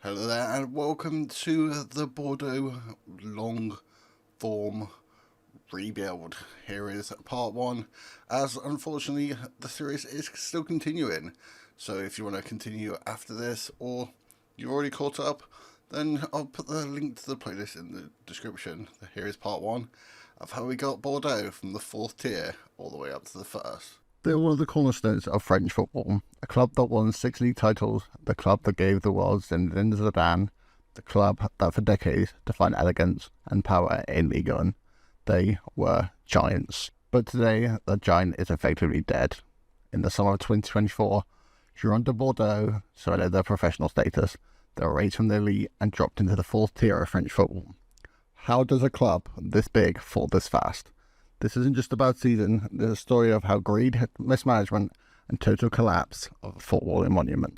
Hello there and welcome to the Bordeaux long form rebuild. Here is part one, as unfortunately the series is still continuing. So if you want to continue after this or you're already caught up, then I'll put the link to the playlist in the description. Here is part one of how we got Bordeaux from the 4th tier all the way up to the 1st. They're one of the cornerstones of French football, a club that won 6 league titles, the club that gave the world Zinedine Zidane, the club that for decades defined elegance and power in Ligue 1. They were giants. But today, the giant is effectively dead. In the summer of 2024, Girondins de Bordeaux surrendered their professional status. They were raised from the elite and dropped into the 4th tier of French football. How does a club this big fall this fast? This isn't just about season, there's a story of how greed, mismanagement, and total collapse of a footballing monument.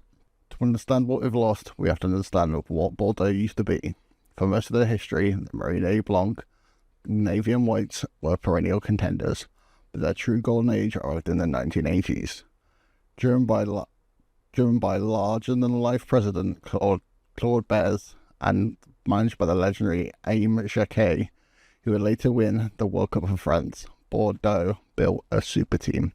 To understand what we've lost, we have to understand what Bordeaux used to be. For most of their history, the Marine et Blanc, Navy and Whites were perennial contenders, but their true golden age arrived in the 1980s. Driven by larger-than-life president Claude Bez and managed by the legendary Aimé Jacquet, who would later win the World Cup of France, Bordeaux built a super team.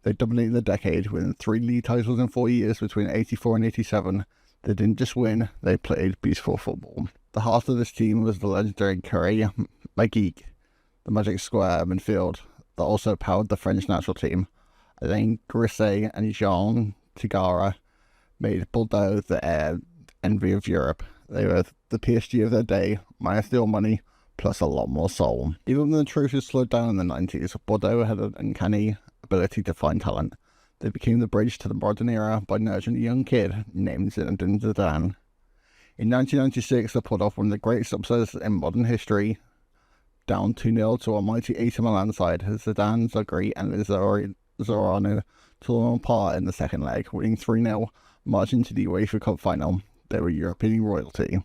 They dominated the decade, winning 3 league titles in 4 years between 84 and 87. They didn't just win, they played beautiful football. The heart of this team was the legendary Carré Magique, the magic square midfield that also powered the French national team. Alain Grisset and Jean Tigara made Bordeaux the envy of Europe. They were the PSG of their day, minus the money, plus a lot more soul. Even when the trophies slowed down in the 90s, Bordeaux had an uncanny ability to find talent. They became the bridge to the modern era by nurturing a young kid named Zinedine Zidane. In 1996, they pulled off one of the greatest upsets in modern history, down 2-0 to a mighty AC Milan side. Zidane, Zagri and Zorano tore them apart in the second leg, winning 3-0, marching to the UEFA Cup final. They were European royalty.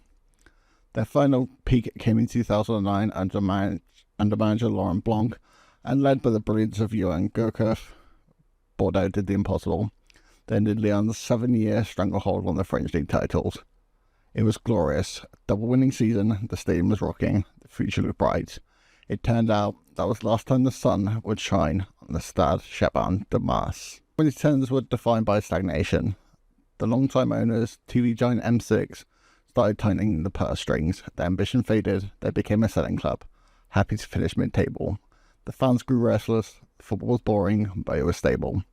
Their final peak came in 2009 under manager Laurent Blanc, and led by the brilliance of Johan Gourcuff, Bordeaux did the impossible. They ended Lyon's 7-year stranglehold on the French league titles. It was glorious. Double winning season, the stadium was rocking, the future looked bright. It turned out that was the last time the sun would shine on the Stade Chaban de Mars. 2010s were defined by stagnation. The long-time owners, TV giant M6, started tightening the purse strings. Their ambition faded, they became a selling club, happy to finish mid-table. The fans grew restless, football was boring, but it was stable.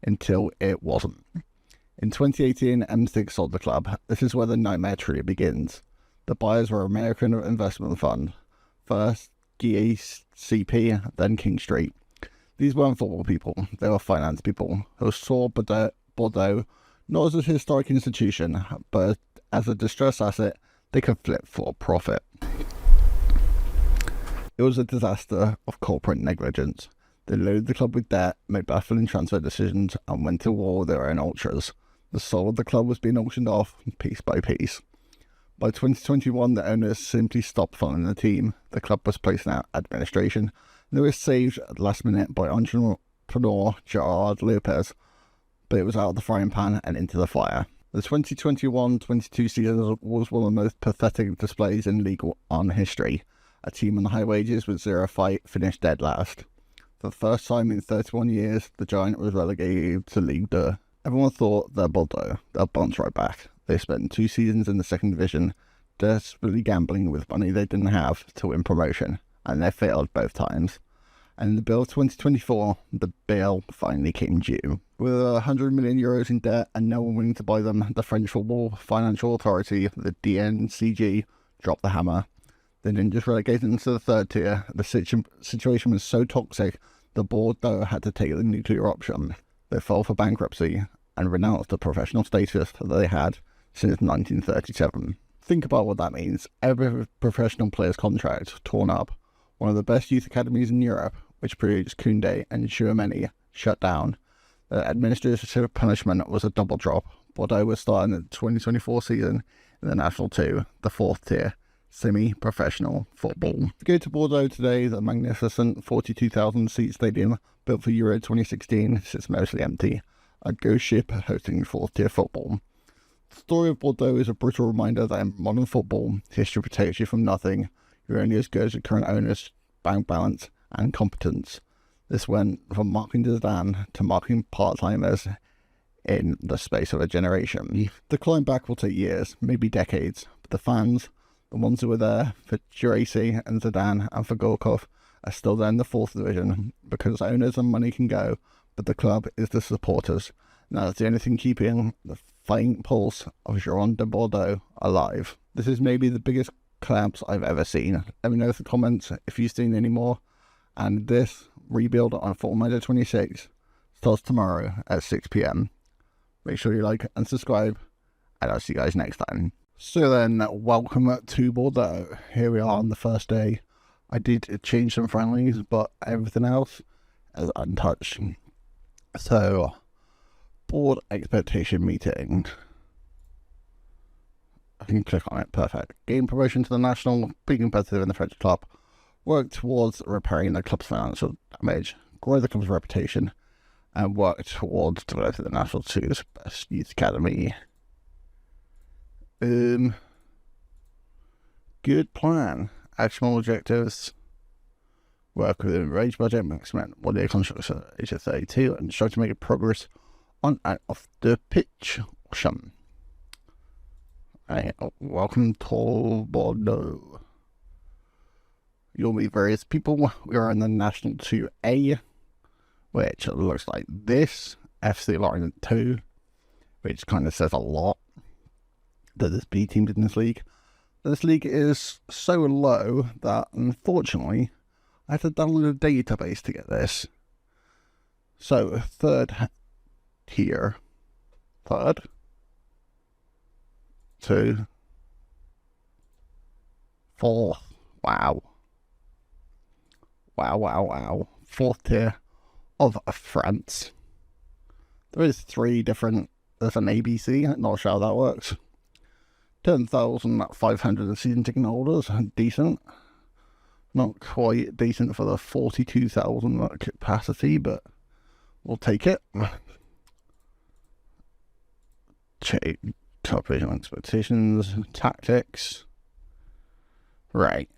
Until it wasn't. In 2018, M6 sold the club. This is where the nightmare truly begins. The buyers were American Investment Fund. First, GACP, then King Street. These weren't football people, they were finance people who saw Bordeaux not as a historic institution, but as a distressed asset they could flip for profit. It was a disaster of corporate negligence. They loaded the club with debt, made baffling transfer decisions, and went to war with their own ultras. The soul of the club was being auctioned off, piece by piece. By 2021, the owners simply stopped funding the team. The club was placed in administration, and they were saved at the last minute by entrepreneur Gerard Lopez, but it was out of the frying pan and into the fire. The 2021-22 season was one of the most pathetic displays in Ligue 1 history. A team on high wages with zero fight finished dead last. For the first time in 31 years, the giant was relegated to Ligue 2. Everyone thought they're Bordeaux, they'll bounce right back. They spent 2 seasons in the 2nd division, desperately gambling with money they didn't have to win promotion, and they failed both times. And in the bill of 2024, the bill finally came due. With €100 million in debt and no one willing to buy them, the French Football Financial Authority, the DNCG, dropped the hammer. They didn't just relegate them to the 3rd tier. The situation was so toxic, the board, though, had to take the nuclear option. They filed for bankruptcy and renounced the professional status that they had since 1937. Think about what that means. Every professional player's contract torn up. One of the best youth academies in Europe, which produced Koundé and Chouameni, shut down. The administrative punishment was a double drop. Bordeaux was starting the 2024 season in the National 2, the 4th tier, semi-professional football. If you go to Bordeaux today, the magnificent 42,000-seat stadium built for Euro 2016 sits mostly empty, a ghost ship hosting 4th tier football. The story of Bordeaux is a brutal reminder that in modern football, history protects you from nothing. You're only as good as your current owners, bank balance, and competence. This went from marketing Zidane to marketing part-timers in the space of a generation. The climb back will take years, maybe decades, but the fans, the ones who were there for Geraci and Zidane and for Gorkov, are still there in the 4th division because owners and money can go, but the club is the supporters. Now that's the only thing keeping the fighting pulse of Girondins de Bordeaux alive. This is maybe the biggest collapse I've ever seen. Let me know in the comments if you've seen any more. And this rebuild on Monday 26 starts tomorrow at 6 PM. Make sure you like and subscribe, and I'll see you guys next time. So then, welcome to Bordeaux. Here we are on the first day. I did change some friendlies, but everything else is untouched. So, board expectation meeting. I can click on it, perfect. Gain promotion to the national, be competitive in the French club. Work towards repairing the club's financial damage. Grow the club's reputation. And work towards developing the national team's best youth academy. Good plan. Actionable objectives. Work within range budget, maximum 1 year contracts at age of 32, and try to make progress on and off the pitch. Awesome. Welcome to Bordeaux. You'll meet various people. We are in the National 2A, which looks like this. FC Line 2, which kind of says a lot that there's B teams in this league. This league is so low that, unfortunately, I had to download a database to get this. So, 3rd tier. 3rd. 2. 4th. Wow. Wow. 4th tier of France. There is 3 different. There's an ABC. Not sure how that works. 10,500 season ticket holders. Decent. Not quite decent for the 42,000 capacity, but we'll take it. Check cooperation expectations, tactics. Right.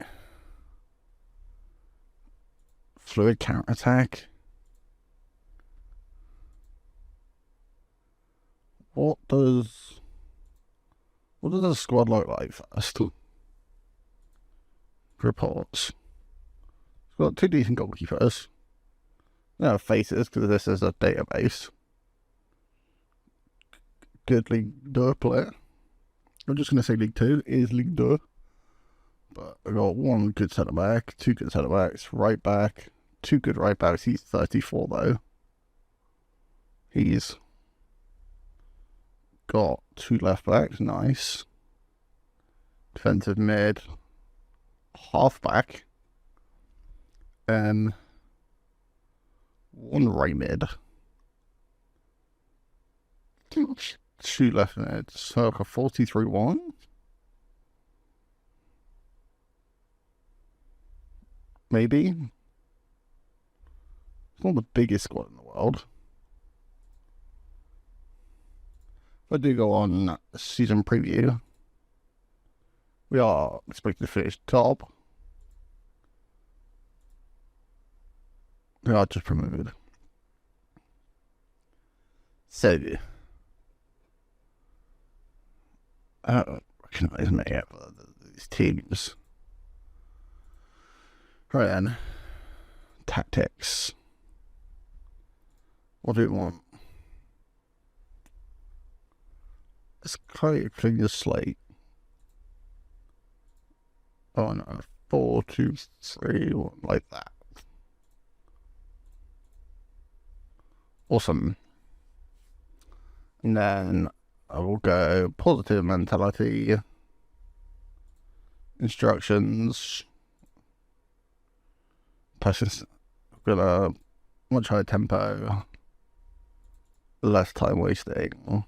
Fluid counter-attack. What does the squad look like first? Reports. It's got 2 decent goalkeepers. No faces, because this is a database. Good Ligue 2 player. I'm just going to say Ligue 2 is Ligue 2. But I got 1 good centre back, 2 good centre backs, right back, 2 good right backs. He's 34 though. He's got 2 left backs, nice. Defensive mid, half back. 1 right mid. 2 left mid, circa 43-1. Maybe. It's not the biggest squad in the world. If I do go on season preview, we are expected to finish top. We are just promoted. So, I don't recognise many of these teams. Right then. Tactics. What do we want? Let's clean the slate. Oh no, 4, 2, 3, like that. Awesome. And then I will go positive mentality, instructions, passes, gonna much higher tempo, less time wasting,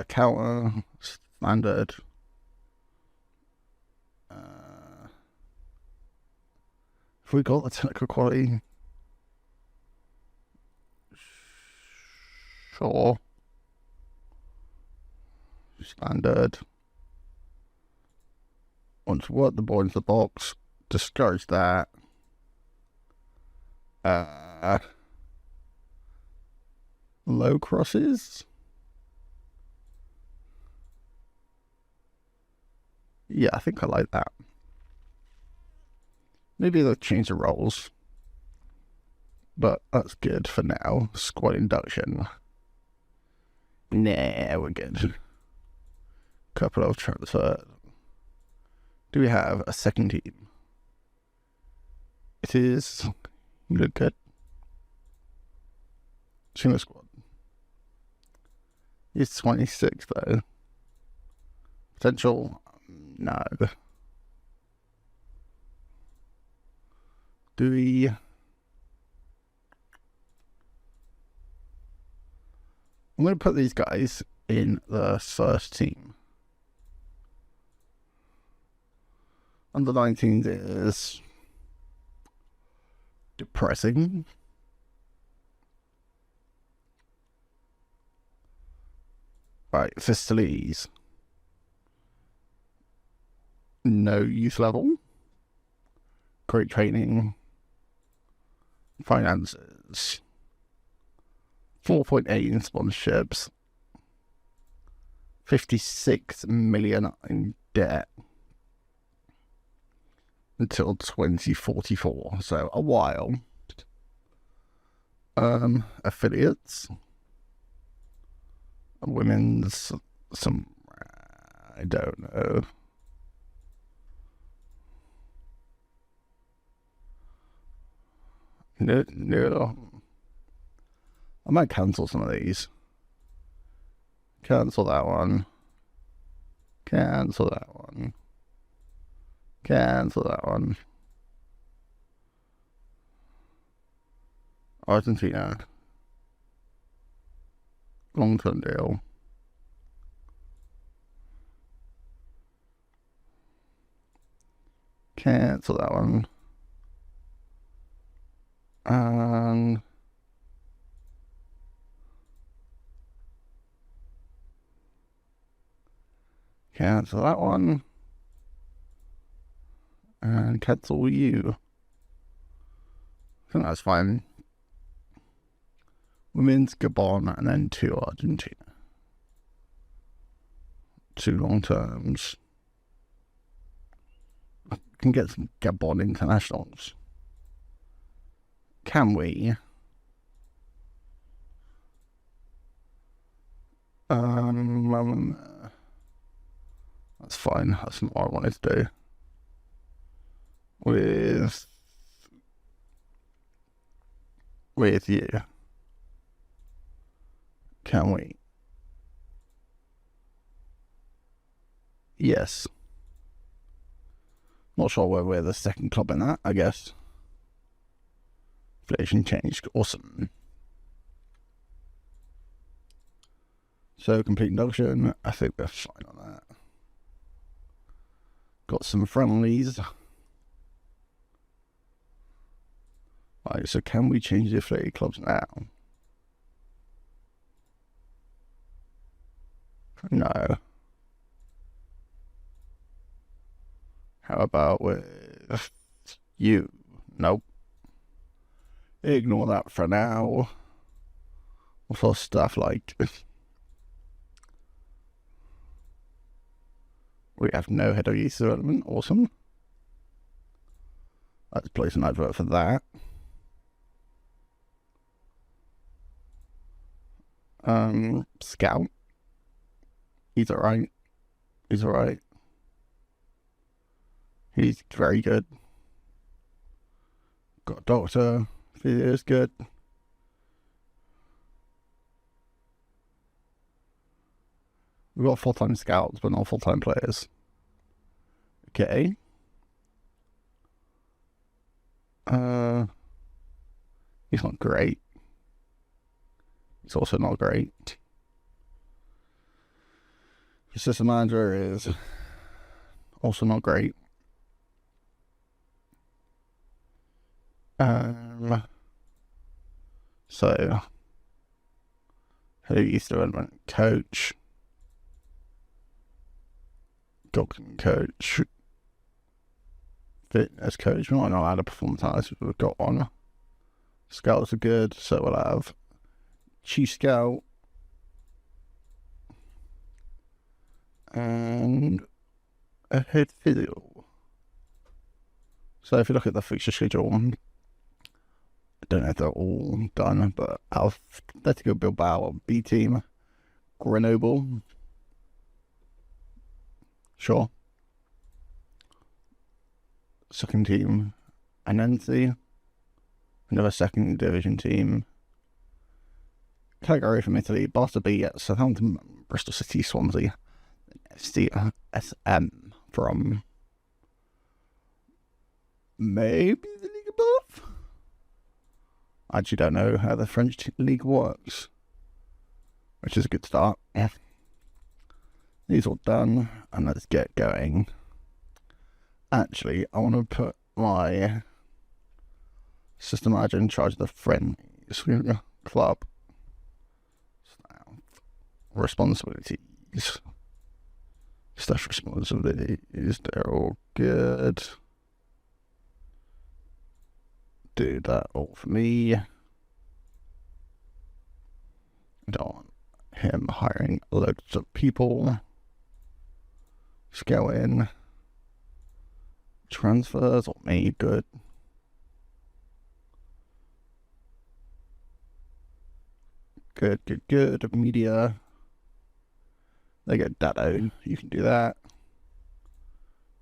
counter, standard, if we got the technical quality, sure. Standard. Want to work the ball into the box. Discourage that. Low crosses. Yeah, I think I like that. Maybe they'll change the roles. But that's good for now. Squad induction. Nah, we're good. Couple of transfer. Do we have a second team? It is. You look good. Single squad. He's 26 though. Potential? No. Do we? I'm going to put these guys in the first team. Under 19 is depressing. Right, facilities. No youth level. Great training. Finances. 4.8 in sponsorships. 56 million in debt. Until 2044, so a while. Affiliates. Women's, some, I don't know. No. I might cancel some of these. Cancel that one. Cancel that one. Cancel that one. Argentina. Long-term deal. Cancel that one. And cancel that one. And cancel you. I think that's fine. Women's Gabon and then 2 Argentina. 2 long terms. I can get some Gabon internationals. Can we? That's fine. That's not what I wanted to do. With you. Can we? Yes. Not sure whether we're the second club in that, I guess. Inflation changed. Awesome. So, complete induction. I think we're fine on that. Got some friendlies. Right, so can we change the affiliate clubs now? No. How about with you? Nope. Ignore that for now. Also stuff like we have no head of youth development. Awesome. Let's place an advert for that. Scout. He's alright. He's alright. He's very good. Got a doctor. He is good. We've got full-time scouts, but not full-time players. Okay. He's not great. He's also not great. Assistant manager is also not great. So, who used to development coach? Golden coach. Fitness coach. We might not add a performance analyst, we've got one. Scouts are good, so we'll have chief scout and a head physio. So if you look at the fixture schedule, I don't know if they're all done, but Atletico Bilbao, B team, Grenoble, sure. Second team, Anansi, another second division team. Category from Italy, Barca B, Southampton, Bristol City, Swansea, SM from maybe the league above? I actually don't know how the French league works, which is a good start. Yeah. These all done, and let's get going. Actually, I want to put my system manager in charge of the friendlies club. Responsibilities. Staff responsibilities, they're all good. Do that all for me. I don't want him hiring loads of people. Let's go in. Transfers or me, good. Good. Media. They get Dado. You can do that.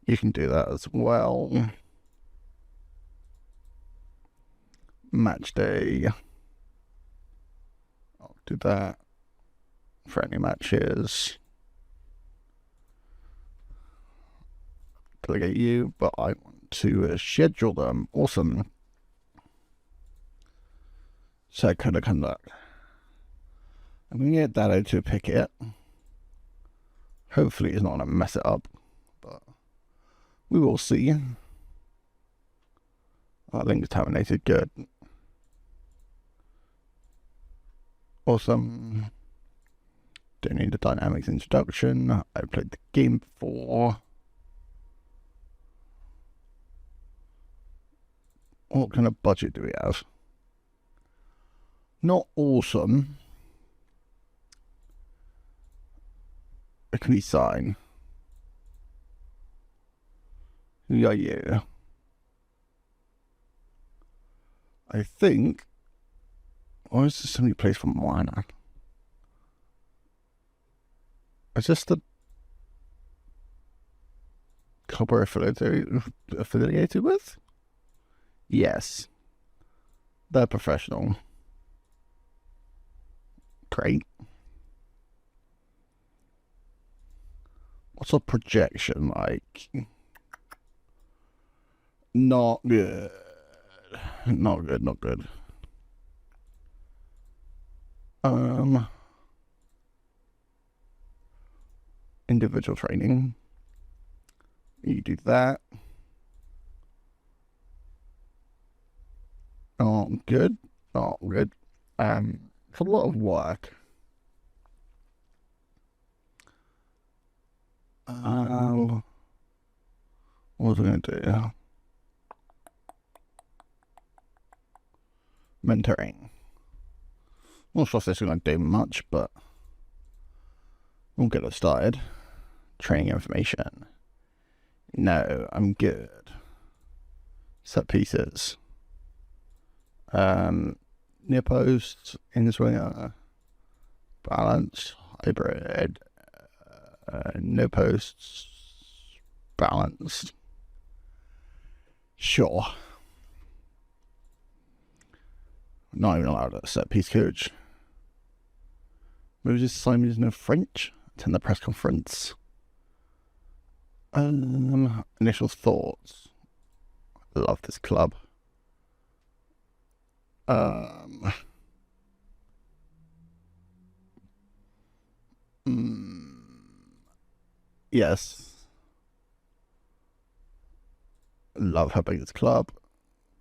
You can do that as well. Match day. I'll do that. Friendly matches. Delegate you, but I want to schedule them. Awesome. So code of conduct. I'm going to get Dado to pick it. Hopefully he's not going to mess it up, but we will see. Link terminated, good. Awesome. Don't need a dynamics introduction. I played the game before. What kind of budget do we have? Not awesome. It can be sign. Who are you? I think. Why is there so many plays from Moana? Is this the club we're affiliated with? Yes. They're professional. Great. What's a projection like? Not good. Not good. Individual training. You do that. Oh, good. It's a lot of work. What was I going to do? Mentoring. Not sure if this is going to do much, but we'll get it started. Training information. No, I'm good. Set pieces. Near post, in swinger, balance, hybrid, no posts, balanced. Sure. Not even allowed a set piece coach. Moses Simon is no French. Attend the press conference. Initial thoughts. Love this club. Yes. Love how big this club.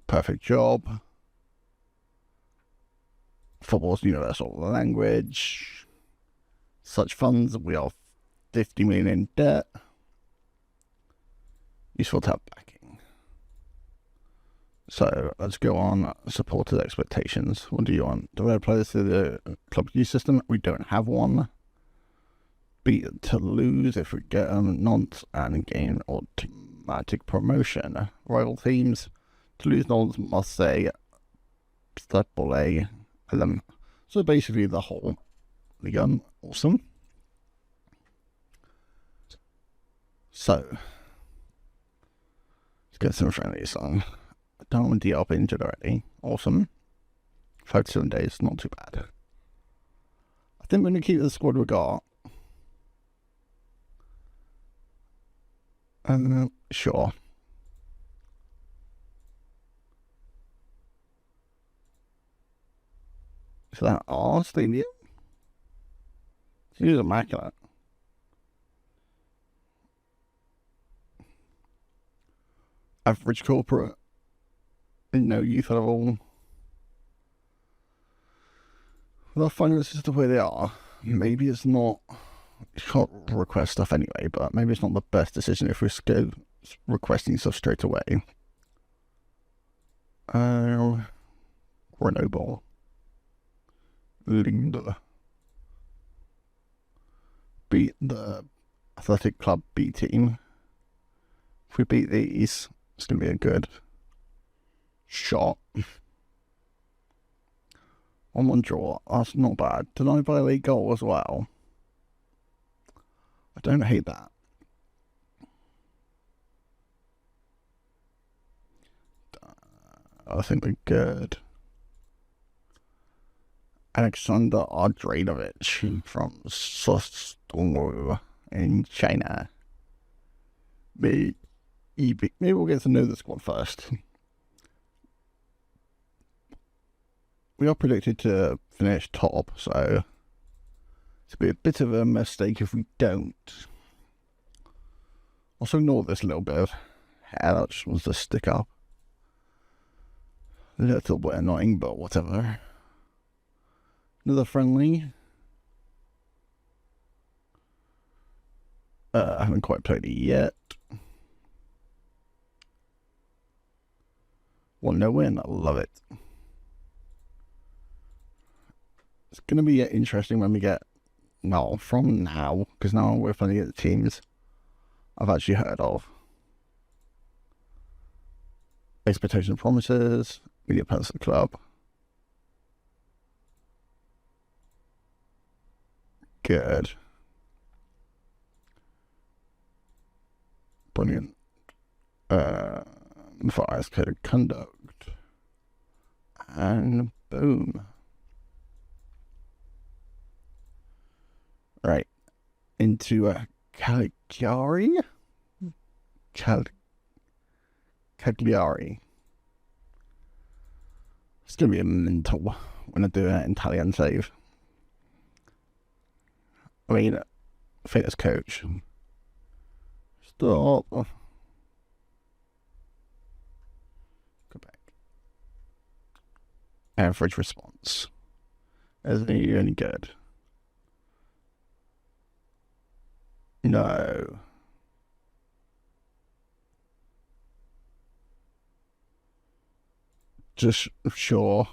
Perfect job. Football's universal language. Such funds, we are 50 million in debt. Useful to have backing. So let's go on supported expectations. What do you want? Do we play this through the club youth system? We don't have one. Beat to lose if we get nonce and gain automatic promotion. Rival teams to lose nonce must say step A. So basically the whole Ligue. Awesome. So let's get some friendlies on. Darwin Diop injured already. Awesome. 5 to 7 days, not too bad. I think we're going to keep the squad we got. Sure. Is that our stadium? Seems immaculate. Average corporate. No youth level. With our finances the way they are, maybe it's not. You can't request stuff anyway, but maybe it's not the best decision if we go requesting stuff straight away. Grenoble. Ligue. Beat the Athletic Club B team. If we beat these, it's going to be a good shot. 1-1 draw. That's not bad. Did I buy a late goal as well? I don't hate that. I think we're good. Alexander Ardranovich from Sostongo in China. Maybe we'll get to know the squad first. We are predicted to finish top, so it'll be a bit of a mistake if we don't. Also ignore this little bit of hair that just wants to stick up. A little bit annoying, but whatever. Another friendly. I haven't quite played it yet. 1-0 win, I love it. It's going to be interesting when we get, well, from now, because now we're finally at the teams I've actually heard of. Expectation and promises, media person club. Good. Brilliant. Fires code of conduct. And boom. Right. Into Cagliari? Cagliari. It's going to be a mental when I do an Italian save. I mean, fitness coach. Stop. Go back. Average response. Isn't he any good? No. Just sure.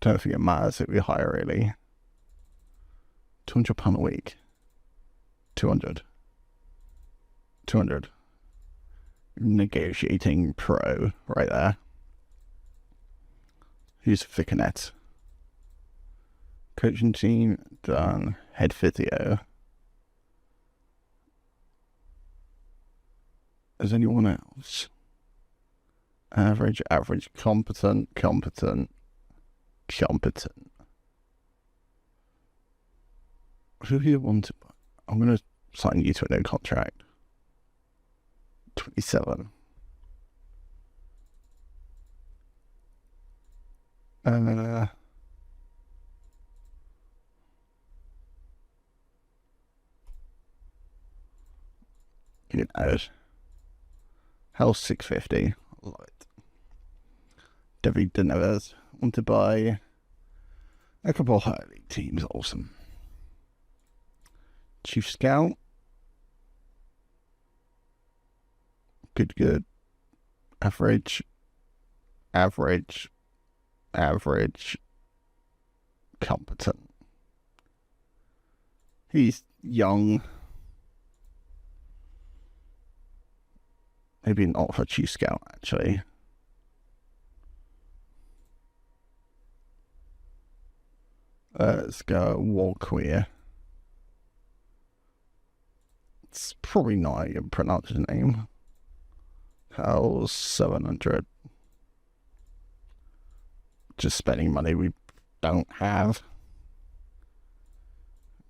Don't think it matters if we hire really. £200 a week. 200. Negotiating pro right there. Who's Fickanet? Coaching team done. Head physio. Is anyone else? Average, competent. Who do you want to buy? I'm going to sign you to a new contract. 27. Get out. House 650. Love it. David Denevers. Want to buy a couple of higher league teams. Awesome. Chief Scout. good. Average. Average. Average. Competent. He's young. Maybe not for Chief Scout, actually. Let's go War Queer. It's probably not how you pronounce his name. How's 700? Just spending money we don't have.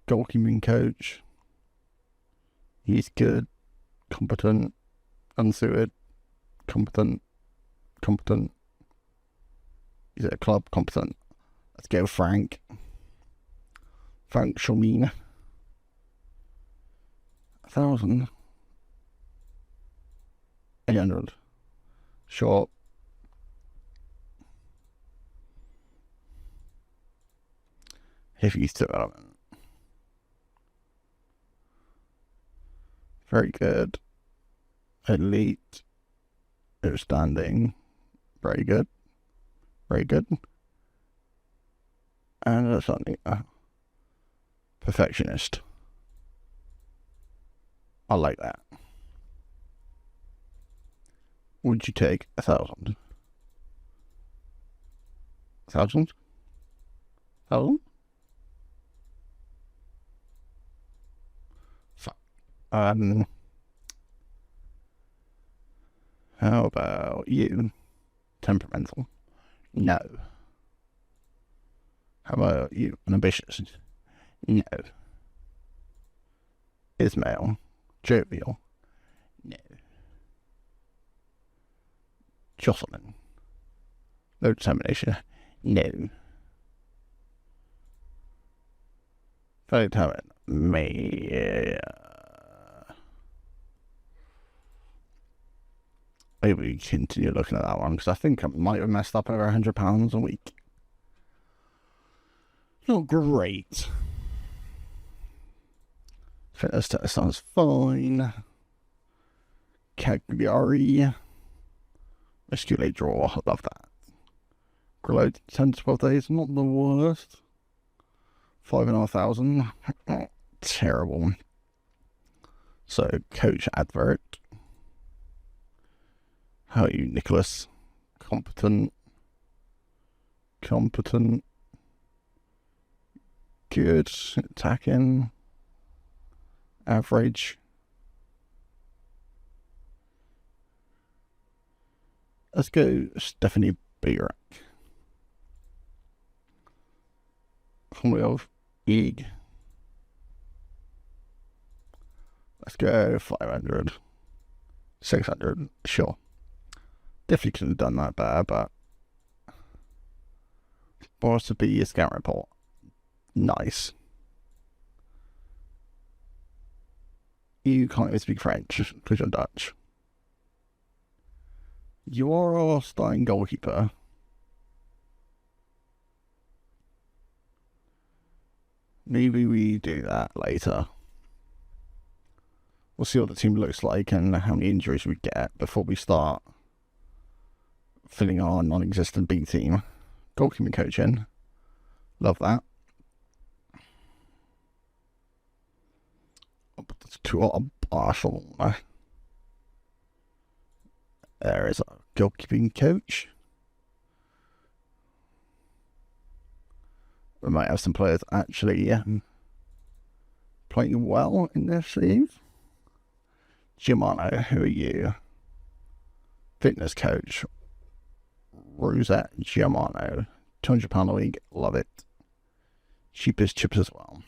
Goalkeeping coach. He's good. Competent. Unsuited. Competent. He's at a club. Competent. Let's go Frank. Frank Shalmina. 1,000. 800. Sure. Heavy development. Very good. Elite. Outstanding. Very good. Very good. And that's something. Perfectionist. I like that. Would you take 1,000? 1,000? 1,000? How about you? Temperamental? No. How about you? Ambitious? No. Ismail? Jovial? No. Jocelyn? No determination? No. Very talent? Me. Maybe we continue looking at that one, because I think I might have messed up over £100 a week. Not great. Fitness test sounds fine. Cagliari. Musculate draw, I love that. Reload 10 to 12 days, not the worst. 5,500. Terrible. So, coach advert. How are you, Nicholas? Competent. Good. Attacking. Average. Let's go Stephanie Bayrak. Family of Ligue. Let's go 500. 600. Sure. Definitely could have done that better, but Boris to be a scout report. Nice. You can't even speak French because you're Dutch. You are our starting goalkeeper. Maybe we do that later. We'll see what the team looks like and how many injuries we get before we start filling our non-existent B team. Goalkeeping coaching. Love that. I'll put this to our Barcelona. There is a goalkeeping coach. We might have some players actually playing well in this league. Germano, who are you? Fitness coach. Rosette Germano. £200 a week. Love it. Cheapest chips as well.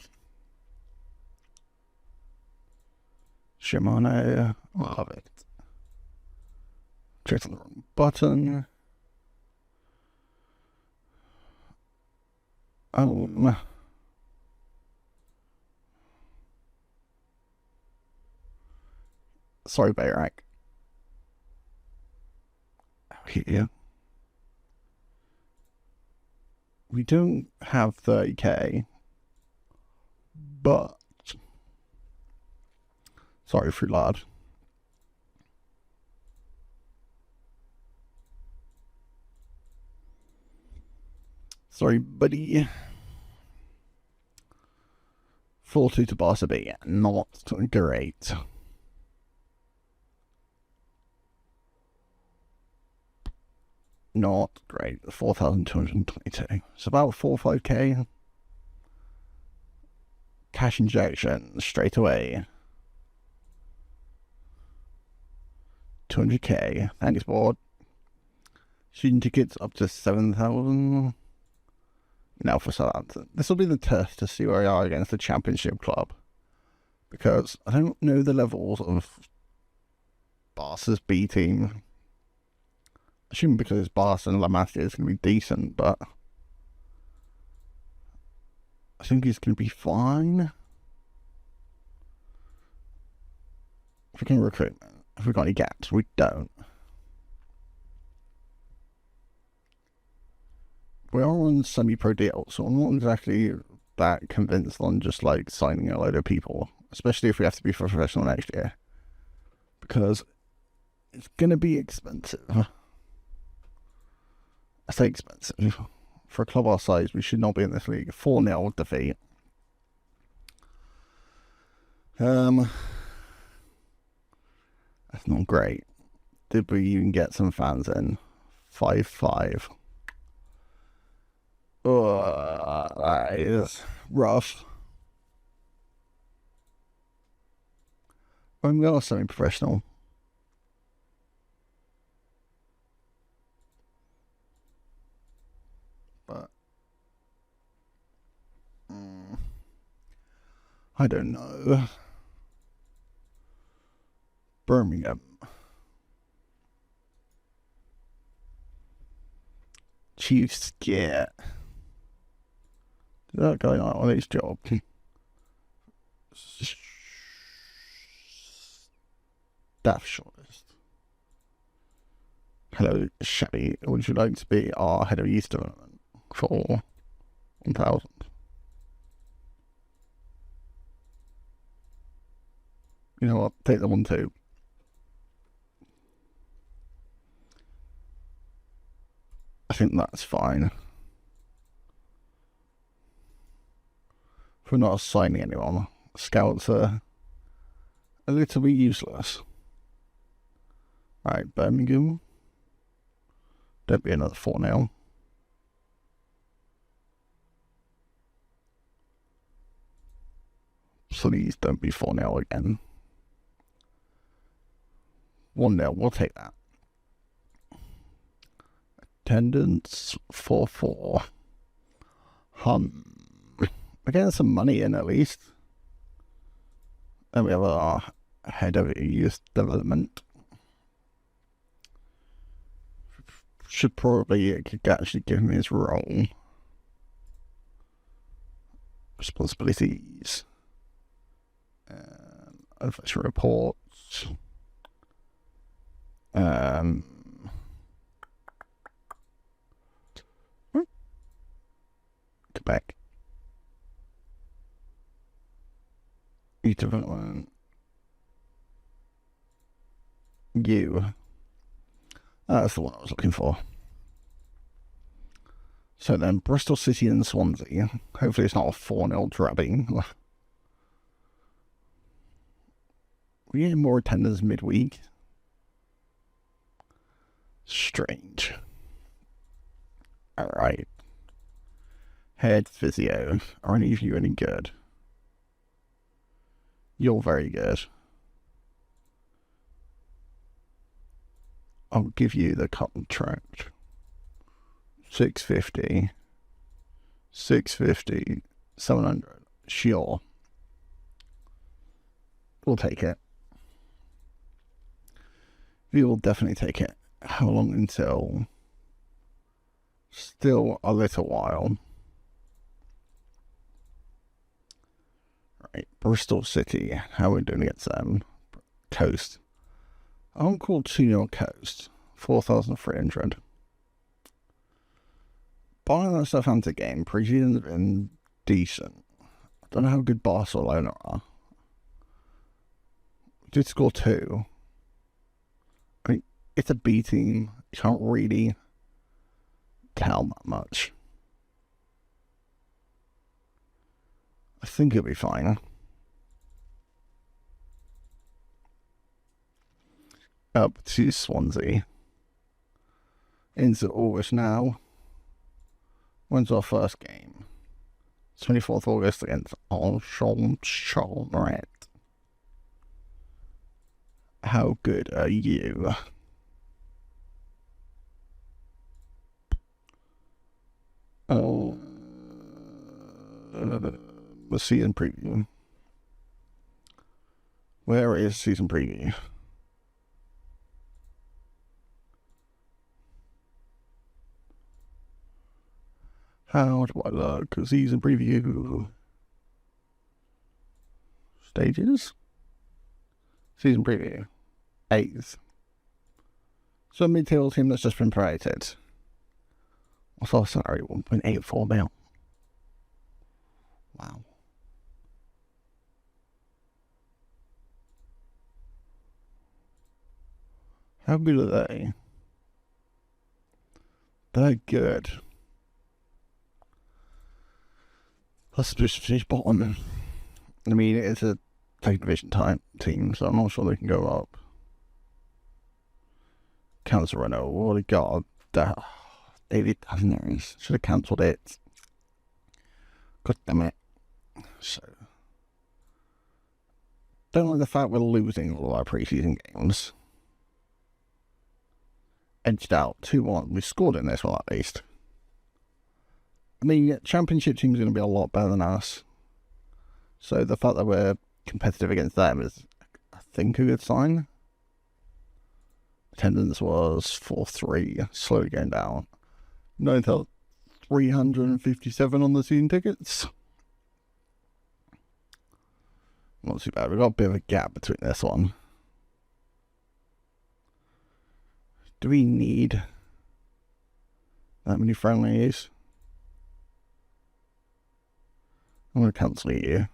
Germano. Love it. Clicked on the wrong button. Sorry, Bayrak. Here. We don't have 30k, but sorry, free lad. Sorry, buddy. 4-2 to Barca B. Not great. Not great. 4,222. It's about 4 or 5k. Cash injection straight away. 200k. Thanks, board. Shooting tickets up to 7,000. Now for Southampton. This will be the test to see where we are against the Championship club. Because I don't know the levels of Barca's B team. I assume because it's Barca and La Masia is going to be decent, but I think he's going to be fine. If we can recruitment, if we've got any gaps, we don't. We are on semi-pro deal, so I'm not exactly that convinced on just like signing a load of people, especially if we have to be professional next year, because it's going to be expensive. I say expensive. For a club our size, we should not be in this league. 4-0 defeat. That's not great. Did we even get some fans in? 5-5. Oh, that is rough. I'm going to semi-professional. But I don't know. Birmingham. Chiefs get that guy on his job. Staff shortlist. Hello, Shabby. Would you like to be our head of youth development for 1,000? You know what? Take the 1 too. I think that's fine. If we're not assigning anyone, scouts are a little bit useless. Right, Birmingham. Don't be another 4-0. Please don't be 4-0 again. 1-0, we'll take that. Attendance 4-4. We're getting some money in at least. And we have our head of youth development. Should probably actually give him his role. Responsibilities. Official reports. Quebec. Youth development. You. That's the one I was looking for. So then, Bristol City and Swansea. Hopefully it's not a 4-0 drubbing. We get more attendance midweek. Strange. Alright. Head physio. Are any of you any good? You're very good. I'll give you the contract. 650. 650. 700. Sure. We'll take it. We will definitely take it. How long until? Still a little while. Right, Bristol City. How are we doing against them? Coast. I'm called 2-0 Coast. 4,300. Buying that Southampton game, preseason has been decent. I don't know how good Barcelona are. We did score 2. I mean, it's a B team. You can't really tell that much. think it'll be fine. Up to Swansea. Into August now. When's our first game? 24th August against Charlotte. How good are you? The season preview. Where is season preview? How do I look? Season preview. Stages? Season preview. 8th. So mid-table team that's just been promoted. What's our salary? 1.84 mil. Wow. How good are they? They're good. Plus just finish bottom. I mean, it's a second division type team, so I'm not sure they can go up. Cancel Renault. What a god. David Daniels. Should have cancelled it. God damn it. So, don't like the fact we're losing all our preseason games. Edged out 2-1. We scored in this one at least. I mean, championship team's going to be a lot better than us. So the fact that we're competitive against them is, I think, a good sign. Attendance was 4-3, slowly going down. 9,357 on the season tickets. Not too bad. We've got a bit of a gap between this one. Do we need that many friendlies? I'm going to cancel you.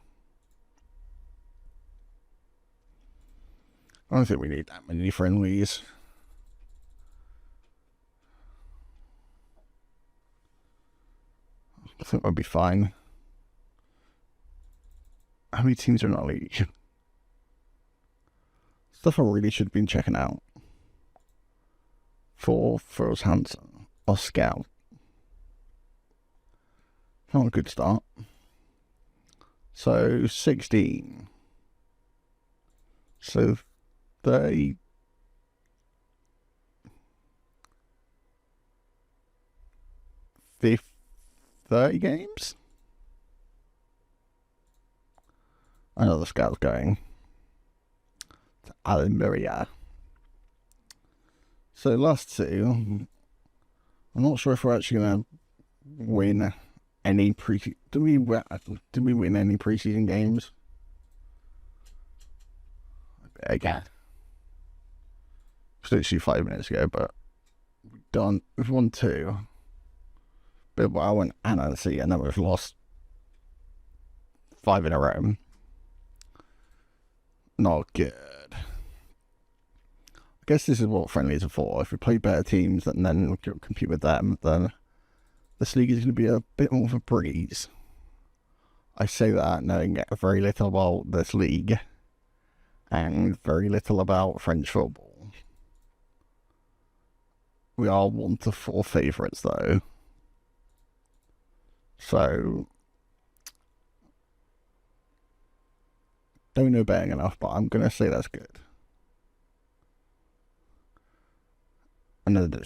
I don't think we need that many friendlies. I think we'll be fine. How many teams are in our league? Stuff I really should have been checking out. For Furls Hansen or Scout. Not a good start. So 16. So 30. 30 games? I know the scout's going to Almeria. So last two, I'm not sure if we're actually going to win any did we win any preseason games? Again. It's literally 5 minutes ago, but we've won 2. Bilbao and Annecy, and then we've lost 5 in a row. Not good. I guess this is what friendlies are for. If we play better teams and then we can compete with them, then this league is going to be a bit more of a breeze. I say that knowing very little about this league and very little about French football. We are 1 to 4 favourites though. So, don't know betting enough, but I'm going to say that's good. Another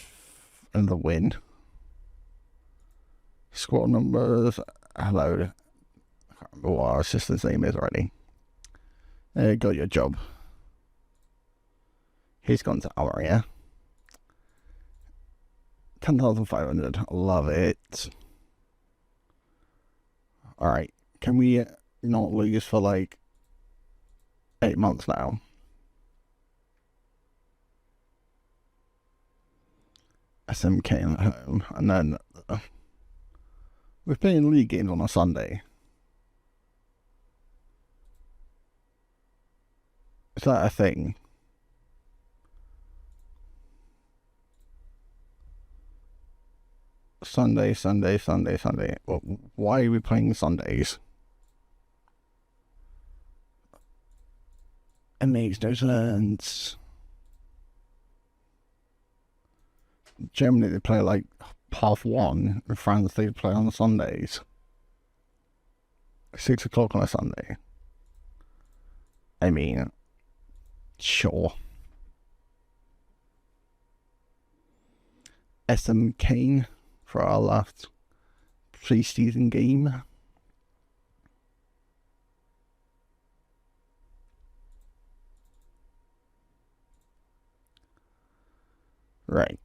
win. Squad numbers. Hello. I can't remember what our assistant's name is already. Got your job. He's gone to our area. 10,500. Love it. Alright. Can we not lose for like 8 months now? SMK at home, and then we're playing league games on a Sunday. Is that a thing? Sunday. Well, why are we playing Sundays? It makes no sense. Germany, they play like 1:30. In France, they play on Sundays. 6 o'clock on a Sunday. I mean, sure. SM Kane for our last pre-season game. Right.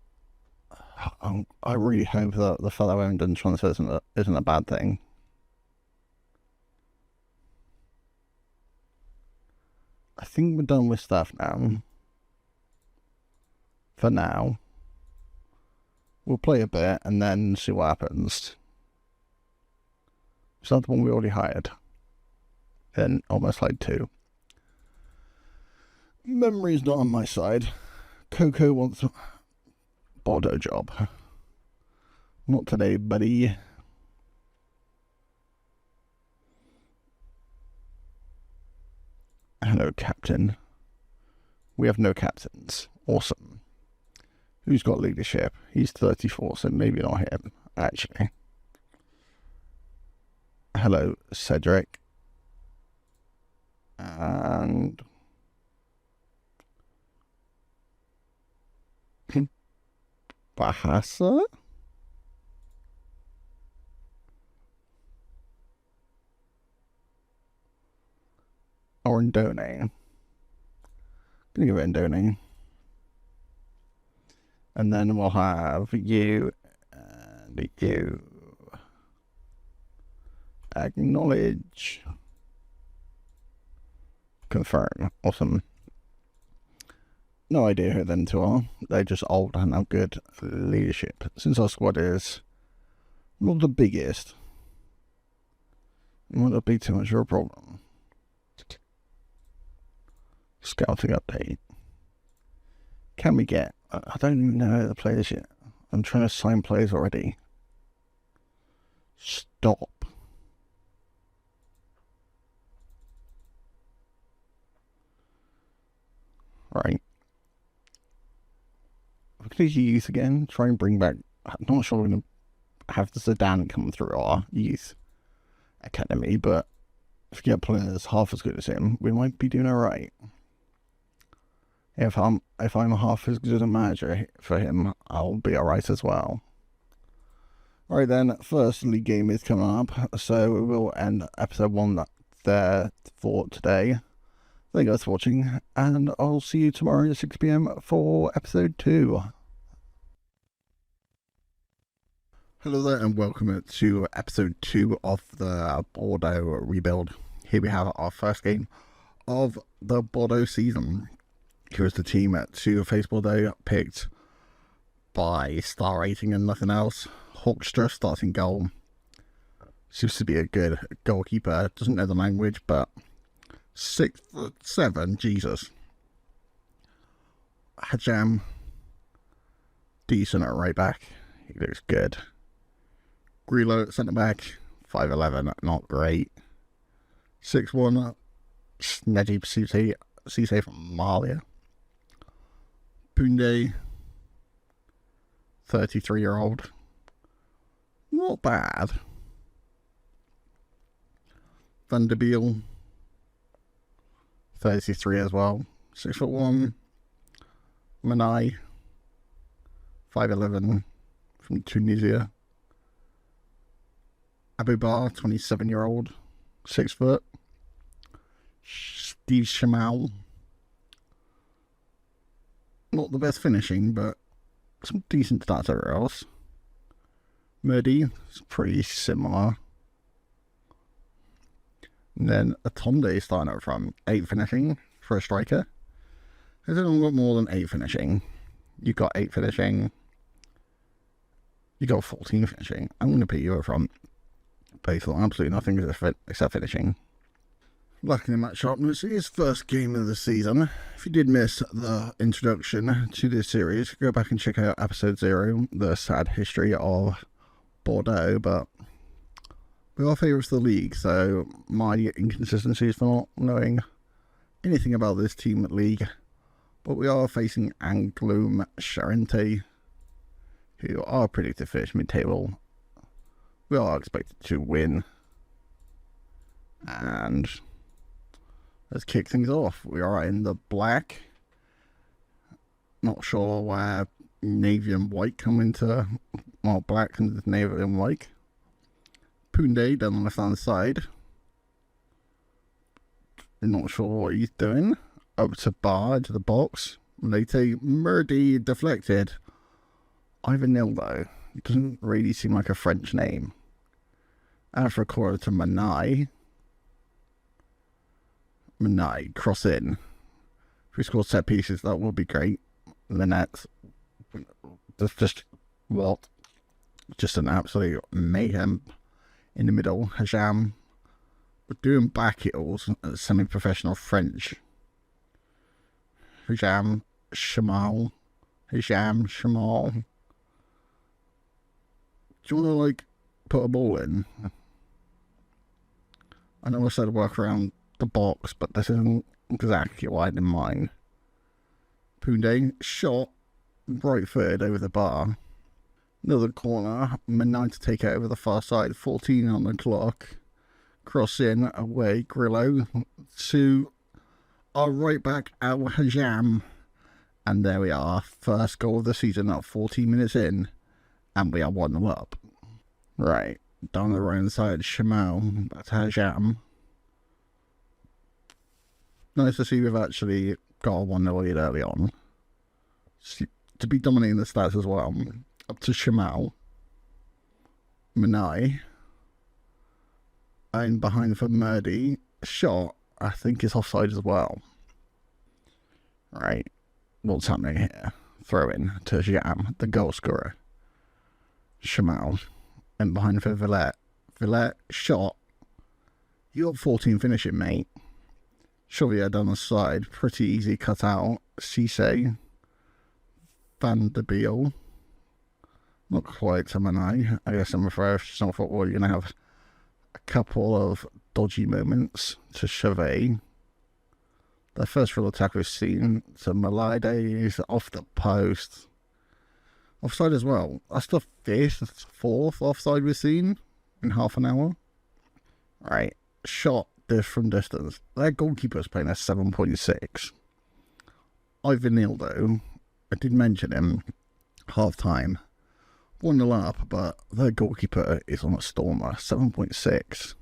I really hope that the fellow Emden transfer isn't a bad thing. I think we're done with stuff now. For now. We'll play a bit and then see what happens. Is that the one we already hired? Then almost like 2. Memory's not on my side. Coco wants a Bordeaux job. Not today, buddy. Hello, Captain. We have no captains. Awesome. Who's got leadership? He's 34, so maybe not him, actually. Hello, Cedric. And... Bahasa? Or Ndone? Gonna give it Ndone. And then we'll have you and you. Acknowledge. Confirm. Awesome. No idea who them two are. They're just old and have good leadership. Since our squad is not the biggest, it might not be too much of a problem. Scouting update. Can we get... I don't even know how to play this yet. I'm trying to sign players already. Stop. Right. We're going to youth again. Try and bring back... I'm not sure we're going to have the Zidane come through our youth academy, but if we get players half as good as him, we might be doing alright. If I'm half as good a manager for him, I'll be alright as well. Alright then, first league game is coming up, so we will end episode 1 there for today. Thank you guys for watching, and I'll see you tomorrow at 6 PM for episode 2. Hello there, and welcome to episode 2 of the Bordeaux rebuild. Here we have our first game of the Bordeaux season. Here is the team to face Bordeaux, picked by star rating and nothing else. Hoekstra starting goal. Seems to be a good goalkeeper. Doesn't know the language, but 6'7", Jesus. Hajam, decent at right back. He looks good. Grillo at centre back, 5'11", not great. 6'1", Najib Cisse from Malia. Punde, 33-year-old. Not bad. Van der Biel, 33 as well. 6'1". Manai, 5'11", from Tunisia. Aboubar, 27-year-old. 6 foot. Steve Shamal. Not the best finishing, but some decent stats everywhere else. Murdy is pretty similar. And then Atonde starting out from 8 finishing for a striker. Has anyone got more than 8 finishing? You got 8 finishing. You got 14 finishing. I'm going to put you up front. Both of absolutely nothing except finishing. Lacking in match sharpness, it is first game of the season. If you did miss the introduction to this series, go back and check out episode 0, the sad history of Bordeaux, but we are favourites of the league, so my inconsistencies for not knowing anything about this team at League, but we are facing Angloom Charente, who are predicted to finish mid-table. We are expected to win. And let's kick things off. We are in the black. Not sure where navy and white come into, well, black and navy and white. Poonday down the left-hand side. Not sure what he's doing. Up to Bar, into the box. Later, Murdy deflected. Ivanildo. It doesn't really seem like a French name. After a corner to Manai. Manai, cross in. If we score set pieces, that would be great. Lynette. Just an absolute mayhem in the middle. Hajam. We're doing back heels at semi-professional French. Hajam, Shamal. Do you want to, like, put a ball in? I know I said work around the box, but this isn't exactly what I had in mind. Poonday, shot, right footed over the bar. Another corner, Midnight to take it over the far side, 14 on the clock. Cross in, away, Grillo to our right back, Al Hajam. And there we are, first goal of the season at 14 minutes in, and we are 1-0 up. Right, down the right hand side, Shamal, that's Hajam. Nice to see we've actually got a 1-0 lead early on. To be dominating the stats as well. Up to Shamal. Manai. And behind for Murdy. Shot, I think, is offside as well. Right. What's happening here? Throw in to Jam, the goal scorer. Shamal. And behind for Villette. Villette, shot. You got 14 finishing, mate. Chauvier down the side. Pretty easy cut out. Cisse. Van der Beel. Not quite to Manai. I guess I'm afraid some football you're going to have a couple of dodgy moments to Chauvet. The first real attack we've seen to Malide off the post. Offside as well. That's the fourth offside we've seen in half an hour. Right. Shot this from distance. Their goalkeeper's playing a 7.6. Ivanildo, I did mention him, half time. 1-0 up, but their goalkeeper is on a stormer, 7.6.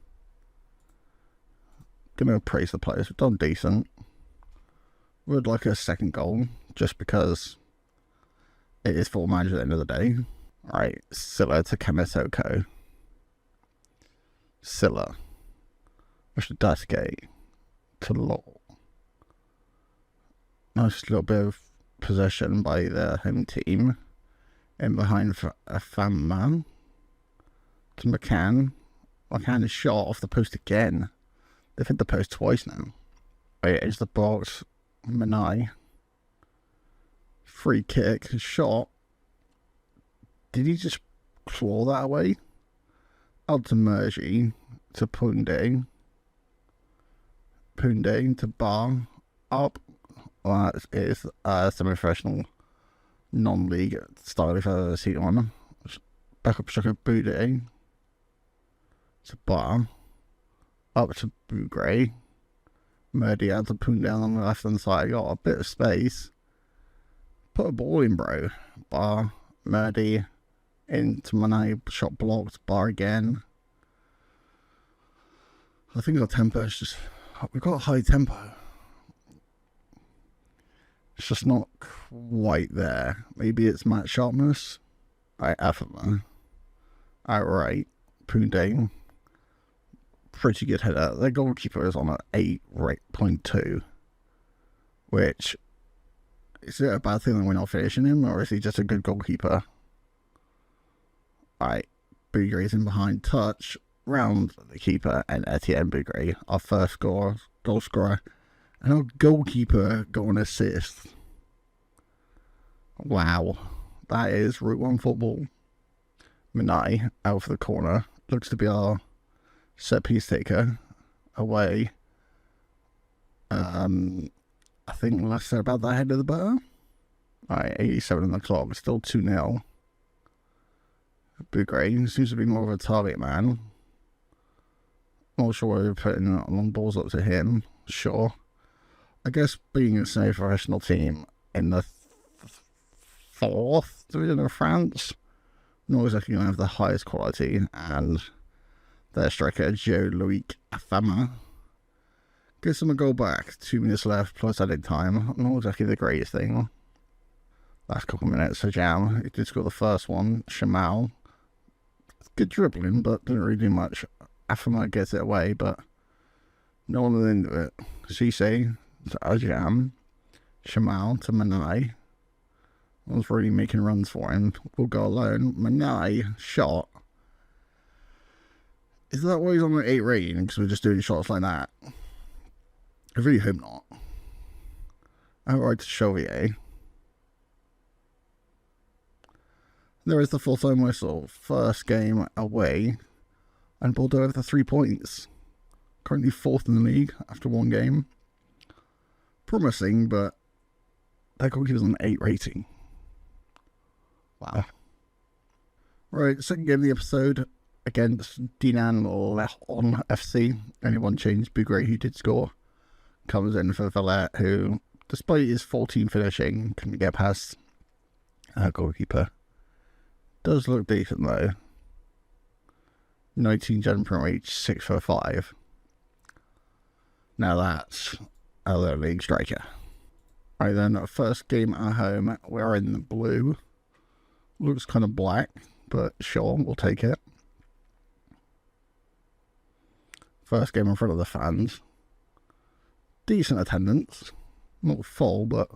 Gonna praise the players, we've done decent. Would like a second goal, just because it is full match at the end of the day. Right, Silla to Kamitoko. Silla. Daisuke to Law. Nice little bit of possession by the home team. In behind for a fan man. To McCann. McCann is shot off the post again. They've hit the post twice now. Wait, it's the box. Manai. Free kick. Shot. Did he just claw that away? Out to Mergy. To Poonday. Poonday to Bar. Up. Well, that is semi-professional non-league style if I've ever seen one. Back up Shaka Boudet. To Bar. Up to Bougray. Murdy out to Poon down on the left hand side. Got a bit of space. Put a ball in, bro. Bar. Murdy. Into Manai. Shot blocked. Bar again. I think our tempo is just... We've got a high tempo. It's just not quite there. Maybe it's match sharpness. Right, Affama. Outright. Poonday. Pretty good header. Their goalkeeper is on an 8.2. Which, is it a bad thing that we're not finishing him, or is he just a good goalkeeper? Right. Bougray is in behind. Touch. Round the keeper and Etienne Bougray. Our first goal scorer. And our goalkeeper got an assist. Wow. That is Route 1 football. Minai out for the corner. Looks to be our set piece taker. Away. I think less said about that head of the butter. Alright, 87 on the clock, still 2-0. Bougray seems to be more of a target man. Not sure why we're putting long balls up to him. Sure. I guess being a semi-professional team in the 4th division of France, not exactly going to have the highest quality, and their striker, Joe-Loic Afama, gives them a goal back. 2 minutes left, plus added time. Not exactly the greatest thing. Last couple of minutes, Sajam, he did score the first one. Shamal, good dribbling, but didn't really do much. Afama gets it away, but no one was into it. Cisse to Ajam, Shamal to Manai. Was really making runs for him. Will go alone. Manai shot. Is that why he's on an 8 rating? Because we're just doing shots like that? I really hope not. Outright to Chauvier. There is the full-time whistle. First game away. And Bordeaux have the 3 points. Currently 4th in the league after 1 game. Promising, but that goalkeeper's on an 8 rating. Wow. Right, second game of the episode against Dinan Leon FC. Only one change. Bougray, who did score, comes in for Valette, who, despite his 14 finishing, couldn't get past our goalkeeper. Does look decent though. 19 general per reach, 6 for 5. Now that's a low league striker. Right then, first game at home, we're in the blue. Looks kind of black, but sure, we'll take it. First game in front of the fans. Decent attendance. Not full, but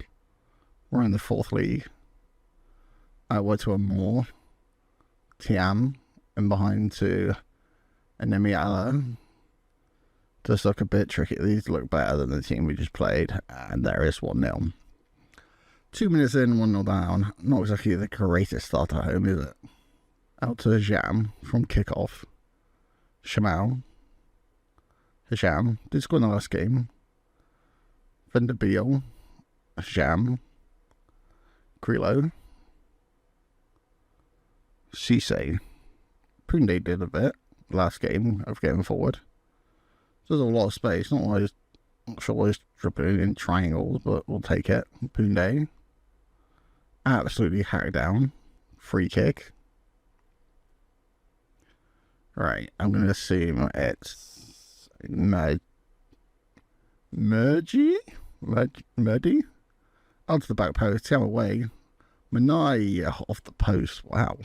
we're in the 4th league. We're to a more. Tiam and behind to Anemiala. Does look a bit tricky. These look better than the team we just played, and there is 1-0. 2 minutes in, 1-0 down. Not exactly the greatest start at home, is it? Out to Jam from kickoff. Shamal. Hisham did score in the last game. Vanderbiel. Jam. Grillo. Cisse. Punde did a bit last game of getting forward. There's a lot of space. Not sure why he's dribbling in triangles, but we'll take it. Punde. Absolutely hacked down. Free kick. Right, I'm going to assume it's Merdy? Out to the back post, Tiam away. Manai off the post, wow.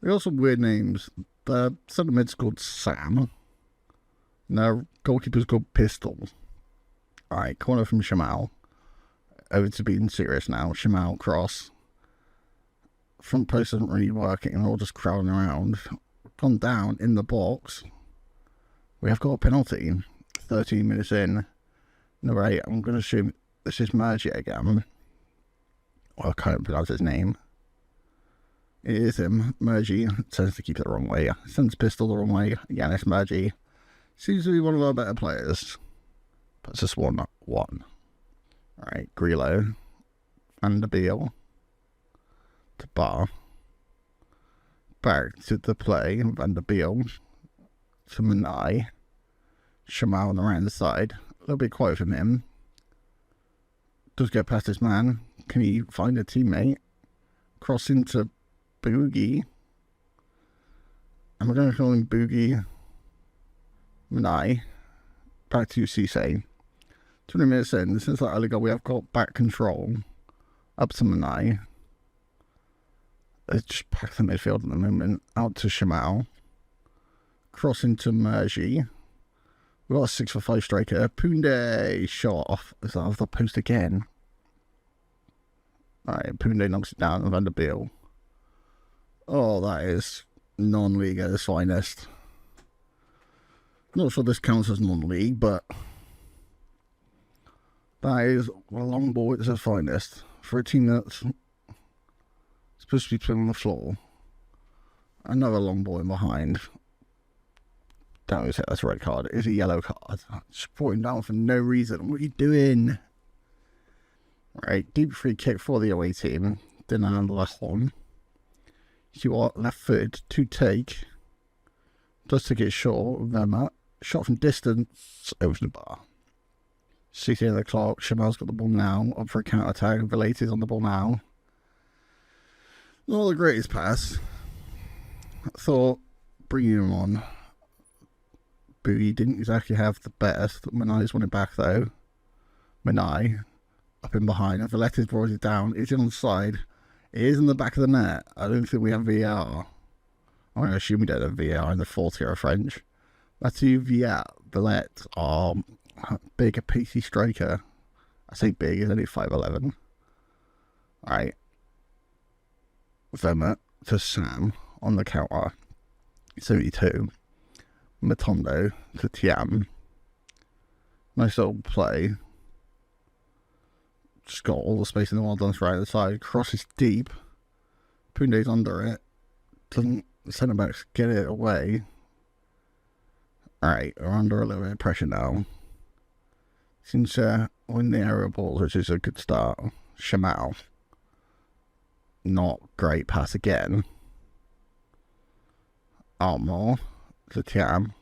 They got some weird names. The centre mid's called Sam. Now, goalkeeper's called Pistol. Alright, corner from Shamal. Over to being serious now. Shamal cross. Front post isn't really working, and they're all just crowding around. Gone down in the box. We have got a penalty. 13 minutes in. No, right, I'm going to assume this is Mergy again. Well, I can't pronounce his name. It is him. Mergy tends to keep it the wrong way. Sends Pistol the wrong way. Again, it's Mergy. Seems to be one of our better players. Puts us 1-1. Alright, Grillo. Vanderbiel. To Bar. Back to the play. Vanderbiel. To Manai. Shamal on the right side. A little bit quiet from him. Does get past his man. Can he find a teammate? Cross into Boogie. And we're going to call him Boogie. Manai. Back to Cisse. 20 minutes in, since that early goal, we have got back control. Up to Manai. It's just back to the midfield at the moment. Out to Shamal. Cross into Mergy. We've got a 6 for 5 striker. Punde shot off. Is that off the post again? Alright, Punde knocks it down. Vanderbiel. Oh, that is non-league at its finest. Not sure this counts as non-league, but that is a long ball at its finest for a team that's supposed to be playing on the floor. Another long ball in behind. Don't say that's a red card. It's a yellow card. Just brought him down for no reason. What are you doing? Right, deep free kick for the away team. Dinan Lachon. You are left foot to take. Does take it short. Verma. Shot from distance over the bar. 60 on the clock. Shamal's got the ball now. Up for a counter attack. Velate's on the ball now. Not the greatest pass. I thought bringing him on. Boogie didn't exactly have the best. Manai's won it back though. Manai up in behind. And Velate's brought it down. It's in on the side. It is in the back of the net. I don't think we have VAR. I'm going to assume we don't have VAR in the fourth year of French. Mathieu Villet are big, pacey striker. I say big, he's only 5'11". Alright. Verma to Sam on the counter. 72. Matondo to Tiam. Nice little play. Just got all the space in the world on the right side. Crosses deep. Poundé's under it. Doesn't centre backs get it away. Alright, we're under a little bit of pressure now. Seems to win the aerial balls, which is a good start. Shamal. Not great pass again. Armour to Tiam.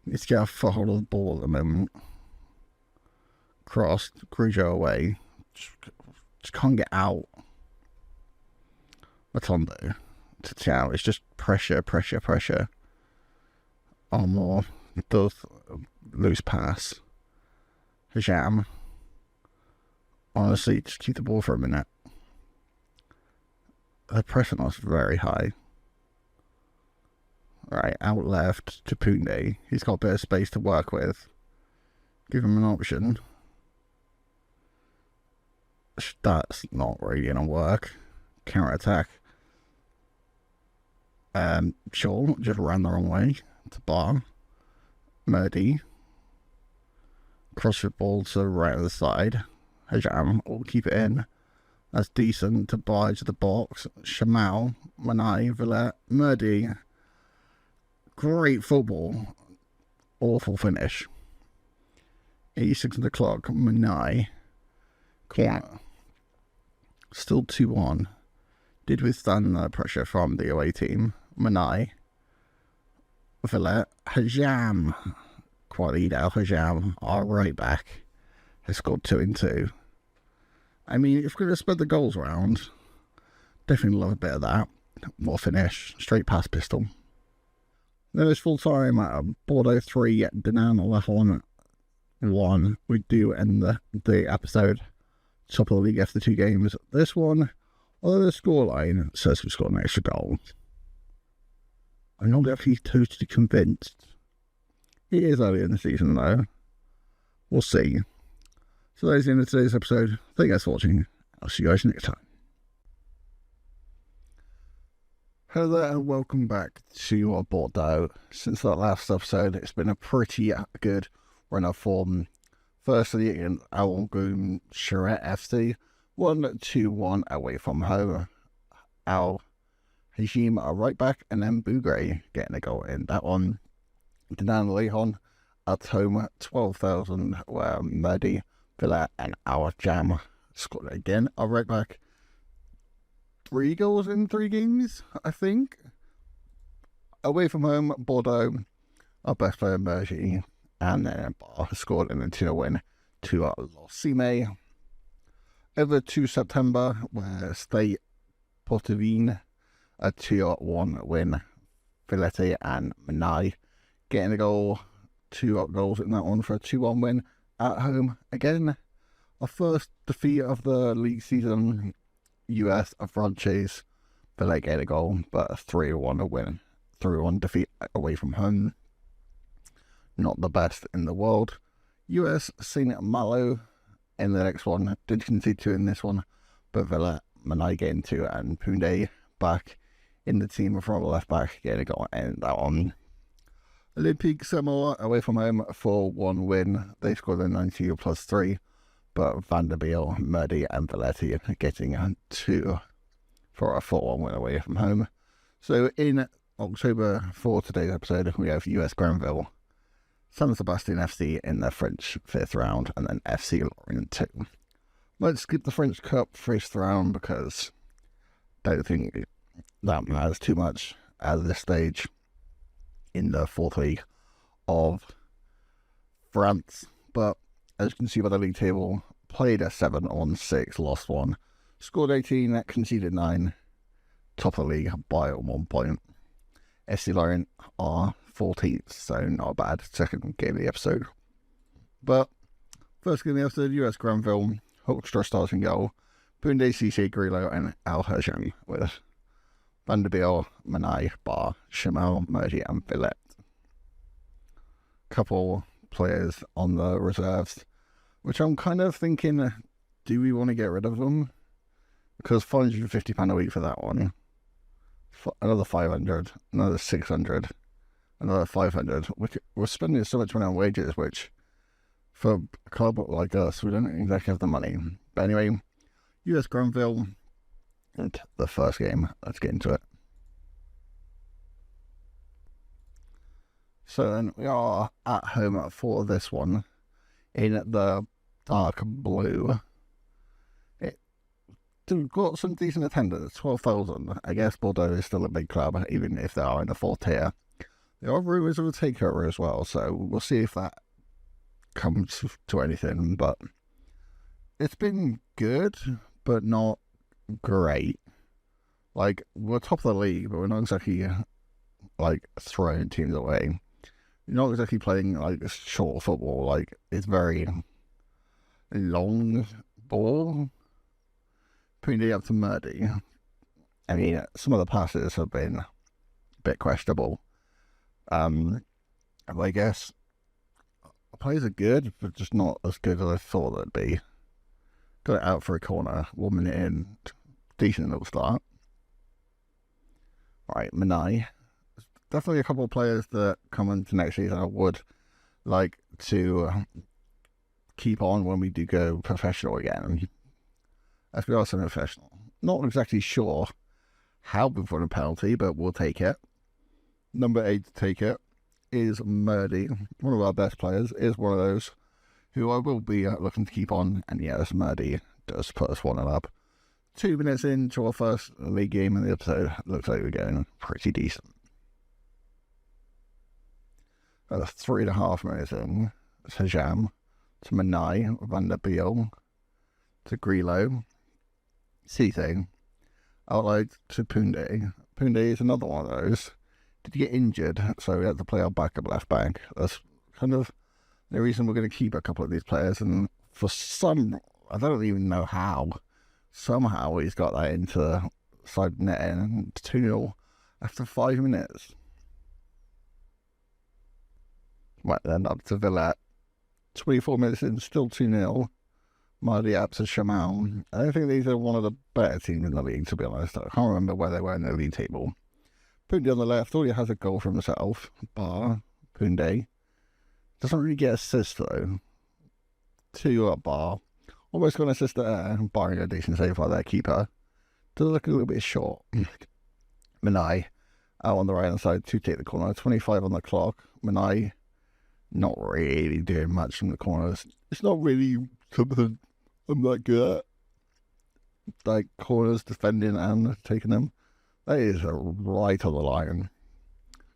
Needs to get a foothold of the ball at the moment. Crossed, Grujo away. Just can't get out. Matondo to Tiam. It's just pressure. Armour does loose pass. Hajam. Honestly, just keep the ball for a minute. The pressing was very high. Right, out left to Poundé. He's got a bit of space to work with. Give him an option. That's not really going to work. Counter attack. Shaw just ran the wrong way to Bar. Murdy. Cross the ball to the right of the side. Hajam will keep it in. That's decent to Bar to the box. Shamal, Manai, Villet, Murdy. Great football. Awful finish. 86 on the clock. Manai. Corner. Still 2-1. Did withstand the pressure from the away team. Manai. Villet. Hajam. Qualida Hajam, our right back, has scored 2 in 2. I mean, if we're going to spread the goals around, definitely love a bit of that. More finish. Straight past pistol. Then it's full time at Bordeaux 3, Dinan Lachon 1. We do end the episode top of the league after 2 games. This one, although the scoreline says we scored an extra goal, I'm not actually totally convinced. It is early in the season though. We'll see. So that is the end of today's episode. Thank you guys for watching. I'll see you guys next time. Hello there and welcome back to Bordeaux. Since that last episode, it's been a pretty good run of form. Firstly, in Algoum Charette FC, 1-2-1 away from home. Al Hajim are right back, and then Bougre getting a goal in that one. Dinan Lachon at home, 12,000, where Murdy, Villa, and our Jam scored again. Our right back, 3 goals in 3 games, I think. Away from home, Bordeaux, our best player, Mergy, and then Bar scored in a 2-0 win to Losime. Over to September, where Stade Portovine, a 2-1 win. Villette and Manai getting a goal, 2 goals in that one for a 2-1 win at home. Again, our first defeat of the league season. US of Franchise, Villette getting a goal, but a 3-1 win. 3-1 defeat away from home. Not the best in the world. US Saint Malo in the next one. Did concede 2 in this one, but Villa, Manai getting 2, and Poundé back in the team from the left back getting a goal in that one. Olympique Samoa away from home, 4-1 win. They scored a 90 plus 3, but Vanderbilt, Murdy, and Villette getting 2 for a 4-1 win away from home. So in October for today's episode, we have US Granville, San Sebastian FC in their French 5th round, and then FC Lorient 2. Let's skip the French Cup 1st round because I don't think that matters too much at this stage in the 4th league of France. But as you can see by the league table, played a 7-6, lost 1, scored 18, conceded 9, top of the league by 1 point. FC Lorient are 14th, so not a bad second game of the episode. But first game of the episode, US Granville, Hoekstra starting goal, Boundé, Cissé, Grillo, and Al Hajam with Van der Biel, Manai, Bar, Chamel, Murdy, and Villette. Couple players on the reserves, which I'm kind of thinking, do we want to get rid of them? Because £550 a week for that one, another 500, another 600, another 500. We're spending so much money on wages, which for a club like us, we don't exactly have the money. But anyway, US Granville, and the first game. Let's get into it. So then we are at home for this one in the dark blue. It got some decent attendance, 12,000. I guess Bordeaux is still a big club, even if they are in the 4th tier. There are rumours of a takeover as well, so we'll see if that comes to anything. But it's been good, but not great. Like, we're top of the league, but we're not exactly like throwing teams away. You're not exactly playing like short football. Like, it's very long ball. Putting it up to Murdy. I mean, some of the passes have been a bit questionable. I guess the players are good, but just not as good as I thought they'd be. Got it out for a corner, 1 minute in, decent little start. Right, Manai. Definitely a couple of players that come into next season I would like to keep on when we do go professional again. As we are semi-professional. Not exactly sure how we've won a penalty, but we'll take it. Number 8 to take it is Murdy. One of our best players is one of those who I will be looking to keep on. And yes, Murdy does put us 1-0 up. 2 minutes into our first league game in the episode. Looks like we're going pretty decent. 3.5 minutes in. Sajam to Manai, Van der Biel to Grillo, Cissé, outlet to Poundé. Poundé is another one of those. Did he get injured? So we had to play our backup left back. That's kind of the reason we're going to keep a couple of these players. And for some, I don't even know how, somehow he's got that into the side net and 2-0 after 5 minutes. Right then, up to Villette. 24 minutes in, still 2-0. Mardi up to Chamel. I don't think these are one of the better teams in the league, to be honest. I can't remember where they were in the league table. Poundé on the left, already has a goal for himself. Bar, Poundé. Doesn't really get assists though. 2 at Bar. Almost got an assist there, barring a decent save by their keeper. Does look a little bit short. Manai out on the right hand side to take the corner. 25 on the clock. Manai not really doing much from the corners. It's not really something I'm that good at. Like corners, defending and taking them. That is right on the line.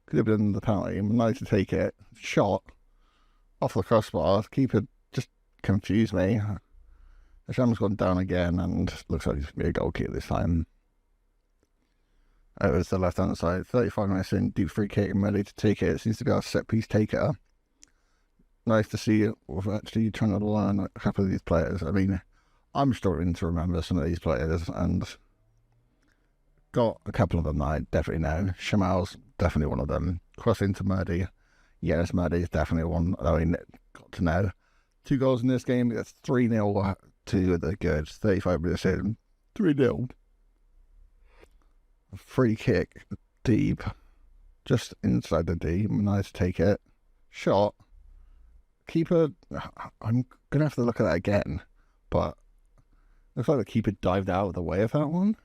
Could have been the penalty. Manai to take it. Shot off the crossbar. Keeper just confused me. Hasham's gone down again and looks like he's going to be a goal kick this time. It was the left hand side. 35 minutes in, deep free kick and ready to take it. It seems to be our set piece taker. Nice to see it. We're actually trying to learn a couple of these players. I mean, I'm struggling to remember some of these players and got a couple of them that I definitely know. Chamel's definitely one of them. Cross into Murdy. Yes, Murdy is definitely one that I got to know. 2 goals in this game. It's 3-0 to the good. 35 minutes in. 3-0. Free kick. Deep. Just inside the D. Nice to take it. Shot. Keeper. I'm going to have to look at that again. But looks like the keeper dived out of the way of that one.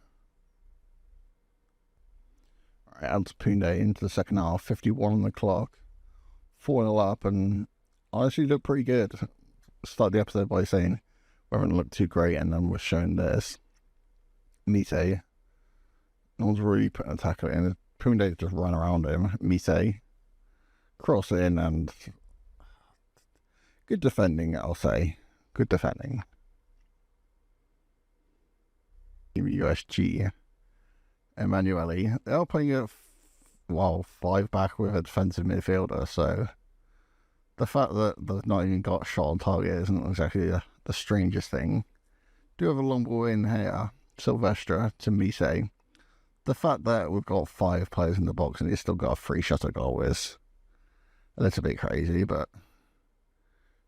Right, out to Poundé into the second half, 51 on the clock, 4-0 up, and honestly looked pretty good. Start the episode by saying we haven't looked too great, and then we're showing this. Mise, no one's really putting a tackle in. Poundé just ran around him. Mise, cross in, and good defending, I'll say. Good defending. USG. Emanuele, they are playing a 5 back with a defensive midfielder, so the fact that they've not even got shot on target isn't exactly the strangest thing. Do have a long ball in here, Silvestre to Mise. The fact that we've got 5 players in the box and he's still got a free shot at goal is a little bit crazy, but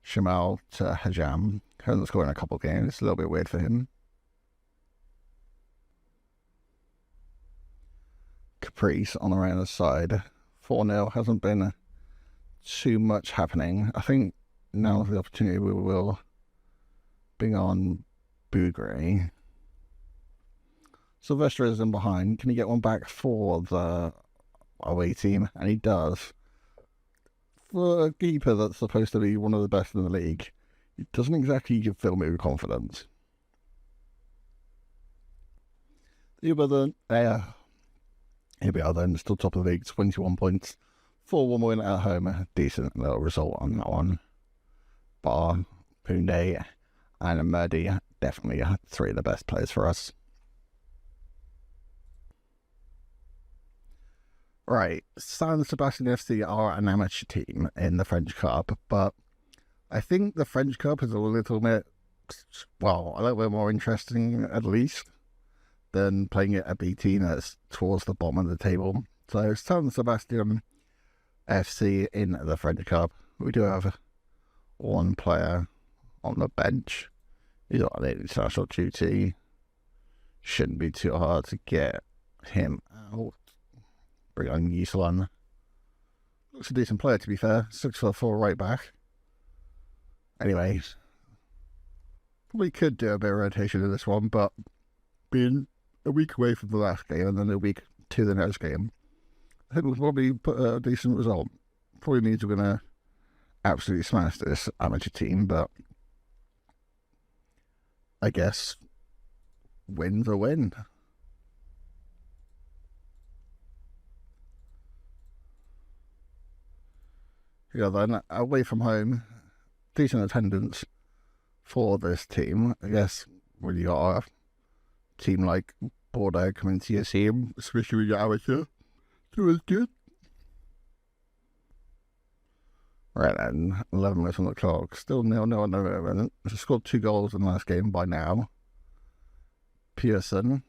Shamal to Hajam, hasn't scored in a couple of games, it's a little bit weird for him. Caprice on the right hand side, 4-0, hasn't been too much happening. I think now's the opportunity we will bring on Bougre. Silvestre is in behind. Can he get one back for the away team? And he does. For a keeper that's supposed to be one of the best in the league, it doesn't exactly fill me with confidence. Here we are then, still top of the league, 21 points. 4-1 win at home, decent little result on that one. Bar, Poundé, and Murdy, definitely 3 of the best players for us. Right, San Sebastian FC are an amateur team in the French Cup, but I think the French Cup is a little bit, a little bit more interesting at least than playing it at B team that's towards the bottom of the table. So San Sebastian FC in the French Cup. We do have 1 player on the bench. He's on international duty. Shouldn't be too hard to get him out. Bring on Yuslan. Looks a decent player, to be fair. 6'4" right back. Anyways, probably could do a bit of rotation in this one, but being a week away from the last game and then a week to the next game, I think we'll probably put a decent result. Probably means we're going to absolutely smash this amateur team, but I guess win's a win. Yeah, then away from home, decent attendance for this team. I guess when you got a team like Bordeaux coming to your team, especially with your amateur, it was good. Right then, 11 minutes on the clock, still 0-0 at the moment. Scored 2 goals in the last game by now. Pearson,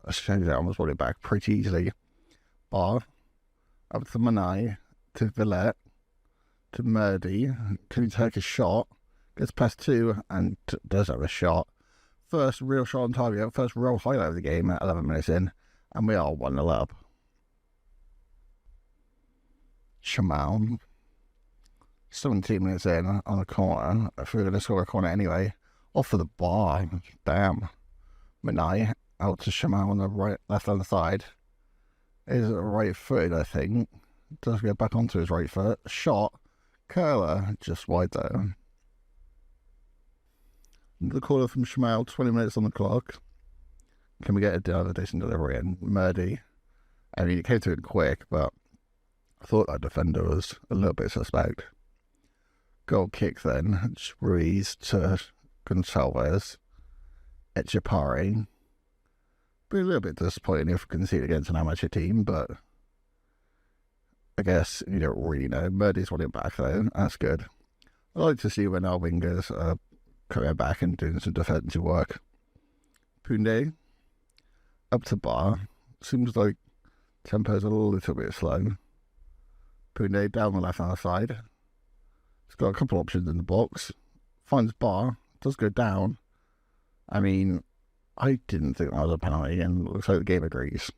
I changed that, almost brought it back pretty easily. Bar, up to Manai, to Villette, to Murdy. Can he take a shot? Gets past 2 and does have a shot. First real shot on target, first real highlight of the game at 11 minutes in, and we are 1-0 up. Shamal, 17 minutes in on a corner. If we were going to score a corner anyway, off for the bar. Damn. Manai out to Shamal on the left hand side. Is right footed, I think. Does get back onto his right foot. Shot. Curler, just wide though. The corner from Shamal, 20 minutes on the clock. Can we get a decent delivery in? Murdy. I mean, it came to it quick, but I thought that defender was a little bit suspect. Goal kick then. Ruiz to Gonçalves. Echepari. Be a little bit disappointing if we concede against an amateur team, but I guess you don't really know. Murdy's won it back though. That's good. I like to see when our wingers are coming back and doing some defensive work. Poundé up to Bar. Seems like tempo's a little bit slow. Poundé down the left hand side. He's got a couple options in the box. Finds Bar. Does go down. I mean, I didn't think that was a penalty, and it looks like the game agrees.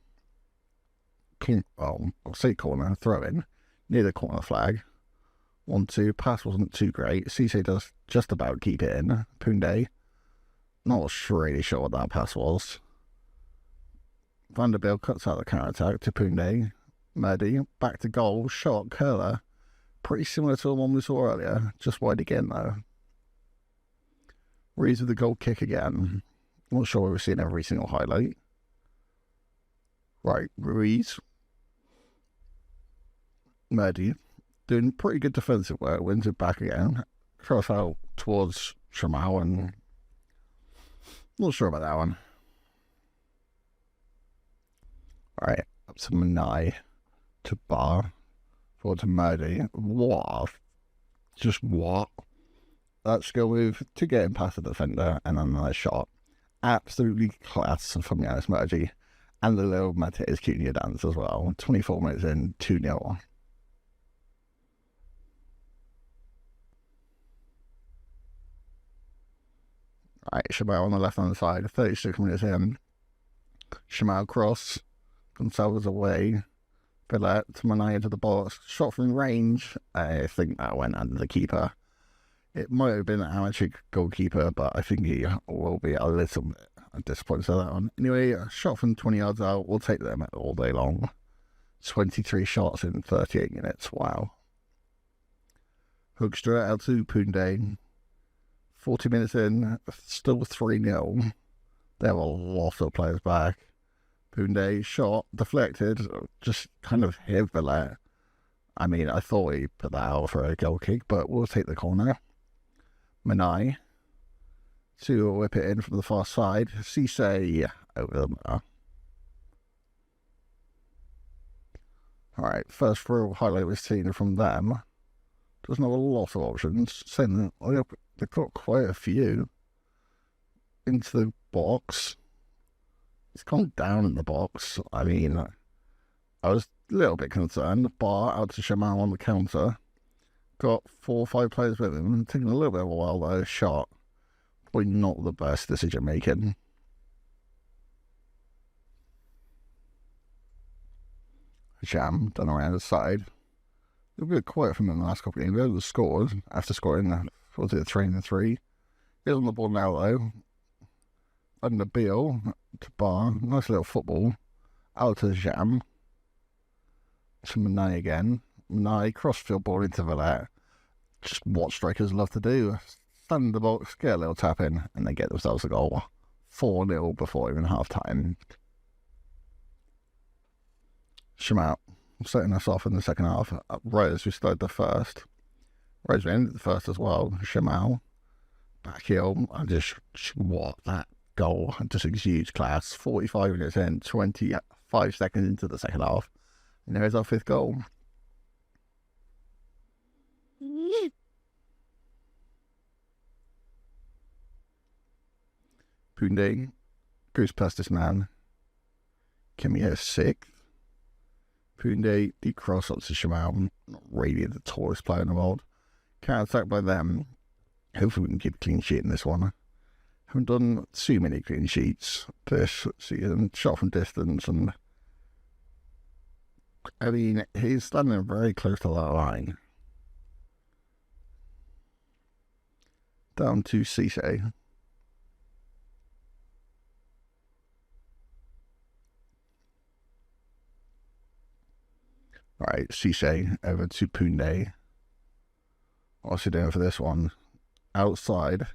I'll say corner, throw in, near the corner flag. 1-2, pass wasn't too great. Cisse does just about keep it in. Poundé, not really sure what that pass was. Vanderbilt cuts out the counter-attack to Poundé. Murdy, back to goal, shot, curler. Pretty similar to the one we saw earlier, just wide again though. Ruiz with the goal kick again. Not sure we've seen every single highlight. Right, Ruiz. Murdy, doing pretty good defensive work, wins it back again. Cross out towards Shamal, and not sure about that one. Alright, up to Manai, to Bar, forward to Murdy. What? Just what? That skill move to get him past the defender and another shot. Absolutely class from Yanis Murdy. And the little Mateus Cunha dance as well. 24 minutes in, 2-0. Right, Shamal on the left-hand side, 36 minutes in. Shamal cross. Gonçalves away. Billet to Manai into the box. Shot from range. I think that went under the keeper. It might have been an amateur goalkeeper, but I think he will be a little bit disappointed with that one. Anyway, a shot from 20 yards out. We'll take them all day long. 23 shots in 38 minutes. Wow. Hoekstra out to Poundé. 40 minutes in. Still 3-0. They have a lot of players back. Poundé shot, deflected, just kind of hit Villet. I mean, I thought he put that out for a goal kick, but we'll take the corner. Manai to whip it in from the far side. Cisse over the bar. Alright, first real highlight we've seen from them. Doesn't have a lot of options. Saying that they've got quite a few into the box. It's gone down in the box. I mean, I was a little bit concerned. Bar out to Shamal on the counter. Got 4 or 5 players with him. Taking a little bit of a while though. Shot. Probably not the best decision making. Jam done around the side. A bit quiet from him in the last couple of games. He scored after scoring. Was it 3-3? He's on the ball now though. Under Beal to Bar. Nice little football. Out to Jam. To Manai again. Manai crossfield ball into Villet. Just what strikers love to do. Stand in the box, get a little tap in, and they get themselves a goal. 4-0 before even half time. Shamal setting us off in the second half. Right as we started the first. Right as we ended the first as well. Shamal. Back heel. And just what that goal just exudes class. 45 minutes in, 25 seconds into the second half, and there's our 5th goal. Poundé goes past this man. Can we get a 6th? Poundé deep cross up to Shamal. Not really the tallest player in the world. Counter attack by them. Hopefully we can keep a clean sheet in this one. Haven't done too many clean sheets this season. Shot from distance, and I mean, he's standing very close to that line. Down to Cisse. Right, Cisse over to Poundé. What's he doing for this one? Outside.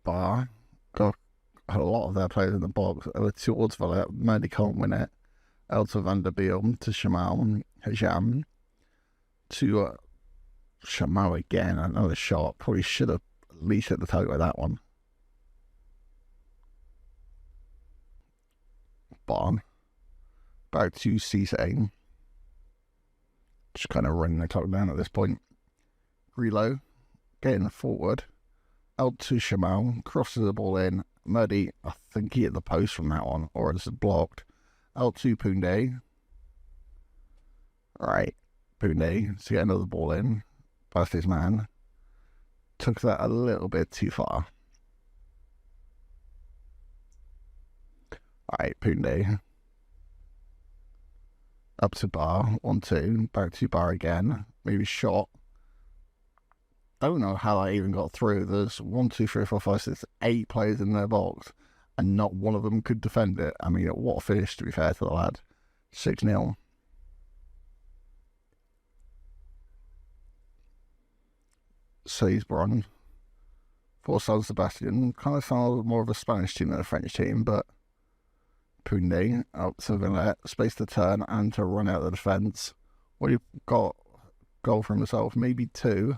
Bar. Got a lot of their players in the box. Over towards Villet. Murdy can't win it. Out to Vanderbilt to Shamal. Jam. To Shamal again. Another shot. Probably should have at least hit the target with that one. Bar. Back to Cisse. Just kind of running the clock down at this point. Reload. Getting forward. Out to Shamal. Crosses the ball in. Murdy, I think he hit the post from that one. Or it's blocked. Out to Poundé. Right. Poundé to get another ball in. Past his man. Took that a little bit too far. Alright, Poundé. Up to Bar. 1-2. Back to Bar again. Maybe shot. Don't know how I even got through. There's 1, 2, 3, 4, 5, 6, 8 players in their box. and not one of them could defend it. I mean, what a finish, to be fair to the lad. 6-0. Seisbron for San Sebastian. Kind of sounds more of a Spanish team than a French team, but Punde out to Villet, space to turn and to run out the defence. What you've got, goal for himself, maybe 2.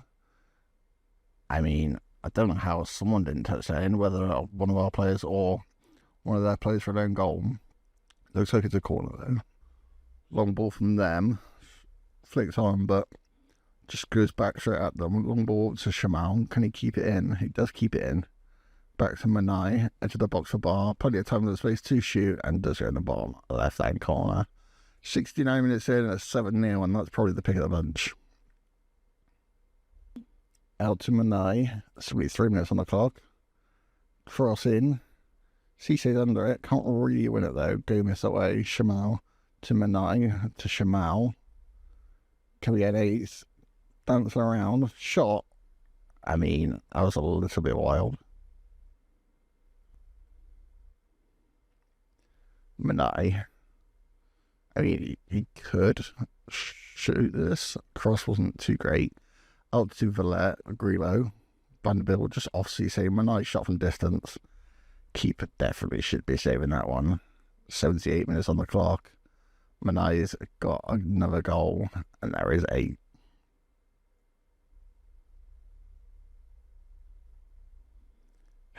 I mean, I don't know how someone didn't touch that in, whether one of our players or one of their players for their own goal. Looks like it's a corner though. Long ball from them, flicks on, but just goes back straight at them. Long ball to Shamal. Can he keep it in? He does keep it in. Back to Manai, edge of the box for Bar. Plenty of time in the space to shoot, and does go in the bottom left hand corner. 69 minutes in, it's 7-0, and that's probably the pick of the bunch. Out to Manai. That's going to be 3 minutes on the clock. Cross in. Cisse's under it. Can't really win it though. Gomez away. Shamal to Manai to Shamal. Can we get 8? Dancing around. Shot. I mean, that was a little bit wild. Manai. I mean, he could shoot this. Cross wasn't too great. Out to Villet, Grillo. Vanderbilt just off Cisse. Manai shot from distance. Keeper definitely should be saving that one. 78 minutes on the clock. Manai's got another goal, and there is 8.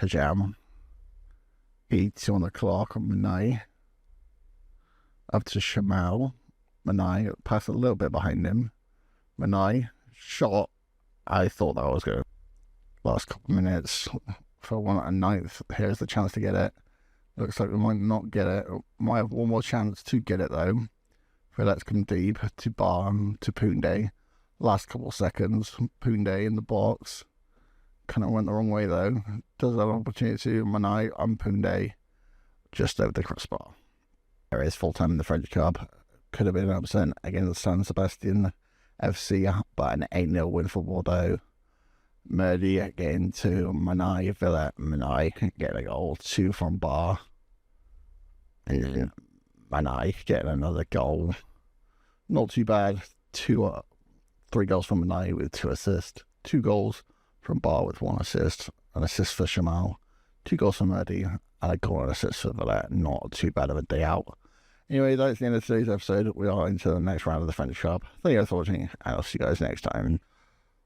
Hajam. 82 on the clock. Manai. Up to Shamal. Manai passed a little bit behind him. Manai shot. I thought that was good. Last couple of minutes for 1/9. Here's the chance to get it. Looks like we might not get it. Might have one more chance to get it though. So let's come deep to Barm to Punde. Last couple of seconds. Punde in the box. Kind of went the wrong way though. Does have an opportunity to Manai and Punde just over the crossbar. There is full time in the French Cup. Could have been an upset against San Sebastian FC, but an 8-0 win for Bordeaux. Murdy getting to Manai, Villa. Manai getting a goal, 2 from Bar. And then Manai getting another goal. Not too bad. 3 goals from Manai with 2 assists. 2 goals from Bar with 1 assist. An assist for Shamal. 2 goals from Murdy. And a goal and assist for Villa. Not too bad of a day out. Anyway, that's the end of today's episode. We are into the next round of the French Cup. Thank you guys for watching, and I'll see you guys next time.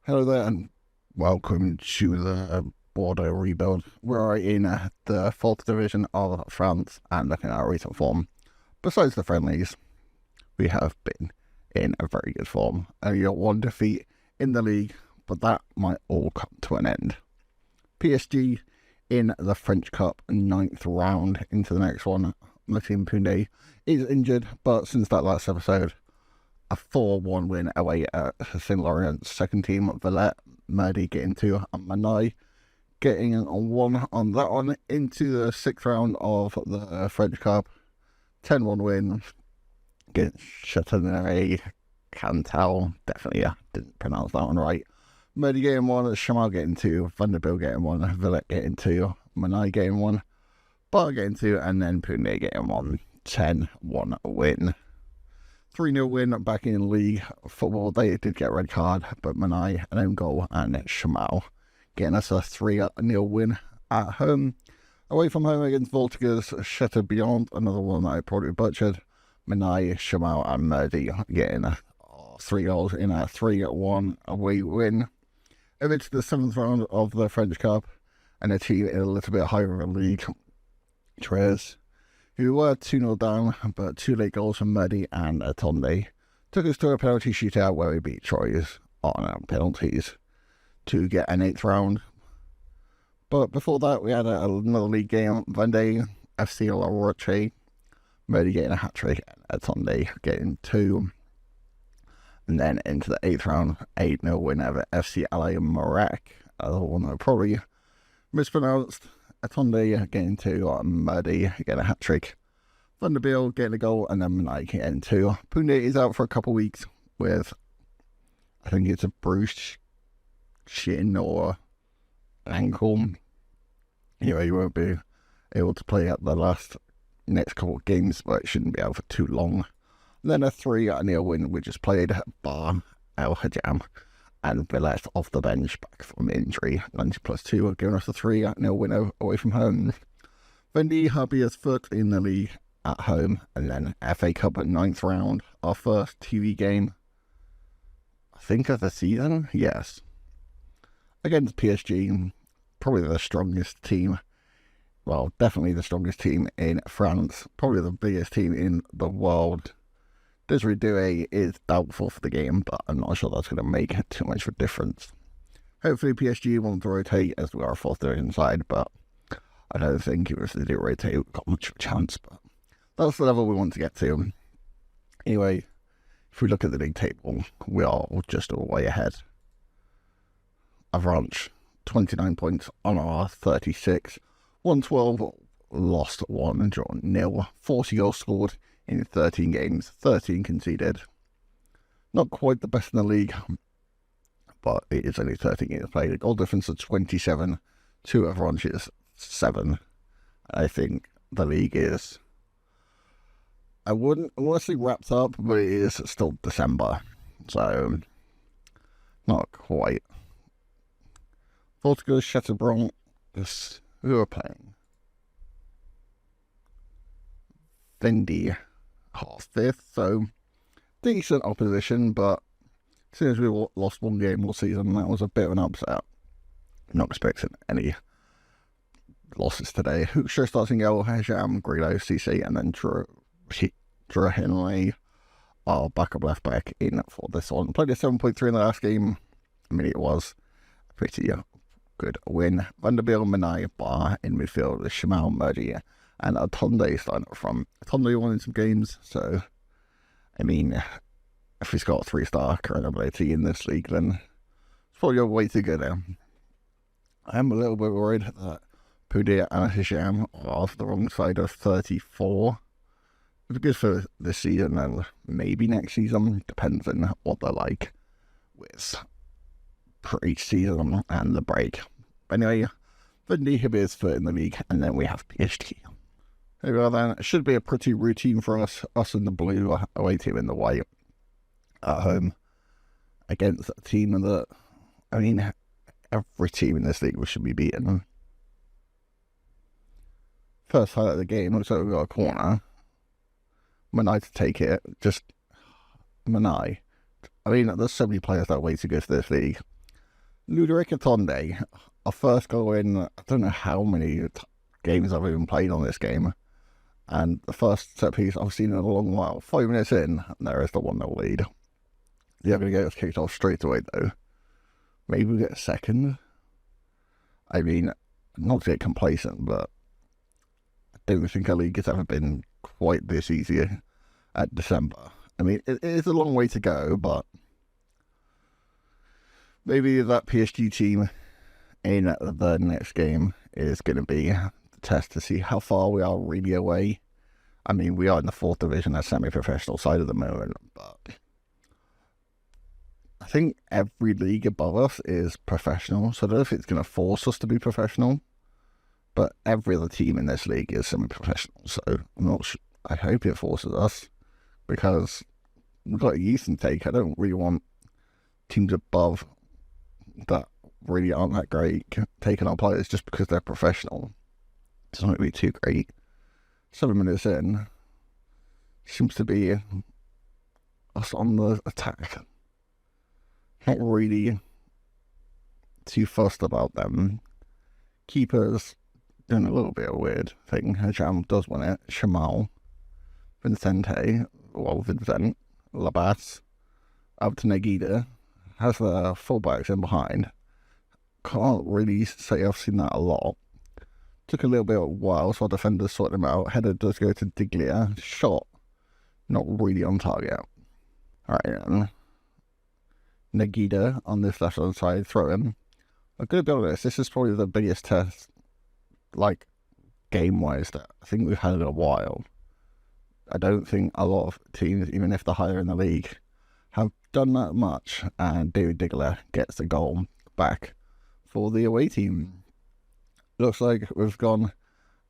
Hello there, and welcome to the Bordeaux rebuild. We're in the 4th division of France, and looking at our recent form. Besides the friendlies, we have been in a very good form. Only got 1 defeat in the league, but that might all come to an end. PSG in the French Cup 9th round into the next one. Maxime Punde is injured, but since that last episode, a 4-1 win away at St. Laurent's. Second team, Villet, Murdy getting 2, and Manai getting 1 on that one into the 6th round of the French Cup. 10-1 win against Chateauneuf Cantal. Definitely, didn't pronounce that one right. Murdy getting 1, Shamal getting 2, Vanderbilt getting 1, Villet getting 2, Manai getting 1. Bar getting 2, and then Punde getting 1. 10-1 win. 3-0 win back in League football. They did get a red card, but Manai an own goal, and Shamal getting us a 3-0 win at home. Away from home against Voltigeurs, Chateaubriand, another one that I probably butchered. Manai, Shamal, and Murdy getting 3 goals in a 3-1 away win. Over to the 7th round of the French Cup, and a team in a little bit higher in the league. Tres, who were 2-0 down, but 2 late goals from Murdy and Atonde took us to a penalty shootout where we beat Troyes on penalties to get an 8th round. But before that, we had another league game. Vendée FC La Roche, Murdy getting a hat-trick, and Atonde getting 2. And then into the 8th round, 8-0 win over FC Alay Marac, the one that I probably mispronounced. Atonde getting 2, Murdy getting a hat-trick, Vanderbilt getting a goal, and then Manai getting 2. Punde is out for a couple of weeks with, I think it's a bruised shin or an ankle. Anyway, he won't be able to play out the next couple of games, but it shouldn't be out for too long. And then a 3-0 win, we just played Bar El Hajam and Villette off the bench back from injury. 90+2, giving us a 3-0 win away from home. Vendy Hubby's foot in the league at home, and then FA Cup at 9th round, our first TV game, I think, of the season. Yes, against PSG, probably the strongest team. Well, definitely the strongest team in France, probably the biggest team in the world. Desiree Doué is doubtful for the game, but I'm not sure that's going to make too much of a difference. Hopefully PSG won't rotate as we are a 4th division side, but I don't think if they do rotate, we've got much of a chance. But that's the level we want to get to. Anyway, if we look at the league table, we are just way ahead. Avranches, 29 points on our 36. 112, lost 1 and drawn 0. 40 goals scored in 13 games, 13 conceded. Not quite the best in the league, but it is only 13 games played. A goal difference of 27 to Avranches 7. I think the league is, I wouldn't say wrapped up, but it is still December, so not quite. Portugal, Chatterbron, who are playing? Vendy, half 5th, so decent opposition, but as soon as we lost 1 game all season, that was a bit of an upset. Not expecting any losses today. Hoekstra starting El Hajam, Grillo, CC, and then Drew Henry, our backup left back, in for this one. Played a 7.3 in the last game. I mean, it was a pretty good win. Vanderbilt, Manai, Bar in midfield, Shamal, Murdy, and Atonde starting up from. Atonde won in some games, so I mean, if he's got 3-star current ability in this league, then it's probably a way to go there. I am a little bit worried that Poudet and Hisham are off the wrong side of 34. It's good for this season and maybe next season, depends on what they're like with pre-season and the break. Anyway, Vendy Hibber's foot in the league, and then we have PSG. Here we are then. It should be a pretty routine for us in the blue, away team in the white, at home, against a team that, I mean, every team in this league we should be beating. First highlight of the game, looks like we've got a corner. Manai to take it, just Manai. I mean, there's so many players that are way too good for this league. Ludwig Atonde, our first goal in, I don't know how many games I've even played on this game. And the first set piece I've seen in a long while. 5 minutes in, and there is the 1-0 lead. They're going to get us kicked off straight away, though. Maybe we get a second. I mean, not to get complacent, but I don't think a league has ever been quite this easy at December. I mean, it is a long way to go, but maybe that PSG team in the next game is going to be the test to see how far we are really away. I mean, we are in the 4th division, a semi-professional side at the moment, but I think every league above us is professional, so I don't know if it's going to force us to be professional, but every other team in this league is semi-professional, so I'm not sure. I hope it forces us, because we've got a youth intake. I don't really want teams above that really aren't that great taking our players just because they're professional. It's not going to be too great. 7 minutes in, seems to be us on the attack. Not really too fussed about them. Keepers doing a little bit of a weird thing. Hajam does win it. Shamal, Vincent, Labas, up to Negida, has the fullbacks in behind. Can't really say I've seen that a lot. Took a little bit of a while, so our defenders sorted them out. Header does go to Diglia. Shot, not really on target. Alright then. Negida on this left hand side, throw him. I'm going to be honest, this is probably the biggest test, like, game-wise, that I think we've had in a while. I don't think a lot of teams, even if they're higher in the league, have done that much, and David Digler gets the goal back for the away team. Looks like we've gone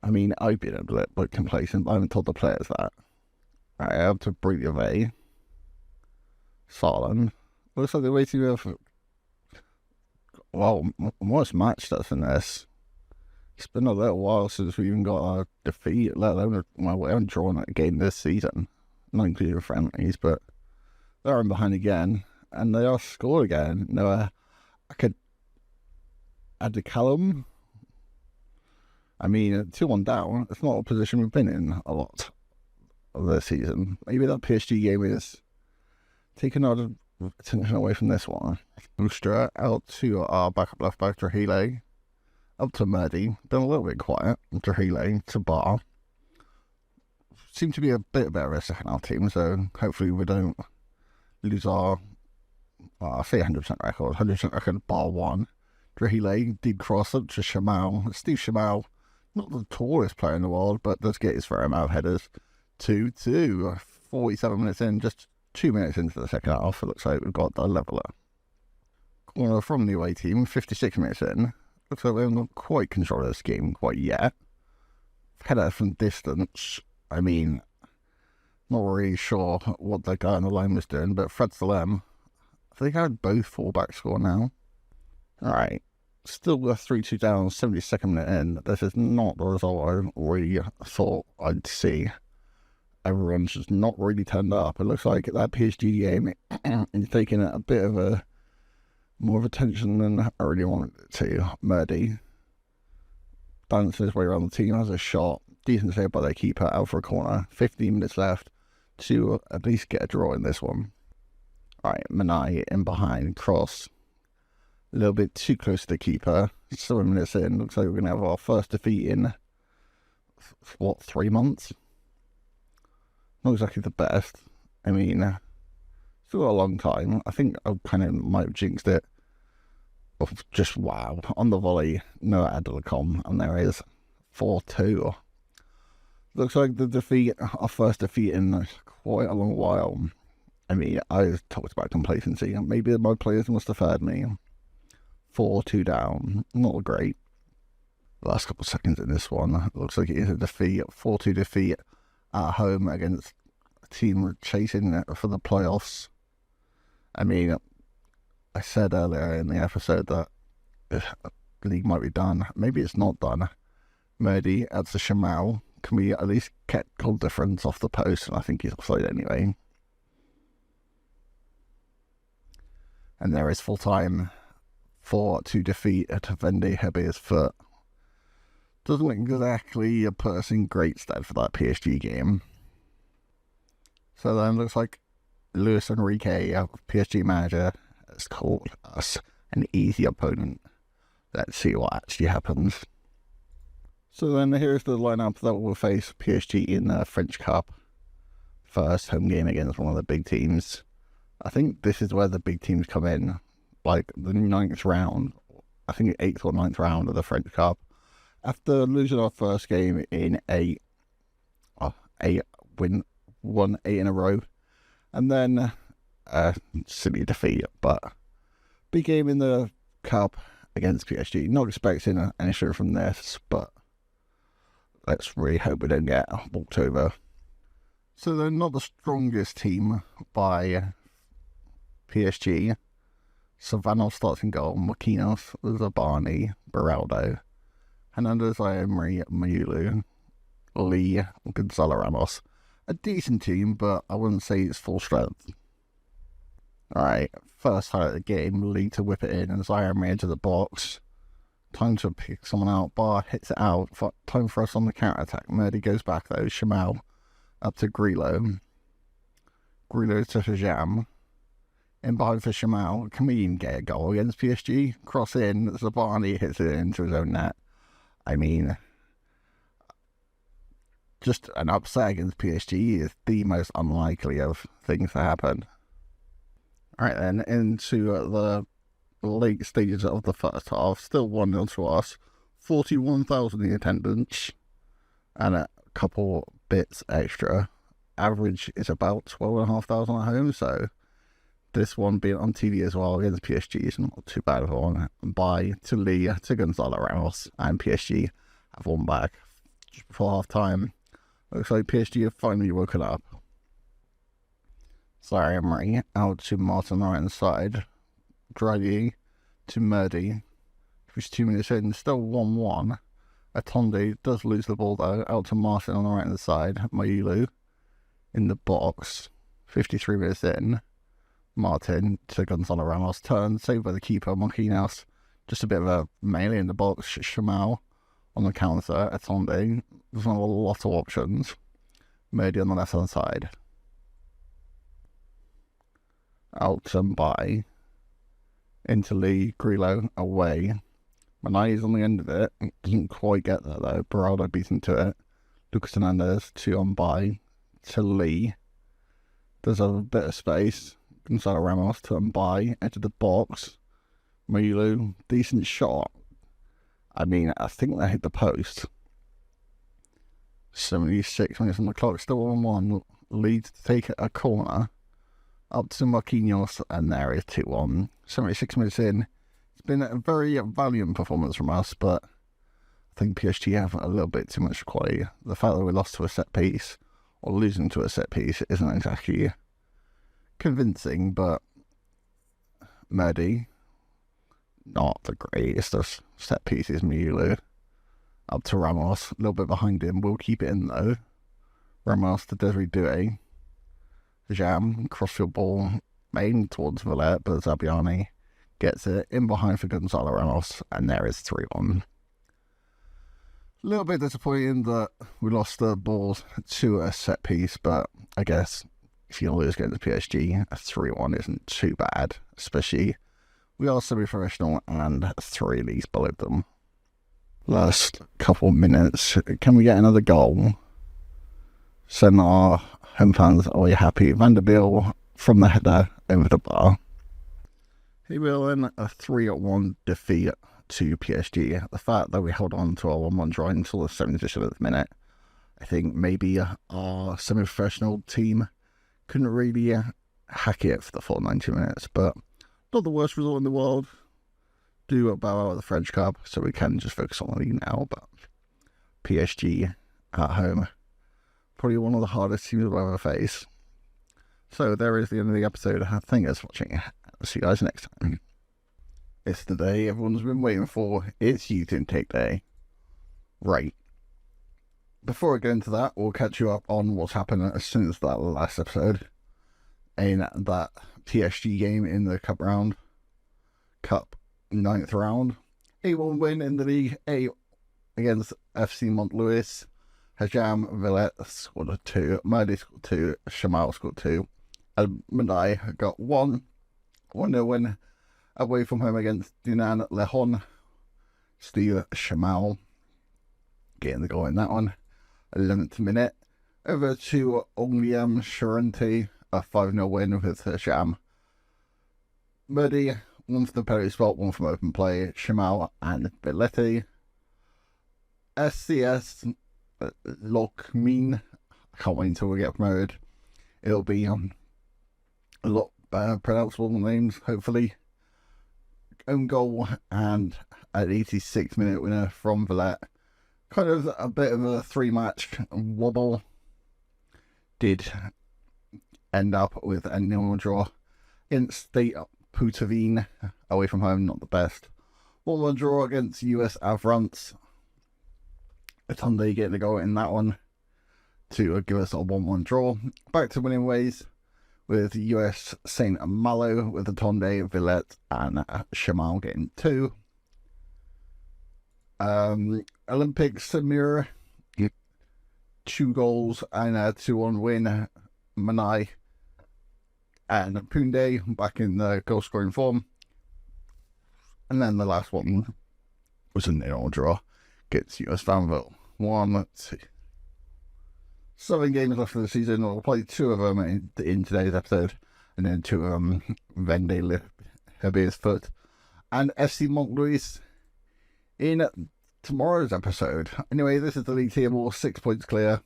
I mean, I've been a little bit complacent, but I haven't told the players that. Right, I have to break away. Solon. Looks like they're waiting for, well, most matched us in this. It's been a little while since we even got a defeat, let alone, well, we haven't drawn a game this season, not including friendlies, but they're in behind again, and they are scored again. No, I could add to Callum. I mean, 2-1 down, it's not a position we've been in a lot of this season. Maybe that PSG game is taking our attention away from this one. Lustra out to our backup left back, Trahile. Up to Murdy. Been a little bit quiet. Trahile to Bar. Seem to be a bit better a second half team, so hopefully we don't lose our, well, I'll say 100% record. 100% record, Bar 1. Trahile did cross up to Shamal. Steve Shamal, not the tallest player in the world, but does get his fair amount of headers. 2-2. 47 minutes in, just 2 minutes into the second half. It looks like we've got the leveller. Corner from the away team, 56 minutes in. Looks like we haven't got quite control of this game quite yet. Header from distance. I mean, not really sure what the guy on the line was doing, but Fred Salem, I think I had both fullbacks score now. Alright, still with 3-2 down, 72nd minute in. This is not the result I really thought I'd see. Everyone's just not really turned up. It looks like that PSG game is taking a bit of a more of attention than I really wanted it to. Murdy dances his way around the team, has a shot. Decent save by their keeper, out for a corner. 15 minutes left to at least get a draw in this one. Alright, Manai in behind, cross. A little bit too close to the keeper. 7 minutes in, looks like we're going to have our first defeat in, 3 months? Not exactly the best. I mean, still got a long time. I think I kind of might have jinxed it. Just wow. On the volley, Noah Adelacom, and there is 4-2. Looks like the defeat, our first defeat in quite a long while. I mean, I talked about complacency. Maybe my players must have heard me. 4-2 down. Not great. Last couple of seconds in this one. Looks like it is a defeat. 4-2 defeat at home against a team chasing it for the playoffs. I mean, I said earlier in the episode that the league might be done. Maybe it's not done. Murdy adds the Shamal. Can we at least get goal difference off the post? And I think he's offside anyway. And there is full time to defeat Vendi Hebe's foot. Doesn't exactly put us in great stead for that PSG game. So then looks like Luis Enrique, our PSG manager, has called us an easy opponent. Let's see what actually happens. So then here's the lineup that will face PSG in the French Cup. First home game against one of the big teams. I think this is where the big teams come in. Like the 9th round, I think 8th or 9th round of the French Cup. After losing our first game in won 8 in a row. And then silly defeat, but big game in the Cup against PSG. Not expecting anything from this, but let's really hope we don't get walked over. So they're not the strongest team by PSG. Savannah starts in goal. Maquinos, Zabani, Beraldo, Hernandez, Emery, Mayulu, Lee, Gonzalo Ramos. A decent team, but I wouldn't say it's full strength. Alright, first highlight of the game, Lee to whip it in, and Zaire into the box. Time to pick someone out. Bar hits it out. Time for us on the counter attack. Murdy goes back though. Shamal up to Grillo. Grillo to Hajam. In behind for Shamal. Can we even get a goal against PSG? Cross in. Zabani hits it into his own net. I mean, just an upset against PSG is the most unlikely of things to happen. Alright then, into the late stages of the first half. Still 1-0 to us. 41,000 in attendance. And a couple bits extra. Average is about 12,500 at home, so this one being on TV as well against PSG is not too bad of a one. Bye to Lee, to Gonzalo Ramos, and PSG have won back just before half time. Looks like PSG have finally woken up. Sorry, Emery out to Martin on the right side. Draghi to Murdy. Which 2 minutes in, still 1-1. Atonde does lose the ball though, out to Martin on the right hand side. Mayulu in the box. 53 minutes in. Martin to Gonzalo Ramos. Turn, saved by the keeper, Marquinhos. Just a bit of a melee in the box. Shamal on the counter. Atonde. There's not a lot of options. Murdy on the left hand side. Out and by. Into Lee, Grillo away. Manai's on the end of it. Doesn't quite get there though. Beraldo beats into it. Lucas Hernandez, 2 on by. To Lee. There's a bit of space. Gonzalo Ramos, 2 on by. Into the box. Milu, decent shot. I mean, I think they hit the post. 76 minutes on the clock. Still 1-1. Leeds to take a corner. Up to Marquinhos, and there is 2-1. 76 minutes in. It's been a very valiant performance from us, but I think PSG have a little bit too much quality. The fact that we lost to a set piece, or losing to a set piece, isn't exactly convincing, but Murdy, not the greatest of set pieces. Miulu up to Ramos, a little bit behind him. We'll keep it in though. Ramos to Desiree Doué. Jam, crossfield ball, aimed towards Villette, but Zabiani gets it in behind for Gonzalo Ramos, and there is 3-1. A little bit disappointing that we lost the ball to a set piece, but I guess if you lose against PSG, a 3-1 isn't too bad, especially we are semi-professional and 3 leagues below them. Last couple minutes, can we get another goal? Send our home fans away happy. Vanderbilt from the header over the bar. He will win a 3-1 defeat to PSG. The fact that we held on to our 1-1 draw until the 77th minute, I think maybe our semi-professional team couldn't really hack it for the full 90 minutes, but not the worst result in the world. Do bow out of the French Cup, so we can just focus on the league now, but PSG at home, probably one of the hardest teams we'll ever face. So there is the end of the episode. Thank you for watching. I'll see you guys next time. It's the day everyone's been waiting for. It's Youth Intake Day. Right. Before I go into that, we'll catch you up on what's happened since that last episode. In that PSG game in the Cup 9th round. 8-1 win in the League A against FC Montlouis. Hajam Villette scored 2, Murdy scored 2, Shamal scored 2, and Mandai got 1-0 win away from home against Dinan Lejon. Steve Shamal getting the goal in that one. 11th minute. Over to Ongliam Charente, a 5-0 win with Hajam. Murdy, 1 from the penalty spot, 1 from open play. Shamal and Villette. SCS Lokmin, I can't wait until we get promoted. It'll be a lot better pronounceable names, hopefully. Own goal and an 86th minute winner from Villette. Kind of a bit of a 3-match wobble. Did end up with a 0 draw against State Puttavine away from home, not the best. 1-1 draw against US Avrance. Atonde getting the goal in that one to give us a 1-1 draw. Back to winning ways with US St. Malo with Atonde, Villette and Shamal getting 2. Olympic Samir, 2 goals and a 2-1 win. Manai and Punde back in the goal scoring form. And then the last one was a 0 draw. Gets US Vanville. 1, 2. 7 games left of the season. We'll play 2 of them in today's episode, and then 2 of them Vendée Herbiers Foot and FC Montlouis in tomorrow's episode. Anyway, this is the league table. 6 points clear.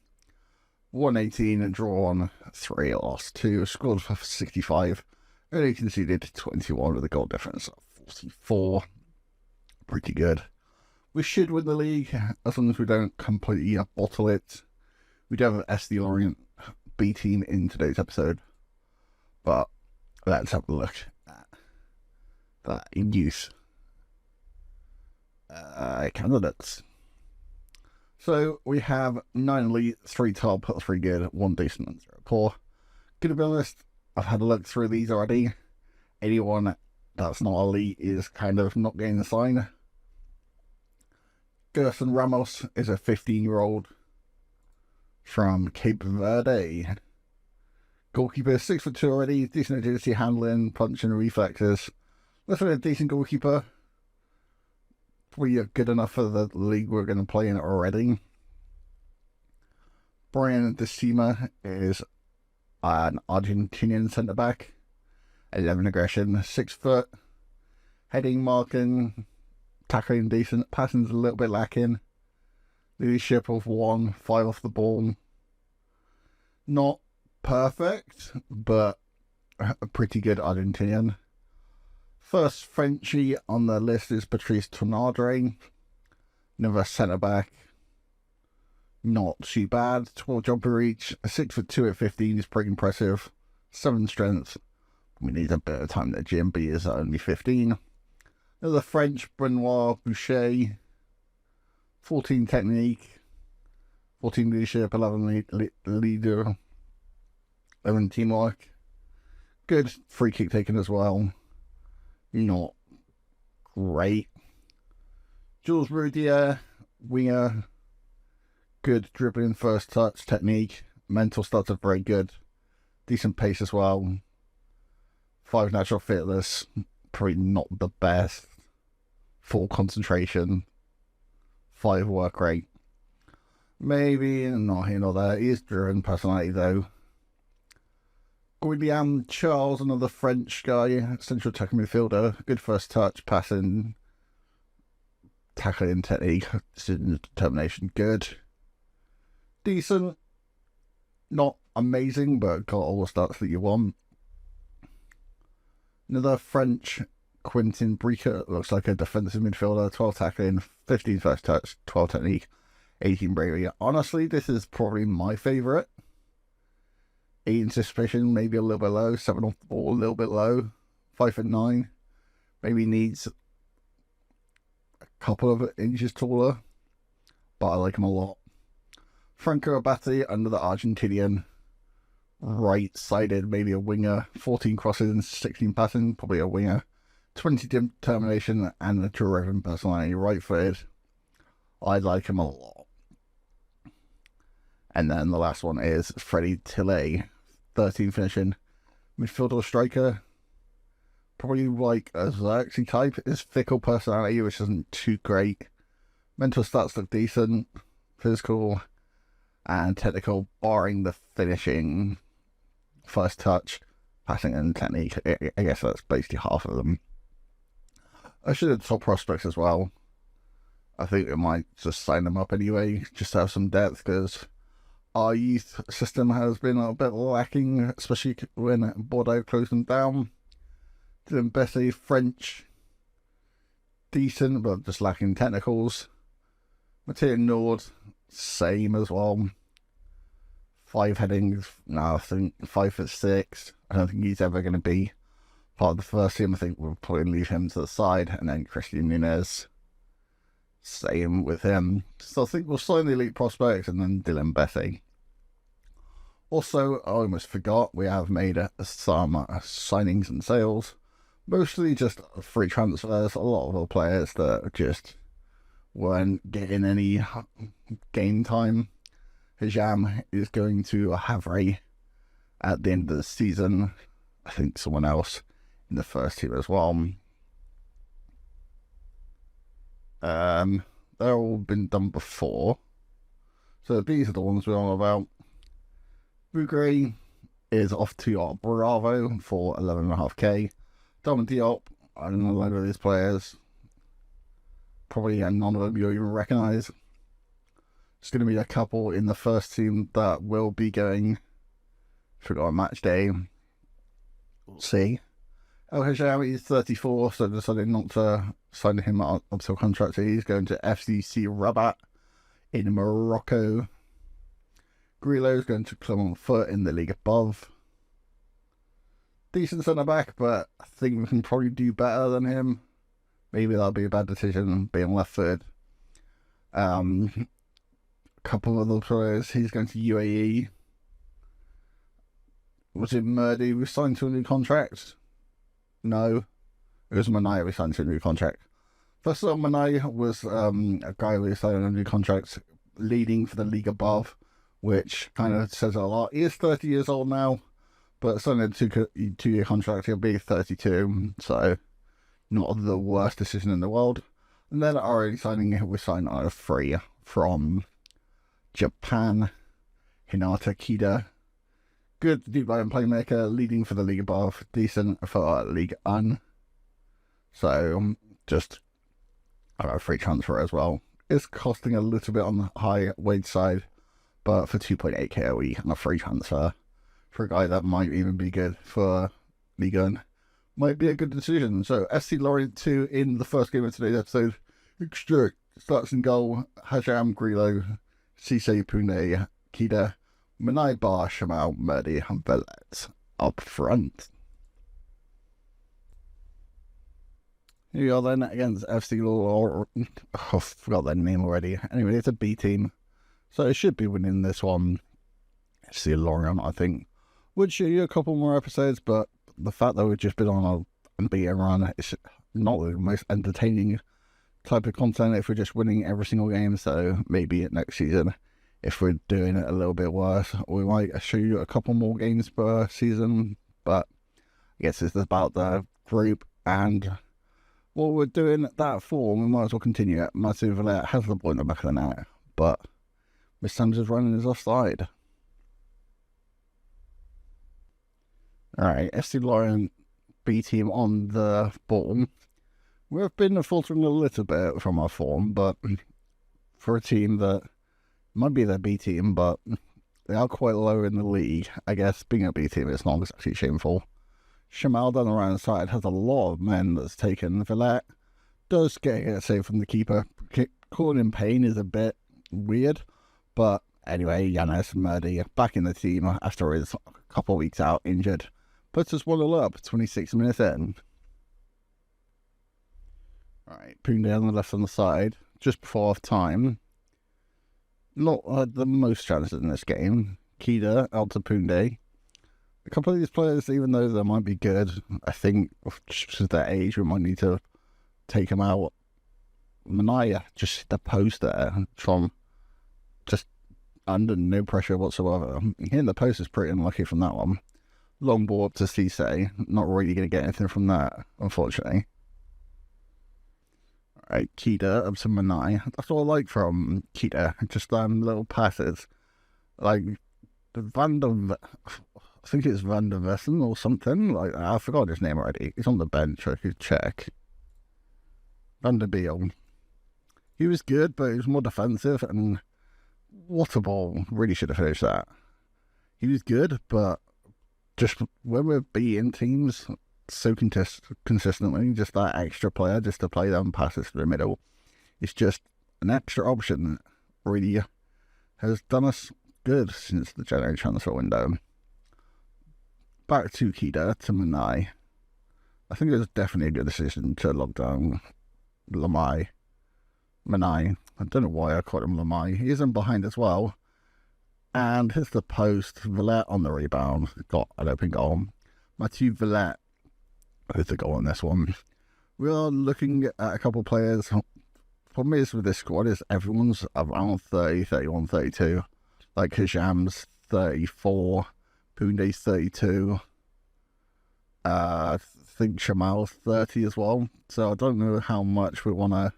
118 drawn, 3 lost, 2 scored for 65. Only conceded 21 with a goal difference of 44. Pretty good. We should win the league as long as we don't completely bottle it. We do have an SD Orient B team in today's episode, but let's have a look at that in use. Candidates. So we have 9 elite, 3 top, 3 good, 1 decent, and 0 poor. Gonna be honest, I've had a look through these already. Anyone that's not elite is kind of not getting the sign. Gerson Ramos is a 15-year-old from Cape Verde. Goalkeeper, 6'2" already, decent agility, handling, punch and reflexes. Let's say a decent goalkeeper. Probably good enough for the league we're going to play in already. Brian De Sima is an Argentinian centre-back. 11 aggression, 6 foot. Heading, marking, tackling decent. Passing's a little bit lacking. Leadership of 1, 5 off the ball. Not perfect, but a pretty good Argentinian. First Frenchie on the list is Patrice Tonardre. Another centre-back. Not too bad. 12 jumper reach. 6'2" at 15 is pretty impressive. 7 strength. We need a bit of time in the gym, but he is only 15. Another French, Benoit Boucher. 14 technique. 14 leadership. 11 leader. 11 teamwork. Good free kick taken as well. Not great. Jules Rudier, winger. Good dribbling, first touch, technique. Mental stats are very good. Decent pace as well. 5 natural fitness. Probably not the best. 4 concentration. 5 work rate. Maybe not here nor there. He is driven personality though. William Charles, another French guy, central attacking midfielder. Good first touch, passing, tackling technique, determination, good. Decent. Not amazing, but got all the stats that you want. Another French, Quentin Brica, looks like a defensive midfielder. 12 tackling, 15 first touch, 12 technique, 18 bravery. Honestly, this is probably my favourite. 8 anticipation, maybe a little bit low. 7 off the ball, a little bit low. 5'9". Maybe needs a couple of inches taller, but I like him a lot. Franco Abate, another Argentinian. Right-sided, maybe a winger. 14 crosses and 16 passing, probably a winger. 20 determination and a driven personality. Right-footed. I like him a lot. And then the last one is Freddie Tillet. 13 finishing. Midfielder or striker. Probably like a Xerxes type. His fickle personality, which isn't too great. Mental stats look decent. Physical and technical, barring the finishing. First touch, passing and technique. I guess that's basically half of them. I should have top prospects as well. I think we might just sign them up anyway, just to have some depth, because our youth system has been a bit lacking, especially when Bordeaux closed them down. Dylan Bessie, French, decent, but just lacking technicals. Matthieu Nord, same as well. 5 headings, no, I think 5'6". I don't think he's ever going to be part of the first team. I think we'll probably leave him to the side, and then Christian Nunez. Same with him. So I think we'll sign the elite prospects and then Dylan Bessie. Also, I almost forgot, we have made some signings and sales. Mostly just free transfers. A lot of the players that just weren't getting any game time. Hijam is going to Havre at the end of the season. I think someone else in the first team as well. They're all been done before. So these are the ones we're on about. Bougre is off to Bravo for 11.5k. Dom Diop, I don't know a lot of these players. Probably none of them you'll even recognise. There's going to be a couple in the first team that will be going. Forgot a match day. We'll see. El Hajami is 34, so decided not to sign him up until contract. He's going to FCC Rabat in Morocco. Grillo is going to Clermont Foot in the league above. Decent centre back, but I think we can probably do better than him. Maybe that'll be a bad decision being left footed. A couple of other players. He's going to UAE. Was it Murdy who signed to a new contract? No. It was Manai who signed to a new contract. First of all, Manai was a guy who signed a new contract leading for the league above, which kind of says a lot. He is 30 years old now, but signed a two-year contract. He'll be 32, so not the worst decision in the world. And then already we signed out of free from Japan, Hinata Kida. Good Dubai playmaker, leading for the league above, decent for Ligue 1. So just a free transfer as well. It's costing a little bit on the high wage side, but for 2.8k a week and a free transfer for a guy that might even be good for Ligue 1 might be a good decision. So FC Lorient 2 in the first game of today's episode. Extract starts in goal. Hajam, Grillo, Cisse, Pune, Kida, Manai, Bar, Shamal, Murdy, and Velez up front. Here we are then against FC Lorient. I forgot their name already. Anyway, it's a B team, so it should be winning this one. FC Lorient, I think, would show you a couple more episodes, but the fact that we've just been on a unbeaten run, it's not the most entertaining type of content if we're just winning every single game. So maybe next season, if we're doing it a little bit worse, we might show you a couple more games per season. But I guess it's about the group and what we're doing that for. We might as well continue it. Mathieu Valette has the ball in the back of the net, but Miss Sams is running his offside. Alright, FC Lorient B team on the ball. We've been faltering a little bit from our form, but for a team that might be their B team, but they are quite low in the league, I guess being a B team is not exactly shameful. Shamal down the right side has a lot of men that's taken. Valette does get a save from the keeper. Calling in pain is a bit weird, but anyway, Yanis Murdy back in the team after his couple of weeks out injured. Puts us 1-0 up, 26 minutes in. Alright, Pune on the left on the side, just before half time. Not the most chances in this game. Kida out to Pune. A couple of these players, even though they might be good, I think just at their age, we might need to take them out. Manaya just hit the post there from just under no pressure whatsoever. Hitting the post is pretty unlucky from that one. Long ball up to Cisse. Not really going to get anything from that, unfortunately. Alright, Kida up to Manai. That's what I like from Kida. Just little passes. Like, I think it's Van der Vessen or something. Like, I forgot his name already. He's on the bench, I could check. Van der Beel. He was good, but he was more defensive, and what a ball. Really should have finished that. He was good, but just when we're beating teams so consistently, just that extra player just to play them passes to the middle, it's just an extra option that really has done us good since the January transfer window. Back to Kida, to Manai. I think it was definitely a good decision to lock down Manai. I don't know why I called him Lamai. He is in behind as well. And hits the post. Valette on the rebound. Got an open goal. Mathieu Valette with the goal on this one. We are looking at a couple of players. Problem is with this squad is everyone's around 30, 31, 32. Like Hijam's 34. Punde's 32. I think Shamal's 30 as well. So I don't know how much we want to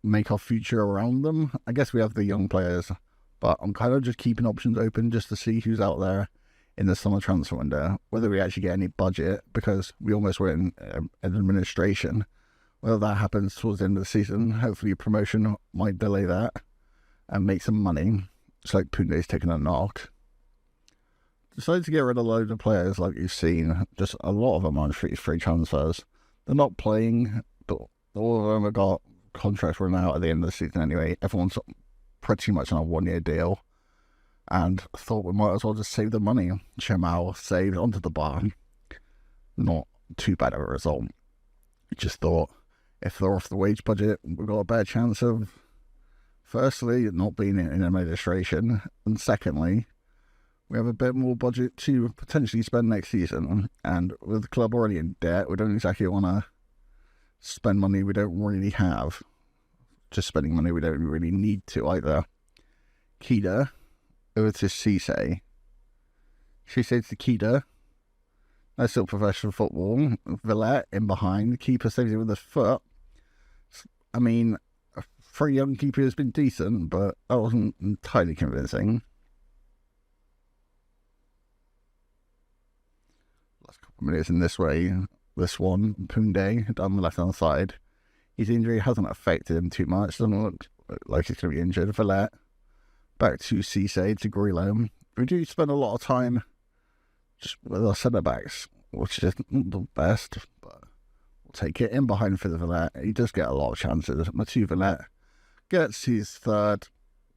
make our future around them. I guess we have the young players, but I'm kind of just keeping options open just to see who's out there in the summer transfer window, whether we actually get any budget, because we almost were in administration. Whether that happens towards the end of the season, hopefully promotion might delay that and make some money. It's like Punde's taking a knock. decided to get rid of a load of players like you've seen. Just a lot of them on free transfers. They're not playing, but all of them have got contracts running out at the end of the season anyway. Everyone's pretty much on a 1-year deal. And I thought we might as well just save the money. Jamal saved onto the bar. Not too bad of a result. Just thought if they're off the wage budget, we've got a better chance of, firstly, not being in administration, and secondly, we have a bit more budget to potentially spend next season. And with the club already in debt, we don't exactly want to spend money we don't really have. Just spending money we don't really need to either. Keita over to Cisse. Cisse to Keita. That's still professional football. Villette in behind. The keeper saves it with his foot. I mean, for a young keeper has been decent, but that wasn't entirely convincing. Last couple of minutes in this way. This one, Poundé, down the left-hand side. His injury hasn't affected him too much. Doesn't look like he's going to be injured. Villette. Back to Cisse, to Grillo. We do spend a lot of time just with our centre-backs, which is not the best, but we'll take it. In behind for the Villette. He does get a lot of chances. Mathieu Villette gets his third,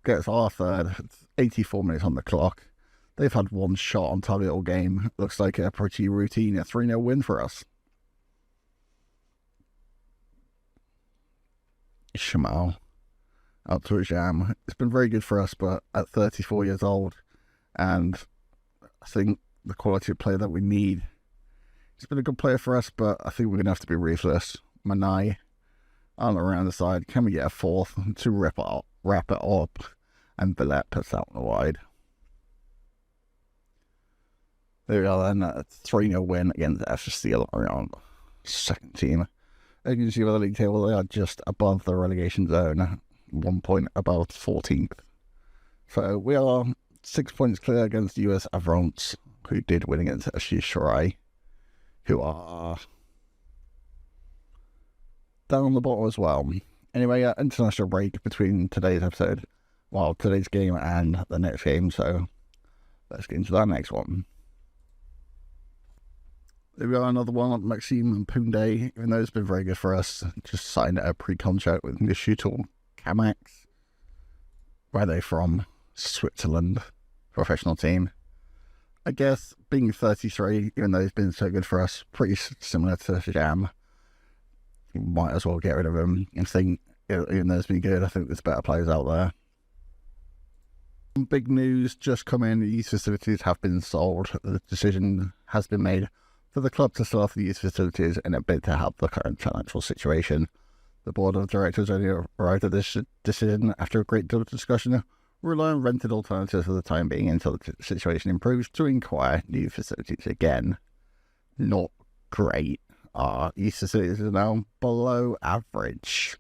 gets our third. 84 minutes on the clock. They've had one shot on target all game. Looks like a pretty routine 3-0 win for us. Shamal out to a jam. It's been very good for us, but at 34 years old, and I think the quality of player that we need, he's been a good player for us, but I think we're going to have to be ruthless. Manai on around the side. Can we get a fourth to wrap it up? And Villette puts that one wide. There we are then, a 3-0 win against FC Lorient, second team. As you can see by the league table, they are just above the relegation zone, 1 point above 14th. So we are 6 points clear against the US Avranches, who did win against FC Shirai, who are down on the bottom as well. Anyway, international break between today's episode, well, today's game and the next game, so let's get into that next one. There we are, another one, Maxime Poundé, even though it's been very good for us. Just signed a pre-contract with Nishuto Kamax. Where are they from? Switzerland. Professional team. I guess, being 33, even though he's been so good for us, pretty similar to Jam. Might as well get rid of him. I think, even though it's been good, I think there's better players out there. Big news just come in. The youth facilities have been sold. The decision has been made for the club to sell off the youth facilities in a bid to help the current financial situation. The board of directors only arrived at this decision after a great deal of discussion, relying on rented alternatives for the time being until the situation improves to inquire new facilities again. Not great. Our youth facilities are now below average.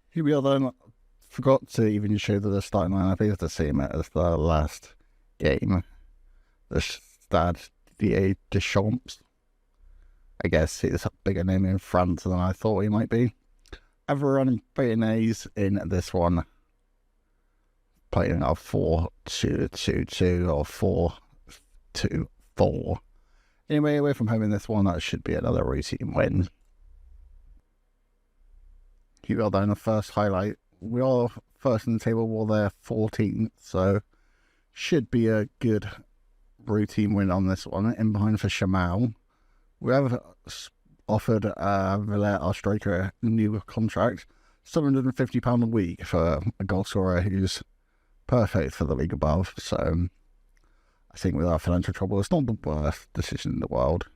Here we are then. Forgot to even show the starting lineup is the same as the last game. The Stade Deschamps. I guess he's a bigger name in France than I thought he might be. Everyone Bayonnaise in this one. Playing a 4-2-2-2 or 4-2-4. Anyway, away from home in this one, that should be another routine win. Here we are then, the first highlight. We are first in the table while they're 14th, so should be a good routine win on this one. In behind for Shamal. We have offered Villette, our striker, a new contract, £750 a week for a goal scorer who's perfect for the league above. So I think with our financial trouble, it's not the worst decision in the world.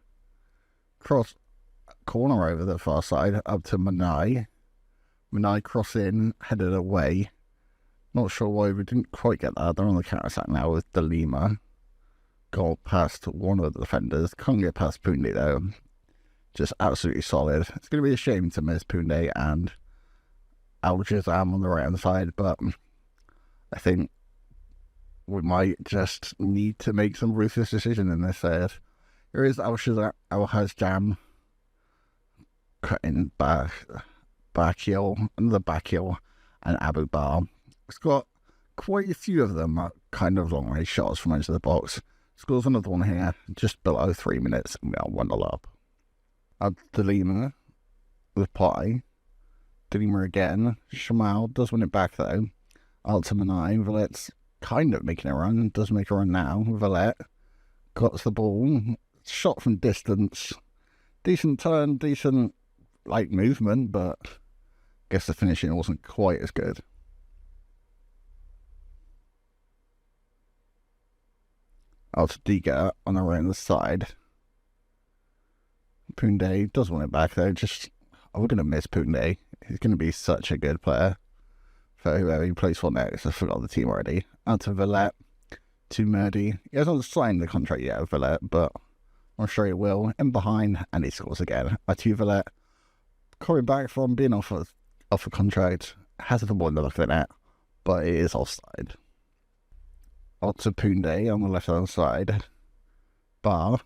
Cross corner over the far side up to Manai. Manai cross in, headed away. Not sure why we didn't quite get that. They're on the counter-attack now with De Lima. Got past one of the defenders. Can't get past Poundé though. Just absolutely solid. It's going to be a shame to miss Poundé and Al-Jazam on the right-hand side, but I think we might just need to make some ruthless decision in this set. Here is Al-Jazam cutting back heel, another back heel, and Abu Bar. It's got quite a few of them are kind of long range shots from edge of the box. Scores another one here, just below 3 minutes, and we are 1-0 up. Delima with Potty. Delima again. Shamal does win it back though. Out to Manai. Villette's kind of making a run. Does make a run now. Villette got the ball. Shot from distance. Decent turn, decent movement, but I guess the finishing wasn't quite as good. Out to Diga on the right hand side. Poundé does want it back though. We're going to miss Poundé. He's going to be such a good player for whoever he plays for next. I forgot the team already. Out to Villette. To Murdy. He hasn't signed the contract yet with Villette, but I'm sure he will. In behind, and he scores again. To Villette. Coming back from being off a contract. Has the ball in the look of the net, but it is offside. Out to Poundé on the left hand side. Bar.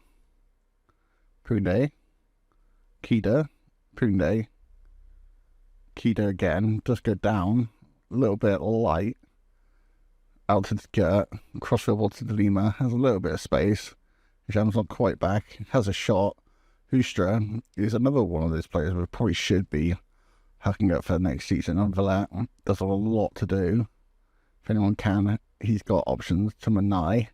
Poundé. Kida. Poundé. Kida again. Does go down. A little bit light. Out to Gert. Crossfield to Delima. Has a little bit of space. Jam's not quite back. Has a shot. Hoostra is another one of those players who probably should be hacking up for next season. And Villette does have a lot to do. If anyone can, he's got options to Manai.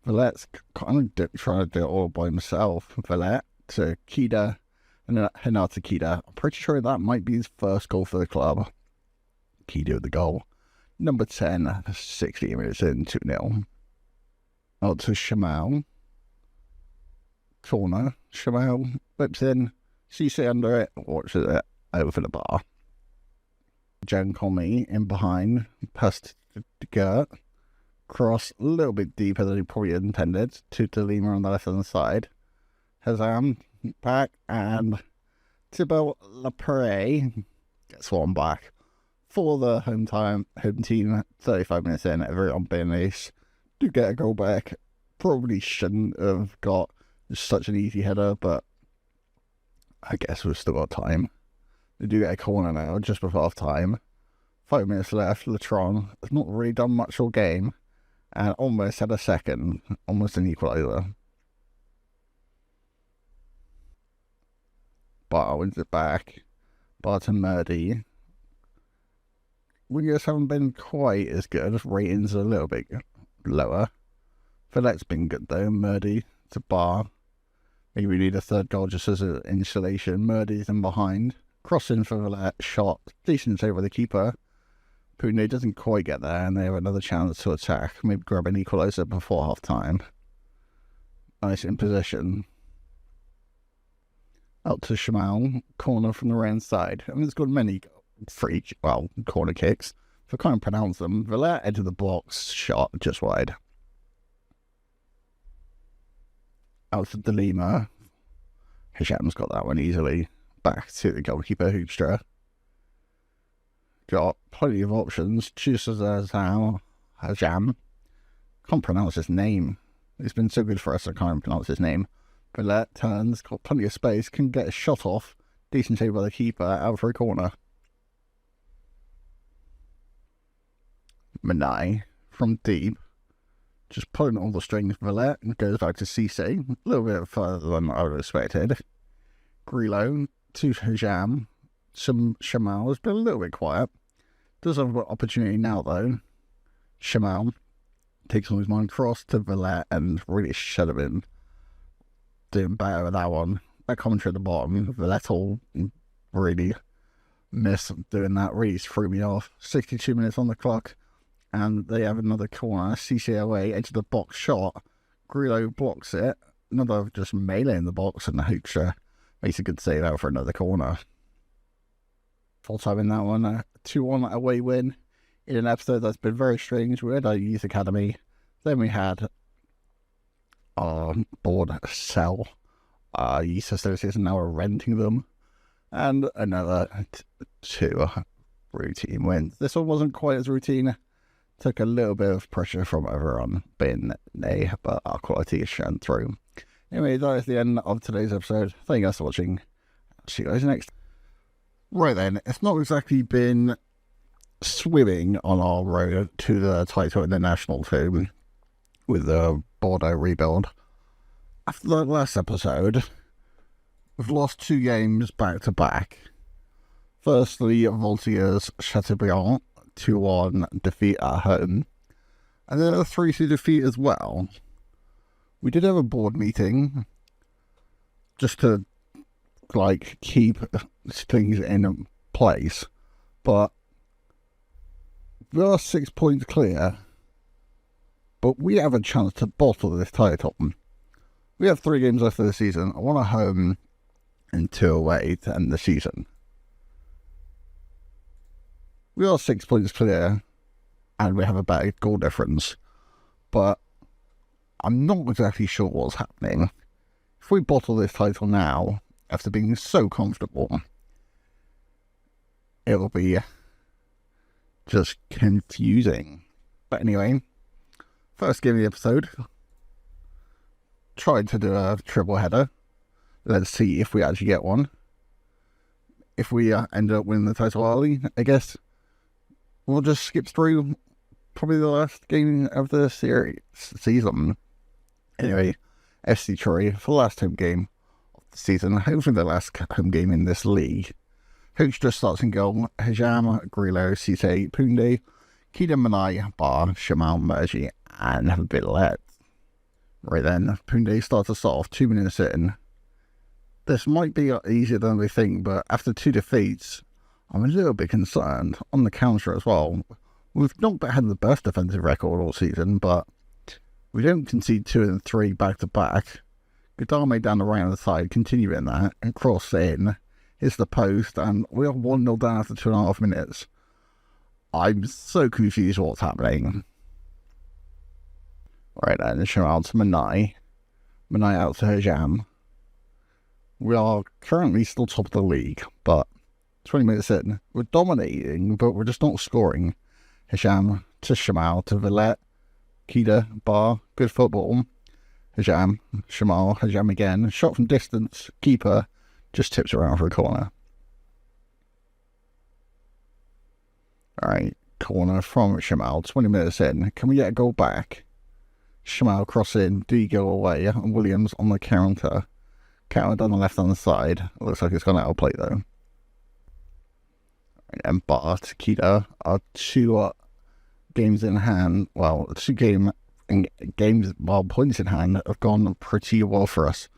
Villette's kind of trying to do it all by himself. Villette to Kida. And then Henar to Kida. I'm pretty sure that might be his first goal for the club. Kida with the goal. Number 10, 60 minutes in, 2-0. Out to Shamal. Corner. Shamal whips in. Cisse under it. Watches it over the bar. Jan Comey in behind. Past to Gert. Cross a little bit deeper than he probably intended. To Delima on the left hand side. Hazam back. And Thibault Lapre gets one back. For the home team, 35 minutes in, everyone being nice. Do get a goal back. Probably shouldn't have got such an easy header, but I guess we've still got time. They do get a corner now, just before half time. 5 minutes left. Latron has not really done much all game, and almost had a second, almost an equaliser. Bar wins it back. Bar to Murdy. We just haven't been quite as good. Ratings are a little bit lower. Villette's been good though. Murdy to Bar. Maybe we need a third goal just as an installation. Murdy's in behind. Crossing for Villette. Shot. Decent save by the keeper. Poundé doesn't quite get there, and they have another chance to attack. Maybe grab an equaliser before half time. Nice in position. Out to Shamal. Corner from the right side. I mean, it's got many corner kicks. If I can't pronounce them, Villette edge of the box, shot just wide. Out to Delima. Hisham's got that one easily. Back to the goalkeeper, Hoopstra. Got plenty of options. Chooses as Hajam. Can't pronounce his name. It's been so good for us I can't pronounce his name. Villette turns, got plenty of space, can get a shot off. Decent save by the keeper, out for a corner. Manai from deep, just pulling all the strings for Villette, and goes back to Cisse, a little bit further than I would have expected. Grillo to Hajam. Shamal has been a little bit quiet. Does have an opportunity now though. Shamal takes on his mind cross to Villette and really should have been doing better with that one. That commentary at the bottom, Villette all really miss doing that, really threw me off. 62 minutes on the clock. And they have another corner. Cisse away, edge of the box shot. Grillo blocks it. Another just melee in the box, and the Hoopstra makes a good save out for another corner. Full time in that one. 2-1 away win in an episode that's been very strange. We had our youth academy. Then we had our board sell our youth associates, and now we're renting them. And another two routine wins. This one wasn't quite as routine. Took a little bit of pressure from everyone being nay, but our quality is shown through. Anyway, that is the end of today's episode. Thank you guys for watching. See you guys next. Right then, it's not exactly been swimming on our road to the title in the national team with the Bordeaux rebuild. After the last episode, we've lost 2 games back to back. Firstly, Voltier's Chateaubriand 2-1 defeat at home, and then a 3-2 defeat as well. We did have a board meeting just to keep things in place, but we are 6 points clear, but we have a chance to bottle this title. We have 3 games left of the season, 1 at home and 2 away to end the season. We are 6 points clear, and we have a better goal difference, but I'm not exactly sure what's happening. If we bottle this title now, after being so comfortable, it'll be just confusing. But anyway, first game of the episode, tried to do a triple header. Let's see if we actually get one. If we end up winning the title early, I guess we'll just skip through probably the last game of the season. Anyway, FC Troyes for the last home game of the season, hopefully the last home game in this league. Hooch just starts in goal. Hajam, Grillo, Cisse, Poundé, Kida Manai, Bar, Shamal, Mergi, and Villet. Right then, Poundé starts us off 2 minutes in. This might be easier than we think, but after 2 defeats, I'm a little bit concerned on the counter as well. We've not had the best defensive record all season, but we don't concede 2 and 3 back to back. Godame down the right hand side, continuing that, and cross in. Here's the post, and we are 1-0 down after 2.5 minutes. I'm so confused what's happening. Right then, show out to Manai. Manai out to Hajam. We are currently still top of the league, but 20 minutes in, we're dominating, but we're just not scoring. Hajam to Shamal to Villet. Kida, Bar, good football. Hajam, Shamal, Hajam again. Shot from distance, keeper, just tips around for a corner. Alright, corner from Shamal, 20 minutes in. Can we get a goal back? Shamal cross in, D go away, and Williams on the counter. Counter on the left hand side. Looks like it's gone out of play though. And Bar to Kida are 2 games in hand. Well, 2 games, points in hand have gone pretty well for us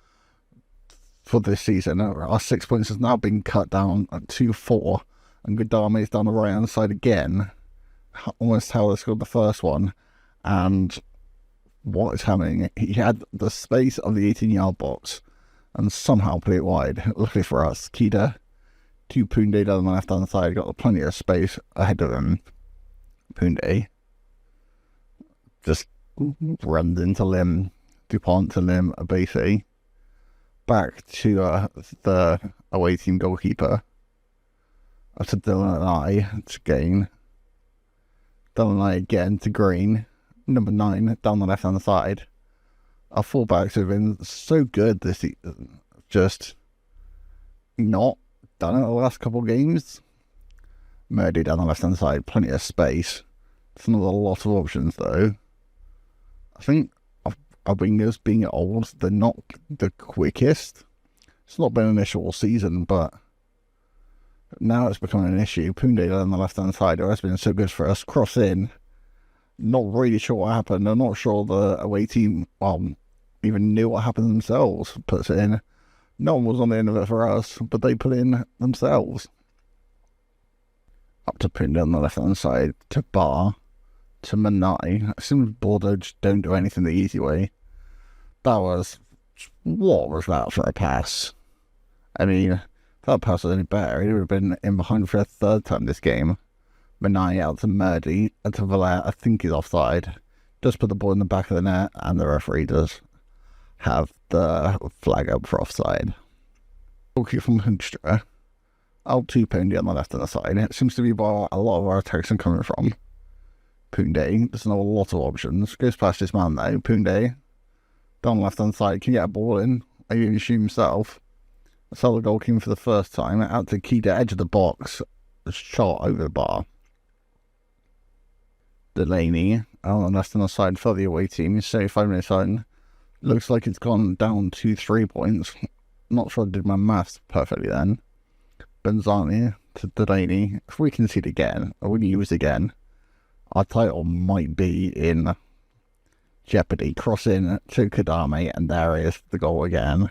for this season. Our 6 points has now been cut down to 4, and Godame is down the right hand side again, almost how they scored the first one. And what is happening? He had the space of the 18-yard box and somehow put it wide. Luckily for us, Kida to Poundé down the left hand side, got plenty of space ahead of him. Poundé just runs into Lim, Dupont to Lim, Abasi. Back to the away team goalkeeper. Up to Dylan and I to Gain. Dylan and I again to Green. Number 9 down the left hand side. Our fullbacks have been so good this season. Just not done it the last couple of games. Murdy down the left hand side, plenty of space. It's not a lot of options though. I think our wingers being old, they're not the quickest. It's not been an issue all season, but now it's becoming an issue. Poundé on the left hand side, has been so good for us. Cross in. Not really sure what happened. I'm not sure the away team even knew what happened themselves. Puts it in. No one was on the end of it for us, but they put it in themselves. Up to Poundé on the left hand side, to Bar, to Manai. It seems Bordeaux just don't do anything the easy way. What was that for a pass? I mean, if that pass was any better, he would have been in behind for a 3rd time this game. Manai out to Murdy, to Villet, I think he's offside. Does put the ball in the back of the net, and the referee does have the flag up for offside. Okay, from Hoekstra. Out to Poundé on the left hand side. It seems to be where a lot of our attacks are coming from. Poundé doesn't have a lot of options. Goes past his man now. Poundé down the left hand side, can get a ball in. I even assume himself. Saw the goal came for the first time. Out to Kida, edge of the box. Shot over the bar. Delaney on the left-hand side for the away team. 75 minutes on. Looks like it's gone down to 3 points. Not sure I did my maths perfectly then. Benzani to Delaney. If we concede again, or we use again, our title might be in jeopardy. Cross in to Kadame, and there is the goal again.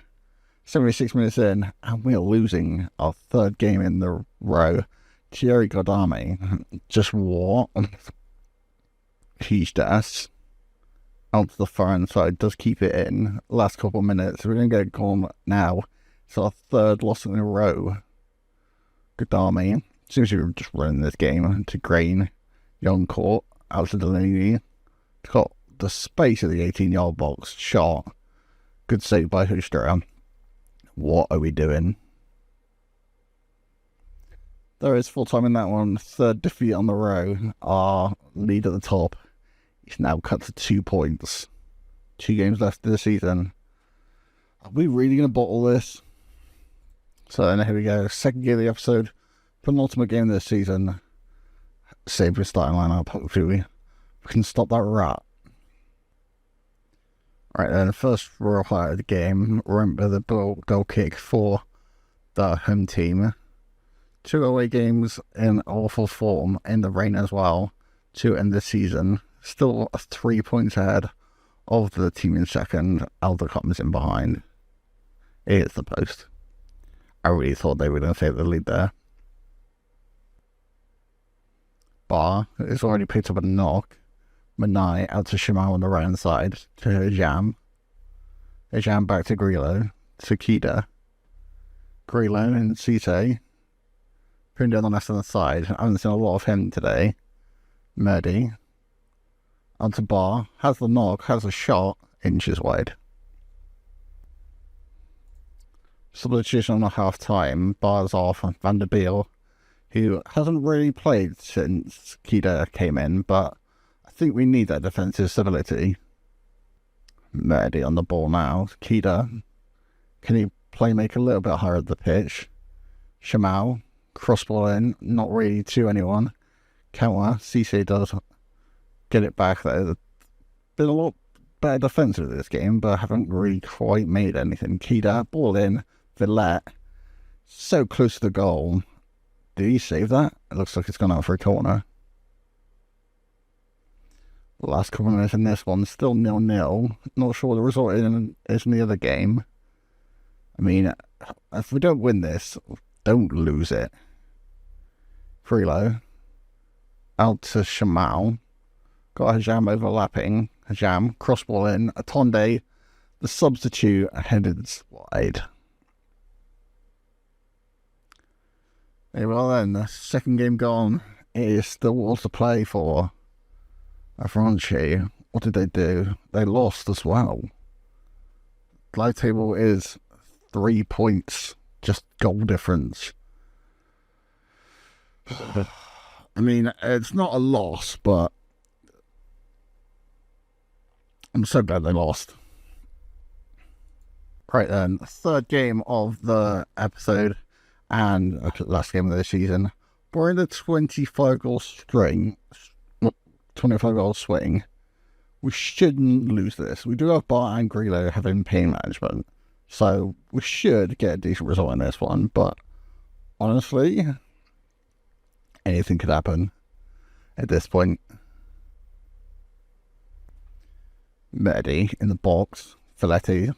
76 minutes in, and we're losing our third game in the row. Thierry Kadame, just what? Huge dash. Out to the far hand side, does keep it in. Last couple of minutes, we're going to get gone now. It's our third loss in a row. Kadame seems to be just running this game to Grain. Young court, out to Delaney. It's got the space of the 18-yard box. Shot. Good save by Hustra. What are we doing? There is full time in that one. Third defeat on the row. Our lead at the top is now cut to 2 points. 2 games left of the season. Are we really going to bottle this? So then here we go. Second game of the episode. Penultimate game of this season. Save your starting lineup. Hopefully we can stop that rat. Right then, the first royal highlight of the game. Remember the goal kick for the home team. 2 away games in awful form in the rain as well to end the season. Still 3 points ahead of the team in second. Alder comes in behind. It hits the post. I really thought they were going to take the lead there. Bar has already picked up a knock. Manai out to Shimao on the right hand side to Hajam. Hajam back to Grillo. To Kida. Grillo and Cite. Putting down on the left hand side. I haven't seen a lot of him today. Murdy. Onto Bar. Has the knock. Has a shot. Inches wide. Substitution on a half time. Bar's off. Van der Beel, who hasn't really played since Kida came in, but I think we need that defensive stability. Murdy on the ball now. Kida. Can he make a little bit higher at the pitch? Shimao. Crossball in. Not really to anyone. Counter. Cisse does get it back there. Been a lot better defensive this game, but haven't really quite made anything. Kida. Ball in. Villette. So close to the goal. Did he save that? It looks like it's gone out for a corner. The last couple of minutes in this one, still 0-0. Not sure what the result is in the other game. I mean, if we don't win this, don't lose it. Freelo. Out to Shamal. Got Hajam overlapping. Hajam, crossball in. Atonde, the substitute, headed wide. Very well then, the second game gone. It is still all to play for Avranchi. What did they do? They lost as well. Live table is 3 points, just goal difference. I mean, it's not a loss, but I'm so glad they lost. Right then, third game of the episode and last game of the season. We're in the 25 goal string, 25 goal swing. We shouldn't lose this. We do have Bar and Grillo having pain management, so we should get a decent result in this one, but honestly, anything could happen at this point. Mehdi in the box. Villetti.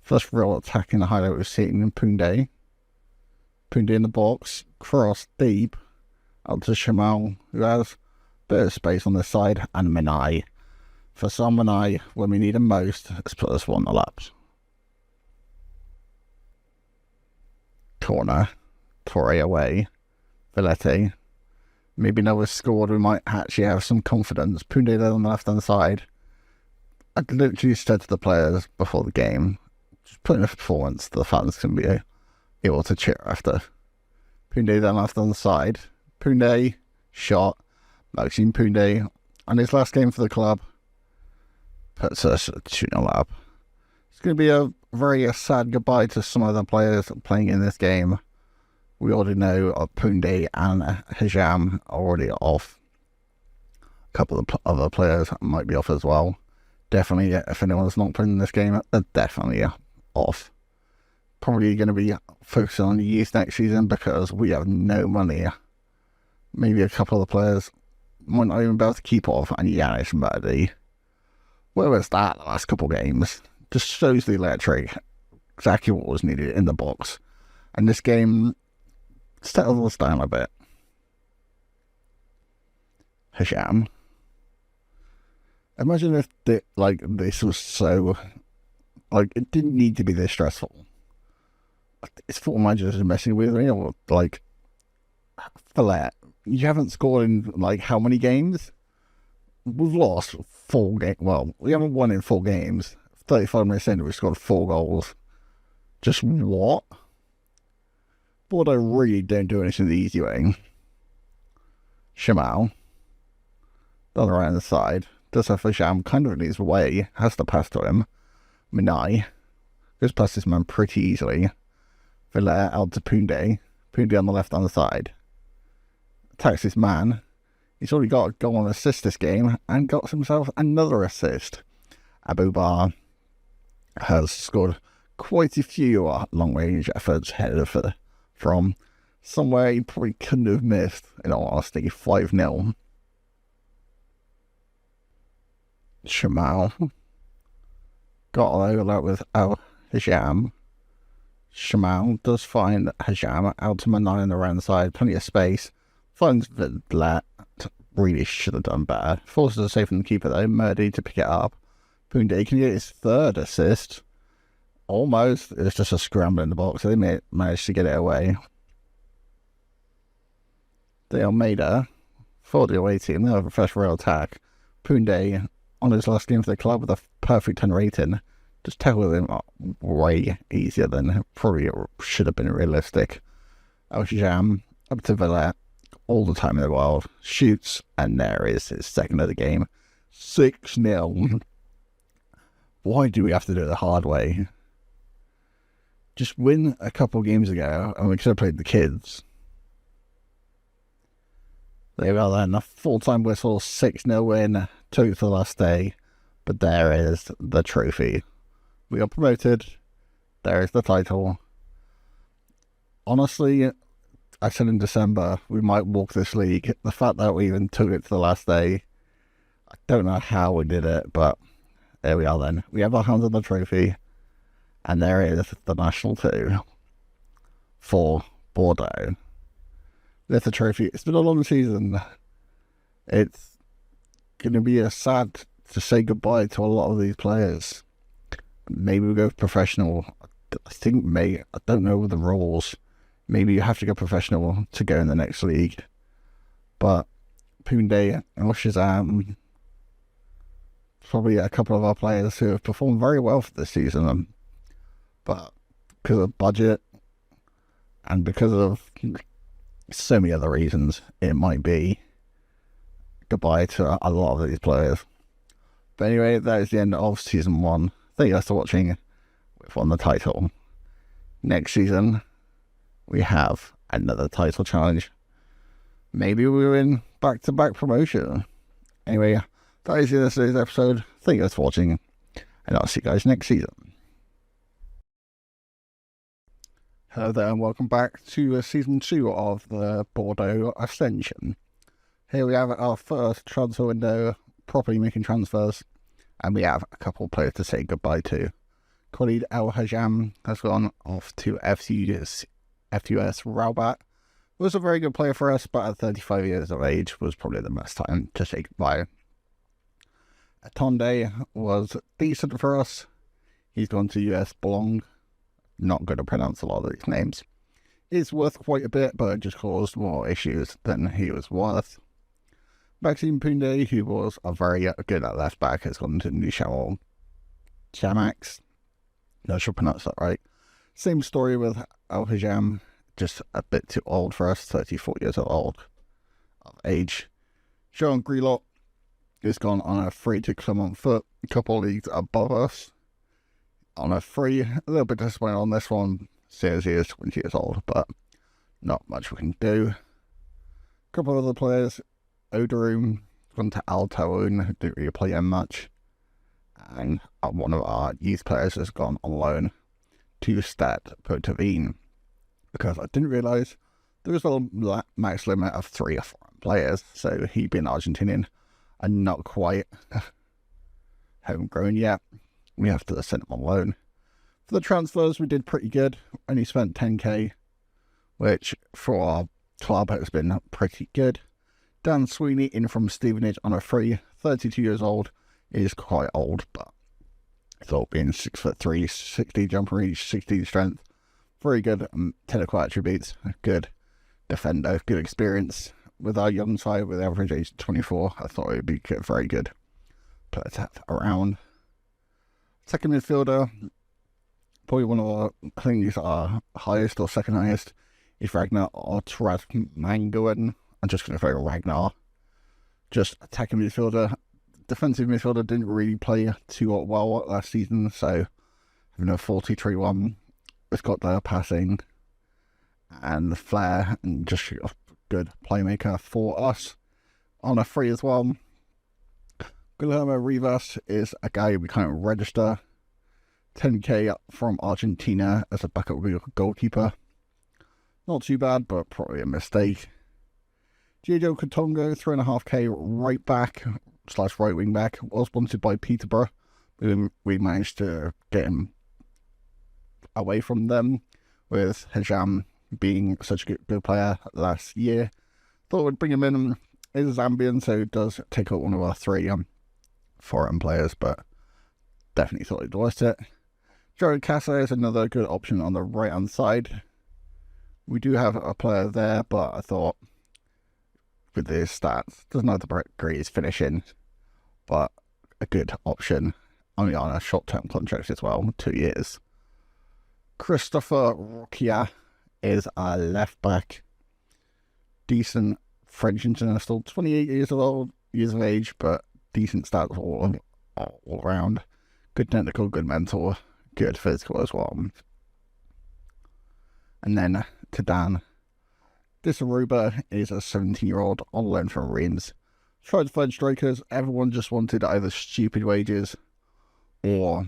First real attack in the highlight we've seen in Poundé. Poundé in the box. Cross deep. Out to Shamal, who has a bit of space on this side. And Minai. For some Minai, when we need him most, let's put this one on the laps. Corner. Torre away. Villetti. Maybe now we've scored, we might actually have some confidence. Poundé there on the left hand side. I literally said to the players before the game, just put in a performance the fans can be able to cheer after. Poundé then left on the side. Poundé, shot. Maxime Poundé, on his last game for the club, puts us 2-0 up. It's going to be a very sad goodbye to some of the players playing in this game. We already know Poundé and Hajam are already off. couple of other players might be off as well. Definitely, if anyone's not playing this game, they're definitely off. Probably going to be focusing on the youth next season because we have no money. Maybe a couple of the players might not even be able to keep off, and Yanis and Birdie. Where was that the last couple of games? Just shows the electric, exactly what was needed in the box. And this game settles us down a bit. Hisham. Imagine if this was so, it didn't need to be this stressful. It's football manager just messing with me, or Fillet. You haven't scored in how many games? We've lost 4 games. Well, we haven't won in 4 games. 35 minutes in, we scored 4 goals. Just what? Bordeaux really don't do anything the easy way. Shamal. The other right on the side. Does have Hisham kind of in his way. Has to pass to him. Minai. Goes past this man pretty easily. Villar out to Poundé. Poundé on the left on the side. Attacks this man. He's already got a goal and assist this game and got himself another assist. Aboubar has scored quite a few long-range efforts headed from somewhere he probably couldn't have missed, in all honesty. 5-0. Shamal got all over that with Hisham. Shamal does find Hisham out to Manai on the right side, plenty of space. Finds Vidlat, really should have done better. Forces a save from the keeper though, Murdy to pick it up. Poundé can get his 3rd assist. Almost, it's just a scramble in the box, so they managed to get it away. De Almeida, for the away team, they'll have a fresh rail attack. Poundé, on his last game for the club with a perfect 10 rating, just tackled him way easier than probably should have been realistic. Al-Sham, up to Villet, all the time in the world, shoots, and there is his 2nd of the game. 6-0. Why do we have to do it the hard way? Just win a couple games ago, and we could have played the kids. There we are then, a full-time whistle, 6-0 win, took it to the last day, but there is the trophy. We got promoted, there is the title. Honestly, I said in December, we might walk this league. The fact that we even took it to the last day, I don't know how we did it, but there we are then. We have our hands on the trophy, and there is the National 2 for Bordeaux. There's the trophy. It's been a long season. It's going to be sad to say goodbye to a lot of these players. Maybe we go professional. I don't know the rules. Maybe you have to go professional to go in the next league. But Poundé and Shazam, probably a couple of our players who have performed very well for this season. But because of budget and because of so many other reasons, it might be goodbye to a lot of these players. But anyway, that is the end of season 1. Thank you guys for watching. We've won the title. Next season, we have another title challenge. Maybe we're in back-to-back promotion. Anyway, that is the end of today's episode. Thank you guys for watching, and I'll see you guys next season. Hello there, and welcome back to season 2 of the Bordeaux Ascension. Here we have our first transfer window, properly making transfers, and we have a couple of players to say goodbye to. Khalid El Hajam has gone off to FUS Rabat. Was a very good player for us, but at 35 years of age was probably the best time to say goodbye. Atonde was decent for us. He's gone to US Boulogne. Not going to pronounce a lot of these names. It's worth quite a bit, but it just caused more issues than he was worth. Maxime Poundé, who was a very good at left back, has gone to New Chamax. No, I should pronounce that right. Same story with Al Hajam, just a bit too old for us, 34 years old of age. Jean Grilot has gone on a free to Clermont Foot, a couple of leagues above us. On a free, a little bit disappointed on this one, says he is 20 years old, but not much we can do. A couple of other players, Oderum gone to Altoon, didn't really play him much. And one of our youth players has gone on loan to Stade Potavine, because I didn't realise there was a max limit of 3 or 4 players, so he being Argentinian and not quite homegrown yet, we have to send him on loan. For the transfers, we did pretty good. Only spent 10k, which for our club has been pretty good. Dan Sweeney in from Stevenage on a free, 32 years old. Is quite old, but I thought being 6'3", 60 jump reach, 60 strength, very good technical attributes, good defender, good experience. With our young side, with average age 24, I thought it would be very good. Put that around. Second midfielder, probably one of our, I think he's our highest or second highest, is Ragnar Mangoen. I'm just going to throw Ragnar. Just attacking midfielder. Defensive midfielder didn't really play too well last season, so having a 43-1, it's got the passing and the flair and just a good playmaker for us. On a free as well, Guillermo Rivas is a guy we can't register. 10k from Argentina as a backup goalkeeper. Not too bad, but probably a mistake. Diego Katongo, 3.5k right back / right wing back, was wanted by Peterborough. We managed to get him away from them, with Hajam being such a good player last year. Thought we'd bring him in. He's Zambian, so it does take up one of our 3 foreign players, but definitely thought he'd worth it. Jared Casa is another good option on the right hand side. We do have a player there, but I thought with his stats, doesn't have the greatest finishing, but a good option. Only on a short-term contract as well, 2 years. Christopher Roquia is a left back, decent French international, 28 years of age, but decent stats all around. Good technical, good mental, good physical as well. And then to Dan. This Aruba is a 17-year-old on loan from Rennes. Tried to find strikers. Everyone just wanted either stupid wages or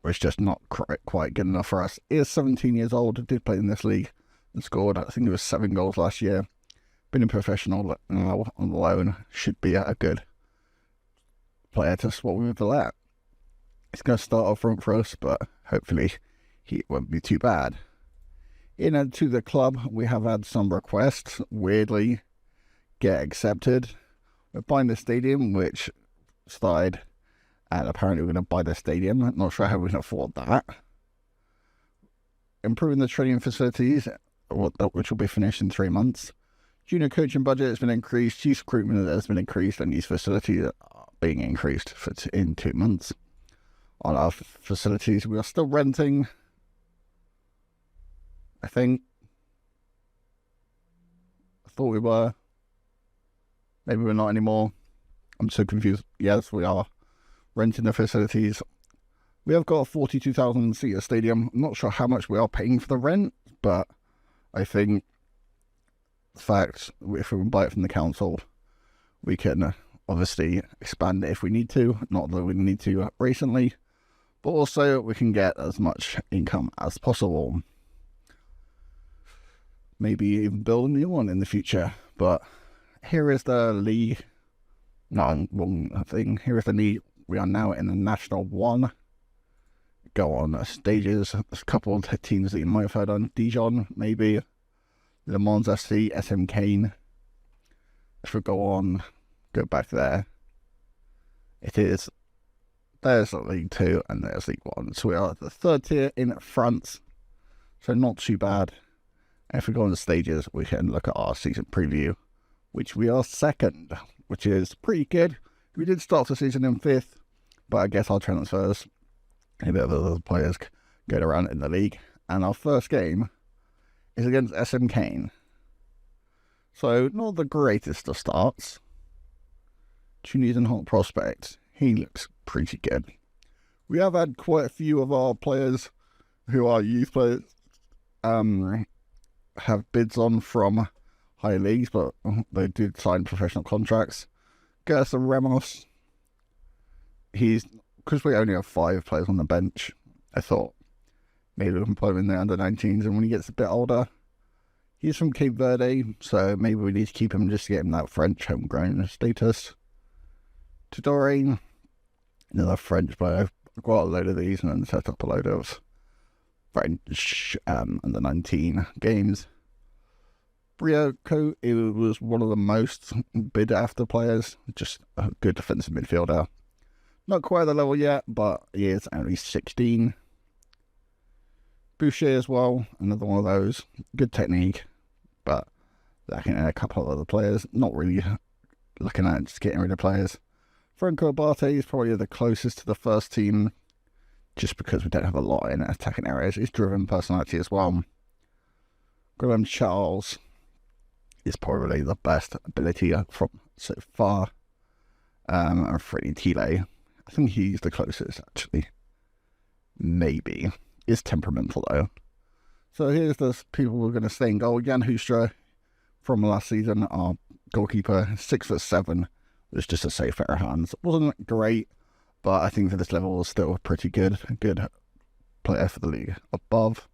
was just not quite good enough for us. He is 17 years old. Did play in this league and scored, I think it was 7 goals last year. Been a professional now on loan. Should be a good player to swap with the let. He's going to start up front for us, but hopefully he won't be too bad. In to the club, we have had some requests, weirdly, get accepted. We're buying the stadium, which started, and apparently we're going to buy the stadium. Not sure how we can afford that. Improving the training facilities, which will be finished in 3 months. Junior coaching budget has been increased, youth recruitment has been increased, and these facilities are being increased in 2 months. On our facilities, we are still renting, I think. I thought we were. Maybe we're not anymore. I'm so confused. Yes, we are renting the facilities. We have got a 42,000 seater stadium. I'm not sure how much we are paying for the rent, but I think the fact if we can buy it from the council, we can obviously expand it if we need to. Not that we need to recently, but also we can get as much income as possible. Maybe even build a new one in the future. But here is the league. No, wrong thing. Here is the league. We are now in the National 1. Go on stages. There's a couple of teams that you might have heard on. Dijon, maybe. Le Mans SC, SM Kane. If we go back there. It is. There's League 2 and there's League 1. So we are at the 3rd tier in France. So not too bad. And if we go on the stages, we can look at our season preview, which we are 2nd, which is pretty good. We did start the season in 5th, but I guess our transfers, a bit of other players get around in the league. And our first game is against SM Kane. So not the greatest of starts. Tunisian hot prospect. He looks pretty good. We have had quite a few of our players who are youth players have bids on from higher leagues, but they did sign professional contracts. Gerson Ramos. Because we only have 5 players on the bench, I thought maybe we can put him in the under-19s, and when he gets a bit older, he's from Cape Verde, so maybe we need to keep him just to get him that French homegrown status. Tudore, another French player. I've got a load of these and then set up a load of French under-19 games. Briaco, it was one of the most bid after players, just a good defensive midfielder. Not quite at the level yet, but he is only 16. Boucher as well, another one of those. Good technique, but lacking in a couple of other players. Not really looking at just getting rid of players. Franco Abate is probably the closest to the first team, just because we don't have a lot in attacking areas. He's driven personality as well. Graham Charles is probably the best ability from so far. And Freddie Tile, I think he's the closest, actually. Maybe. Is temperamental, though. So here's the people who are going to stay in goal. Jan Hoostra from last season, our goalkeeper, 6'7", was just a safe pair of hands. Wasn't great, but I think for this level was still pretty good. A good player for the league above.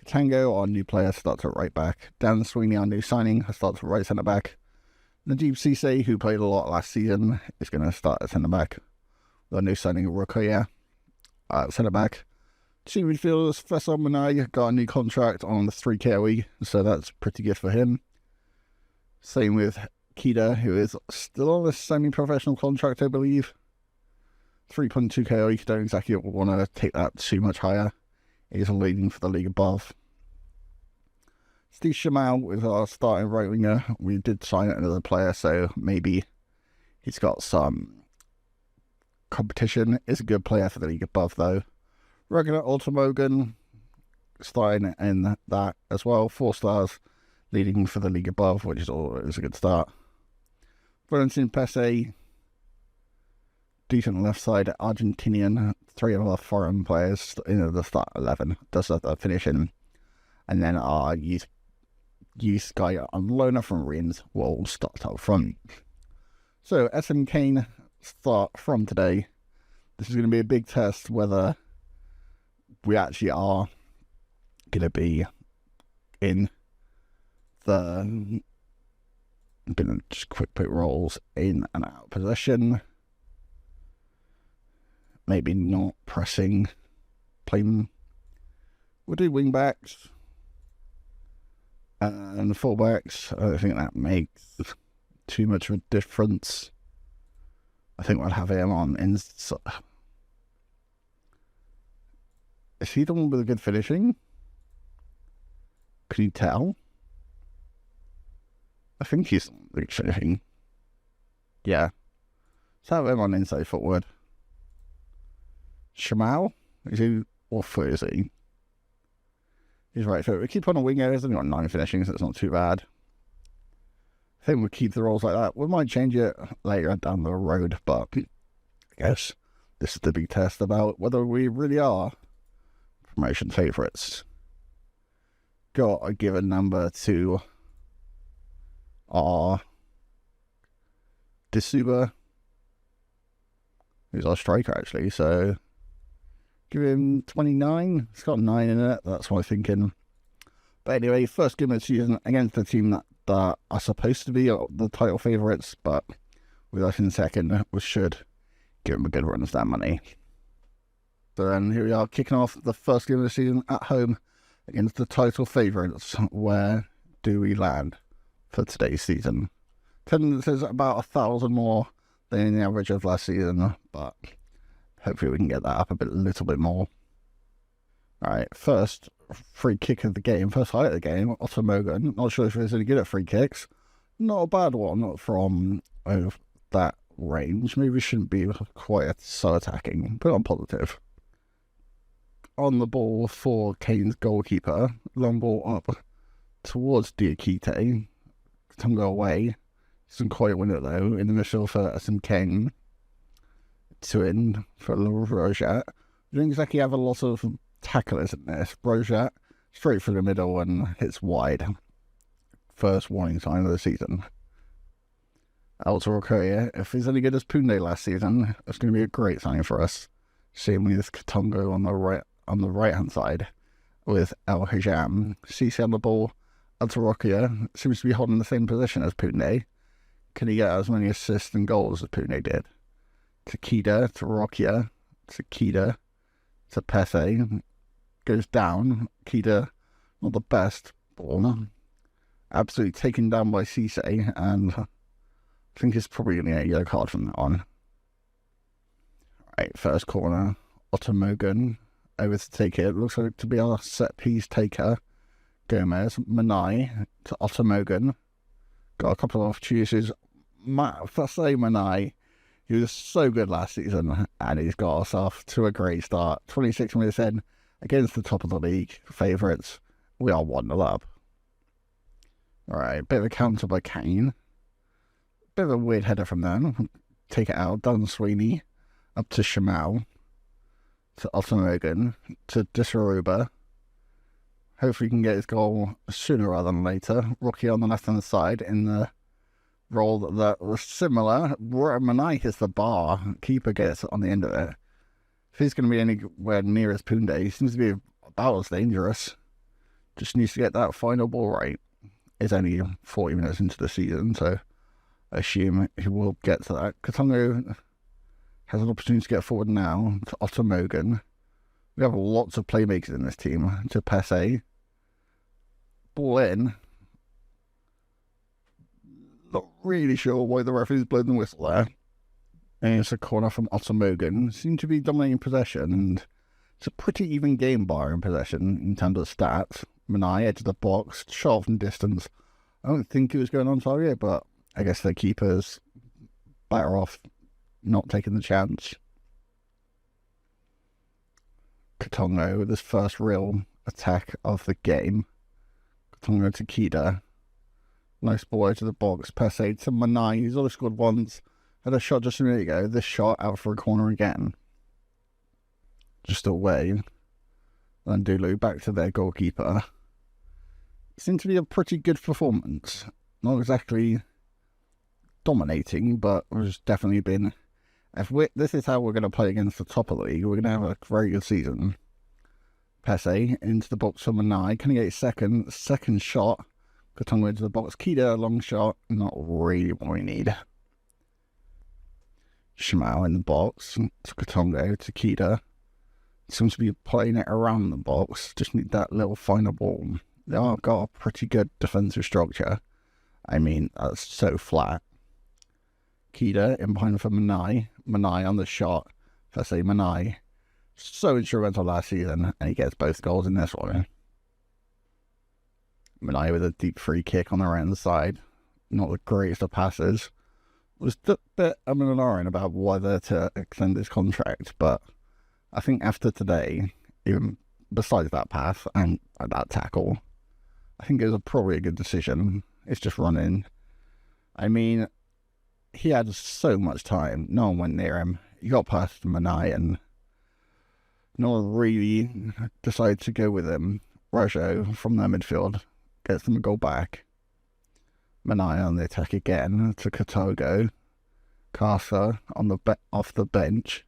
Katango, our new player, starts at right back. Dan Sweeney, our new signing, starts at right centre back. Najib Cisse, who played a lot last season, is going to start at centre back. The new signing, Rokoya, at centre back. Two midfielders, Faisal Manai got a new contract on the 3k a week, so that's pretty good for him. Same with Kida, who is still on a semi-professional contract, I believe. 3.2k a week, don't exactly want to take that too much higher. He's leading for the league above. Steve Shamal is our starting right winger. We did sign another player, so maybe he's got some competition. Is a good player for the league above, though. Ragnar Altamogan starting in that as well. 4 stars, leading for the league above, which is always a good start. Valentin Pese, decent left side, Argentinian. 3 of our foreign players in the start 11 does the finishing, and then our youth guy on loaner from Rennes will start up front. So SM Kane start from today. This is going to be a big test whether we actually are going to be in the just quick rolls in and out of possession. Maybe not pressing. Playing. We'll do wing backs and full backs. I don't think that makes too much of a difference. I think we'll have him on inside. Is he the one with a good finishing? Can you tell? I think he's the one with good finishing. Yeah. Let's have him on inside footward. Shamal? Is he... What foot is he? He's right foot. We keep on a winger. He's only got 9 finishings, so it's not too bad. I think we'll keep the roles like that. We might change it later down the road, but I guess this is the big test about whether we really are promotion favourites. Got a given number to our Disuba, who's our striker actually, so give him 29. It's got 9 in it, that's what I'm thinking. But anyway, first game of the season against the team that are supposed to be the title favourites, but with us in second, we should give them a good run of that money. So then here we are, kicking off the first game of the season at home against the title favourites. Where do we land for today's season? Attendance is about 1,000 more than the average of last season, but hopefully we can get that up a little bit more. Alright, first free kick of the game, first highlight of the game, Otto Mogan. Not sure if he's any good at free kicks. Not a bad one from that range. Maybe shouldn't be quite so attacking. Put on positive. On the ball for Kane's goalkeeper. Long ball up towards Diakite. Tonga away. Doesn't quite win it though. In the middle for SM Kane. To in for Rojat. We don't exactly have a lot of tacklers in this. Rojat straight through the middle and hits wide. First warning sign of the season. Altarokoya, if he's any good as Poundé last season, it's going to be a great signing for us. Same with Katongo on the right hand side with El Hajam. CC on the ball. Altarokoya seems to be holding the same position as Poundé. Can he get as many assists and goals as Poundé did? To Kida, to Rokia, to Kida, to Pese. Goes down. Kida, not the best ball. Absolutely taken down by Cisse, and I think it's probably going to get a yellow card from that on. Right, first corner. Ottomogan over to take it. Looks like to be our set piece taker. Gomez, Manai to Ottomogan. Got a couple of opportunities. If I say Manai, he was so good last season, and he's got us off to a great start. 26 minutes in, against the top of the league favourites. We are 1-0 up. Alright, bit of a counter by Kane. Bit of a weird header from them. Take it out. Dunn Sweeney. Up to Shamal. To Ottomogan. To Disaruba. Hopefully he can get his goal sooner rather than later. Rocky on the left-hand side in the role that was similar. Manai hits the bar. Keeper gets on the end of it. If he's going to be anywhere near as Poundé, he seems to be about as dangerous. Just needs to get that final ball right. It's only 40 minutes into the season, so I assume he will get to that. Katongo has an opportunity to get forward now to Ottomogan. We have lots of playmakers in this team. To Pese. Ball in. Not really sure why the referee's blown the whistle there. And it's a corner from Ottomogan. Seems to be dominating possession, and it's a pretty even game bar in possession in terms of stats. Manai, edge of the box, shot from distance. I don't think he was going on target, but I guess the keeper's better off not taking the chance. Katongo with his first real attack of the game. Katongo to Kida. Nice ball out of the box. Pese to Manai. He's only scored once. Had a shot just a minute ago. This shot out for a corner again. Just away. Then Dulu back to their goalkeeper. It seemed to be a pretty good performance. Not exactly dominating, but it's definitely been... this is how we're going to play against the top of the league. We're going to have a very good season. Pese into the box for Manai. Can he get a second shot? Katongo into the box. Kida, long shot. Not really what we need. Shamal in the box. To Katongo, to Kida. Seems to be playing it around the box. Just need that little final ball. They are got a pretty good defensive structure. I mean, that's so flat. Kida in behind for Manai. Manai on the shot. If I say Manai, so instrumental last season, and he gets both goals in this one. Manai with a deep free kick on the right hand side. Not the greatest of passes. Was a bit umming about whether to extend his contract, but I think after today, even besides that pass and that tackle, I think it was probably a good decision. It's just running. I mean, he had so much time. No one went near him. He got past Manai and no one really decided to go with him. Rojo from their midfield gets them a goal back. Manai on the attack again to Katogo. Casa on the off the bench.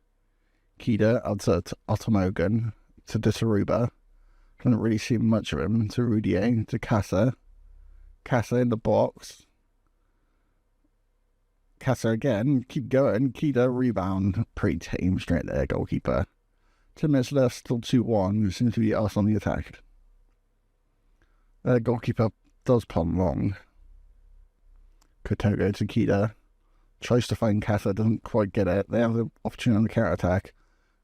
Kida onto Ottomogan to Disaruba. Haven't really seen much of him. To Rudier, to Casa. Casa in the box. Casa again. Keep going. Kida rebound. Pretty tame straight there, goalkeeper. 10 minutes left, still 2-1. Seems to be us on the attack. Their goalkeeper does plumb wrong. Kotogo to Kida. Tries to find Casa, doesn't quite get it. They have the opportunity on the counter attack.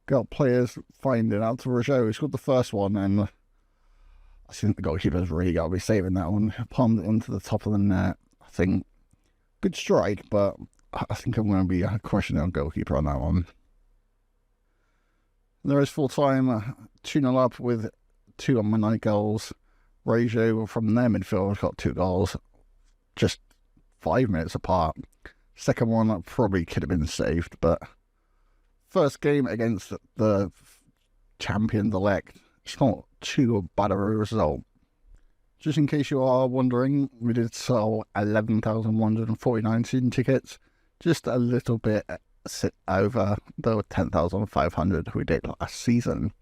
Got players finding out to Rojo. He scored the first one, and I think the goalkeeper's really got to be saving that one. Palmed it into the top of the net. I think good strike, but I think I'm going to be questioning our goalkeeper on that one. There is full time 2-0 up with 2 on Manai goals. Rojo from their midfield got 2 goals, just 5 minutes apart. Second one probably could have been saved, but first game against the champions elect, it's not too bad of a result. Just in case you are wondering, we did sell 11,149 season tickets, just a little bit over the 10,500 we did last season.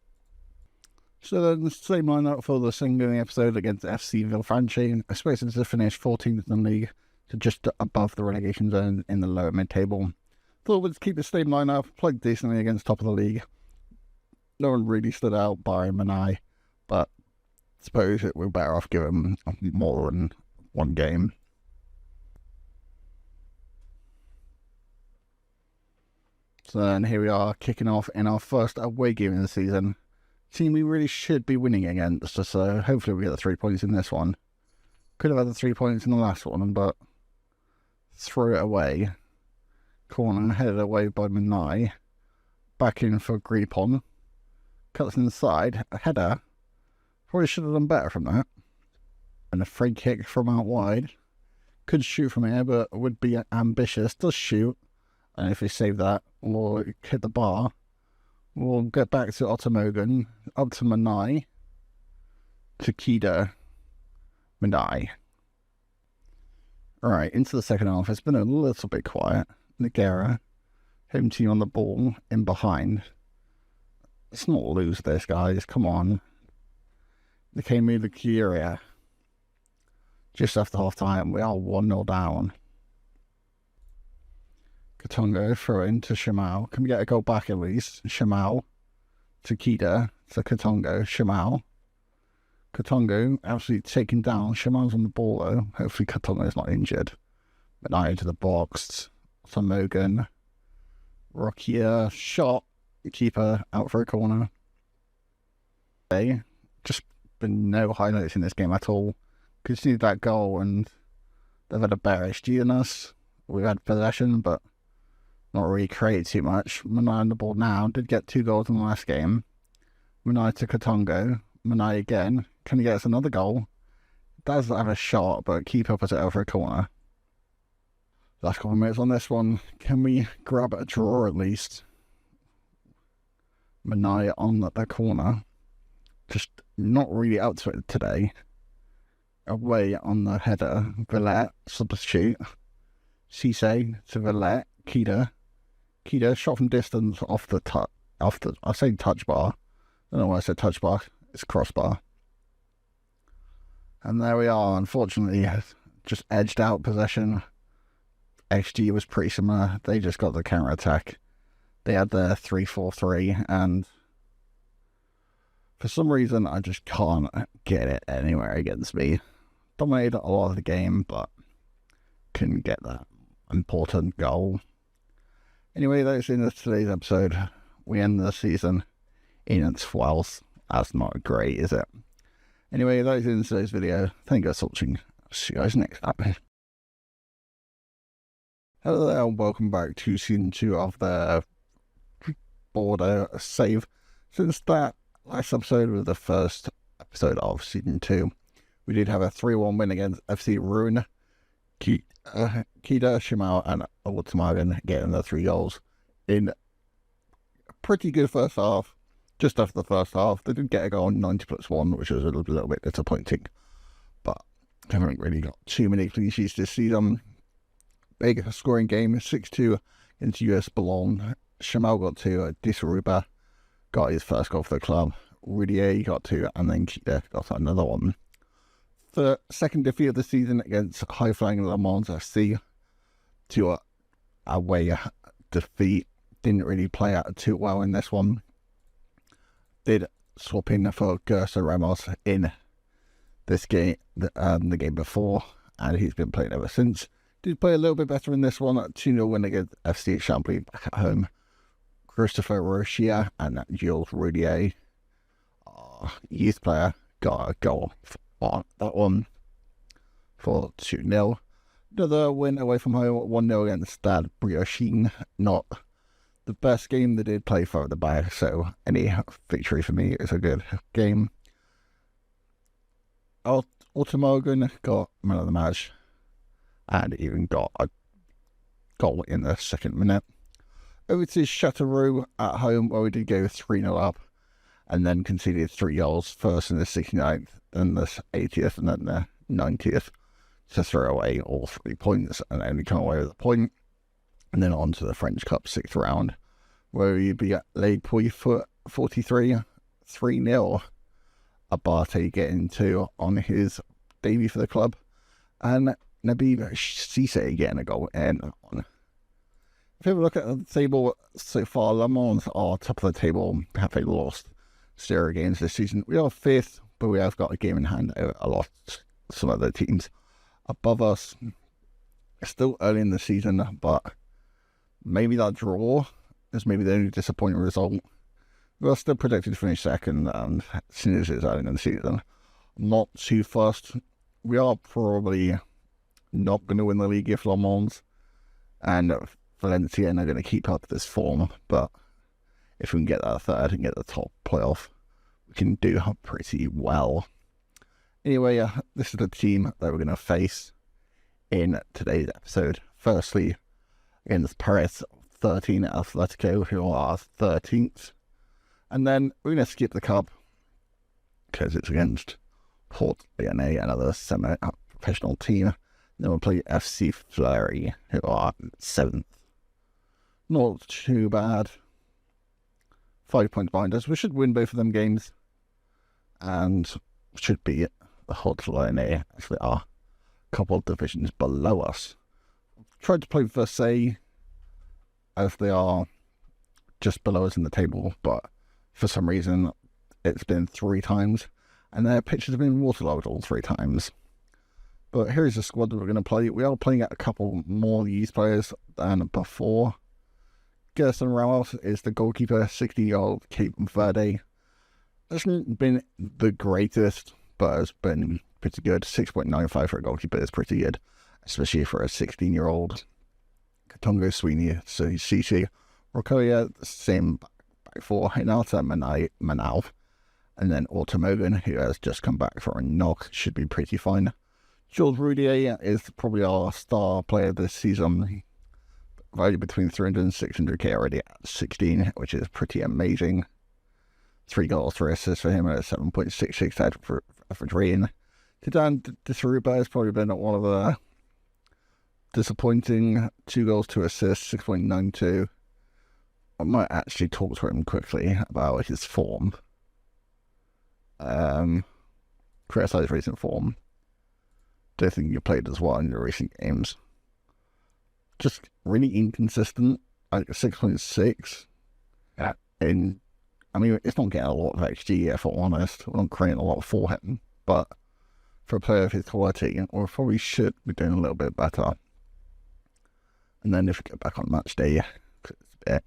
So then the same lineup for the single episode against FC Villefranche, expected to finish 14th in the league, to just above the relegation zone in the lower mid-table. Thought we'd keep the same lineup, played decently against top of the league. No one really stood out, barring Manai, but I suppose we're better off giving more than one game. So then here we are, kicking off in our first away game in the season. Team we really should be winning against, so hopefully we get the 3 points in this one. Could have had the 3 points in the last one, but threw it away. Corner headed away by Manai. Back in for Gripon. Cuts inside. A header. Probably should have done better from that. And a free kick from out wide. Could shoot from here, but would be ambitious. Does shoot. And if we save that, we'll hit the bar. We'll get back to Ottomogan. Up to Manai. To Kida. Manai. Alright, into the second half. It's been a little bit quiet. Nagera, home team on the ball, in behind. Let's not lose this, guys. Come on. Nakemu Lucuria. Just after half time, we are 1-0 down. Katongo throw in to Shamal. Can we get a goal back at least? Shamal to Kida to Katongo. Shamal. Katongo absolutely taken down. Shamal's on the ball though. Hopefully Katongo's not injured. But now into the box. Mogan, Rockier, shot, keeper out for a corner. Just been no highlights in this game at all. Conceded that goal and they've had a better XG than us. We've had possession, but not really created too much. Manai on the ball now, did get 2 goals in the last game. Manai to Katongo, Manai again. Can he get us another goal? Does have a shot, but keeper puts it over a corner. Last couple of minutes on this one. Can we grab a draw at least? Manai on the corner. Just not really out to it today. Away on the header. Villette, substitute. Cisse to Villette. Kida. Kida, shot from distance off the I say touch bar. I don't know why I said touch bar. It's crossbar. And there we are. Unfortunately, just edged out possession. XG was pretty similar. They just got the counter attack. They had their 3-4-3, and for some reason I just can't get it anywhere against me. Dominated a lot of the game, but couldn't get that important goal. Anyway, that's the end of today's episode. We end the season in 12th. That's not great, is it? Anyway, that's the end of today's video. Thank you guys for watching. See you guys next time. Hello there, and welcome back to Season 2 of the Border save. Since that last episode was the first episode of Season 2, we did have a 3-1 win against FC Ruin. Kida, Shimal, and Ultimagan getting the 3 goals in a pretty good first half. Just after the first half, they did get a goal on 90+1, which was a little bit disappointing, but haven't really got too many clean sheets this season. Big scoring game, 6-2 against US Boulogne. Shamal got 2, Disaruba got his first goal for the club. Rudier got 2, and then Kida got another one. The second defeat of the season against high-flying Le Mans FC, to a away defeat. Didn't really play out too well in this one. Did swap in for Gerson Ramos in this game, the game before, and he's been playing ever since. Did play a little bit better in this one. 2-0 win against FC Chambly back at home. Christopher Rochia and Jules Rudier, youth player, got a goal on that one for 2-0. Another win away from home, 1-0 against Stade Briochin. Not the best game they did play for the back, so any victory for me is a good game. Automogan got man of the match, and even got a goal in the second minute. Over to Châteauroux at home, where we did go 3-0 up, and then conceded 3 goals, first in the 69th, then the 80th, and then the 90th, to throw away all 3 points and only come away with a point. And then on to the French Cup 6th round, where we beat Ligue 43 3-0. Abate getting 2 on his debut for the club, and Nabil Cisse getting a goal in. If you have a look at the table so far, Le Mans are top of the table, have they lost 0 games this season. We are 5th, but we have got a game in hand over a lot some other teams above us. It's still early in the season, but maybe that draw is maybe the only disappointing result. We are still predicted to finish 2nd, and since it's early in the season, not too fast. We are probably not going to win the league if Le Mans and Valencia are going to keep up this form, but if we can get that 3rd and get the top playoff, we can do pretty well. Anyway, this is the team that we're going to face in today's episode. Firstly, against Paris 13 Atletico, who are 13th. And then we're going to skip the cup because it's against Port Lyonnais, another semi-professional team. Then we'll play FC Fleury, who are 7th. Not too bad. 5 points behind us. We should win both of them games. And should be the Port Lyonnais, as they are a couple of divisions below us. Tried to play Versailles, as they are just below us in the table, but for some reason it's been 3 times, and their pitches have been waterlogged all 3 times. But here's the squad that we're going to play. We are playing at a couple more youth players than before. Gerson Ramos is the goalkeeper, 60-year-old Cape Verde. Hasn't been the greatest, but has been pretty good. 6.95 for a goalkeeper is pretty good, especially for a 16-year-old. Katongo Sweeney, so Cici. Rokoya, same back 4. Hinata Manal. And then Automogan, who has just come back from a knock, should be pretty fine. Jules Roudier is probably our star player this season. Valued between 300 and 600k already at 16, which is pretty amazing. 3 goals, 3 assists for him at a 7.66 average rating. Tidan Desaruba has probably been one of the disappointing. 2 goals, 2 assists, 6.92. I might actually talk to him quickly about his form. Criticize recent form. Don't think you played as well in your recent games. Just really inconsistent. Like 6.6. Yeah. I mean, it's not getting a lot of XG, if I'm honest. We're not creating a lot for him. But for a player of his quality, we probably should be doing a little bit better. And then if we get back on match day, it's a bit.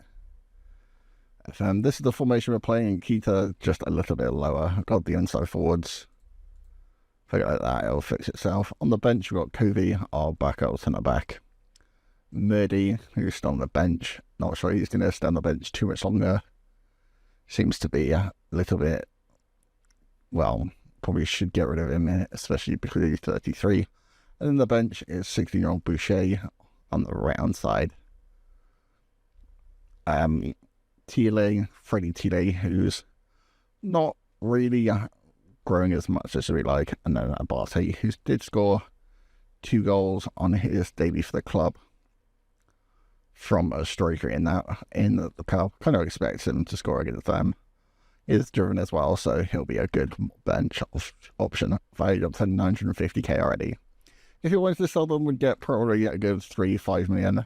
This is the formation we're playing. Kita just a little bit lower. I've got the inside forwards. Figure like that, it'll fix itself. On the bench, we've got Kovi, our backup centre back. Murdy, who's still on the bench. Not sure he's going to stay on the bench too much longer. Seems to be a little bit, well, probably should get rid of him, especially because he's 33. And then the bench is 16-year-old Boucher on the right-hand side. Thiele, Freddie Thiele, who's not really growing as much as we like. And then Abate, who did score 2 goals on his debut for the club from a striker in the cup. Kind of expect him to score against them. He's driven as well, so he'll be a good bench option. Valued up to 950k already. If you wanted to sell them, we'd get probably a good 3-5 million.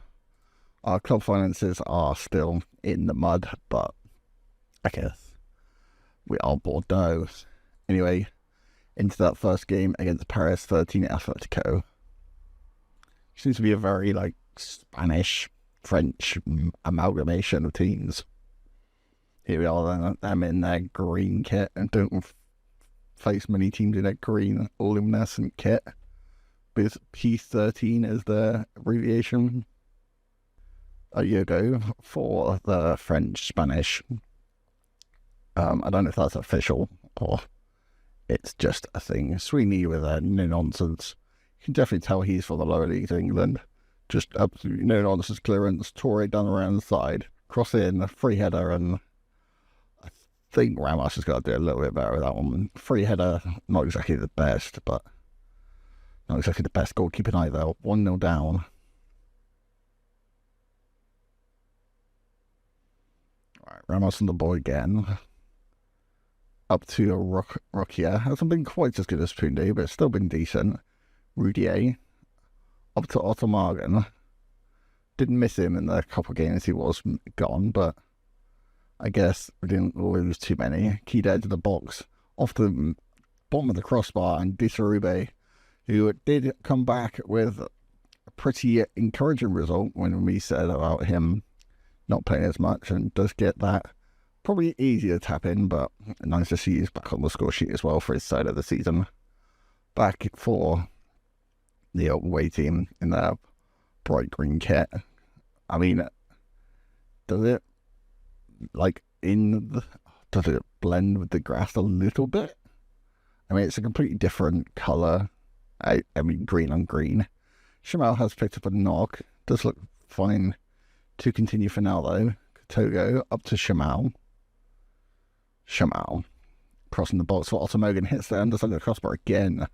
Our club finances are still in the mud, but I guess we are Bordeaux. Anyway, into that first game against Paris 13 Atletico. Seems to be a very Spanish French amalgamation of teams. Here we are, them in their green kit, and don't face many teams in their green luminescent kit. With P13 as their abbreviation. A year ago for the French-Spanish. I don't know if that's official or it's just a thing. Sweeney with no nonsense. You can definitely tell he's for the lower leagues of England. Just absolutely no nonsense clearance. Torre down around the side. Cross in, a free header, and I think Ramos has got to do a little bit better with that one. Free header, not exactly the best, but not exactly the best goalkeeping either. 1-0 down. Right, Ramos on the ball again. Up to a Rokia. Hasn't been quite as good as Punde, but it's still been decent. Rudier. Up to Otto Morgan. Didn't miss him in the couple of games he was gone, but I guess we didn't lose too many. Keyed out to the box. Off the bottom of the crossbar, and Disarube, who did come back with a pretty encouraging result when we said about him not playing as much, and does get that probably easier to tap in, but nice to see he's back on the score sheet as well for his side of the season. Back for the away team in their bright green kit. I mean, does it does it blend with the grass a little bit? I mean, it's a completely different colour. I mean, green on green. Shamal has picked up a knock. Does look fine to continue for now, though. Togo up to Shamal. Shamal crossing the box for Ottomogan. Hits the underside of the crossbar again.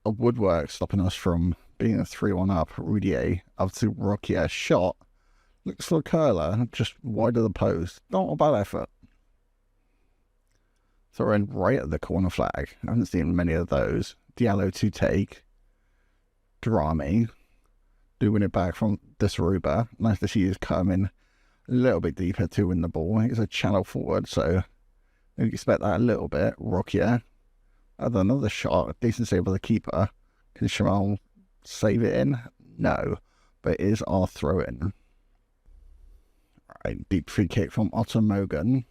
A woodwork stopping us from being a 3-1 up. Rudier up to Rokia. Shot. Looks for a curler. Just wide of the post. Not a bad effort. Throw in right at the corner flag. I haven't seen many of those. Diallo to take. Drami. Do win it back from Disaruba. Nice to see he's coming a little bit deeper to win the ball. He's a channel forward, so you expect that a little bit. Rokia. Another shot. Decent save by the keeper. Can Shamal save it in? No. But it is our throw in. Right, deep free kick from Otto Mogan.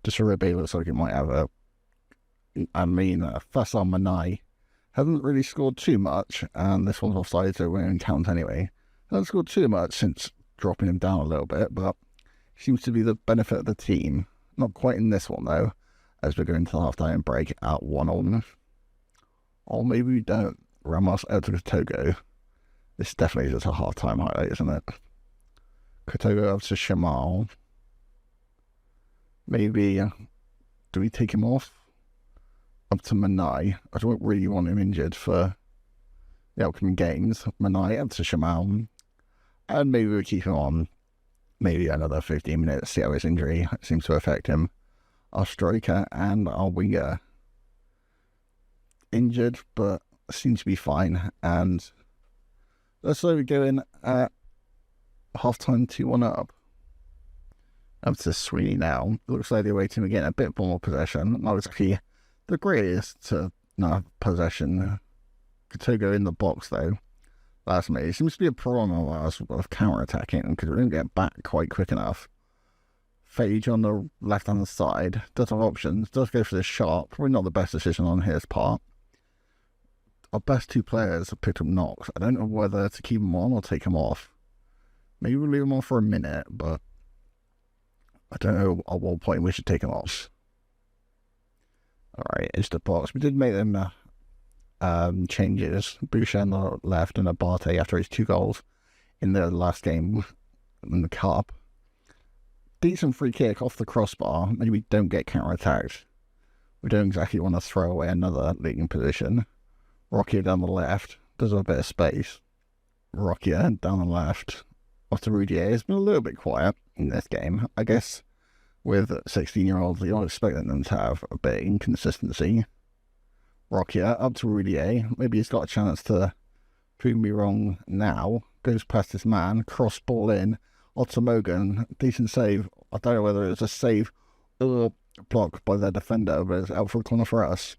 Disarube looks like it might have a... Faisal Manai hasn't really scored too much, and this one's offside, so it won't count anyway. Hasn't scored too much since dropping him down a little bit, but seems to be the benefit of the team. Not quite in this one, though, as we're going to the half-time break at 1-1. Or maybe we don't. Ramos out to Togo. This definitely is a half-time highlight, isn't it? Kotogo up to Shamal. Maybe, do we take him off? Up to Manai. I don't really want him injured for the upcoming games. Manai up to Shamal. And maybe we keep him on. Maybe another 15 minutes, see how his injury seems to affect him. Our striker and our winger. Injured, but seems to be fine. And let's say we go in at half-time 2-1 up. Up to Sweeney now. Looks like they're waiting again. A bit more possession. Not exactly the greatest to not have possession. Kotogo in the box, though. That's me. It seems to be a problem of ours of counter-attacking because we don't get back quite quick enough. Phage on the left-hand side. Does have options. Does go for the shot. Probably not the best decision on his part. Our best two players have picked up knocks. I don't know whether to keep them on or take them off. Maybe we'll leave them on for a minute, but I don't know at what point we should take them off. Alright, it's the box. We did make them changes. Boucher on the left and Abate after his 2 goals in the last game in the cup. Decent free kick off the crossbar. Maybe we don't get counter-attacked. We don't exactly want to throw away another leading position. Rocky down the left. Does have a bit of space. Rocky down the left. Off to Rudier. It's been a little bit quiet in this game. I guess with 16-year-olds, you're expecting them to have a bit of inconsistency. Rokia up to Rudier. Maybe he's got a chance to prove me wrong now. Goes past this man. Cross ball in. Otto Mogan. Decent save. I don't know whether it was a save or a block by their defender, but it's out for a corner for us.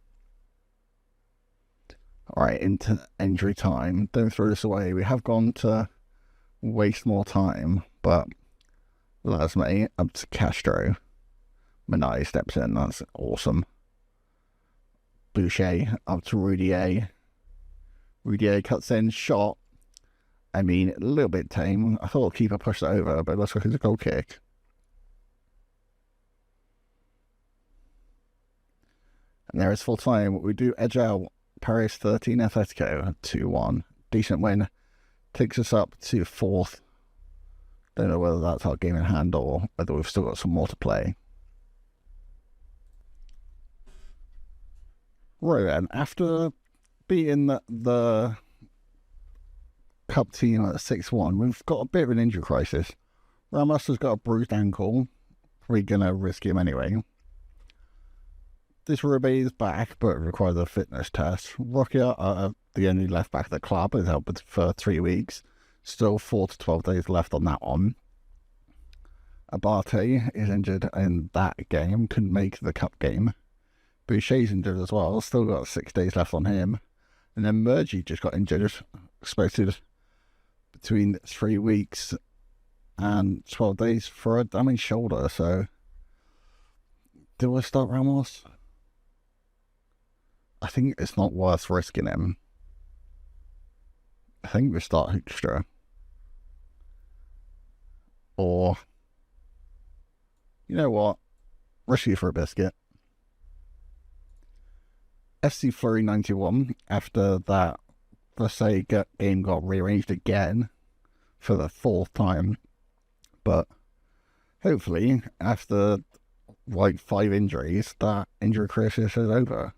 Alright, into injury time. Don't throw this away. We have gone to waste more time, but Lasme up to Castro. Manai steps in. That's awesome. Boucher up to Rudier. Rudier cuts in, shot. I mean, a little bit tame. I thought the keeper pushed it over, but it looks like it's a goal kick. And there is full time. We do edge out Paris 13, Atletico 2-1. Decent win. Takes us up to 4th Don't know whether that's our game in hand or whether we've still got some more to play. Right then, after beating the Cup team at 6-1, we've got a bit of an injury crisis. Ramos has got a bruised ankle. We're going to risk him anyway. This Rube is back, but requires a fitness test. Rocky, the only left back of the club, is out for 3 weeks. Still 4 to 12 days left on that one. Abate is injured in that game, couldn't make the cup game. Boucher's injured as well, still got 6 days left on him. And then Murgy just got injured, expected between 3 weeks and 12 days for a damaged shoulder. So, do I start Ramos? I think it's not worth risking him. I think we start Hoekstra. Or, you know what? Risk you for a biscuit. FC Fleury 91, after that Versailles game got rearranged again for the 4th time. But hopefully, after like 5 injuries, that injury crisis is over.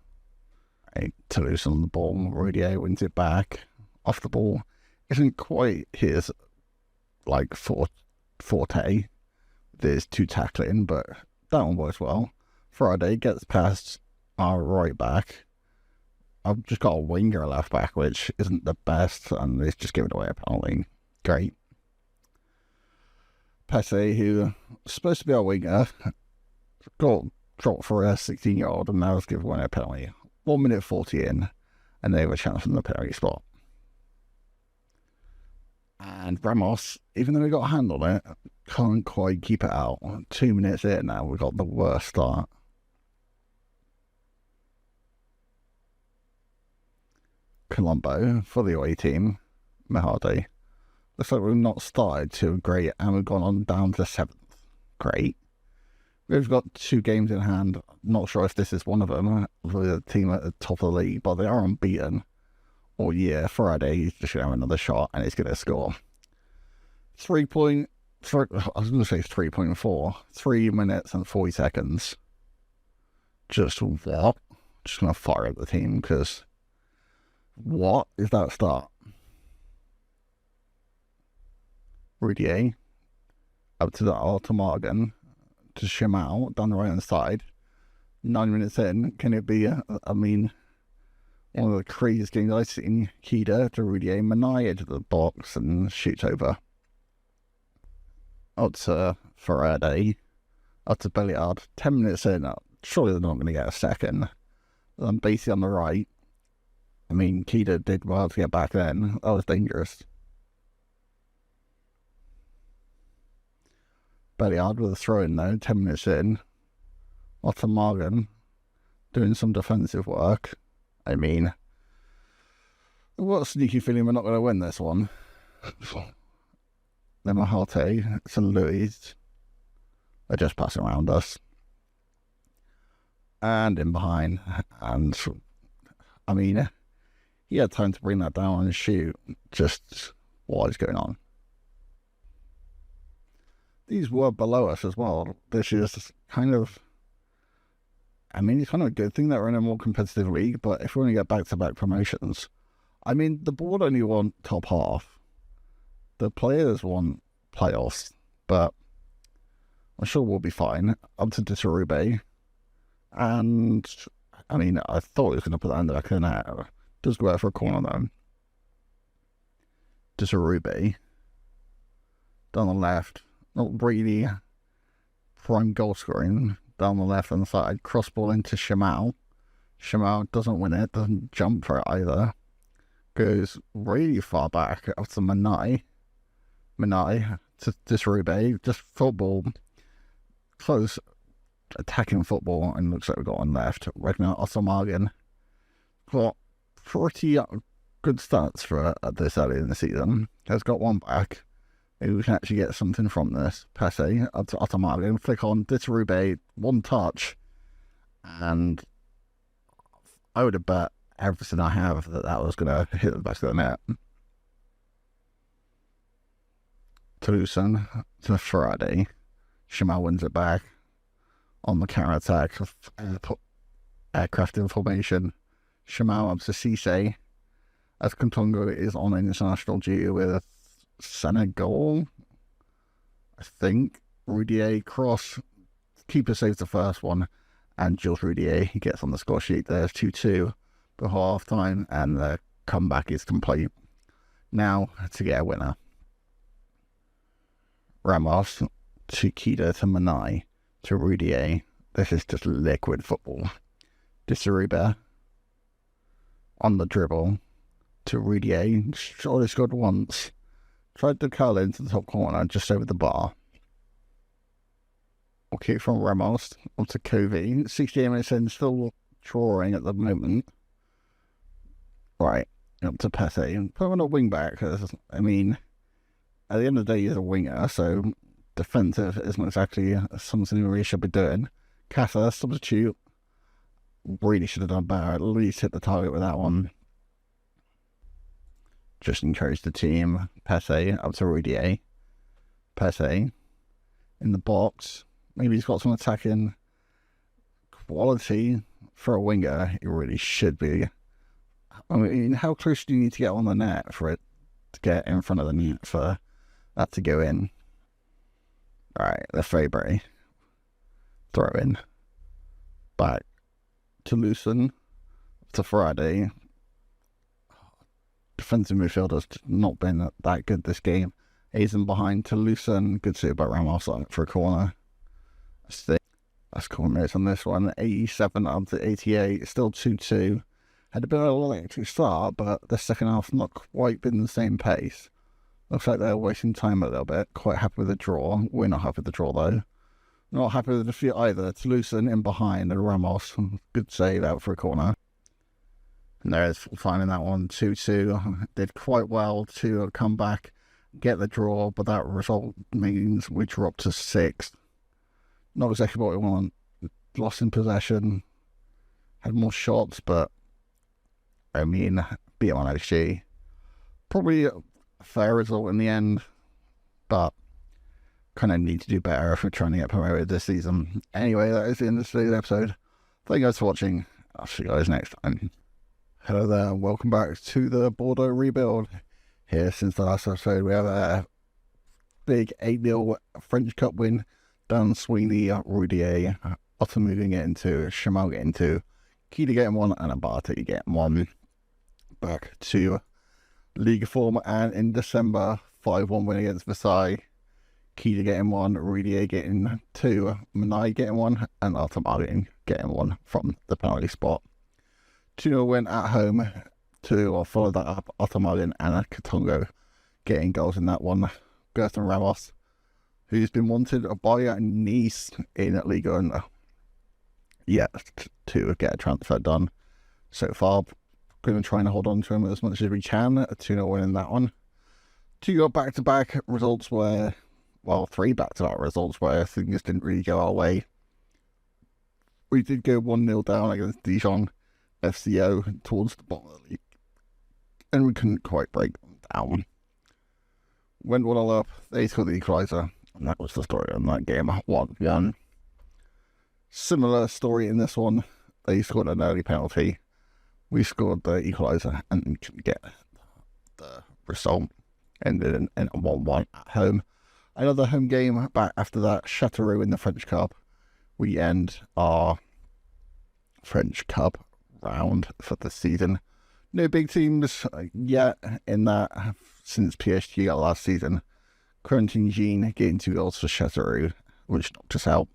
Toulouse on the ball, Rudier wins it back. Off the ball isn't quite his like forte. There's 2 tackling, but that one works well. Friday gets past our right back. I've just got a winger left back, which isn't the best, and it's just giving away a penalty. Great. Pesse, who is supposed to be our winger, got dropped for a 16-year-old, and now is given away a penalty. 1 minute 40 in, and they have a chance from the penalty spot. And Ramos, even though we got a hand on it, can't quite keep it out. 2 minutes in now, we got the worst start. Colombo for the away team, Mahadi. Looks like we've not started too great, and we've gone on down to 7th. Great. We've got 2 games in hand. Not sure if this is one of them for the team at the top of the league, but they are unbeaten all year. Friday, he's just going to have another shot, and he's going to score. 3 point... I was going to say 3.4. 3 minutes and 40 seconds. Just what? Just going to fire at the team, because... What is that start? Rudier up to the Altomargan to Shimao down the right hand side. 9 minutes in, can it be? One of the craziest games I've seen. Kida to Rudier, Manai into the box and shoots over. Up to Faraday, up to Belliard. 10 minutes in, surely they're not going to get a second. And Basie on the right. Kida did well to get back then. That was dangerous. Belliard with a throw in though, 10 minutes in. Otto Morgan doing some defensive work. I've got a sneaky feeling we're not going to win this one. Then Mahate, St. Louis, they're just passing around us. And in behind. And, he had time to bring that down and shoot. Just what is going on? These were below us as well. This is kind of... it's kind of a good thing that we're in a more competitive league, but if we want to get back-to-back promotions... the board only won top half. The players won playoffs, but I'm sure we'll be fine. Up to Disarube. And, I thought he was going to put that in the back of the net. Does go out for a corner though. Disarube. Down the left. Not really prime goal scoring. Down the left hand side. Cross ball into Shimao. Shimao doesn't win it. Doesn't jump for it either. Goes really far back up to Manai. Manai to Disarube. Just football. Close attacking football. And looks like we've got one left. Ragnar Ottomargan. Got pretty good stats for this early in the season. Has got one back. Maybe we can actually get something from this. Passe up to Ottomargan. Flick on Disarube. One touch. And I would have bet everything I have that was going to hit the back of the net. Toulouse to Friday. Jamal wins it back on the counter-attack of aircraft information. Jamal up to Cisse as Kantongo is on international duty with Senegal. I think Rudier cross. Keeper saves the first one, and Jules Rudier, he gets on the score sheet. There's 2-2 before half time, and the comeback is complete. Now to get a winner. Ramos to Kida to Manai to Rudier. This is just liquid football. Disaruba on the dribble to Rudier. Only scored once. Tried to curl into the top corner, just over the bar. Okay, from Ramos up to Covey. 68 minutes in, still drawing at the moment. Right, up to Pete. Put him on a wing back, because, I mean, at the end of the day, he's a winger, so defensive isn't exactly something we really should be doing. Casa, substitute. Really should have done better. At least hit the target with that one. Just encourage the team. Pete up to Rudier. Pete in the box. Maybe he's got some attacking quality for a winger. He really should be. I mean, how close do you need to get on the net for it to get in front of the net for that to go in? Alright, Lefebvre. Throw in. Back to Lucen. To Friday. Defensive midfielder's not been that good this game. Aizen behind to Lucen. Good save by Ramos for a corner. Let's call minutes on this one. 87 up to 88. Still 2-2. Had a bit of a electric start, but the second half not quite been the same pace. Looks like they're wasting time a little bit. Quite happy with the draw. We're not happy with the draw though. Not happy with the defeat either. Toulouse in behind and Ramos. Good save out for a corner. And there's finding that one. 2-2. Did quite well to come back, get the draw, but that result means we dropped to 6th. Not exactly what we want. Lost in possession. Had more shots, but I mean, beat on XG. Probably a fair result in the end, but kind of need to do better if we're trying to get promoted this season. Anyway, that is the end of today's episode. Thank you guys for watching. I'll see you guys next time. Hello there, welcome back to the Bordeaux rebuild. Here, since the last episode, we have a big 8-0 French Cup win. Dan Sweeney, Rudier, Otto moving it into, Shamal getting 2, Kida getting 1, and Abate getting 1. Back to Ligue form, and in December, 5-1 win against Versailles. Kida getting 1, Rudier getting 2, Manai getting 1, and Otto getting 1 from the penalty spot. 2-0 win at home to follow that up. Otto and Katongo getting goals in that one. Gerson Ramos, who's been wanted by Nice in Ligue 1. To get a transfer done. So far, going to try and hold on to him as much as we can. A 2-0 win in that one. 2 back-to-back results where, well, 3 back-to-back results where things didn't really go our way. We did go 1-0 down against Dijon FCO towards the bottom of the league, and we couldn't quite break them down. Went 1-0 up, they scored the equaliser, and that was the story on that game. 1-1. Similar story in this one. They scored an early penalty. We scored the equaliser and couldn't get the result. Ended in a 1-1 at home. Another home game back after that. Châteauroux in the French Cup. We end our French Cup round for the season. No big teams yet in that since PSG got last season. Corentin Jean getting 2 goals for Châteauroux, which knocked us out.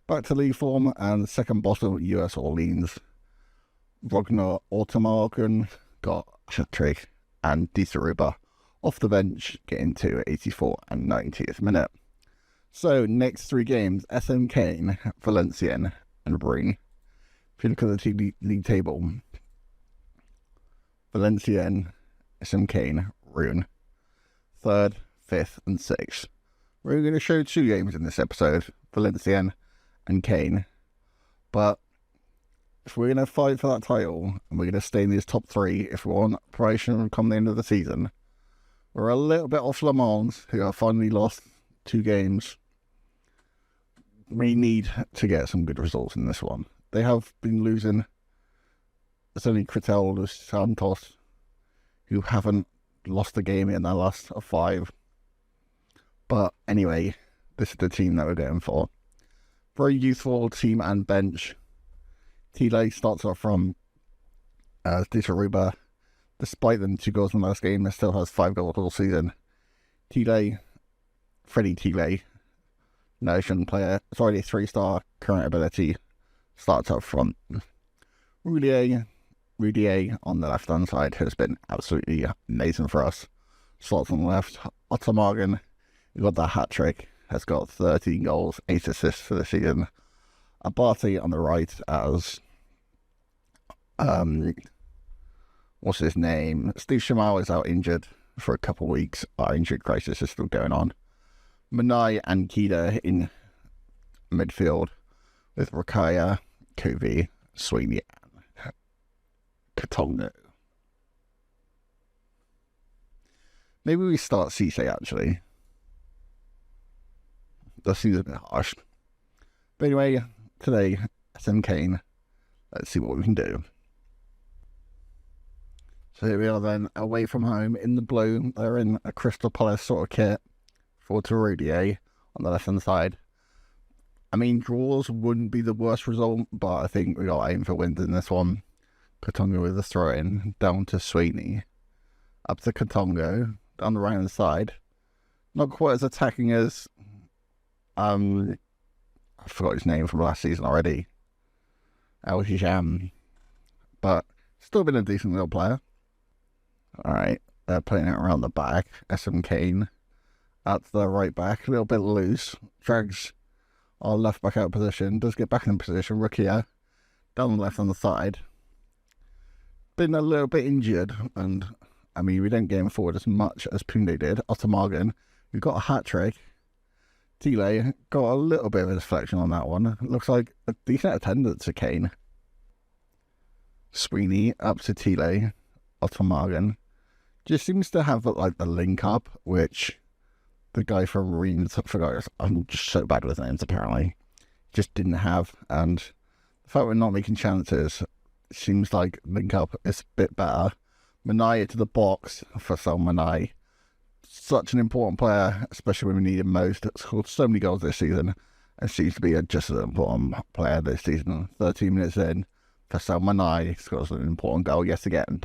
Back to league form and second bottom US Orleans. Ragnar Ortemarken got a hat-trick, and Disaruba off the bench getting 2 at 84 and 90th minute. So next 3 games, SM Caen, Valenciennes and Brune. If you look at the league table, Valenciennes, SM Caen, Brune, 3rd, 5th and 6th. We're going to show 2 games in this episode, Valenciennes and Caen. But if we're going to fight for that title, and we're going to stay in these top 3, if we want promotion come the end of the season, We're a little bit off Le Mans, who have finally lost 2 games. We need to get some good results in this one. They have been losing. It's only Critel and Santos who haven't lost a game in their last 5. But anyway, this is the team that we're going for. Very youthful team and bench. Tile starts off from Ditaruba. Despite them 2 goals in the last game, he still has 5 goals all season. Freddie Tile, Nation player. It's already a 3-star current ability. Starts up front. Rudier on the left-hand side has been absolutely amazing for us. Slots on the left. Otto Morgan, who got that hat-trick, has got 13 goals, 8 assists for the season. Abate on the right as... what's his name? Steve Shamal is out injured for a couple of weeks. Our injury crisis is still going on. Manai and Kida in midfield with Rakaya, Kovi, Sweeney, and Katongo. Maybe we start Cisse actually. That seems a bit harsh. But anyway, today, SM Kane. Let's see what we can do. So here we are then, away from home in the blue. They're in a Crystal Palace sort of kit for Rodier on the left-hand side. I mean, draws wouldn't be the worst result, but I think we got to aim for wins in this one. Katongo with a throw-in, down to Sweeney. Up to Katongo, down the right-hand side. Not quite as attacking as... I forgot his name from last season already. El Hisham. But still been a decent little player. Alright, they're playing it around the back. SM Kane at the right back, a little bit loose. Drags our left back out of position. Does get back in position. Rukia down the left on the side. Been a little bit injured, and I mean, we don't get him forward as much as Punde did. Otto Morgan, who got a hat trick. Tile got a little bit of a deflection on that one. Looks like a decent attendance to Kane. Sweeney up to Tile. Otto Morgan just seems to have like the link up, which the guy from Reims, I forgot, I'm just so bad with names apparently, just didn't have. And the fact we're not making chances seems like link up is a bit better. Manai to the box for Sal Manai. Such an important player, especially when we need him most. Scored so many goals this season and seems to be just as important player this season. 13 minutes in, Faisal Manai scores an important goal yet again.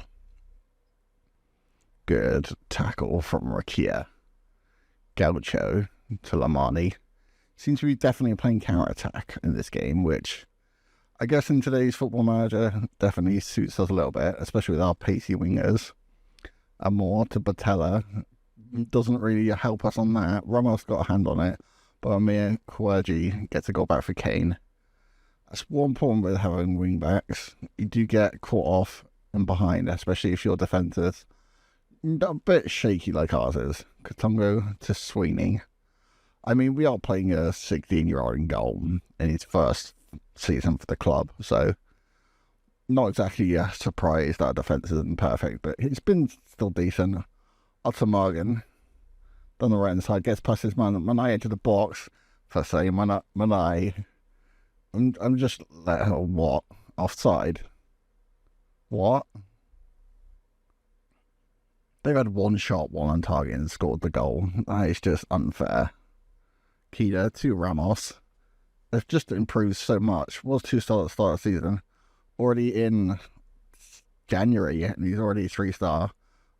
Good tackle from Rakia. Gaucho to Lamani. Seems to be definitely playing counter-attack in this game, which I guess in today's Football Manager definitely suits us a little bit, especially with our pacey wingers. And more to Batella. Doesn't really help us on that. Ramos got a hand on it, but Amir Kouaji gets a goal back for Kane. That's one problem with having wing backs. You do get caught off and behind, especially if your defence is a bit shaky like ours is. Katongo to Sweeney. I mean, we are playing a 16-year-old in goal in his first season for the club, so not exactly surprised that our defence isn't perfect, but it's been still decent. Otto Morgan, down the right hand side, gets past his man, Manai into the box for say Manai. I'm just like, what? Offside? What? They've had one shot, one on target, and scored the goal. That is just unfair. Kida to Ramos. They've just improved so much. Was 2-star at the start of the season. Already in January, and he's already 3-star.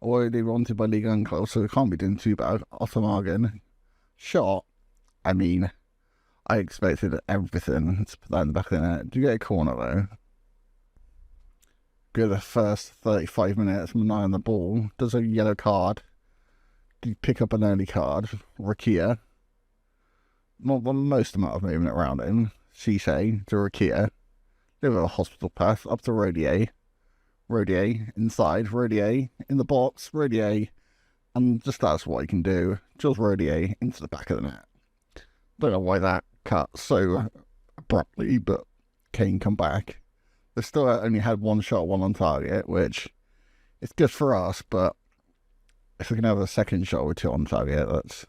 Already wanted by Ligue 1 club, so we can't be doing too bad. Otto Morgan. Shot. I mean, I expected everything to put that in the back of the net. Do you get a corner, though? Good the first 35 minutes. Manai on the ball. Does a yellow card. Do you pick up an early card? Rakia. Not the most amount of movement around him. Cisse to Rakia. Give a hospital pass up to Rodier. Rodier inside. Rodier in the box. Rodier. And just that's what he can do. Just Rodier into the back of the net. Don't know why that cut so abruptly, but Kane come back. They still only had one shot, one on target, which is good for us, but if we can have a second shot or two on target, that's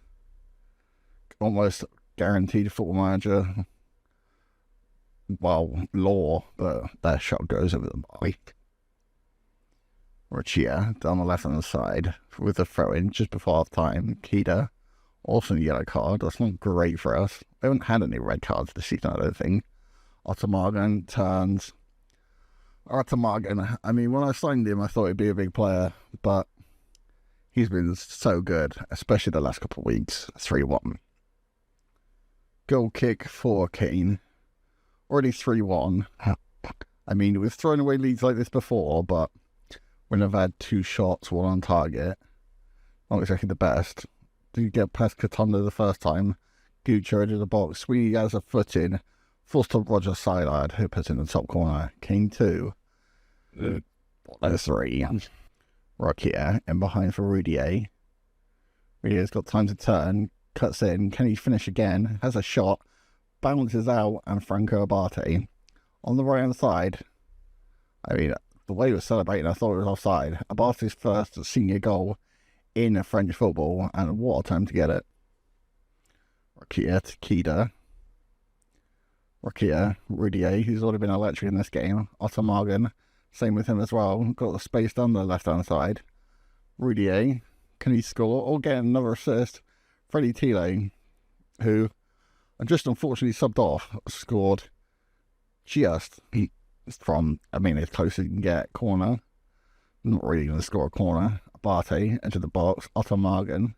almost guaranteed Football Manager. Well, law, but that shot goes over the bar. Rachia down the left-hand side with the throw-in just before half-time. Kida, also a yellow card. That's not great for us. We haven't had any red cards this season, I don't think. Ottomargan turns. Ottomargan, I mean, when I signed him, I thought he'd be a big player, but he's been so good, especially the last couple of weeks. 3-1. Goal kick for Kane. Already 3-1. I mean, we've thrown away leads like this before, but when I've had 2 shots, 1 on target, not exactly the best. Did get past Katonda the first time. Gucci into the box. Sweeney has a foot in. Forced to Roger Silard, who puts in the top corner. Kane 2. That's 3. Rokia in behind for Rudier. Rudier's got time to turn. Cuts in. Can he finish again? Has a shot. Bounces out. And Franco Abate on the right hand side. I mean, the way he was celebrating, I thought it was offside. Abate's first senior goal in French football, and what a time to get it. Rokia to Kida. Rokia, Rudier, who's already been electric in this game. Ottomargan, same with him as well. Got the space down the left-hand side. Rudier, can he score or get another assist? Freddie Tile, who just unfortunately subbed off, scored just from, I mean, as close as you can get, corner. Not really going to score a corner. Abate into the box. Ottomargan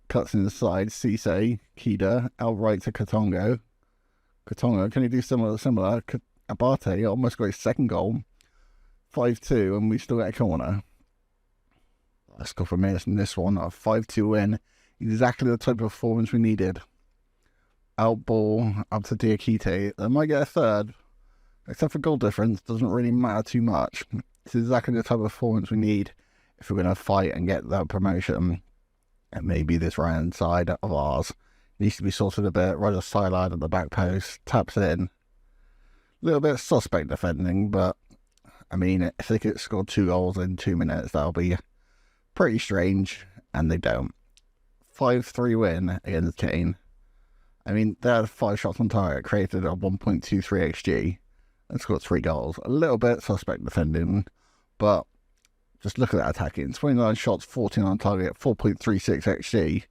cuts inside. Cisse, Kida, outright to Katongo. Katongo, can he do similar? Abate almost got his second goal. 5-2, and we still get a corner. Let's go from this one. A 5-2 win. Exactly the type of performance we needed. Out ball up to Diakite. They might get a third. Except for goal difference, doesn't really matter too much. It's exactly the type of performance we need if we're going to fight and get that promotion. And maybe this right-hand side of ours needs to be sorted a bit. Roger Silard at the back post, taps it in. A little bit suspect defending, but I mean, if they could score 2 goals in 2 minutes, that'll be pretty strange, and they don't. 5-3 win against Kane. I mean, they had 5 shots on target, created a 1.23 XG, and scored 3 goals. A little bit suspect defending, but just look at that attacking. 29 shots, 14 on target, 4.36 XG.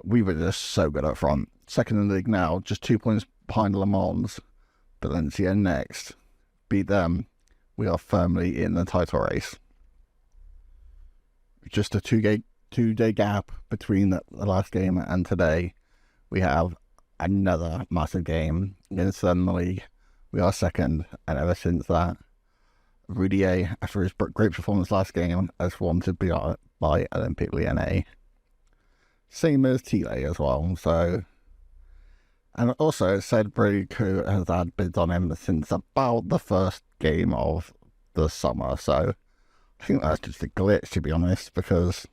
We were just so good up front. Second in the league now, just 2 points behind Le Mans. Valencia next. Beat them. We are firmly in the title race. Just a 2-day gap between the last game and today. We have another massive game against them in the league. We are second, and ever since that, Rudier, after his great performance last game, has wanted to by Olympique Lyonnais. Same as Tile as well, so... And also, it said Brady has had bids on him since about the first game of the summer, so I think that's just a glitch, to be honest, because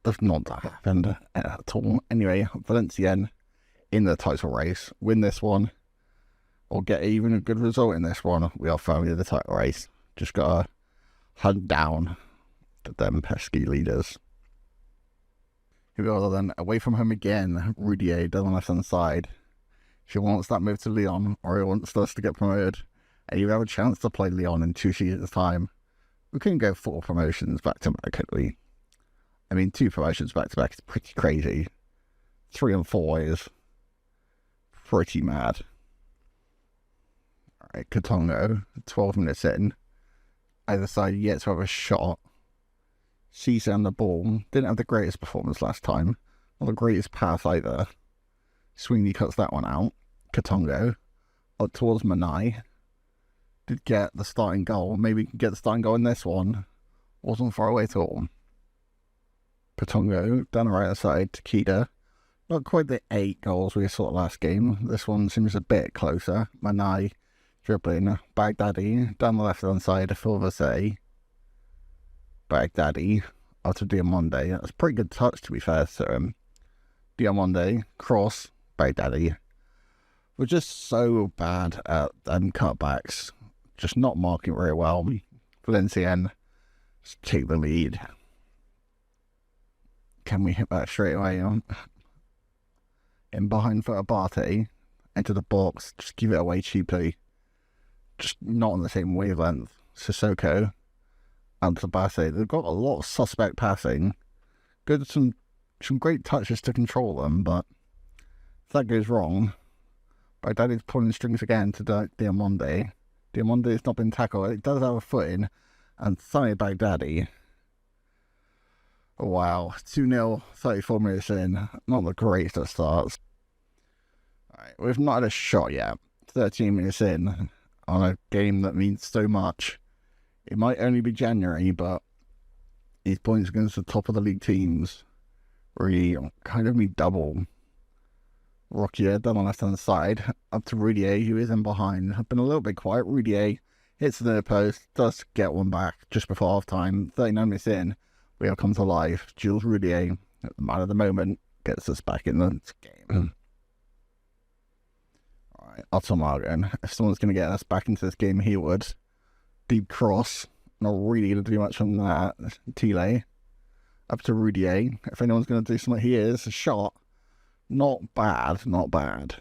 that's not that happened at all. Anyway, Valenciennes in the title race, win this one, or get even a good result in this one, we are firmly in the title race. Just gotta hunt down them pesky leaders. Here we are then, away from home again. Rudier down the left-hand side. She wants that move to Lyon, or he wants us to get promoted. And you have a chance to play Lyon in 2 seasons' time. We couldn't go 4 promotions back-to-back, could we? I mean, 2 promotions back-to-back is pretty crazy. 3 and 4 is pretty mad. Alright, Katongo, 12 minutes in. Either side yet to have a shot. Cisse on the ball. Didn't have the greatest performance last time. Not the greatest pass either. Sweeney cuts that one out. Katongo. Up towards Manai. Did get the starting goal. Maybe can get the starting goal in this one. Wasn't far away at all. Katongo down the right side to Kida. Not quite the 8 goals we saw last game. This one seems a bit closer. Manai dribbling. Baghdadi down the left hand side to Fulvesay. Baghdadi out to Diamonde. That's a pretty good touch, to be fair to him. Diamonde, cross, Baghdadi. We're just so bad at cutbacks. Just not marking very well. Valenciennes Let's take the lead. Can we hit that straight away? In behind for Abate, into the box, just give it away cheaply. Just not on the same wavelength. Sissoko and Abate, they've got a lot of suspect passing. Good, some great touches to control them, but if that goes wrong, Baghdadi's pulling strings again to Diamonde. Diamonde has not been tackled. It does have a foot in, and Thani Baghdadi. Wow, 2-0, 34 minutes in. Not the greatest of starts. Right, we've not had a shot yet. 13 minutes in on a game that means so much. It might only be January, but these points against the top of the league teams really kind of mean double. Roquier down on the left-hand side, up to Rudier, who is in behind. I've been a little bit quiet. Rudier hits the near post, does get one back just before half-time. 39 minutes in, we have come to life. Jules Rudier, at the man of the moment, gets us back in the game. Alright, Otto Margan. If someone's going to get us back into this game, he would. Deep cross. Not really going to do much from that. Tile. Up to Rudier. If anyone's going to do something, he is. A shot. Not bad, not bad.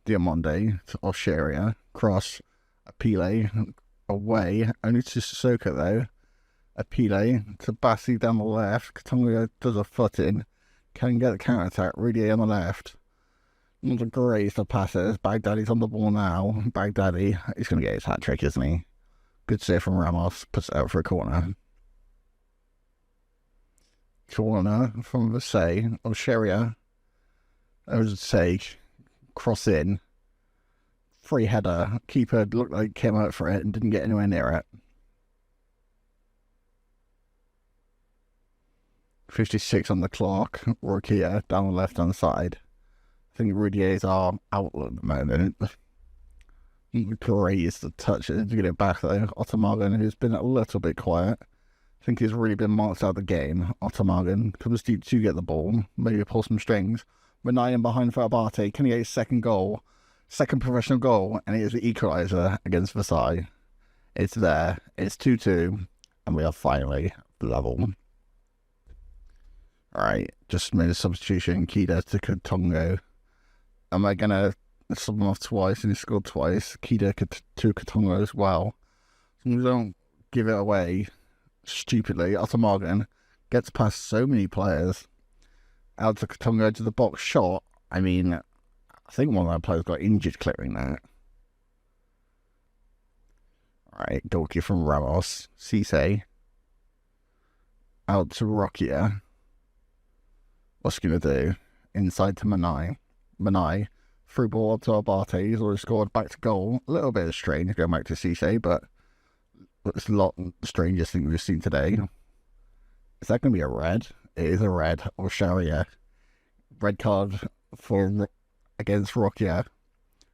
Diamonde to Osheria. Cross. Apile. Away. Only to Sissoko, though. Apile to Bassi down the left. Katonga does a foot in. Can get the counter attack. Rudier on the left. Not the greatest of passes. Baghdadi's on the ball now. Baghdadi, he's going to get his hat trick, isn't he? Good save from Ramos. Puts it out for a corner. Corner from Versailles. Osheria. I would say cross in. Free header. Keeper looked like came out for it and didn't get anywhere near it. 56 on the clock. Rokia down the left hand side. I think Rudier's our outlet at the moment. Great the touches to get it back though. Otto Margan, who's been a little bit quiet. I think he's really been marked out of the game. Otto Margan comes deep to get the ball. Maybe pull some strings. Renai in behind for Abate. Can he get his second goal? Second professional goal. And it is the equaliser against Versailles. It's there. It's 2-2. And we are finally level. Alright. Just made a substitution. Kida to Katongo. Am I going to sub him off twice and he scored twice? Kida to Katongo as well. So we don't give it away stupidly. Otto Morgan gets past so many players. Out to Katongo to the box shot. I mean, I think one of our players got injured clearing that. Alright, goalkeeper from Ramos. Cisse. Out to Rokia. What's he going to do? Inside to Manai. Manai. Through ball up to Abate. He's already scored back to goal. A little bit strange going back to Cisse, but it's a lot the strangest thing we've seen today. Is that going to be a red? It is a red. Or Sharia. Red card for against Rokia.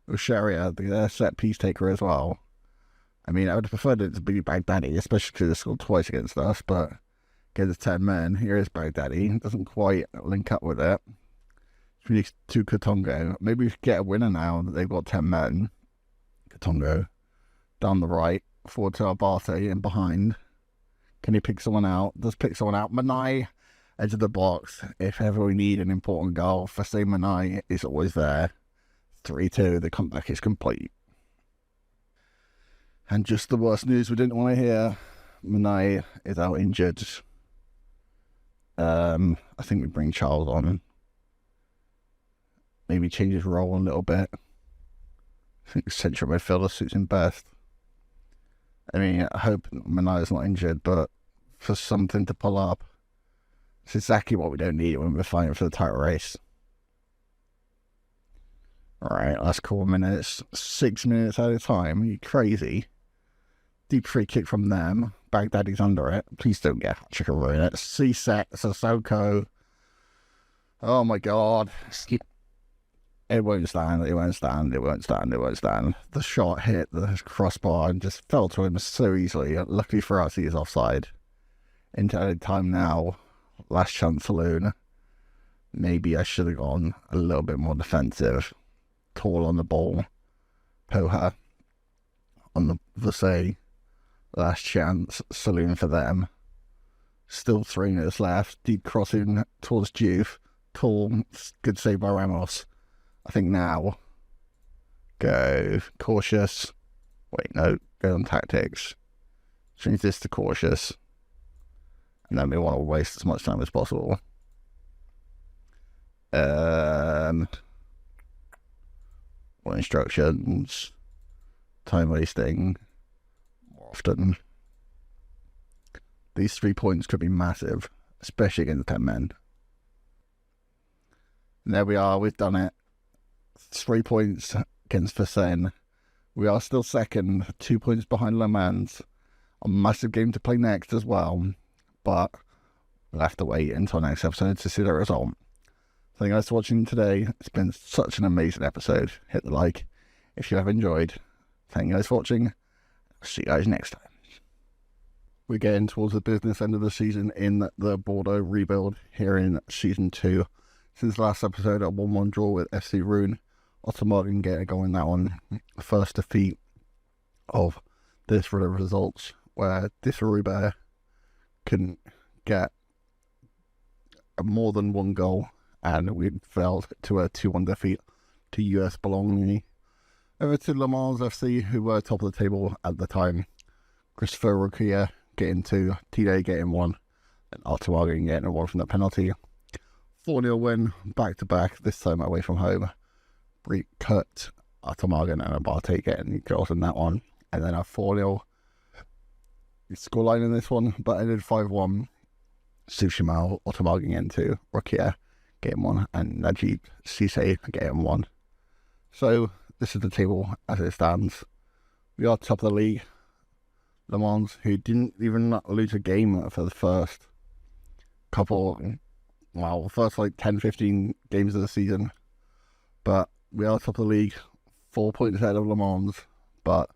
Or Sharia, the set piece taker as well. I mean, I would have preferred it to be Baghdadi, especially because they scored twice against us, but against 10 men, here is Baghdadi. Doesn't quite link up with it. It's to Katongo. Maybe we could get a winner now that they've got 10 men. Katongo. Down the right. Forward to Abate in behind. Can he pick someone out? Does pick someone out. Manai, edge of the box. If ever we need an important goal, for say Manai is always there. 3-2. The comeback is complete. And just the worst news we didn't want to hear. Manai is out injured. I think we bring Charles on. Maybe change his role a little bit. I think central midfielder suits him best. I mean, I hope Manai's not injured, but for something to pull up, it's exactly what we don't need when we're fighting for the title race. Alright, last couple of minutes. 6 minutes at a time. Are you crazy? Deep free kick from them. Baghdadi's under it. Please don't get hat-trick and ruin it. C-set, Sissoko. Oh my god. It won't stand, it won't stand, it won't stand, it won't stand. The shot hit the crossbar and just fell to him so easily. Luckily for us, he is offside. Into added time now. Last chance saloon. Maybe I should have gone a little bit more defensive. Tall on the ball. Poha on the Versailles. Last chance saloon for them. Still 3 minutes left. Deep crossing towards Juve. Tall, good save by Ramos. I think now. Go cautious. Wait, no. Go on tactics. Change this to cautious. And then we want to waste as much time as possible. What instructions? Time wasting. More often. These 3 points could be massive, especially against 10 men. And there we are, we've done it. 3 points against Vincennes. We are still second, 2 points behind Le Mans. A massive game to play next as well, but we'll have to wait until next episode to see the result. Thank you guys for watching today. It's been such an amazing episode. Hit the like if you have enjoyed. Thank you guys for watching. I'll see you guys next time. We're getting towards the business end of the season in the Bordeaux rebuild here in Season 2. Since the last episode, a 1-1 draw with FC Rouen. Ottermargen get a goal in that one. First defeat of this for the results, where Disarubert couldn't get more than 1 goal, and we fell to a 2-1 defeat to US Bologna. Over to Le Mans FC, who were top of the table at the time. Christopher Rukia getting 2, T-Day getting 1, and Ottermargen getting a 1 from the penalty. 4-0 win, back-to-back, this time away from home. Kurt, Ottermargen and Abate getting goals in that one. And then a 4-0 scoreline in this one, but ended 5-1. Sushimal, Ottermargen getting 2, Rukia getting 1, and Najib Cisse getting 1. So, this is the table as it stands. We are top of the league. Le Mans, who didn't even lose a game for the first first 10-15 games of the season. But we are top of the league, 4 points ahead of Le Mans, but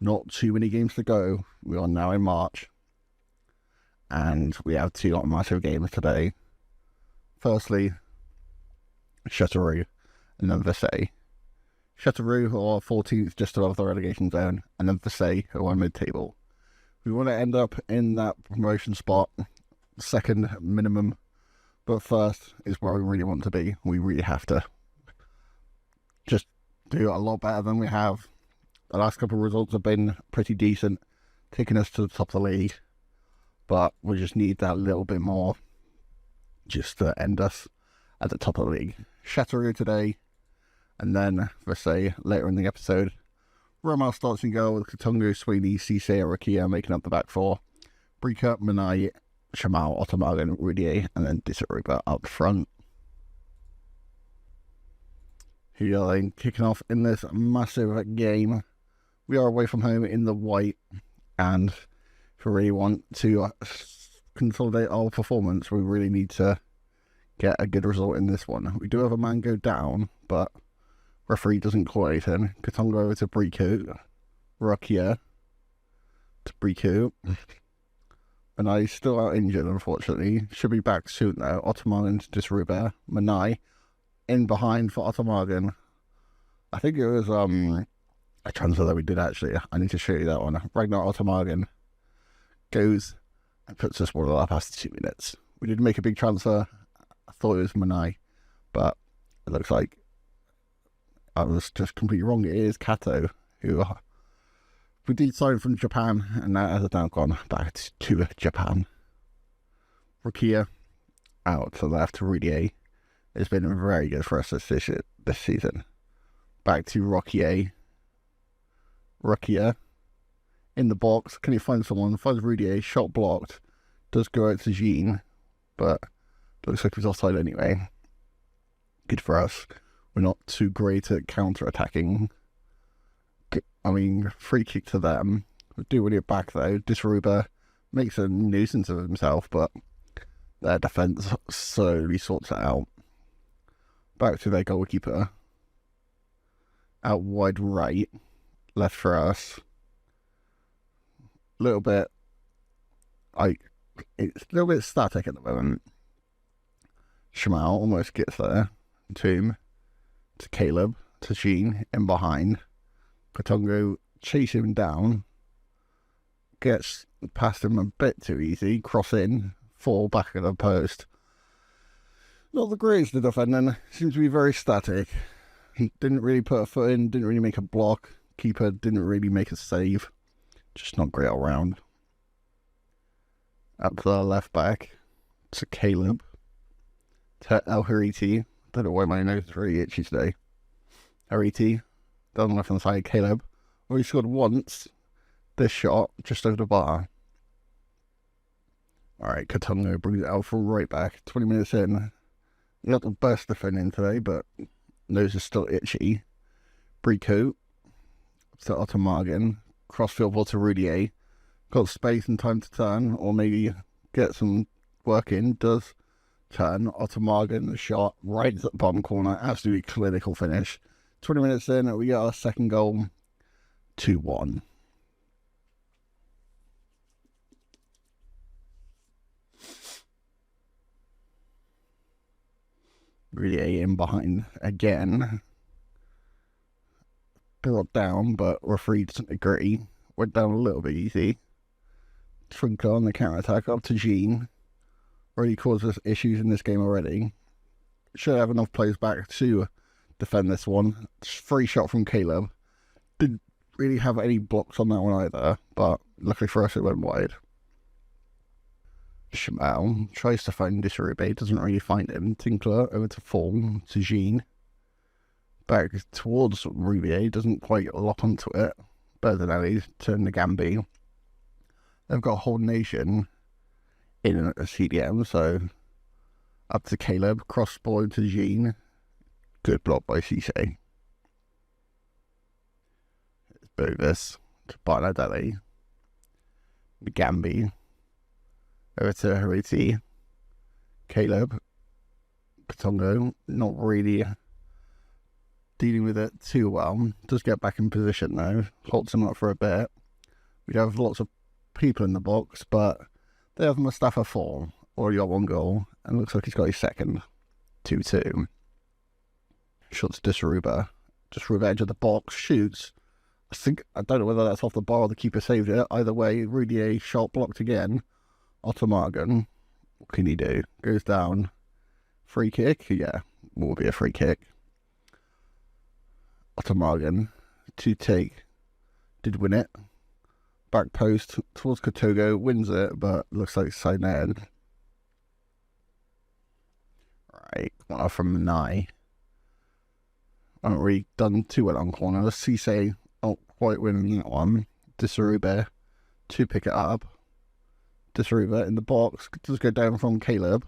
not too many games to go. We are now in March, and we have 2 massive games today. Firstly, Châteauroux and then Versailles. Châteauroux, who are 14th, just above the relegation zone, and then Versailles, who are mid-table. We want to end up in that promotion spot, second minimum, but first is where we really want to be. We really have to just do a lot better than we have. The last couple of results have been pretty decent, taking us to the top of the league, but we just need that little bit more just to end us at the top of the league. Châteauroux today, and then Versailles later in the episode. Ramos starts in goal with Katungu, Sweeney, Cisse, and Rukia making up the back 4. Brika, Manai, Shamal, Ottermargen, Rudier, and then Disarubert up front. Here are then kicking off in this massive game. We are away from home in the white, and if we really want to consolidate our performance, we really need to get a good result in this one. We do have a man go down, but referee doesn't call anything. Katonga over to Briku. Rukia to Briku. And he's still out injured, unfortunately. Should be back soon, though. Ottermargen to Disarubert. Manai in behind for Ottermargen. I think it was a transfer that we did, actually. I need to show you that one. Ragnar Ottermargen goes and puts us one of the past 2 minutes. We did make a big transfer. I thought it was Manai, but it looks like I was just completely wrong. It is Kato, who we did sign from Japan, and now has now gone back to Japan. Rukia out to the left, Rudier. It's been very good for us this season. Back to Rukia. Rukia in the box. Can he find someone? Finds Rudier. Shot blocked. Does go out to Jean, but looks like he's offside anyway. Good for us. We're not too great at counter-attacking. I mean, free kick to them. We do win it back, though. Disarubert makes a nuisance of himself, but their defence slowly sorts it out. Back to their goalkeeper. Out wide right. Left for us. Little bit... it's a little bit static at the moment. Shamal almost gets there. Tomb. To Caleb, to Jean, in behind. Katongo chase him down. gets past him a bit too easy, cross in, fall back at the post. Not the greatest of defending, seems to be very static. He didn't really put a foot in, didn't really make a block. Keeper didn't really make a save. Just not great all round. Up to the left back, to Caleb. To El Hariti. Don't know why my nose is really itchy today. Hariti, down the left hand side, Caleb. Already scored once. This shot, just over the bar. Alright, Katongo brings it out from right back. 20 minutes in. Not the best defending today, but nose is still itchy. Brico to Ottomargan. Crossfield ball to Rudier. Got space and time to turn, or maybe get some work in. Does turn. Ottomargan, the shot right at the bottom corner. Absolutely clinical finish. 20 minutes in, we get our second goal. 2-1. Really in behind again. Built down, but referee doesn't agree. Went down a little bit easy. Trinker on the counter attack up to Jean. Already caused us issues in this game already. Should have enough players back to defend this one. Free shot from Caleb. Didn't really have any blocks on that one either, but luckily for us it went wide. Shamal tries to find Disarube, doesn't really find him. Tinkler over to Fall, to Jean. Back towards Rubier, doesn't quite lock onto it. Bertinelli to Nagambi. They've got a whole nation in a CDM, so up to Caleb, cross ball to Jean. Good block by Cisse. Bovis to Barnadelli. Nagambi. Over to Hariti. Caleb. Katongo, not really dealing with it too well. Does get back in position though. Holds him up for a bit. We have lots of people in the box, but they have Mustafa 4. Already got 1 goal. And looks like he's got his second. 2-2. Shots Disruba. Disruba edge of the box. Shoots. I don't know whether that's off the bar or the keeper saved it. Either way, Rudier shot blocked again. Ottomargan, what can he do? Goes down. Free kick? Yeah, will be a free kick. Ottomargan to take. Did win it. Back post towards Kotogo. Wins it, but looks like side net. Right, corner from Manai. Haven't really done too well on corner. Cisse not quite winning that one. Disarube to pick it up. Disarube in the box. Does go down from Caleb.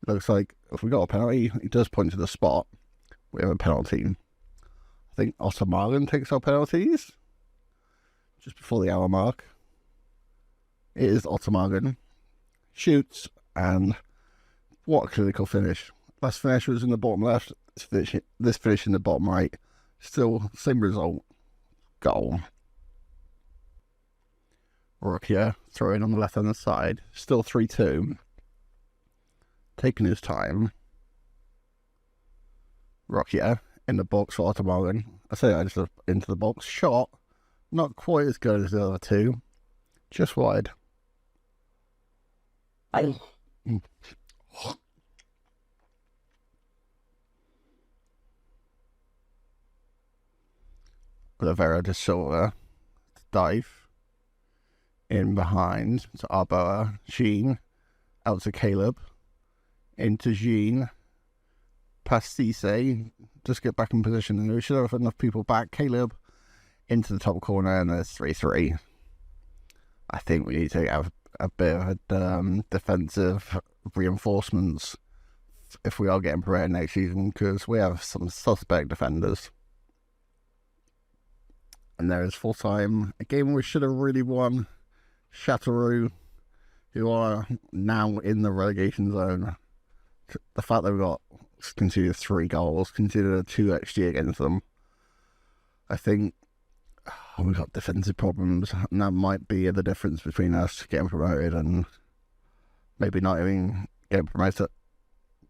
Looks like if we got a penalty, he does point to the spot. We have a penalty. I think Ottomargan takes our penalties. Just before the hour mark. It is Ottomargan. Shoots, and what a clinical finish. Last finish was in the bottom left. This finish in the bottom right. Still same result. Goal. Rokia throwing on the left hand side. Still 3-2. Taking his time. Rokia in the box for Ottomargan. I say that just into the box. Shot. Not quite as good as the other two. Just wide. Oliveira de Silva. Dive. In behind to Arboa. Jean. Out to Caleb. Into Jean. Past Cisse. Just get back in position. And we should have enough people back. Caleb into the top corner, and there's 3-3. I think we need to have a bit of a defensive reinforcements if we are getting promoted next season, because we have some suspect defenders. And there is full time. A game we should have really won. Châteauroux, who are now in the relegation zone. The fact that we got conceded 3 goals, conceded a 2 XG against them. I think we've got defensive problems, and that might be the difference between us getting promoted and maybe not even getting promoted.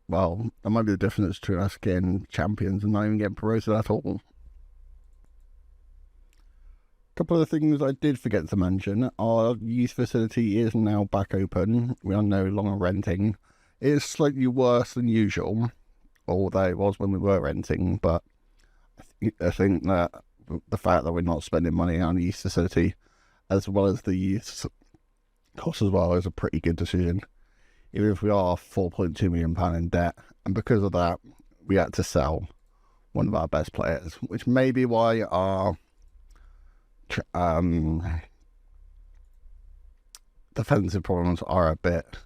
Well, that might be the difference between us getting champions and not even getting promoted at all. Couple of things I did forget to mention. Our youth facility is now back open. We are no longer renting. It is slightly worse than usual, although it was when we were renting, but I think that the fact that we're not spending money on the youth facility as well as the youth cost as well is a pretty good decision. Even if we are £4.2 million in debt, and because of that, we had to sell one of our best players, which may be why our defensive problems are a bit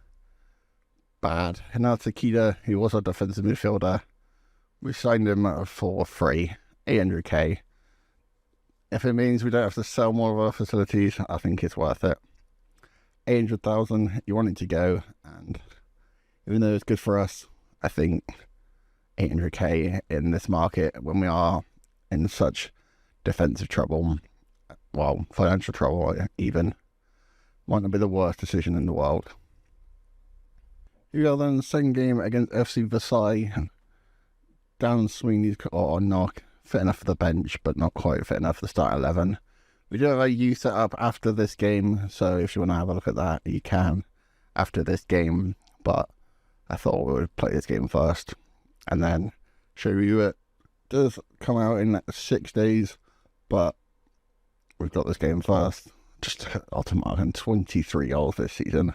bad. Hinata Kida, who was our defensive midfielder, we signed him for free, 800k. If it means we don't have to sell more of our facilities, I think it's worth it. 800,000, you want it to go, and even though it's good for us, I think 800k in this market when we are in such defensive trouble, well, financial trouble even, might not be the worst decision in the world. Here we are then, second game against FC Versailles. Dan Sweeney's or knock, fit enough for the bench, but not quite fit enough for the start 11. We do have a youth set up after this game, so if you want to have a look at that, you can after this game, but I thought we would play this game first and then show you it. Does come out in 6 days, but we've got this game first. Just ultimately 23 goals this season.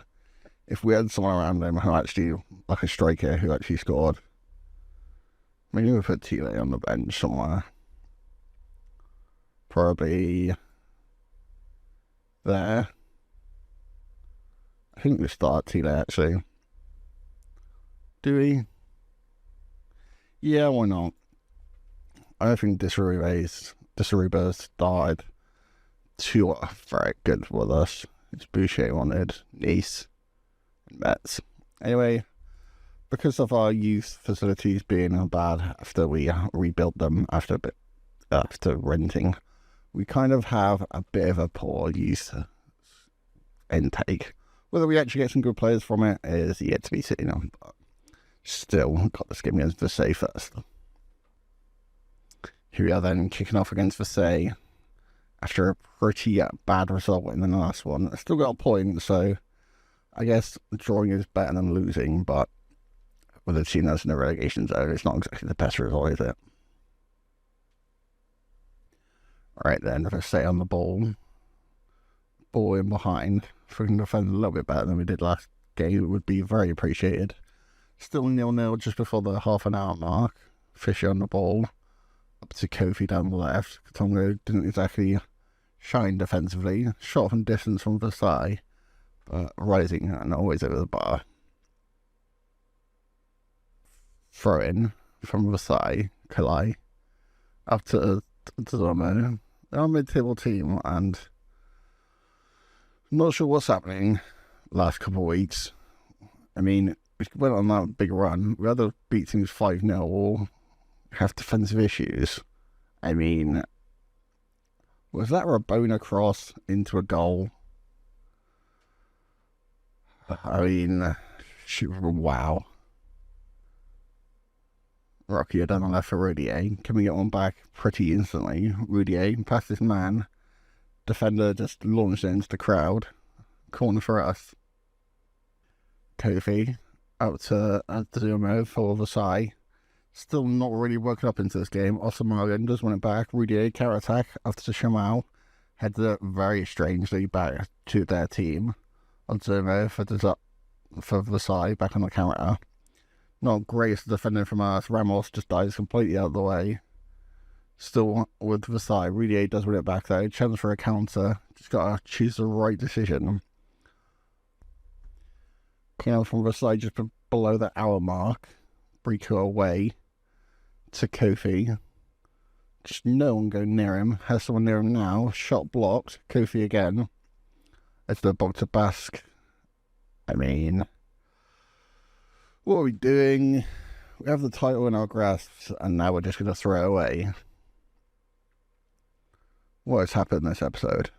If we had someone around him who actually, like a striker who actually scored, maybe we put Tile on the bench somewhere. Probably there. I think we start Tile actually. Do we? Yeah, why not? I don't think Disariba started too very good with us. It's Boucher wanted, Nice, and Metz. Anyway, because of our youth facilities being bad after we rebuilt them after renting, we kind of have a bit of a poor youth intake. Whether we actually get some good players from it is yet to be seen, but still got this game against Versailles first. Here we are then, kicking off against Versailles after a pretty bad result in the last one. Still got a point, so I guess drawing is better than losing, but with a team that's in the relegation zone, it's not exactly the best result, is it? Alright then, Versailles on the ball. Ball in behind. If we can defend a little bit better than we did last game, it would be very appreciated. Still 0-0 just before the half an hour mark. Fisher on the ball. Up to Kofi down the left. Katongo didn't exactly shine defensively. Shot from distance from Versailles, but rising and always over the bar. Throw in from Versailles. Kalai. Up to Zomo. They're a mid-table team, and I'm not sure what's happening last couple of weeks. I mean, we went on that big run. We either beat teams 5-0 or have defensive issues. I mean, was that Rabona cross into a goal? I mean, wow. Rocky down the left for Rudier. Can we get one back pretty instantly? Rudier past this man. Defender just launched it into the crowd. Corner for us. Kofi out to Zumo for Versailles. Still not really working up into this game. Osamagan does win it back. Rudier counter attack after Shamal. Heads it very strangely back to their team. Zumo for Versailles back on the counter. Not great defending from us. Ramos just dies completely out of the way. Still with Versailles. Rudier does win it back though. Chance for a counter. Just got to choose the right decision. Coming out from Versailles just below the hour mark. Brico away to Kofi. Just no one going near him. Has someone near him now. Shot blocked. Kofi again. It's the box to Basque. I mean, what are we doing? We have the title in our grasps, and now we're just going to throw it away. What has happened this episode?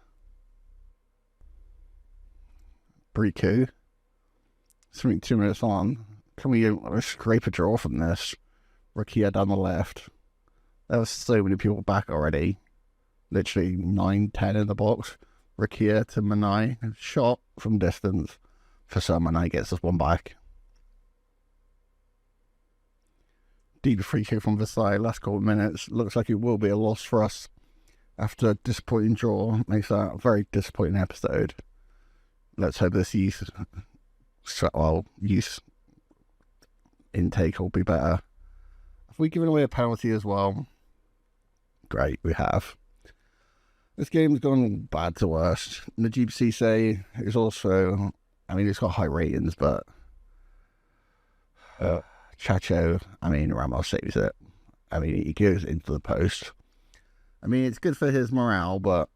Brico. Something 2 minutes on. Can we scrape a draw from this? Rakia down the left. There was so many people back already. literally 9-10 in the box. Rakia to Manai, shot from distance. For some, Manai gets us one back. Deep free kick from Versailles, last couple of minutes. Looks like it will be a loss for us after a disappointing draw. Makes that a very disappointing episode. Let's hope this youth intake will be better. Have we given away a penalty as well? Great, we have. This game's gone bad to worse. Najib Cisse is also, I mean, it's got high ratings, but Chacho, I mean, Ramos saves it. I mean, he goes into the post. I mean, it's good for his morale, but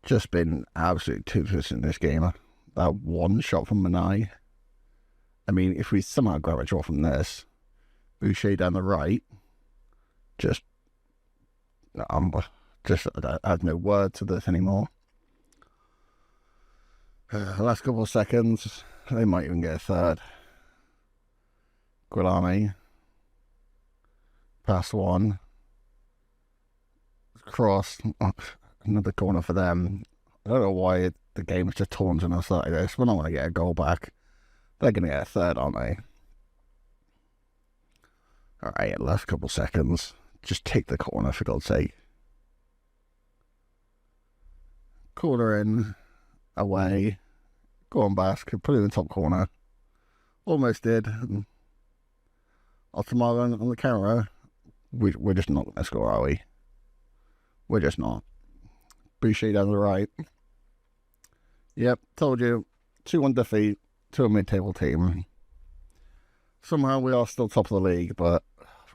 just been absolutely toothless in this game. That one shot from Manai. I mean, if we somehow grab a draw from this, Boucher down the right, I have no word to this anymore. The last couple of seconds, they might even get a third. Guilami, past one, cross, another corner for them. I don't know why the game is just taunting us like this. We're not going to get a goal back. They're going to get a third, aren't they? Alright, last couple of seconds. Just take the corner, for God's sake. Corner in, away. Go on, Basque. Put it in the top corner. Almost did. Altamara on the camera. We're just not going to score, are we? We're just not. Boucher down the right. Yep, told you. 2-1 defeat to a mid-table team. Somehow we are still top of the league, but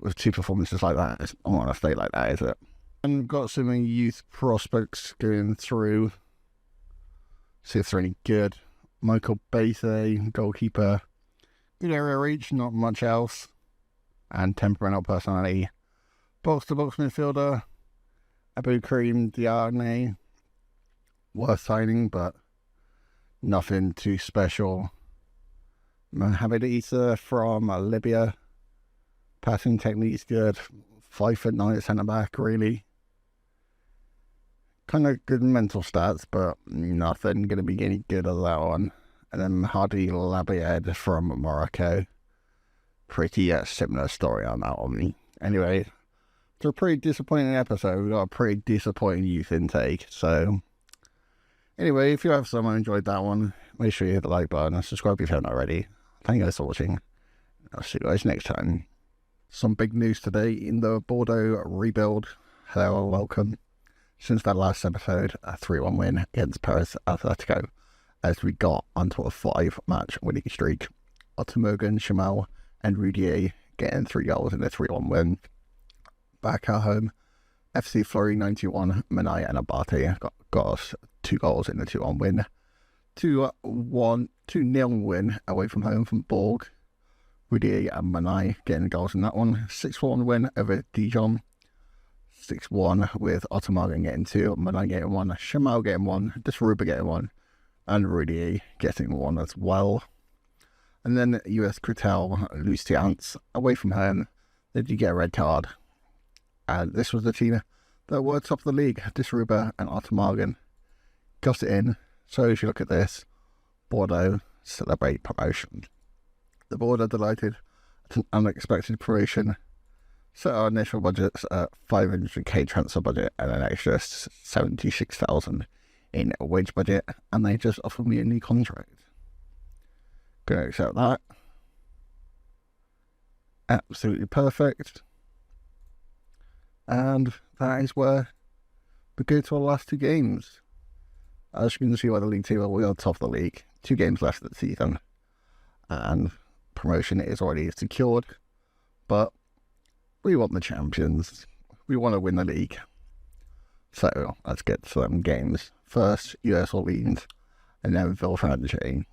with two performances like that, it's not going to stay like that, is it? And got some youth prospects going through. See if they're any good. Michael Bethe, goalkeeper. Good area reach, not much else. And temperamental personality. Box-to-box midfielder. Abu Karim Diagne. Worth signing, but nothing too special. Mohamed Issa from Libya. Passing technique's good. 5'9" centre-back, really. Kind of good mental stats, but nothing going to be any good of that one. And then Hadi Labied from Morocco. Pretty similar story on that one. Anyway, it's a pretty disappointing episode. We got a pretty disappointing youth intake. So, anyway, if you have someone enjoyed that one, make sure you hit the like button and subscribe if you haven't already. Thank you guys for watching. I'll see you guys next time. Some big news today in the Bordeaux rebuild. Hello and welcome. Since that last episode, a 3-1 win against Paris Atletico, as we got onto a 5-match winning streak. Ottomogan, Chamal and Rudier getting 3 goals in a 3-1 win. Back at home, FC Fleury 91, Manai and Abate got us 2 goals in the 2-1 win. 2-0 win away from home from Borg. Rudier and Manai getting goals in that one. 6-1 win over Dijon. 6-1 with Ottomagan getting 2, Manai getting 1, Chamal getting 1, Disruba getting 1, and Rudier getting 1 as well. And then US Cretel, Lucians, away from home, they did get a red card. And this was the team that were top of the league, Disruba and Ottomagan. Got it in. So if you look at this, Bordeaux celebrate promotion. The board are delighted at an unexpected promotion. Set our initial budgets at 500k transfer budget and an extra 76,000 in wage budget, and they just offered me a new contract. Gonna accept that. Absolutely perfect. And that is where we go to our last 2 games. As you can see by the league table, we are top of the league. 2 games left of the season. And promotion is already secured. But we want the champions. We want to win the league. So let's get to some games. First, US Orleans, and then Villefranche.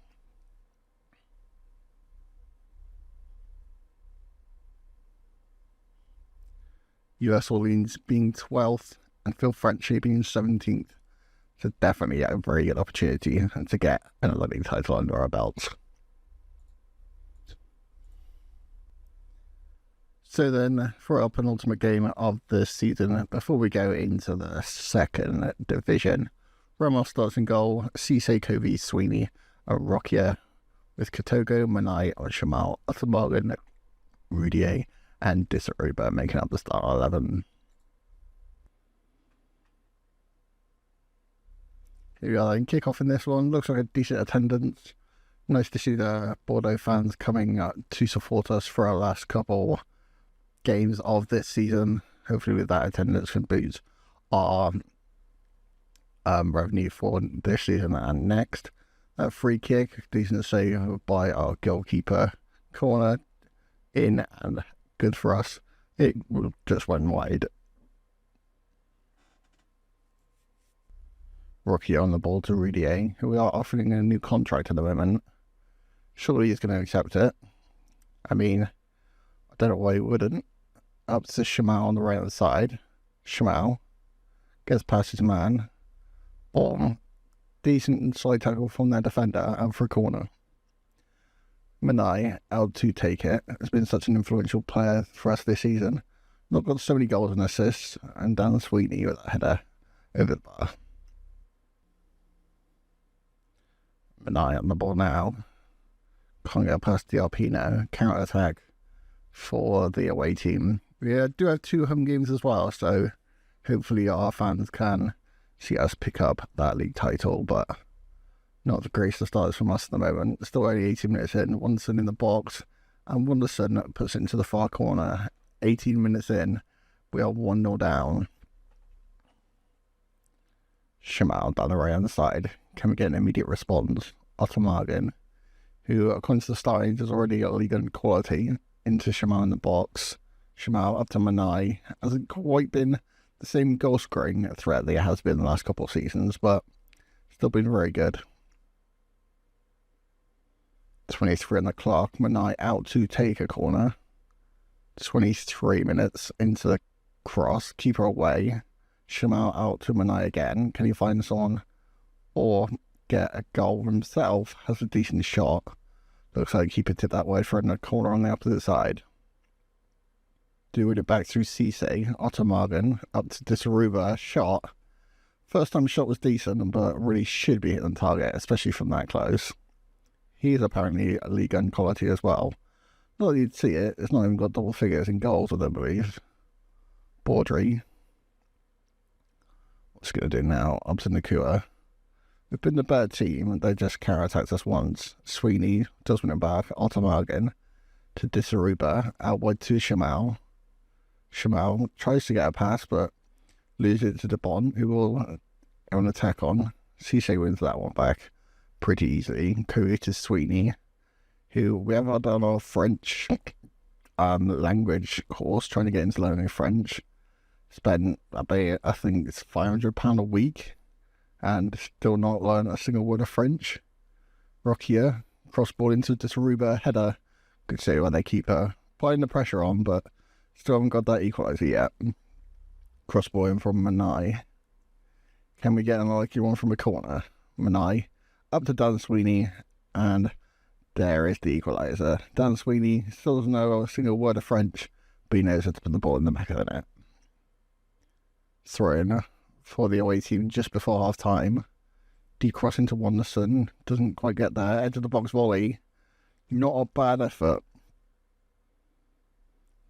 US Orleans being 12th and Villefranche being 17th. So definitely a very good opportunity to get another league title under our belts. So then, for our penultimate game of the season, before we go into the second division, Ramos starts in goal, Cisse, Covey, Sweeney, Rokia, with Katogo, Manai, Shamal, Uttermargan, Rudier, and Disaruba making up the start 11. Here we are in kick-off in this one. Looks like a decent attendance. Nice to see the Bordeaux fans coming to support us for our last couple games of this season. Hopefully with that attendance can boost our revenue for this season and next. A free kick, decent save by our goalkeeper. Corner in and good for us. It just went wide. Rookie on the ball to Rudier, who we are offering a new contract at the moment. Surely he's going to accept it. I mean, I don't know why he wouldn't. Up to Shamal on the right hand side. Shamal gets past his man. Boom. Decent side tackle from their defender out for a corner. Manai out to take it. Has been such an influential player for us this season. Not got so many goals and assists. And Dan Sweeney with a header over the bar. Manai on the ball now. Can't get past the RP now. Counter attack for the away team. We do have 2 home games as well, so hopefully our fans can see us pick up that league title, but not the greatest of starters from us at the moment. Still only 18 minutes in, Wonderson in the box, and Wonderson puts it into the far corner. 18 minutes in, we are 1-0 down. Shamal down the right hand side. Can we get an immediate response? Ottermargen, who according to the starting is already at Ligue quality, into Shamal in the box. Shamal up to Manai. Hasn't quite been the same goal scoring threat that it has been the last couple of seasons, but still been very good. 23 on the clock. Manai out to take a corner. 23 minutes into the cross. Keeper away. Shamal out to Manai again. Can he find someone or get a goal himself? Has a decent shot. Looks like keeper tipped that way for a corner on the opposite side. Doing it back through Cisse. Ottermargen up to Disaruba. Shot. First time shot was decent, but really should be hitting the target, especially from that close. He is apparently a Ligue 1 quality as well. Not that you'd see it. It's not even got double figures in goals, I don't believe. Baudry. What's he going to do now? Up to Nakua. We've been the better team. They just counter-attacked us once. Sweeney does win it back. Ottermargen to Disaruba. Out wide to Shamal. Shamal tries to get a pass, but loses it to Debon, who will have an attack on. Cisse wins that one back pretty easily. Courier to Sweeney, who we have done our French language course, trying to get into learning French. Spent about, I think it's £500 a week, and still not learn a single word of French. Rokia, cross ball into Disaruba, header. Good save by their keeper. Putting the pressure on, but still haven't got that equaliser yet. Cross ball in from Manai. Can we get an unlucky one from a corner? Manai up to Dan Sweeney, and there is the equaliser. Dan Sweeney still doesn't know a single word of French, but he knows how to put the ball in the back of the net. Throw in for the away team just before half time. Decross into Wonderson. Doesn't quite get there. Edge of the box volley. Not a bad effort.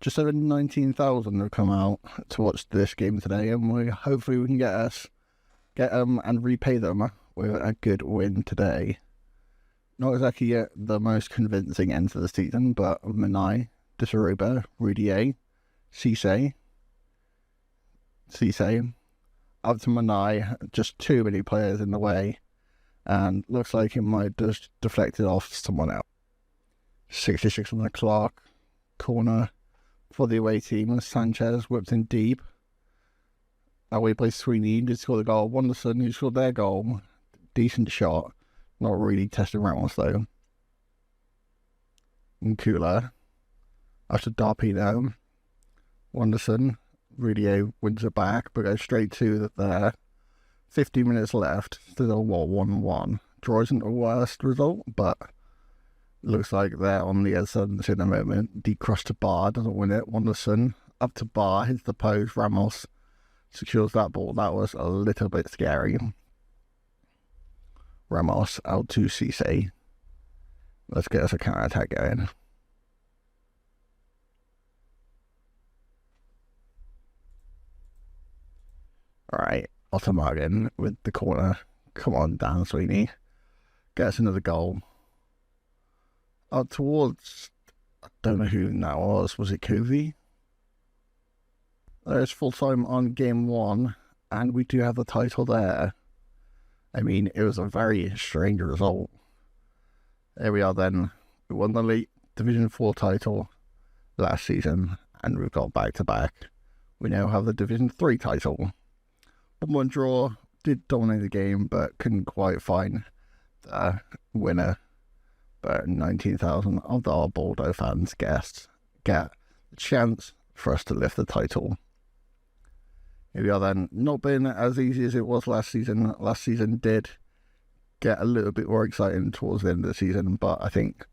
Just over 19,000 have come out to watch this game today, and hopefully we can get them and repay them with a good win today. Not exactly yet the most convincing end to the season, but Manai, Disaruba, Rudier, Cisse, up to Manai, just too many players in the way, and looks like it might just deflect it off someone else. 66 on the clock, corner for the away team. Sanchez whipped in deep. Away play Sweeney did score the goal. Wonderson, who scored their goal. Decent shot. Not really testing Ramos though. Nkula. After Darpino. Wonderson. Rudier wins it back, but goes straight to there. 15 minutes left. Still 1-1. Draw isn't the worst result, but Looks like they're on the ascent in a moment. Deep cross to Bar, doesn't win it. Wanderson up to Bar, hits the post. Ramos secures that ball. That was a little bit scary. Ramos out to Cisse. Let's get us a counter attack going. Alright, Ottomagen with the corner. Come on, Dan Sweeney. Get us another goal. Out towards, I don't know who that was it Covey? There's full time on game 1, and we do have the title there. I mean, it was a very strange result. There we are then. We won the League Division 4 title last season, and we've got back-to-back. We now have the Division 3 title. 1-1 draw, did dominate the game, but couldn't quite find the winner. But 19,000 of our Bordeaux fans get the chance for us to lift the title. Here we are then. Not been as easy as it was last season. Last season did get a little bit more exciting towards the end of the season, but I think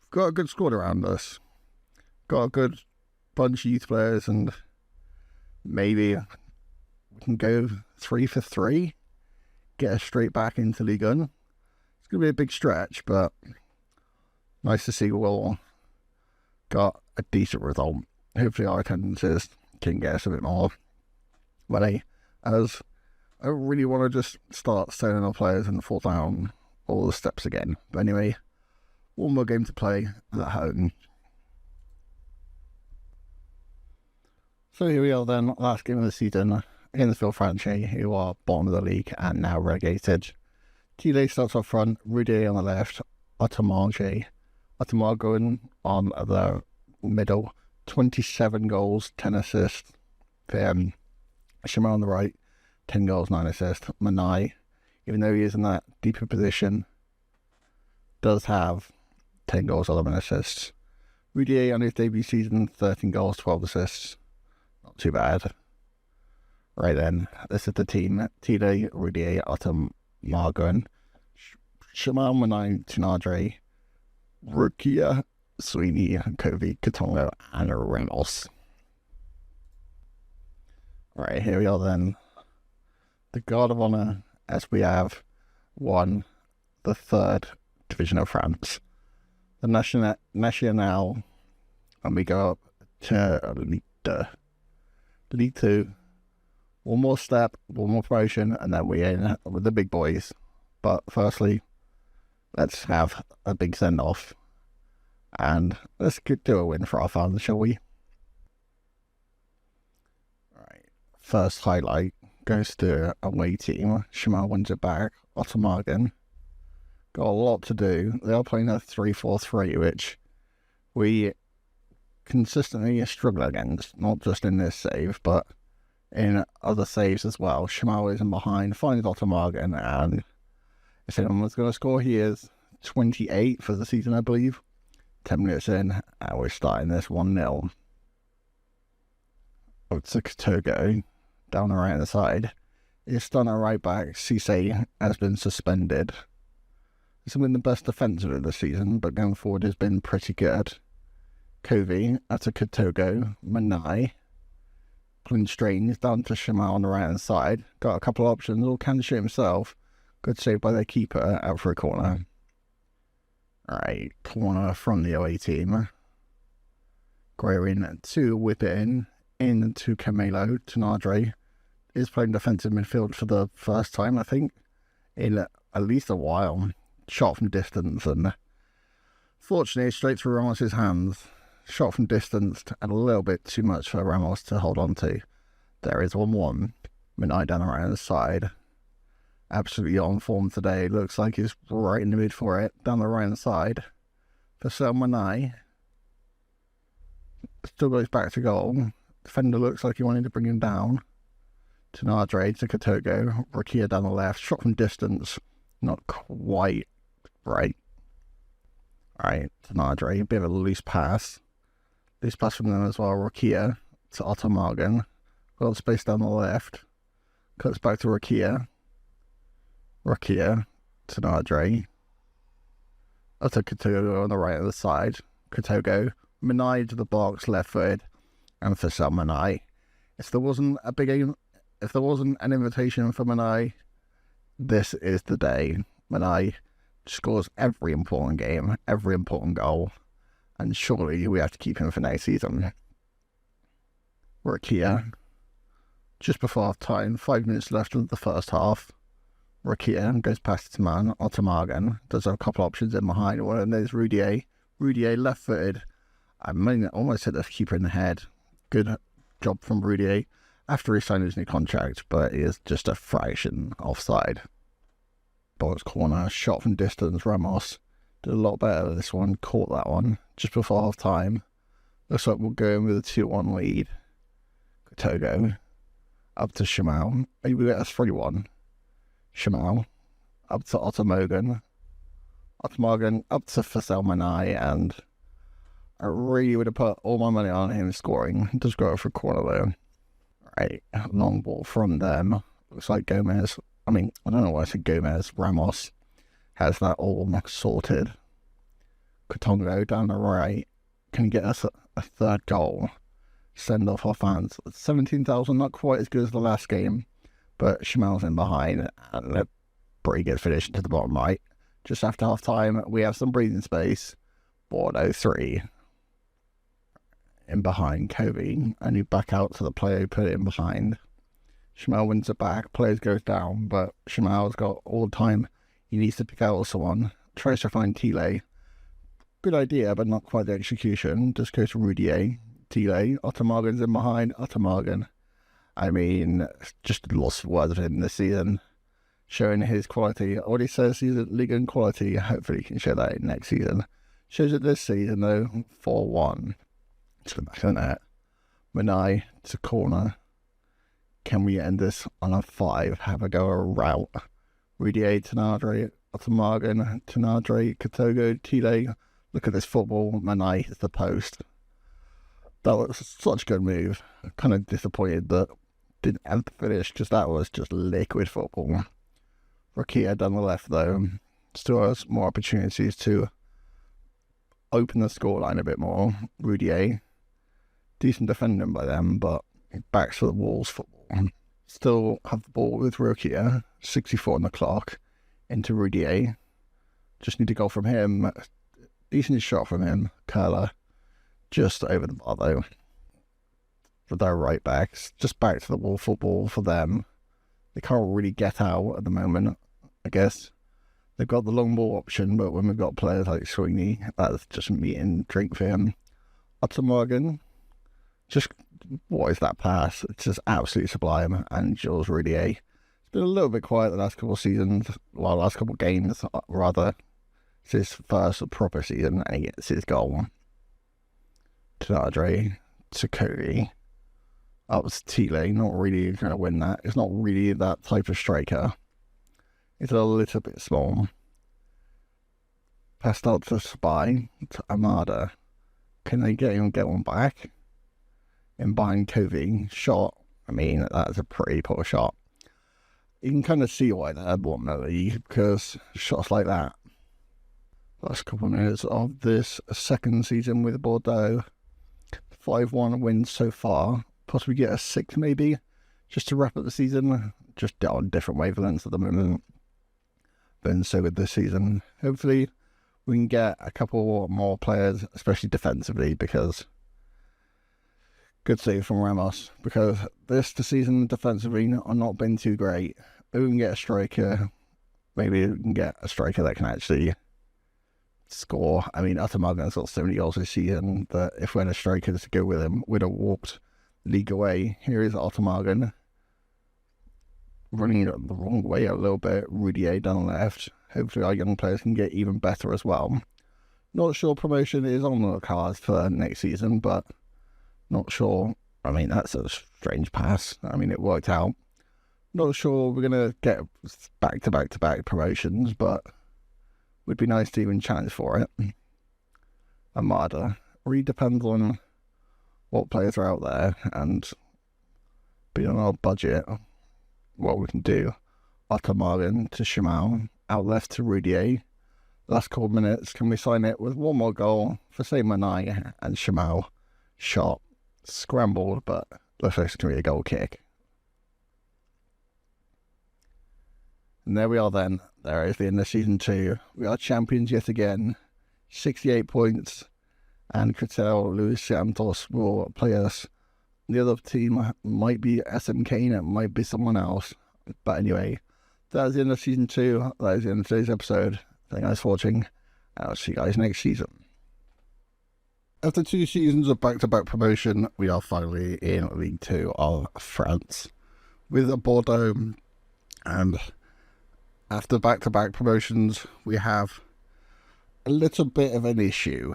we've got a good squad around us. Got a good bunch of youth players, and maybe we can go 3 for 3, get us straight back into Ligue 1. It's going to be a big stretch, but nice to see Will got a decent result. Hopefully our attendances can get us a bit more money, as I really want to just start selling our players and fall down all the steps again. But anyway, one more game to play at home. So here we are then, last game of the season against Villefranche, who are bottom of the league and now relegated. Tile starts up front, Rudier on the left, Ottomagen on the middle, 27 goals, 10 assists. Shimmer on the right, 10 goals, 9 assists. Manai, even though he is in that deeper position, does have 10 goals, 11 assists. Rudier on his debut season, 13 goals, 12 assists. Not too bad. Right then, this is the team. Tile, Rudier, Ottomagen, Shimmer, Manai, Tinadre, Rukia, Sweeney, Covey, Katongo, and Ramos. Right, here we are then. The Guard of Honor, as we have won the 3rd Division of France. The National, and we go up to League 2. One more step, one more promotion, and then we're in with the big boys. But firstly, let's have a big send-off. And let's do a win for our fans, shall we? Alright, first highlight goes to away team. Shimmer wins it back. Ottomagen. Got a lot to do. They are playing a 3-4-3, which we consistently struggle against. Not just in this save, but in other saves as well. Shimmer is in behind, finds Ottomagen, and if anyone was going to score, he is 28 for the season, I believe. 10 minutes in, and we're starting this 1-0. It's Togo down the right hand side. It's done a right back. Cisse has been suspended. It's been the best defensive of the season, but going forward has been pretty good. Covey, that's a Togo. Manai, pulling strings down to Shimmer on the right hand side. Got a couple of options, all can shoot himself. Good save by their keeper out for a corner. Alright, corner from the away team. Guerin to whip it in to Camelo. Tinadre is playing defensive midfield for the first time, I think, in at least a while. Shot from distance, and fortunately, straight through Ramos' hands. Shot from distance, and a little bit too much for Ramos to hold on to. There is 1-1. Manai down the right hand side. Absolutely on form today. Looks like he's right in the mid for it. Down the right hand side. For Manai. Still goes back to goal. Defender looks like he wanted to bring him down. Tinadre to Katogo. Rukia down the left. Shot from distance. Not quite right. Alright, Tinadre. A bit of a loose pass. Loose pass from them as well. Rukia to Ottomagen. Got space down the left. Cuts back to Rukia. Tinadre. Up to Kotogo on the right of the side. Kotogo, Manai to the box, left footed, and for some Manai. If there wasn't an invitation for Manai, this is the day. Manai scores every important game, every important goal, and surely we have to keep him for next season. Rakia, just before half time, 5 minutes left of the first half. Rakia goes past his man, Ottomagan, does have a couple options in behind. One of them is Rudier. Rudier left footed. I mean, almost hit the keeper in the head. Good job from Rudier after he signed his new contract, but he is just a fraction offside. Box corner, shot from distance. Ramos did a lot better with this one, caught that one just before half time. Looks like we'll go in with a 2-1 lead. Kotogo up to Shamal. Maybe we get a 3-1. Shamal up to Ottomagan. Ottomagan up to Faisal Manai, and I really would have put all my money on him scoring. Does go for a corner though. Right, long ball from them. Looks like Gomez. I don't know why I said Gomez. Ramos has that all sorted. Kotongo down the right. Can get us a third goal. Send off our fans. 17,000, not quite as good as the last game, but Shamal's in behind, and a pretty good finish to the bottom right. Just after half time, we have some breathing space. Bordeaux 3. In behind Kobe, and you back out to the player who put it in behind. Shamal wins it back, players goes down, but Shamal's got all the time he needs to pick out someone. Tries to find Tile. Good idea, but not quite the execution. Just goes to Rudier. Tile. Ottomagan's in behind. Ottomagan. Just lost for words of him this season. Showing his quality. Already says he's a Ligue quality. Hopefully he can show that next season. Shows it this season though. 4-1. To the back of the net. Manai to corner. Can we end this on a 5? Have a go a route. Rudier, Tanadre, Ottomagan, Tanadre, Kotogo, Tile. Look at this football. Manai hits the post. That was such a good move. Kind of disappointed that didn't have the finish, because that was just liquid football. Rakia down the left though. Still has more opportunities to open the scoreline a bit more. Rudier. Decent defending by them, but back to the walls football. Still have the ball with Rakia. 64 on the clock. Into Rudier. Just need to go from him. Decent shot from him. Curler. Just over the bar though. For their right backs. Just back to the wall football for them. They can't really get out at the moment, I guess. They've got the long ball option, but when we've got players like Sweeney, that's just meat and drink for him. Ottomagan. Just, what is that pass? It's just absolutely sublime. And Jules Rudier. It's been a little bit quiet the last couple of seasons. Well, last couple of games, rather. It's his first proper season, and he gets his goal. Tanadre, Sakuri, up to Tile. Not really going to win that. It's not really that type of striker. It's a little bit small. Passed out to Spy, to Amada. Can they get one back? In behind Kobe, shot. That's a pretty poor shot. You can kind of see why they had one in the league, because shots like that. Last couple of minutes of this second season with Bordeaux. 5-1 wins so far. Possibly get a 6 maybe, just to wrap up the season. Just on different wavelengths at the moment. Been so good this season. Hopefully we can get a couple more players, especially defensively, because good save from Ramos, because this season defensively are not been too great. Maybe we can get a striker. Maybe we can get a striker that can actually score. Ottomagan's got so many goals this season that if we had a striker to go with him, we'd have walked Ligue away. Here is Ottomagan running the wrong way a little bit. Rudier down the left. Hopefully our young players can get even better as well. Not sure promotion is on the cards for next season, but not sure. That's a strange pass. It worked out. Not sure we're going to get back-to-back promotions, but would be nice to even challenge for it. Amada. Really depends on what players are out there, and being on our budget, what we can do. Ottomagan to Shamal. Out left to Rudier. Last couple of minutes, can we sign it with one more goal for Say Manai and Shamal? Shot, scrambled, but looks like it's going to be a goal kick. And there we are then. There is the end of season 2. We are champions yet again. 68 points. And Critel Luis Santos will play us. The other team might be SMK and it might be someone else. But anyway, that is the end of season 2. That is the end of today's episode. Thank you guys for watching. I'll see you guys next season. After 2 seasons of back-to-back promotion, we are finally in League 2 of France with Bordeaux. And after back-to-back promotions, we have a little bit of an issue.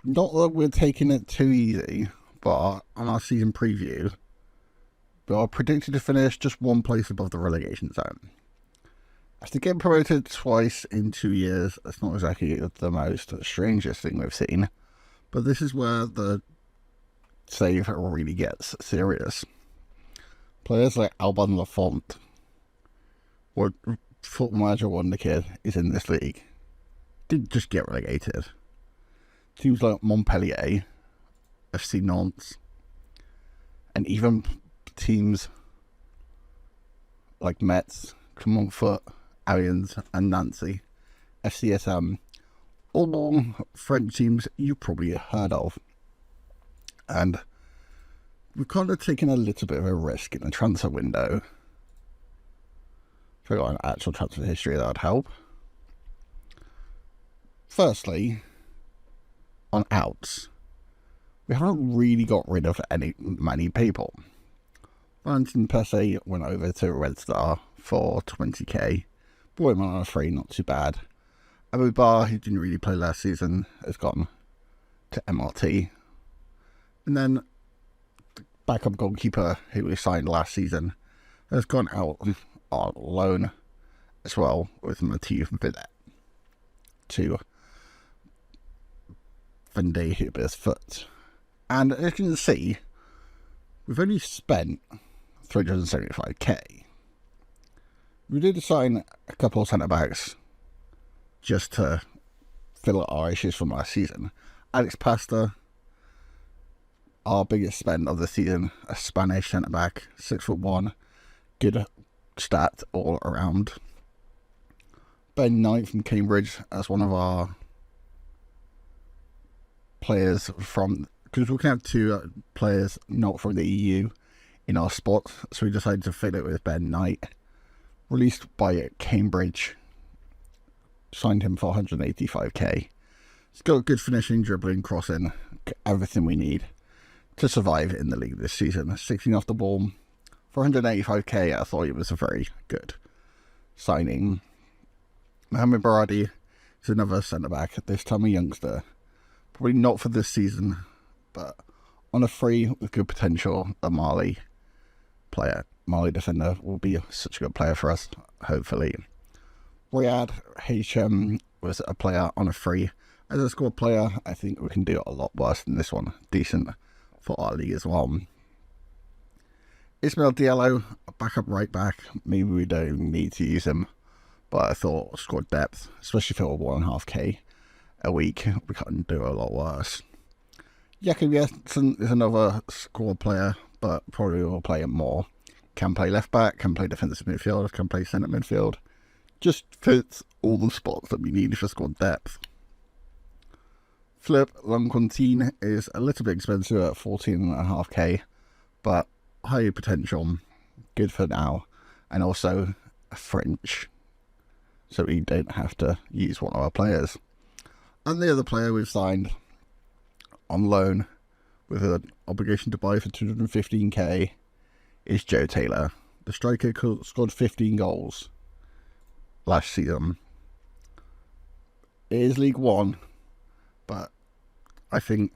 Not that we're taking it too easy, but on our season preview, we are predicted to finish just 1 place above the relegation zone. After getting promoted twice in 2 years, that's not exactly the most strangest thing we've seen, but this is where the save really gets serious. Players like Alban Lafont or football manager wonderkid is in this league. Didn't just get relegated. Teams like Montpellier, FC Nantes, and even teams like Metz, Clermont-Foot, Amiens and Nancy, FCSM, all French teams you probably heard of. And we've kind of taken a little bit of a risk in the transfer window. If I got an actual transfer history, that would help. Firstly, on outs, we haven't really got rid of many people. Valentin Pesse went over to Red Star for 20k. Brought him on a free, not too bad. Abu Bar, who didn't really play last season, has gone to MRT. And then the backup goalkeeper, who we signed last season, has gone out on loan as well with Mathieu Villet to Vendée Hubers-Foot. And as you can see, we've only spent 375k. We did sign a couple of centre-backs just to fill out our issues from last season. Alex Pasta, our biggest spend of the season, a Spanish centre-back, 6'1", good stat all around. Ben Knight from Cambridge as one of our players from, because we can have 2 players not from the EU in our spot, so we decided to fill it with Ben Knight. Released by Cambridge, signed him for 185k. He's got good finishing, dribbling, crossing, everything we need to survive in the league this season. 16 off the ball for 185k. I thought it was a very good signing. Mohamed Baradi is another centre back, this time a youngster. Probably not for this season, but on a free with good potential, a Mali defender will be such a good player for us, hopefully. Riyad HM was a player on a free. As a squad player, I think we can do a lot worse than this one. Decent for our league as well. Ismail Diallo, a backup right back. Maybe we don't need to use him, but I thought squad depth, especially for 1.5k a week, we can't do a lot worse. Jakob Jensen is another squad player, but probably will play him more. Can play left back, can play defensive midfield, can play centre midfield. Just fits all the spots that we need for squad depth. Philippe Lanquantine is a little bit expensive at 14.5k, but high potential, good for now, and also French, so we don't have to use one of our players. And the other player we've signed on loan with an obligation to buy for 215k is Joe Taylor. The striker scored 15 goals last season. It is League 1, but I think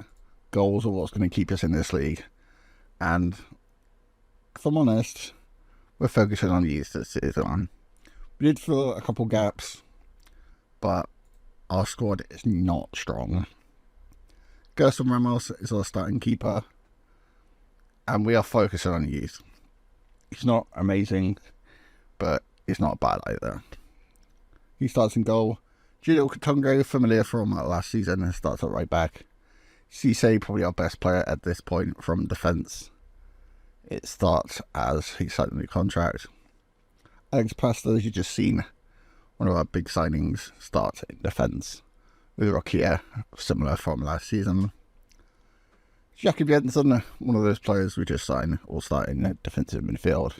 goals are what's going to keep us in this league. And if I'm honest, we're focusing on youth this season. We did fill a couple gaps, but our squad is not strong. Gerson Ramos is our starting keeper, and we are focusing on youth. He's not amazing, but he's not bad either. He starts in goal. Julio Katongo, familiar from last season, starts at right back. Cisse, probably our best player at this point from defence. It starts as he signed a new contract. Alex Pasta, as you've just seen, one of our big signings, starts in defence. With Rokia, similar from last season. Jakob Jensen, one of those players we just signed, will start in defensive midfield.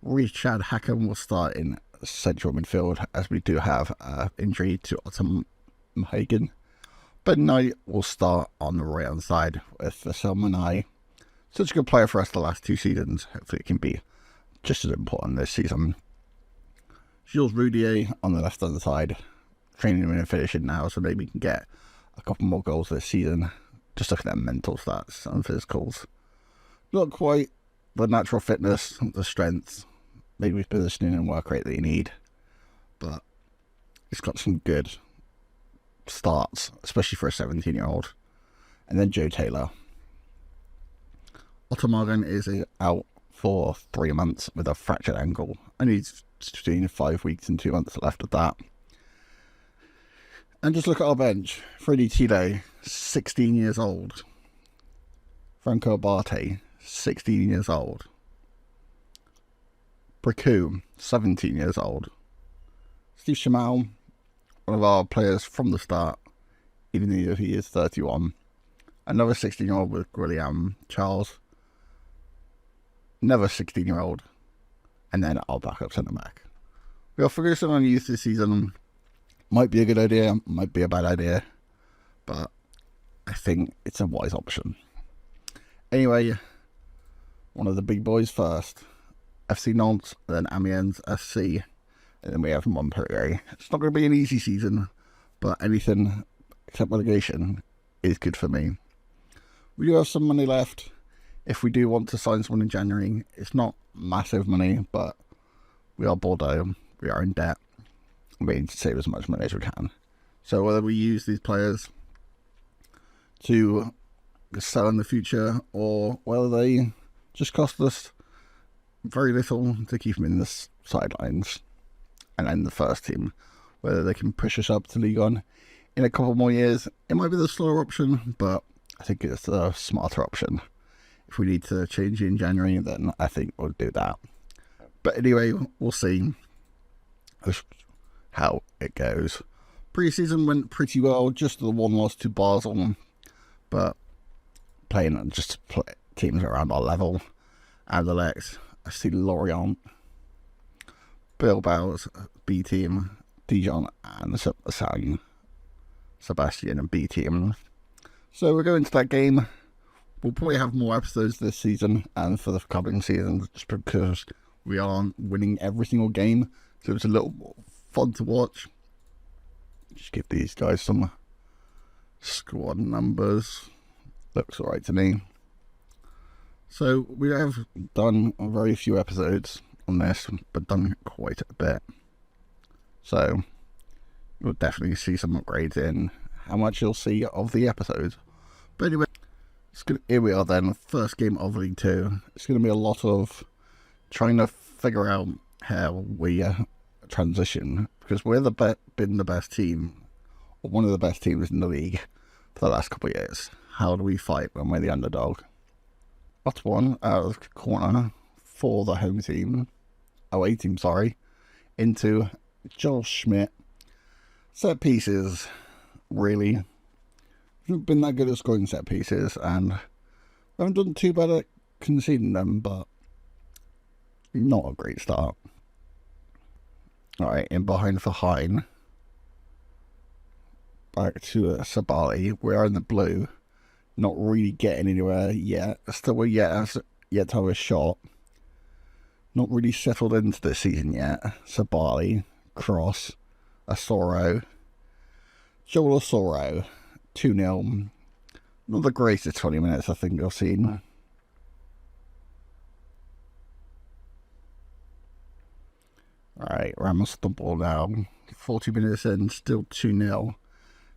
Richard Hacken will start in central midfield, as we do have an injury to Otto Mahagan. Ben Knight will start on the right hand side with Vasil Manai. Such a good player for us the last 2 seasons. Hopefully it can be just as important this season. Jules Roudier on the left hand side. Training him and finishing now, so maybe we can get a couple more goals this season. Just looking at mental stats and physicals. Not quite the natural fitness, the strength, maybe positioning and work rate that you need. But he's got some good starts, especially for a 17-year-old. And then Joe Taylor. Otto Morgan is out for 3 months with a fractured ankle. And he's between 5 weeks and 2 months left of that. And just look at our bench. Freddie Tile, 16 years old. Franco Abate, 16 years old. Bricoux, 17 years old. Steve Shamal, one of our players from the start, even though he is 31. Another 16-year-old with William Charles. Another 16-year-old. And then our backup centre-back. We are focusing on youth this season. Might be a good idea, might be a bad idea. But I think it's a wise option. Anyway, one of the big boys first. FC Nantes, then Amiens FC. And then we have Montpellier. It's not going to be an easy season, but anything except relegation is good for me. We do have some money left. If we do want to sign someone in January, it's not massive money, but we are Bordeaux. We are in debt. We need to save as much money as we can. So whether we use these players to sell in the future, or whether they just cost us very little to keep them in the sidelines and in the first team, whether they can push us up to Ligue 1 in a couple more years, it might be the slower option, but I think it's the smarter option. If we need to change in January, then I think we'll do that. But anyway, we'll see how it goes. Pre-season went pretty well, just the one loss to Basel, but playing just teams around our level. Anderlecht, I see Lorient, Bilbao's B team, Dijon and San Sebastian and B team. So we're going to that game. We'll probably have more episodes this season and for the coming season, just because we aren't winning every single game, so it's a little more fun to watch. Just give these guys some squad numbers. Looks alright to me. So we have done very few episodes on this, but done quite a bit. So you'll definitely see some upgrades in how much you'll see of the episodes. But anyway, here we are then, first game of League 2. It's going to be a lot of trying to figure out how we transition, because we're been the best team, or one of the best teams in the league for the last couple of years. How do we fight when we're the underdog? That's one out of corner for the home team, away team, into Joel Schmidt. Set pieces, really. We've been that good at scoring set pieces, and we haven't done too bad at conceding them, but not a great start. Alright, in behind for Hein. Back to Sabali. We are in the blue. Not really getting anywhere yet. Still yet to have a shot. Not really settled into the season yet. Sabali, Cross, Asoro. Joel Asoro, 2-0. Not the greatest 20 minutes I think I've seen. Alright, Ramos the ball now. 40 minutes in, still 2-0.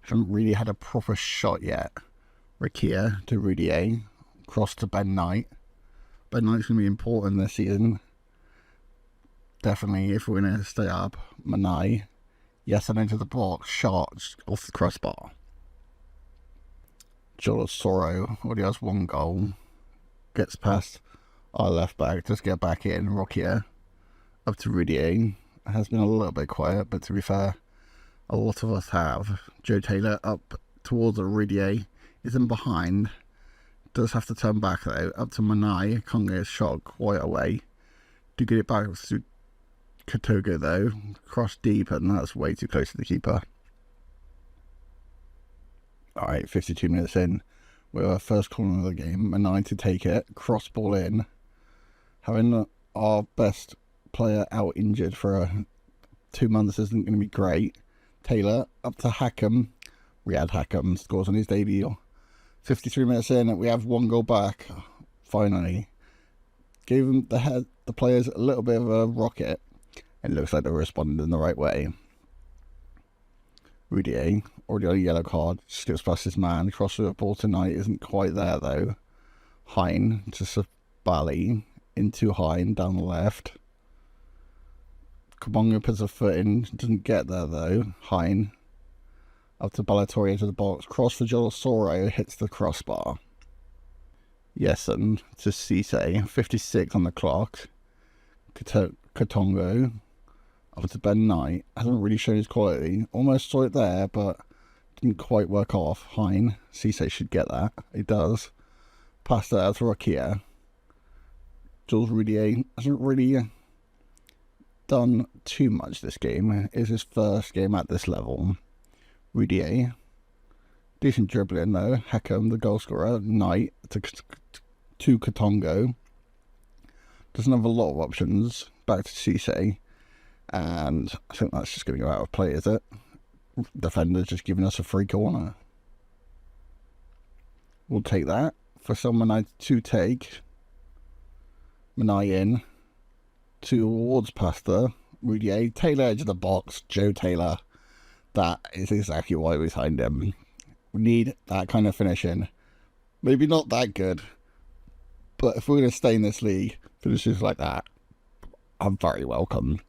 Haven't really had a proper shot yet. Rikia to Roudier. Cross to Ben Knight. Ben Knight's going to be important this season. definitely, if we're going to stay up, Manai, yes, and into the box, shot off the crossbar. Soro already has 1 goal, gets past our left back, just get back in, Rockier, up to Rudier. It has been a little bit quiet, but to be fair, a lot of us have. Joe Taylor up towards Rudier, is in behind, does have to turn back though, up to Manai, can't get a shot quite away. Do get it back to Katogo though, cross deep, and that's way too close to the keeper. Alright, 52 minutes in, we're our first corner of the game, Manai to take it, cross ball in, having our best player out injured for 2 months isn't going to be great. Taylor up to Hackham, Riyad Hackham scores on his debut. 53 minutes in, we have 1 goal back, finally. Gave them the players a little bit of a rocket, and it looks like they're responding in the right way. Rudier, already on a yellow card, skips past his man, crosses the ball tonight, isn't quite there though. Hein to Sabali, into Hein, down the left. Kabonga puts a foot in, doesn't get there though. Hein, up to Balatori into the box, cross for Soro, hits the crossbar. Yeson to Cisse, 56 on the clock. Katongo, up to Ben Knight, hasn't really shown his quality. Almost saw it there, but didn't quite work off. Hein, Cisse should get that. He does. Passed it out to Rokia. Jules Rudier hasn't really done too much this game. It's his first game at this level. Rudier, decent dribbling though. Hackham, the goal scorer. Knight to Katongo. Doesn't have a lot of options. Back to Cisse. And I think that's just going to go out of play, is it? Defender's just giving us a free corner. We'll take that. For someone to take. Manai in. Towards Pasta. Rudier. Taylor into the box. Joe Taylor. That is exactly why we signed him. We need that kind of finishing. Maybe not that good. But if we're going to stay in this league, finishes like that, I'm very welcome.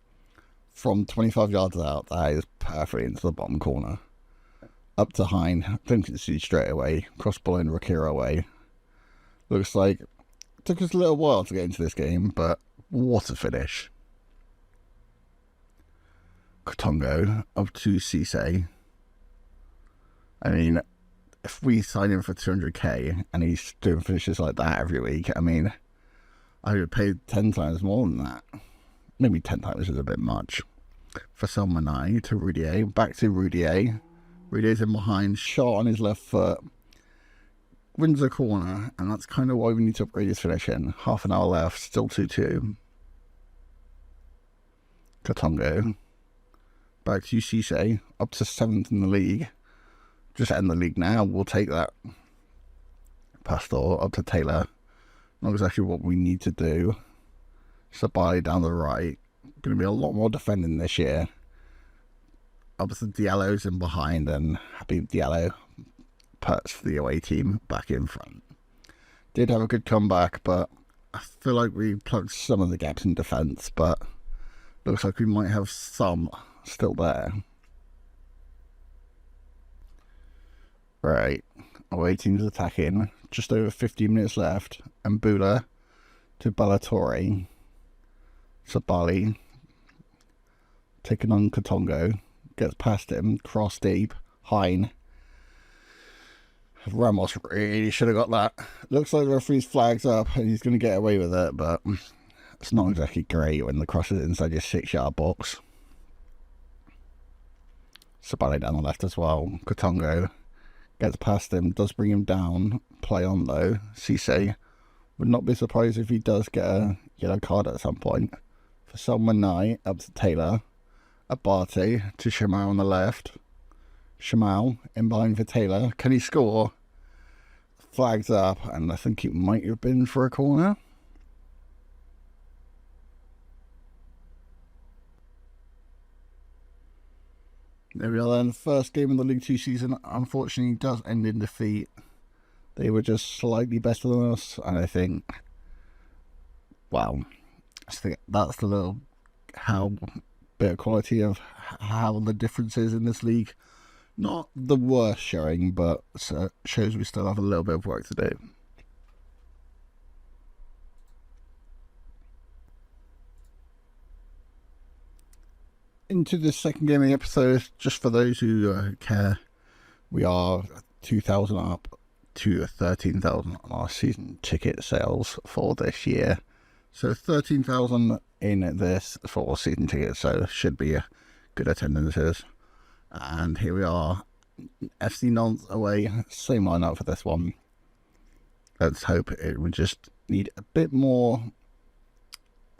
From 25 yards out, that is perfectly into the bottom corner. Up to Hein, don't concede straight away. Cross ball in, Rakira away. Looks like it took us a little while to get into this game, but what a finish. Katongo up to Cisse. I mean, if we sign him for 200k and he's doing finishes like that every week, I mean, I would pay 10 times more than that. Maybe 10 times is a bit much. For Salmanai to Rudier, back to Rudier. Rudier's in behind, shot on his left foot. Wins a corner, and that's kind of why we need to upgrade his finishing. Half an hour left, still 2-2. Katongo. Back to Cisse, up to 7th in the league. Just end the league now, we'll take that. Pastor, up to Taylor. Not exactly what we need to do. Sabali down the right. Going to be a lot more defending this year. Obviously Diallo's in behind, and Habib Diallo puts the away team back in front. Did have a good comeback, but I feel like we plugged some of the gaps in defence, but looks like we might have some still there. Right, away team's attacking. Just over 15 minutes left, and Bula to Balatori. Sabali taking on Katongo, gets past him, cross deep. Hein. Ramos really should have got that. Looks like the referee's flags up and he's going to get away with it, but it's not exactly great when the cross is inside your 6-yard box. Sabali down the left as well. Katongo gets past him, does bring him down. Play on though. Cisse would not be surprised if he does get a yellow card at some point. For Salmanai, up to Taylor. Abate to Shamal on the left. Shamal in behind for Taylor. Can he score? Flags up, and I think it might have been for a corner. There we are then. First game of the League 2 season, unfortunately, does end in defeat. They were just slightly better than us, and I think, well, I think that's the little how bit of quality of how the difference is in this league. Not the worst showing, but shows we still have a little bit of work to do. Into the second game of the episode, just for those who care, we are 2,000 up to 13,000 on our season ticket sales for this year. So 13,000 in this for season tickets, so should be a good attendances. And here we are, FC Nantes away, same lineup for this one. Let's hope it would just need a bit more,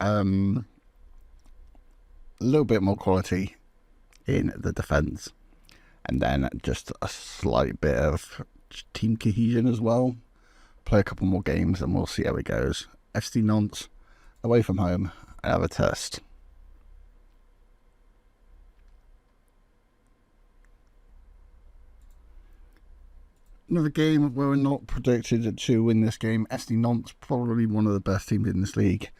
a little bit more quality in the defence. And then just a slight bit of team cohesion as well. Play a couple more games and we'll see how it goes. FC Nantes away from home, another test. Another game where we're not predicted to win this game. FC Nantes, probably one of the best teams in this league.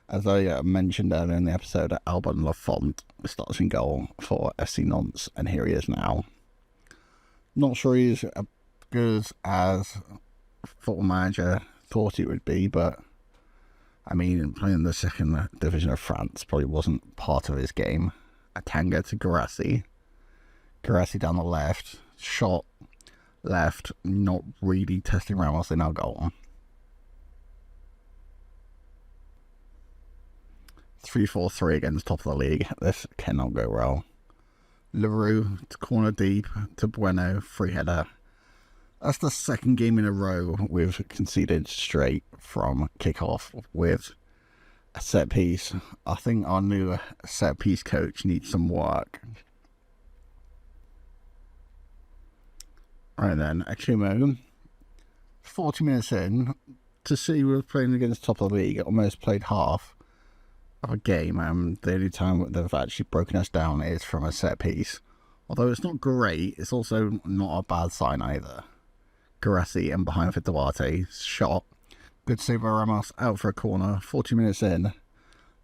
As I mentioned earlier in the episode, Alban Lafont starts in goal for FC Nantes, and here he is now. Not sure he's as good as football manager thought he would be, but I mean, playing the second division of France probably wasn't part of his game. A tanga to Guirassy. Guirassy down the left, shot left, not really testing Ramos in our goal. 3-4-3 against top of the league. This cannot go well. Leroux to corner deep to Bueno, free header. That's the second game in a row we've conceded straight from kickoff with a set piece. I think our new set piece coach needs some work. Right then, Akumo, 40 minutes in, to see we're playing against top of the league, almost played half of a game, and the only time they've actually broken us down is from a set piece. Although it's not great, it's also not a bad sign either. Guirassy and behind for Duarte, shot. Good save by Ramos, out for a corner, 40 minutes in.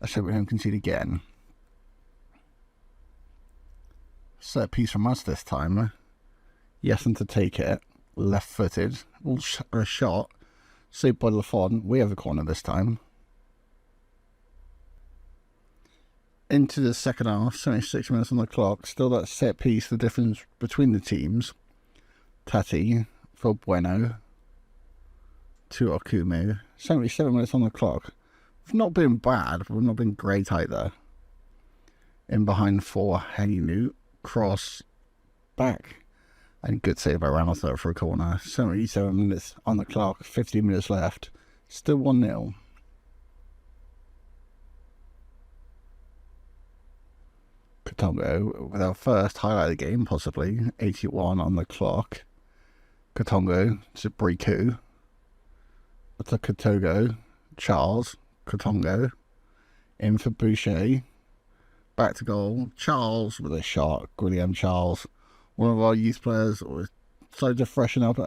Let's hope we don't concede again. Set piece from us this time. Yessen to take it, left-footed, a shot, saved by Lafont. We have a corner this time. Into the second half, 76 minutes on the clock. Still that set piece, the difference between the teams. Tati for Bueno to Okumu. 77 minutes on the clock. We've not been bad, but we've not been great either. In behind for Heninu. Cross back. And good save by Ramos for a corner. 77 minutes on the clock, 15 minutes left. Still 1-0. Katongo with our first highlight of the game, possibly. 81 on the clock. Katongo to Briku. To Katogo. Charles. Katongo. In for Boucher. Back to goal. Charles with a shot. William Charles. One of our youth players decided to freshen it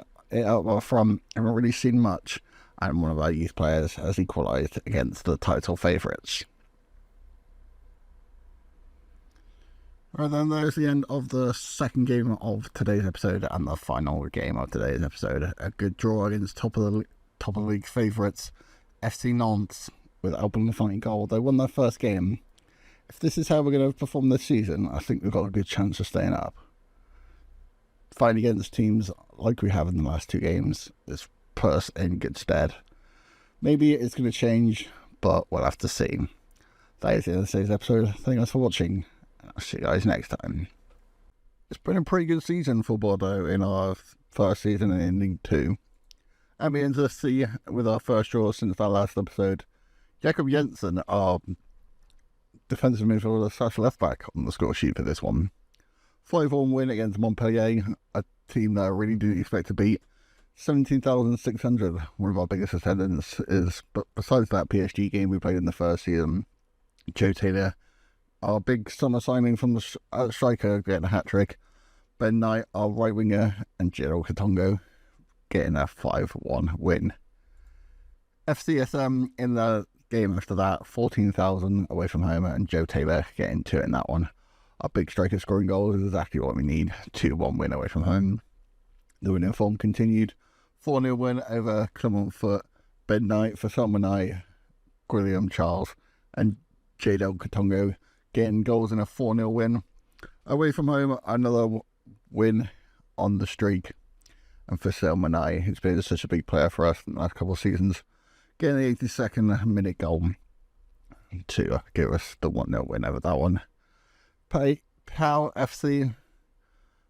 up front. Haven't really seen much. And one of our youth players has equalised against the title favourites. Right then, there's the end of the second game of today's episode and the final game of today's episode. A good draw against top of the league favourites, FC Nantes, with Alban Lafont in goal. They won their first game. If this is how we're going to perform this season, I think we've got a good chance of staying up. Fighting against teams like we have in the last two games is put us in good stead. Maybe it's going to change, but we'll have to see. That is the end of today's episode. Thank you guys for watching. I'll see you guys next time. It's been a pretty good season for Bordeaux in our first season in League 2. And we enter to see with our first draw since our last episode. Jakob Jensen, our defensive midfielder / left back on the score sheet for this one. 5-1 win against Montpellier, a team that I really didn't expect to beat. 17,600, one of our biggest attendance is. But besides that PSG game we played in the first season, Joe Taylor, our big summer signing from the striker, getting a hat-trick. Ben Knight, our right winger, and Gerald Katongo getting a 5-1 win. FCSM in the game after that, 14,000 away from home, and Joe Taylor getting to it in that one. Our big striker scoring goals is exactly what we need. 2-1 win away from home. The winning form continued. 4-0 win over Clement Foot, Ben Knight for Summer Knight, William Charles, and Jadel Katongo getting goals in a 4-0 win. Away from home, another win on the streak. And for Selma Knight, who's been such a big player for us in the last couple of seasons, getting the 82nd minute goal to give us the 1-0 win over that one. Pal FC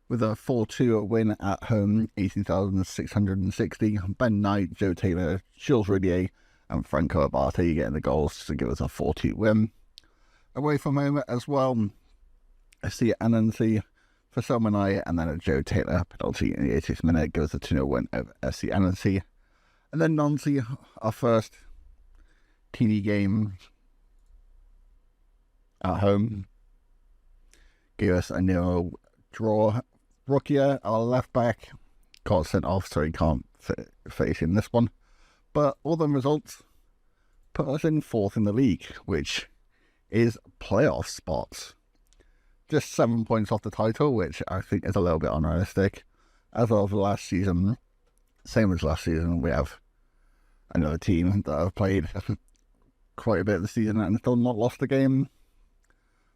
with a 4-2 win at home, 18,660. Ben Knight, Joe Taylor, Jules Roudier, and Franco Abate getting the goals to give us a 4-2 win. Away from home as well, FC Anansi for Selma Knight, and then a Joe Taylor penalty in the 80th minute gives us a 2-0 win over FC Anansi. And then Nancy, our first teeny game at home, gave us a 0 draw. Rukia, our left back, got sent off, so he can't face in this one. But all the results put us in 4th in the league, which is playoff spots. Just 7 points off the title, which I think is a little bit unrealistic. As of last season, same as last season, we have another team that have played quite a bit of the season and still not lost a game.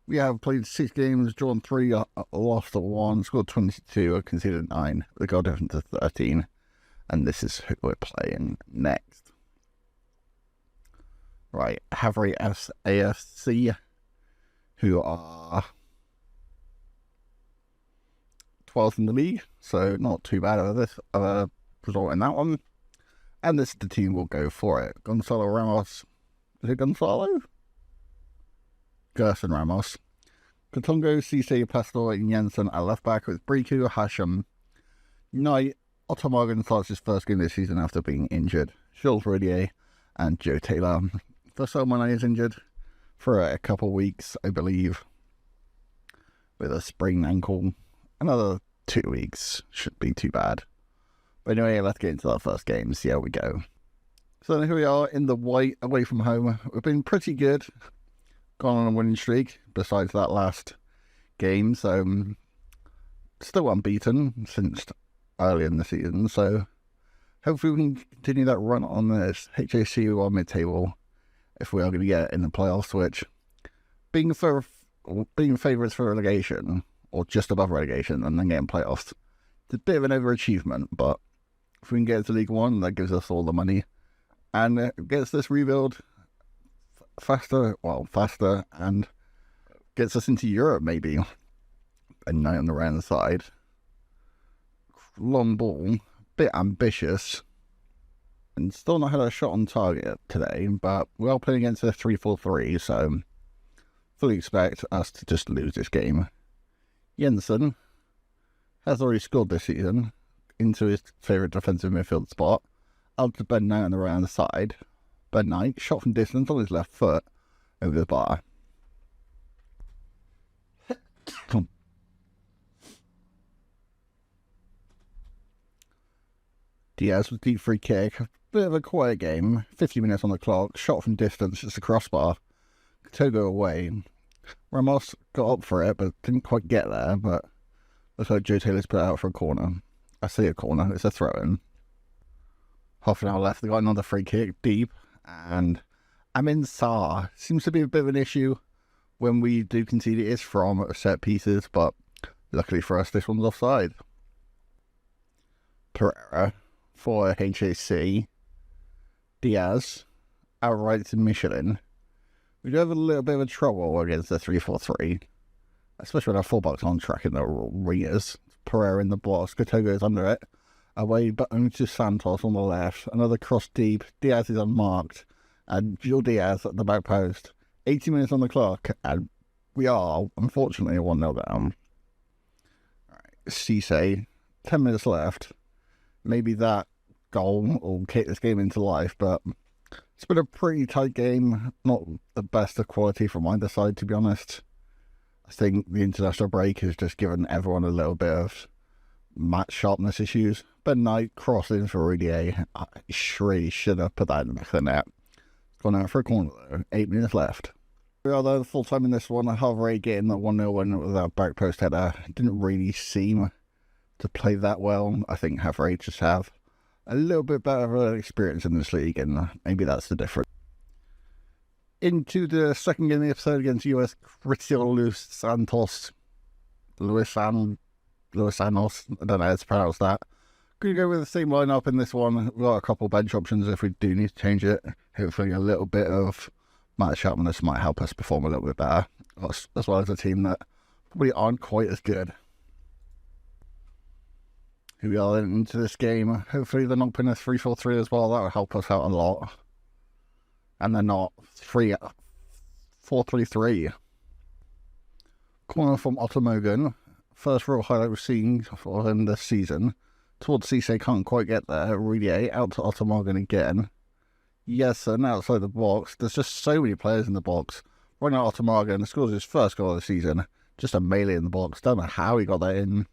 We have played 6 games, drawn 3, lost 1, scored 22, conceded 9. The goal difference is 13. And this is who we're playing next. Right, Havre AFC, who are 12th in the league, so not too bad of this result in that one. And this is the team will go for it. Gonzalo Ramos. Is it Gonzalo? Gerson Ramos. Katongo, Cisse, Pastor, and Jensen at left back with Briku, Hasham, Knight. Otto Morgan starts his first game this season after being injured. Jules Roudier and Joe Taylor. For someone is injured for a couple of weeks, I believe, with a sprained ankle. Another 2 weeks shouldn't be too bad. But anyway, let's get into our first game. See how we go. So here we are in the white away from home. We've been pretty good. Gone on a winning streak besides that last game. So still unbeaten since early in the season. So hopefully we can continue that run on this. HAC we are mid-table if we are going to get in the playoffs, which being favourites for relegation or just above relegation and then getting playoffs, it's a bit of an overachievement, but if we can get to League One, that gives us all the money and it gets this rebuild faster, and gets us into Europe maybe. A night on the round side. Long ball, bit ambitious, and still not had a shot on target today, but we are playing against a 3-4-3, so fully expect us to just lose this game. Jensen has already scored this season into his favourite defensive midfield spot. Out to Ben Knight on the right hand side. Ben Knight, shot from distance on his left foot over the bar. Diaz with deep free kick. A bit of a quiet game. 50 minutes on the clock. Shot from distance, just a crossbar. Togo away. Ramos got up for it, but didn't quite get there. But looks like Joe Taylor's put it out for a corner. I see a corner. It's a throw-in. Half an hour left. They got another free kick deep. And Amin Sarr seems to be a bit of an issue when we do concede. It is from set pieces, but luckily for us, this one's offside. Pereira for HAC. Diaz outright to Michelin. We do have a little bit of a trouble against the 3-4-3, especially when our fullbacks on track in the wingers. Pereira in the box, Kotogo is under it. Away button to Santos on the left. Another cross deep. Diaz is unmarked. And Gil Diaz at the back post. 80 minutes on the clock. And we are, unfortunately, 1-0 down. Alright, Cisse. 10 minutes left. Maybe that goal will kick this game into life. But it's been a pretty tight game. Not the best of quality from either side, to be honest. I think the international break has just given everyone a little bit of match sharpness issues. Ben Knight crossing for Roudier. Really should have put that in the back of the net. Gone out for a corner though. 8 minutes left. We are though full time in this one. Halfway getting the 1-0 win with our back post header. Didn't really seem to play that well. I think Halfway just have a little bit better experience in this league, and maybe that's the difference. Into the second game of the episode against US Cristiano Luis Santos. I don't know how to pronounce that. Gonna go with the same lineup in this one. We've got a couple of bench options if we do need to change it. Hopefully a little bit of match sharpness might help us perform a little bit better, as well as a team that probably aren't quite as good. Here we are into this game. Hopefully they're not putting us 3-4-3 as well. That would help us out a lot. And they're not 4-3-3. Corner from Otto Morgan. First real highlight we've seen for him this season. Towards Cisse, can't quite get there. Really out to Otto Morgan again. Yes, and outside the box. There's just so many players in the box. Right now, Otto Morgan scores his first goal of the season. Just a melee in the box. Don't know how he got that in.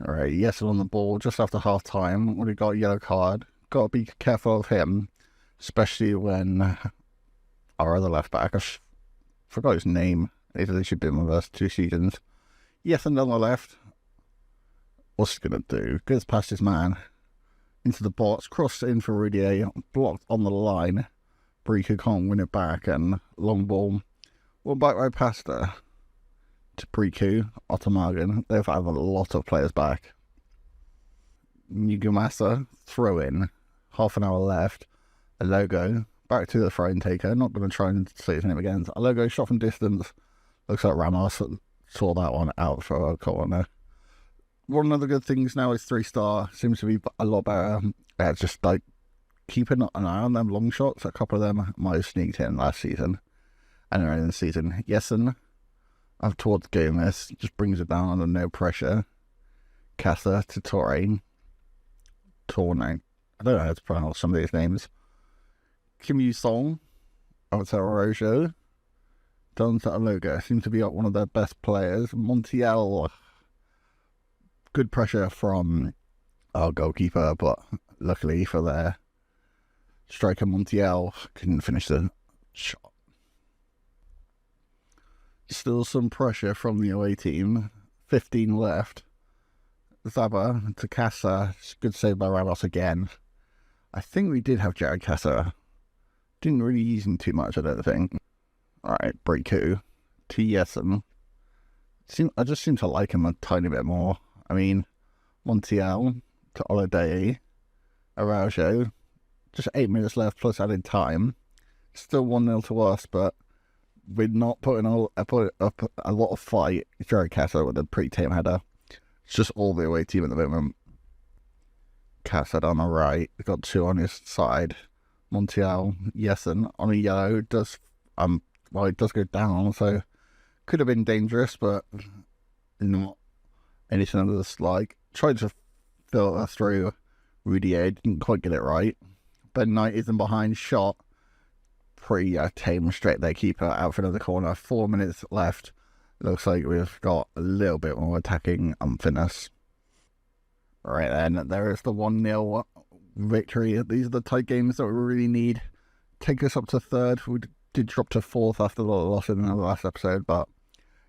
Alright, yes, on the ball just after half time. When he got a yellow card. Got to be careful of him. Especially when our other left back, I forgot his name. They should be with us 2 seasons. Yes, and on the left. What's he going to do? Goes past his man. Into the box. Crossed in for Rudier. Blocked on the line. Breaker can't win it back. And long ball. One back right past her. To Briku. Otto Morgan. They've had a lot of players back. Nugumasa. Throw in. Half an hour left. A logo. Back to the throw-in taker. Not going to try and say his name again. A logo shot from distance. Looks like Ramos saw that one out for a corner. One of the good things now is 3-star. Seems to be a lot better. Just like keeping an eye on them long shots. A couple of them might have sneaked in last season. And earlier in the season. Yesen up towards Gomez. Just brings it down under no pressure. Casa to Torre. Torne. I don't know how to pronounce some of these names. Kim Yu-song. Out to Rojo. Down to Aloga. Seems to be one of their best players. Montiel. Good pressure from our goalkeeper, but luckily for their striker Montiel, couldn't finish the shot. Still some pressure from the away team. 15 left. Zaba to Casa. Good save by Ramos again. I think we did have Jared Casa. Didn't really use him too much, I don't think. Alright, Breaku to Yesen. I just seem to like him a tiny bit more. I mean, Montiel to Olodei, Araujo, just 8 minutes left plus added time. Still 1-0 to us, but we're not putting up a lot of fight. Jared Casa with a pretty tame header. It's just all the away team at the moment. Casa on the right, we've got 2 on his side. Montiel, Yesen on a yellow does it does go down, so could have been dangerous, but not anything of this like. Tried to filter through Rudier, didn't quite get it right. Ben Knight isn't behind, shot. Pretty tame straight there, keeper out for another corner. 4 minutes left. Looks like we've got a little bit more attacking unfitness. Right then, there is the 1-0 victory. These are the tight games that we really need. Take us up to third. We did drop to fourth after the loss in the last episode, but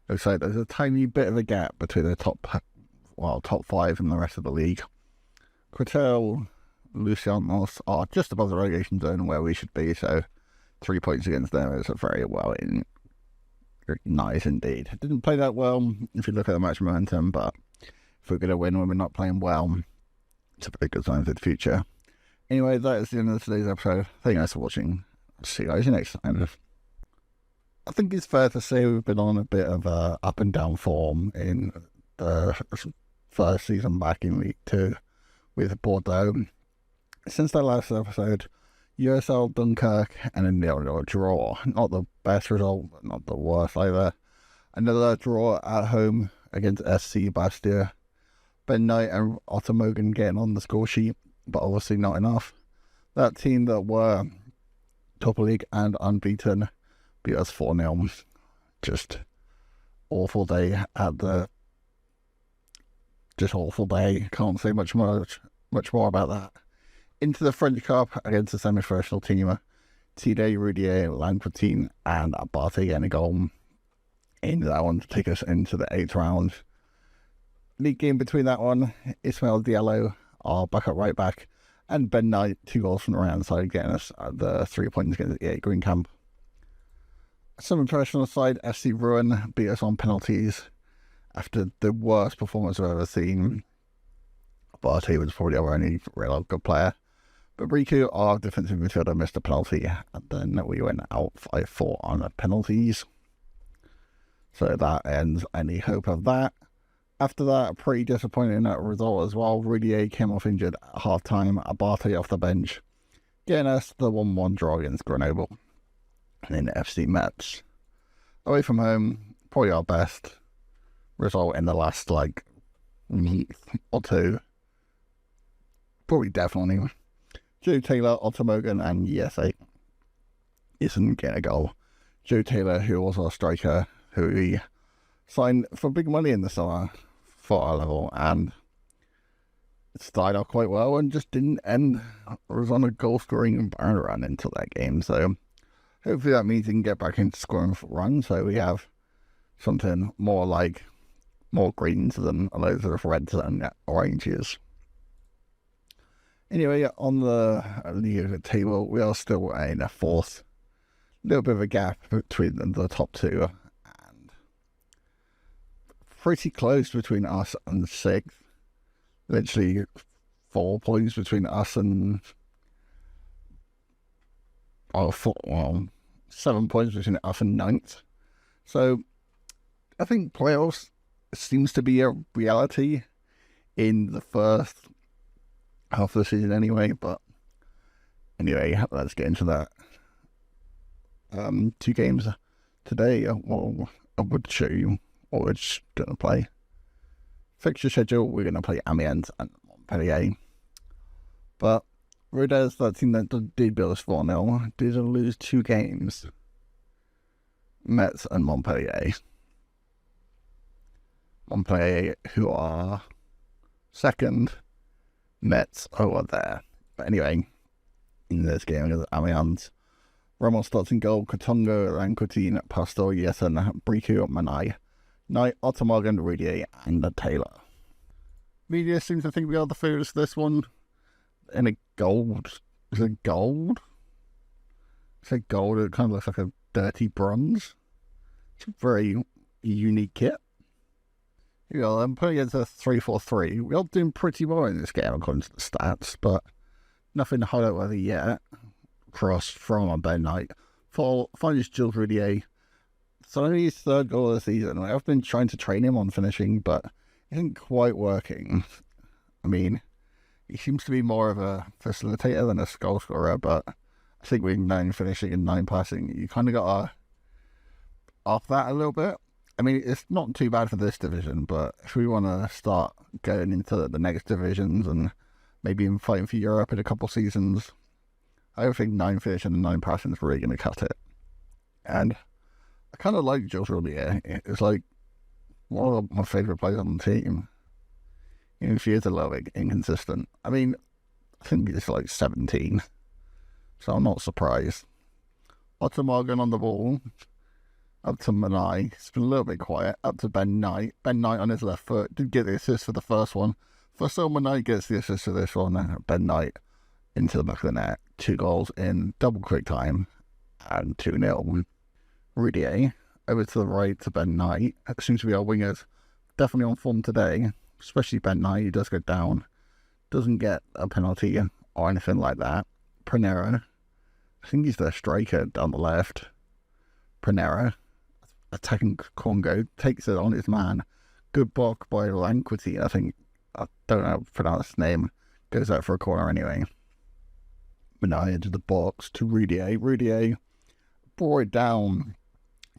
it looks like there's a tiny bit of a gap between the top 5 and the rest of the league. Quetel, Lucianos are just above the relegation zone where we should be, so 3 points against them is very nice indeed. Didn't play that well if you look at the match momentum, but if we're going to win when we're not playing well, it's a pretty good sign for the future. Anyway, that is the end of today's episode. Thank you guys for watching. See you guys next time. I think it's fair to say we've been on a bit of a up and down form in the first season back in League 2 with Bordeaux. Since that last episode, USL, Dunkirk, and a 0-0 draw. Not the best result, but not the worst either. Another draw at home against SC Bastia. Ben Knight and Otto Morgan getting on the score sheet, but obviously not enough. That team that were top league and unbeaten beat us 4-0. Just awful day at the... Just awful day. Can't say much more about that. Into the French Cup against the semi-professional team. Tide, Rudier, Lanquetine, and Abate getting a goal in that one to take us into the 8th round. League game between that one, Ismail Diallo, our backup right back, and Ben Knight, 2 goals from the right hand side, getting us the 3 points against the Green Camp. Some impression on the side, FC Rouen beat us on penalties after the worst performance I've ever seen. Abate was probably our only real good player. But Riku, our defensive midfielder, missed a penalty, and then we went out 5-4 on penalties. So that ends any hope of that. After that, a pretty disappointing result as well. Rudier came off injured at half-time, Abate off the bench, getting us the 1-1 draw against Grenoble. And then FC Metz. Away from home, probably our best result in the last, week or two. Probably definitely. Joe Taylor, Otto Morgan, and ESA isn't getting a goal. Joe Taylor, who was our striker, who we signed for big money in the summer for our level, and it started out quite well and just didn't end. It was on a goal scoring barren run until that game, so hopefully that means he can get back into scoring for run, so we have something more greens than loads of reds and oranges. Anyway, on the league table, we are still in a 4th. A little bit of a gap between the top 2, and pretty close between us and 6th. Literally 4 points between us and 7 points between us and 9th. So I think playoffs seems to be a reality in the first half of the season anyway, but anyway, let's get into that. 2 games today, well, I would show you what we're going to play. Fixture schedule, we're going to play Amiens and Montpellier. But Rodez, that team that did beat us 4-0, did lose 2 games. Metz and Montpellier. Montpellier, who are 2nd, Metz over there. But anyway, in this game against Amiens, Ramos starts in goal, Katongo, Lanquetine, Pastor, Yesen, Briku, Manai, Knight, Otto Morgan, Rudier, and Taylor. Media seems to think we are the favourites for this one. In a gold. Is it gold? Is it gold? It kind of looks like a dirty bronze. It's a very unique kit. You know, I'm putting it as a 3-4-3. We're all doing pretty well in this game according to the stats, but nothing highlight worthy yet. Cross from Ben Knight. Finds Jules Rudier. It's only his 3rd goal of the season. I've been trying to train him on finishing, but it isn't quite working. I mean, he seems to be more of a facilitator than a goal scorer, but I think with 9 finishing and 9 passing, you kind of got to off that a little bit. I mean, it's not too bad for this division, but if we want to start going into the next divisions and maybe even fighting for Europe in a couple seasons, I don't think 9 finishing and 9 passing is really going to cut it. And I kind of like Jules Rudier. It's like one of my favourite players on the team. Even if he is a little bit inconsistent. I mean, I think he's 17, so I'm not surprised. Otto Morgan on the ball. Up to Manai. It's been a little bit quiet. Up to Ben Knight. Ben Knight on his left foot. Did get the assist for the first one. So Manai gets the assist for this one. Ben Knight into the back of the net. 2 goals in double quick time. And 2-0. Rudier over to the right to Ben Knight. It seems to be our wingers. Definitely on form today. Especially Ben Knight. He does go down. Doesn't get a penalty or anything like that. Pranero. I think he's the striker down the left. Pranero. Attacking Congo, takes it on his man. Good block by Lanquetine, I don't know how to pronounce his name. Goes out for a corner anyway. Manai into the box to Rudier. Rudier brought it down.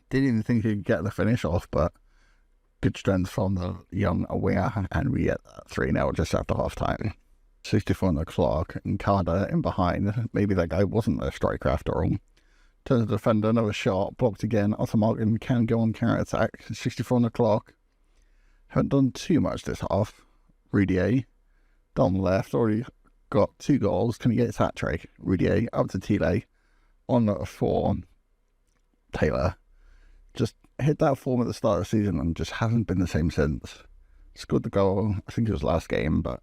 Didn't even think he could get the finish off, but good strength from the young winger, and we get 3-0 just after half time. 64 on the clock, and Carter in behind. Maybe that guy wasn't a striker after all. Turns the defender, another shot, blocked again. Otto Morgan can go on counter-attack. 64 on the clock. Haven't done too much this half. Rudier, down left, already got 2 goals. Can he get his hat-trick? Rudier, up to Tile. on for Taylor. Just hit that form at the start of the season and just hasn't been the same since. Scored the goal, I think it was last game, but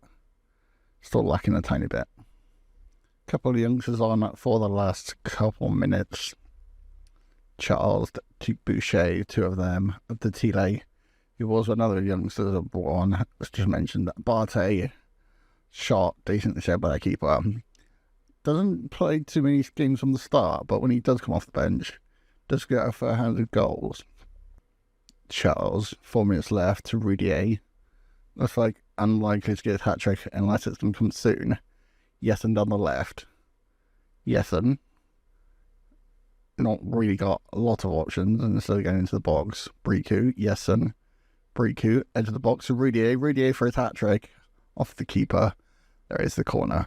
still lacking a tiny bit. A couple of youngsters on for the last couple minutes. Charles to Boucher, two of them. The Tile, who was another youngster that brought on, as just mentioned. Barté, shot, decently saved by the keeper. Doesn't play too many games from the start, but when he does come off the bench, does get a fair hand of goals. Charles, 4 minutes left to Rudier. Looks like unlikely to get a hat-trick unless it's going to come soon. Yethen down the left. Yethen, not really got a lot of options, and instead of going into the box. Briku, Yethen. Briku, into the box to Rudier. Rudier for his hat-trick. Off the keeper. There is the corner.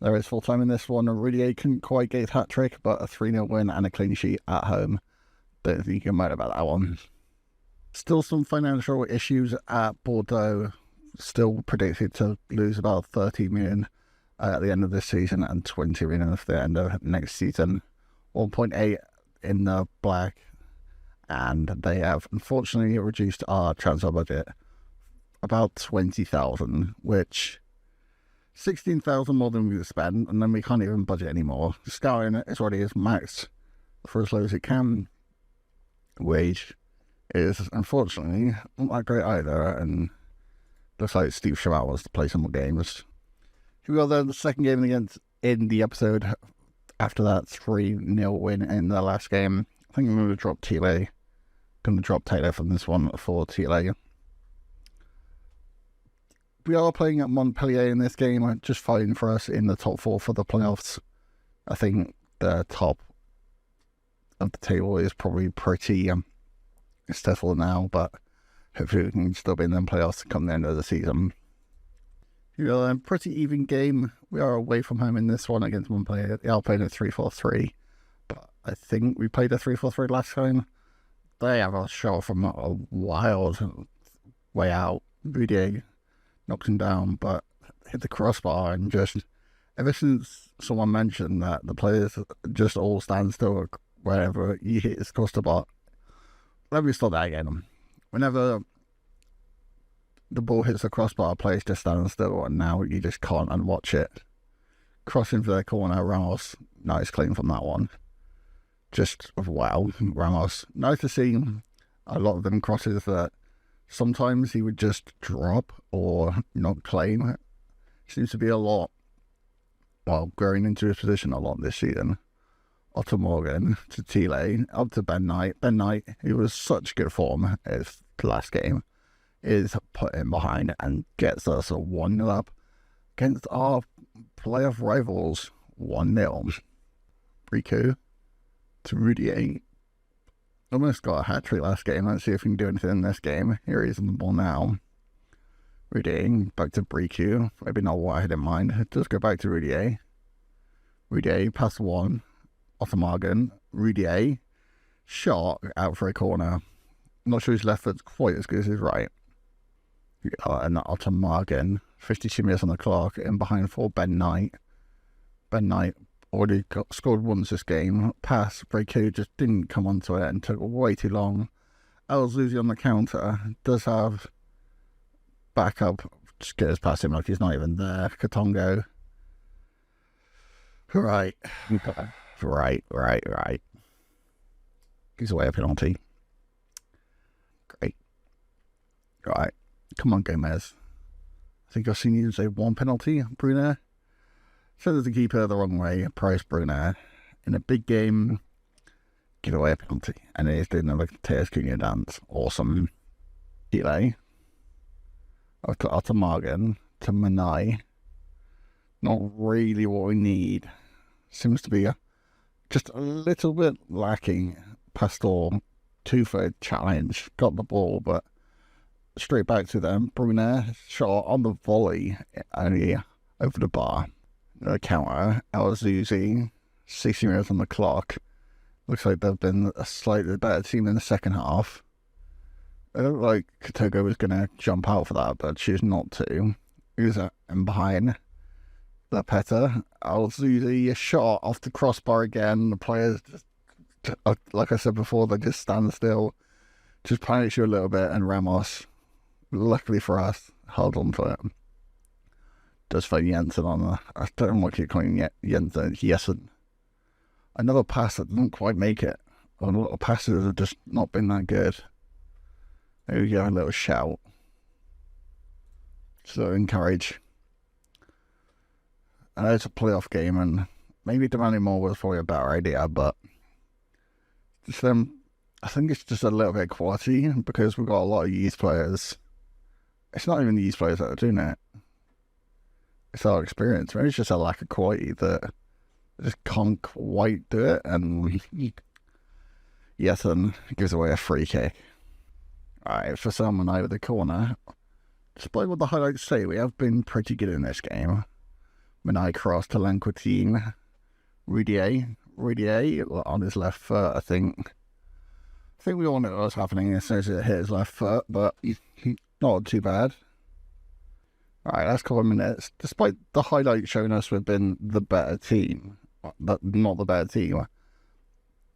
There is full time in this one. Rudier couldn't quite get his hat-trick, but a 3-0 win and a clean sheet at home. Don't think you can moan about that one. Still some financial issues at Bordeaux. Still predicted to lose about 30 million at the end of this season and 20 million at the end of next season. 1.8 in the black. And they have unfortunately reduced our transfer budget about 20,000, which 16,000 more than we spent, and then we can't even budget anymore. Scouting is already as maxed for as low as it can. Wage is unfortunately not that great either, and looks like Steve Schamal wants to play some more games. Here we go then, the second game against in the episode after that 3-0 win in the last game. I think I'm going to drop Tile. Going to drop Taylor from this one for Tile. We are playing at Montpellier in this game, just fighting for us in the top 4 for the playoffs. I think the top of the table is probably pretty settled now, but hopefully we can still be in them playoffs come the end of the season. Here are a pretty even game. We are away from home in this one against Montpellier. They are playing a 3-4-3, but I think we played a 3-4-3 last time. They have a shot from a wild way out. Rudier knocks him down, but hit the crossbar, and just ever since someone mentioned that the players just all stand still wherever he hits across the bar. Let me start that again. Whenever the ball hits the crossbar, players just stand still, and now you just can't unwatch it. Crossing for the corner, Ramos, nice clean from that one. Just wow, Ramos. Nice to see a lot of them crosses that sometimes he would just drop or not claim. Seems to be a lot, well, growing into his position a lot this season. Otto Morgan to Tile, up to Ben Knight. Ben Knight, who was such good form his last game, is put in behind and gets us a 1-0 up against our playoff rivals, 1-0. Briku to Rudier. Almost got a hat-trick last game. Let's see if we can do anything in this game. Here he is on the ball now. Rudier, back to Briku. Maybe not what I had in mind. Just go back to Rudier. Rudier, pass one. Ottomargan, Rudier, shot out for a corner. Not sure his left foot's quite as good as his right. And Ottomargan, 52 minutes on the clock, in behind for Ben Knight. Ben Knight already scored once this game. Pass, Briku just didn't come onto it and took way too long. El Zuzi on the counter does have backup. Just get us past him like he's not even there. Katongo. Right. Right. Gives away a penalty. Great. Right. Come on, Gomez. I think I've seen you say one penalty, Brunner. Sends the keeper the wrong way. Price Brunner. In a big game, give away a penalty. And he's doing a Tears Cunha dance. Awesome. Delay. I've got Ottomargan to Manai. Not really what we need. Seems to be just a little bit lacking. Pastor, 2-foot challenge, got the ball, but straight back to them. Brunner shot on the volley, only over the bar. The counter, El Zuzi, 60 minutes on the clock. Looks like they've been a slightly better team in the second half. It looked like Katogo was going to jump out for that, but choose not to. He was in behind. the Peta. Alzuzi shot off the crossbar again. The players, like I said before, they just stand still, just punish you a little bit, and Ramos, luckily for us, held on to it. Does find Jensen on the... I don't know what you're calling Jensen. Another pass that didn't quite make it. A lot of passes have just not been that good. There we go, a little shout. So encourage. I know it's a playoff game, and maybe demanding more was probably a better idea, but just I think it's just a little bit of quality because we've got a lot of youth players. It's not even the youth players that are doing it. It's our experience. Maybe it's just a lack of quality that just can't quite do it, and Yethen gives away a free kick. Alright, for someone over the corner. Despite what the highlights say, we have been pretty good in this game. Menai cross to Lanquitine. Rudier on his left foot, I think. I think we all knew what was happening as soon as it hit his left foot, but not too bad. Alright, last couple of minutes. Despite the highlights showing us we've been the better team, but not the better team,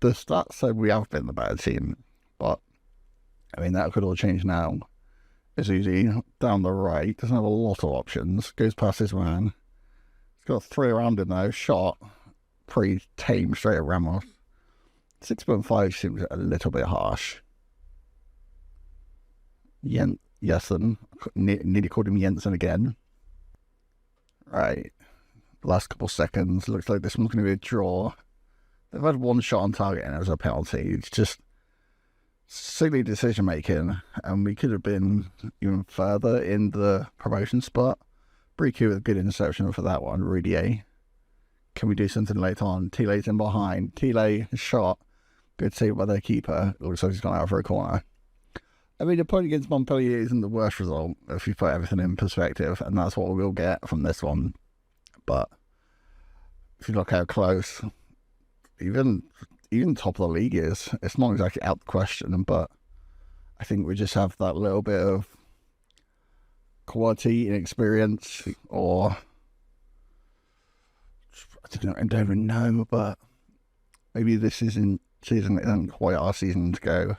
the stats said we have been the better team, but I mean, that could all change now. It's easy. Down the right, doesn't have a lot of options. Goes past his man. He's got 3 around him though. Shot. Pretty tame, straight at Ramos. 6.5 seems a little bit harsh. Jensen. Nearly called him Jensen again. Right. Last couple seconds. Looks like this one's going to be a draw. They've had one shot on target and it was a penalty. It's just silly decision making, and we could have been even further in the promotion spot. Briku with a good interception for that one. Rudier. Can we do something late on? Thiele's in behind. Thiele shot. Good save by their keeper. Looks like he's gone out for a corner. I mean, the point against Montpellier isn't the worst result if you put everything in perspective, and that's what we'll get from this one. But if you look how close, even top of the league is, it's not exactly out the question, but I think we just have that little bit of quality and experience, or I don't even know, but maybe this season isn't quite our season to go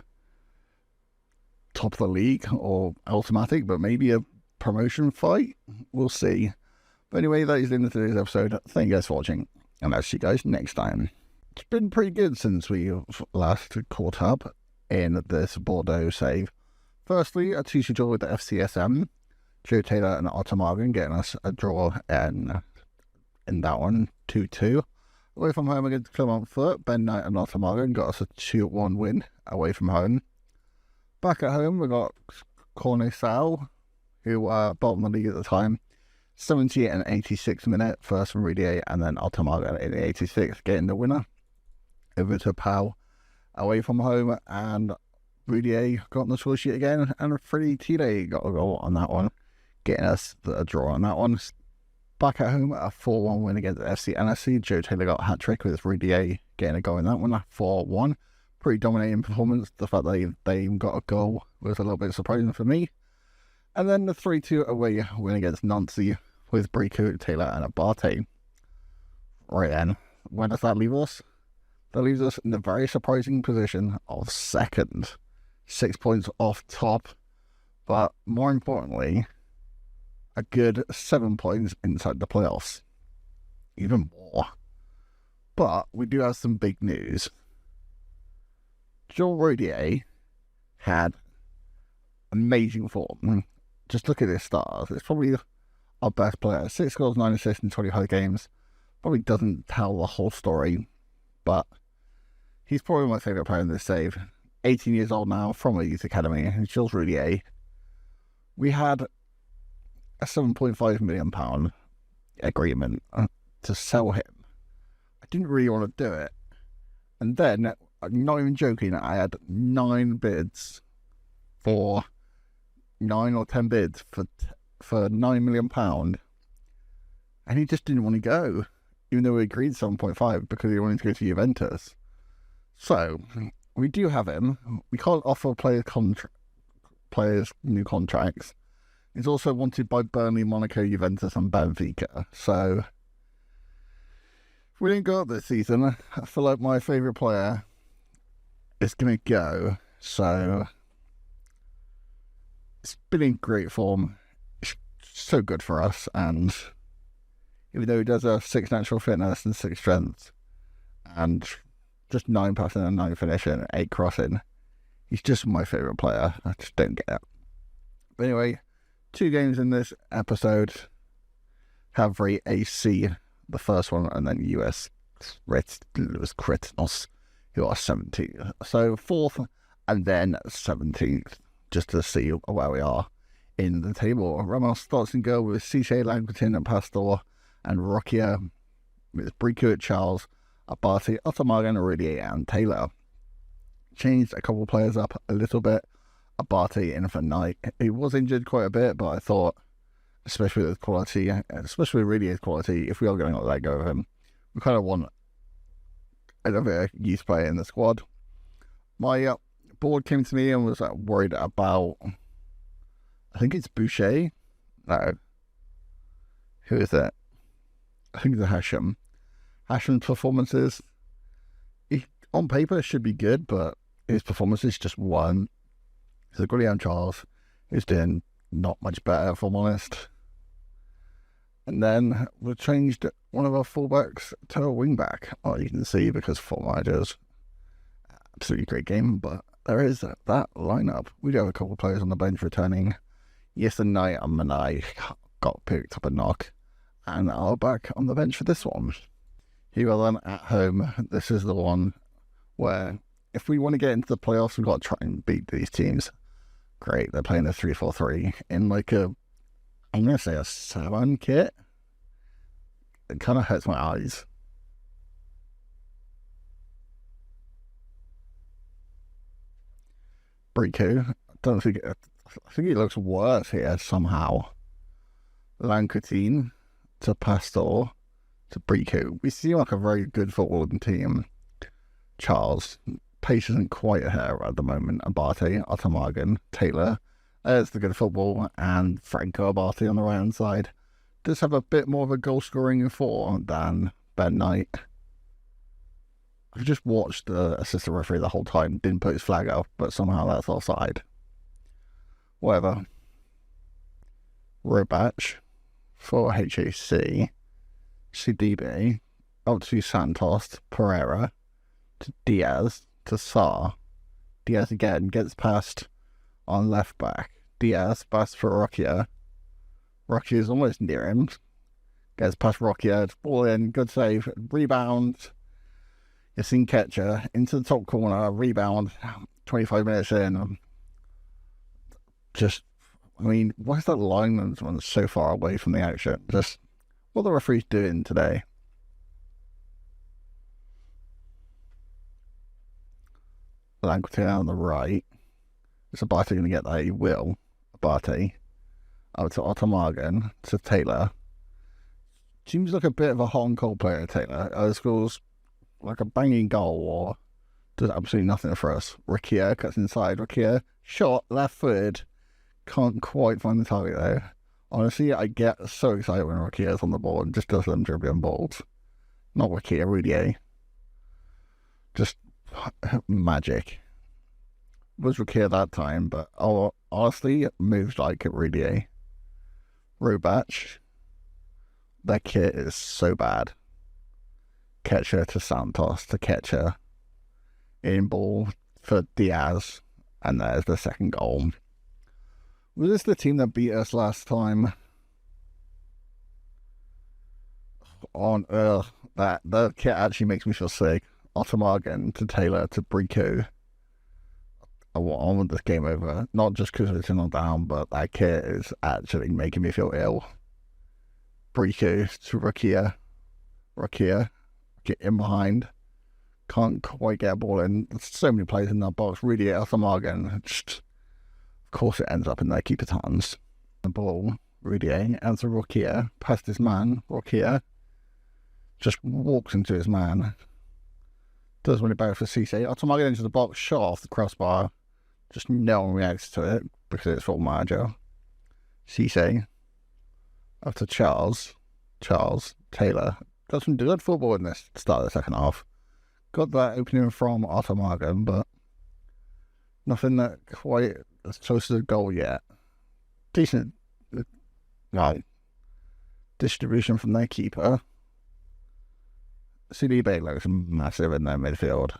top of the league or automatic, but maybe a promotion fight. We'll see. But anyway, that is the end of today's episode. Thank you guys for watching, and I'll see you guys next time. It's been pretty good since we last caught up in this Bordeaux save. Firstly, a 2-2 draw with the FCSM. Joe Taylor and Otto Morgan getting us a draw in that one, 2-2. Away from home against Clermont Foot, Ben Knight and Otto Morgan got us a 2-1 win away from home. Back at home, we got Cornessal, who were bottom of the league at the time. 70 and 86th minute, first from Rudier, and then Otto Morgan in the 86th, getting the winner. Over to Pau, away from home, and Rudier got on the score sheet again, and Freddie Thiele got a goal on that one, getting us a draw on that one. Back at home, a 4-1 win against FC NSC. Joe Taylor got a hat-trick with Rudier getting a goal in that one, 4-1. Pretty dominating performance. The fact that they even got a goal was a little bit surprising for me. And then the 3-2 away win against Nancy with Briku, Taylor, and Abate. Right then, where does that leave us? That leaves us in a very surprising position of second. 6 points off top, but more importantly, a good 7 points inside the playoffs. Even more. But we do have some big news. Joel Rodier had amazing form. Just look at his stars. It's probably our best player. 6 goals, 9 assists in 25 games. Probably doesn't tell the whole story, but he's probably my favourite player in this save. 18 years old now, from a youth academy. Jules Rudier. We had a £7.5 million agreement to sell him. I didn't really want to do it. And then, I'm not even joking, I had 9 bids for 9 or 10 bids for £9 million. And he just didn't want to go, even though we agreed 7.5 because he wanted to go to Juventus. So, we do have him. We can't offer players new contracts. He's also wanted by Burnley, Monaco, Juventus and Benfica. So, If we didn't go up this season, I feel like my favourite player is going to go. So, it's been in great form. It's so good for us. And even though he does have 6 natural fitness and 6 strength, and just 9 passing and 9 finishing, 8 crossing, he's just my favourite player. I just don't get it. But anyway, 2 games in this episode. Cavalry AC, the first one, and then US Kritinos, who are 17th. So 4th and then 17th, just to see where we are in the table. Ramos starts and go with Cisse, Langleton and Pastor, and Rokia with Brico, Charles, Abate, Ottomagan, Rudier, and Taylor. Changed a couple of players up a little bit. Abate in for Knight. He was injured quite a bit, but I thought, especially with quality, especially Rudier's quality, if we are going to let go of him, we kind of want another youth player in the squad. My board came to me and was worried about, I think it's Boucher. No. Who is it? I think it's Hashem. Hashem's performances, on paper, should be good, but his performances just weren't. So Gulliam Charles, who's doing not much better, if I'm honest. And then we changed one of our fullbacks to a wingback. Well, you can see because Foot Managers, absolutely great game, but there is that lineup. We do have a couple of players on the bench returning. Yesterday, and Manai got picked up a knock and are back on the bench for this one. Here we are then at home. This is the one where if we want to get into the playoffs, we've got to try and beat these teams. Great, they're playing a 3-4-3 in like a, I'm going to say a 7 kit. It kind of hurts my eyes. Brico, I think it looks worse here somehow. Lancatine to Pastor to Brico. We seem like a very good footballing team. Charles, pace isn't quite here at the moment. Abate, Ottomagan, Taylor. There's the good football, and Franco Abate on the right hand side does have a bit more of a goal scoring for than Ben Knight. I've just watched the assistant referee the whole time, didn't put his flag up, but somehow that's offside. Whatever. Robach for HAC, Sidibe, up to Santos, Pereira, to Diaz, to Sarr. Diaz again gets past on left back. Diaz pass for Rokia. Rokia is almost near him. Gets past Rokia, ball in, good save, rebound. Yassine Ketcher into the top corner, rebound, 25 minutes in. Just, I mean, why is that lineman so far away from the action? Just, what are the referees doing today? Langleton on the right. Is Abate going to get that? He will. Abate. Out to Ottomagan, to Taylor. Seems like a bit of a hot and cold player, Taylor. Scores like a banging goal or does absolutely nothing for us. Rikia cuts inside. Rikia, shot, left footed. Can't quite find the target though. Honestly, I get so excited when Rikia is on the ball and just does them dribbling balls. Not Rikia, Rudier. Just magic. Was Rikia that time, but honestly, moves like Rudier. Robach. That kit is so bad. Ketcher to Santos to Ketcher. In ball for Diaz. And there's the second goal. Was this the team that beat us last time? That kit actually makes me feel sick. Ottomagan to Taylor to Brico. I want this game over. Not just because it's not down, but that kit is actually making me feel ill. Brico to Rokia. Rokia. Get in behind. Can't quite get a ball in. There's so many players in that box. Really, Ottomagan. Just, of course, it ends up in their keeper's hands. The ball. Rudier. And to Rokia. Past his man. Rokia. Just walks into his man. Does really better for Cisse. Ottomagan into the box. Shot off the crossbar. Just no one reacts to it because it's full manager. Cisse. After Charles. Taylor. got some good football in this start of the second half. Got that opening from Ottomagan, but nothing that quite as close to the goal yet. Decent distribution from their keeper. Sidibe looks massive in their midfield.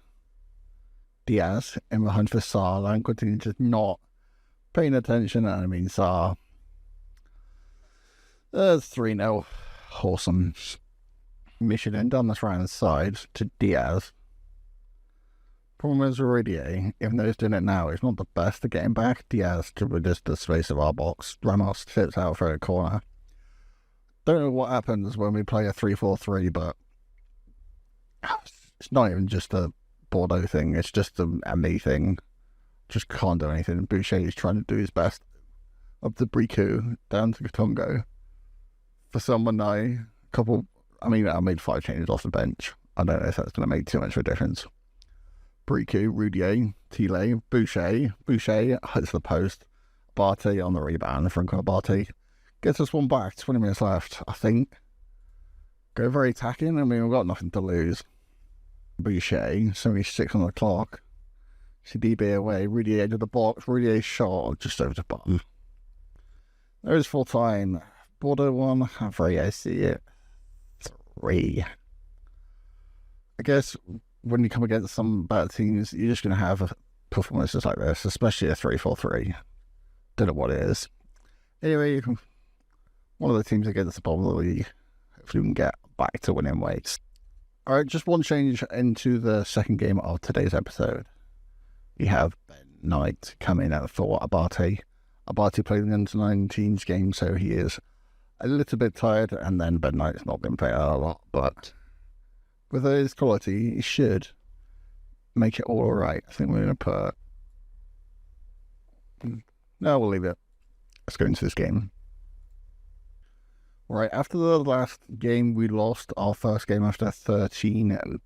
Diaz in behind for Saar and continuing just not paying attention. And I mean, Saar. There's 3-0. Wholesome. Michelin down this right hand side to Diaz. Problem is already, even though he's doing it now, it's not the best at getting back. Diaz to reduce the space of our box. Ramos sits out for a corner. Don't know what happens when we play a 3-4-3, but it's not even just a Bordeaux thing, it's just a me thing. Just can't do anything. Boucher is trying to do his best. Up to Briku, down to Katongo. For someone I made 5 changes off the bench. I don't know if that's going to make too much of a difference. Briku, Rudier, Tile, Boucher hits the post. Barty on the rebound. Franco Barty gets us one back. 20 minutes left, I think. Go very attacking. I mean, we've got nothing to lose. Boucher, 76 on the clock. CDB away. Rudier edge of the box. Rudier shot just over the bottom. There is full time. Bordeaux 1. Very I see it. 3. I guess when you come against some bad teams, you're just going to have performances like this, especially a 3-4-3. Don't know what it is. Anyway, one of the teams against the bottom of the league. Hopefully we can get back to winning ways. Alright, just one change into the second game of today's episode. We have Ben Knight coming out for Abate. Abate played in the under-19s game, so he is a little bit tired, and then Ben Knight's not been playing a lot, but with his quality, he should make it all right. I think we're going to put... No, we'll leave it. Let's go into this game. Right, after the last game, we lost our first game after 13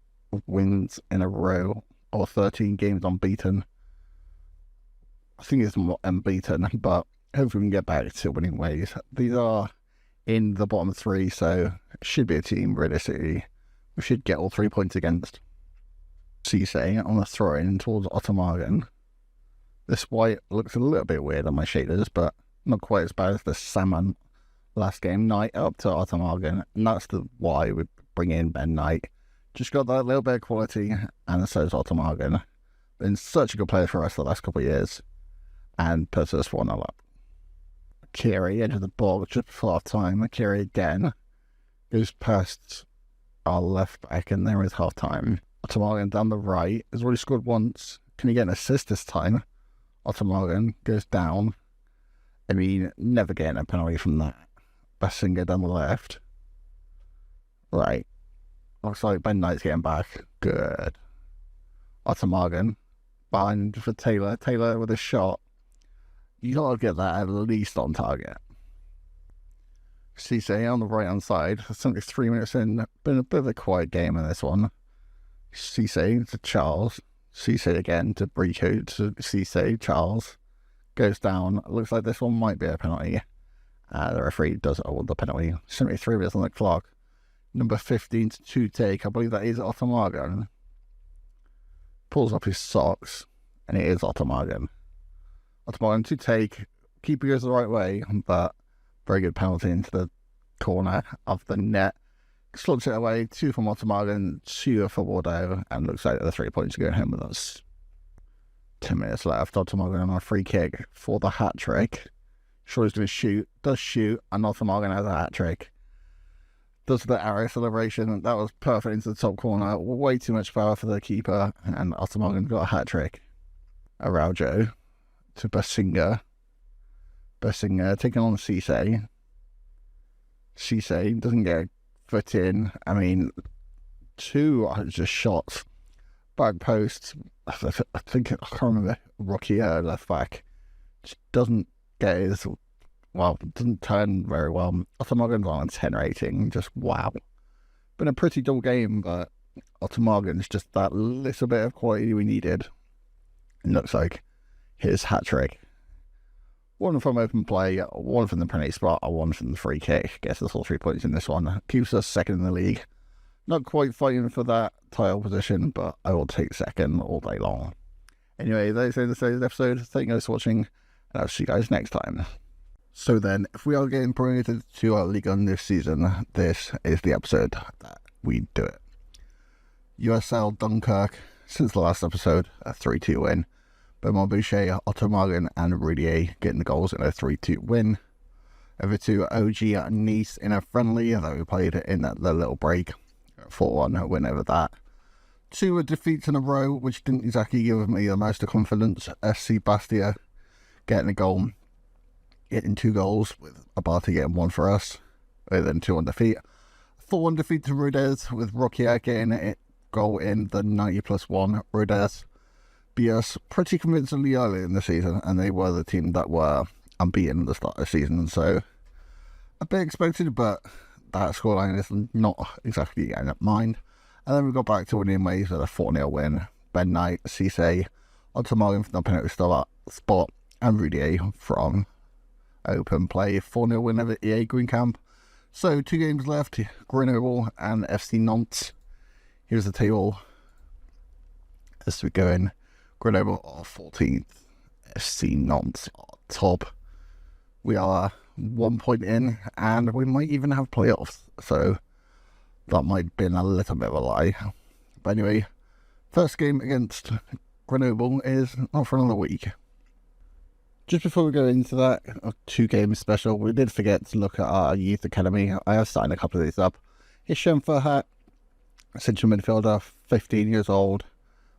wins in a row, or 13 games unbeaten. I think it's more unbeaten, but hopefully we can get back to winning ways. These are in the bottom 3, so it should be a team, realistically, we should get all 3 points against. Cisse on the throw-in towards Ottomagan. This white looks a little bit weird on my shaders, but not quite as bad as the salmon last game. Knight up to Ottomagan, and that's why we bring in Ben Knight. Just got that little bit of quality, and so is Ottomagan. Been such a good player for us the last couple of years, and puts us 1-0 up. Kiri into the ball just before half time. Kiri again goes past our left back, and there is half time. Ottomagan down the right has already scored once. Can he get an assist this time? Ottomagan goes down. I mean, never getting a penalty from that. Bassinger down the left. Right. Looks like Ben Knight's getting back. Good. Ottomagan behind for Taylor. Taylor with a shot. You got to get that at least on target. Cisse on the right hand side. It's only 3 minutes in. Been a bit of a quiet game in this one. Cisse to Charles. Cisse again to Brico to Cisse. Charles goes down. Looks like this one might be a penalty. The referee does award the penalty. 73 minutes on the clock. Number 15 to take. I believe that is Ottomagan. Pulls up his socks, and it is Ottomagan. Ottomagan to take. Keeper goes the right way, but very good penalty into the corner of the net. Slots it away. 2 from Ottomagan, 2 for Bordeaux, and looks like the 3 points are going home with us. 10 minutes left. Ottomagan on a free kick for the hat trick. Sure he's going to shoot. Does shoot, and Ottomagan has a hat trick. Does the arrow celebration. That was perfect into the top corner. Way too much power for the keeper, and Ottomagan got a hat trick. Araujo to Bassinger. Bassinger taking on Cisse. Cisse doesn't get a foot in. I mean, 2 are just shots. Back post. I think, I can't remember. Rocky left back. Just doesn't get his... Well, doesn't turn very well. Ottomagan's on a 10 rating. Just wow. Been a pretty dull game, but Ottomagan's just that little bit of quality we needed. It looks like his hat trick. 1 from open play, 1 from the penalty spot, 1 from the free kick. Gets us all 3 points in this one. Keeps us second in the league. Not quite fighting for that title position, but I will take second all day long. Anyway, that's it for today's episode. Thank you guys for watching, and I'll see you guys next time. So then, if we are getting promoted to our Ligue this season, this is the episode that we do it. USL Dunkirk, since the last episode, a 3-2 win. Beaumont Boucher, Otto Margan and Rudier getting the goals in a 3-2 win. Over to OG Nice in a friendly that we played in the little break. 4-1 win over that. 2 defeats in a row, which didn't exactly give me the most of confidence. SC Bastia getting a goal, getting 2 goals, with Abate getting 1 for us, and then 2 on defeat. 4-1 defeat to Rodez, with Roquier getting a goal in the 90+1. Rodez beat us pretty convincingly early in the season, and they were the team that were unbeaten at the start of the season, so a bit expected, but that scoreline is not exactly out of mind. And then we got back to winning ways with a 4-0 win. Ben Knight, Cisse, Otto Margan from the penalty spot, and Rudier from open play. 4-0 win over EA Green Camp. So 2 games left, Grenoble and FC Nantes. Here's the table as we go in. Grenoble are 14th, FC Nantes are top. We are 1 point in, and we might even have playoffs, so that might have been a little bit of a lie. But anyway, first game against Grenoble is not for another week. Just before we go into that 2-game special, we did forget to look at our youth academy. I have signed a couple of these up. Hisham Ferhat, central midfielder, 15 years old,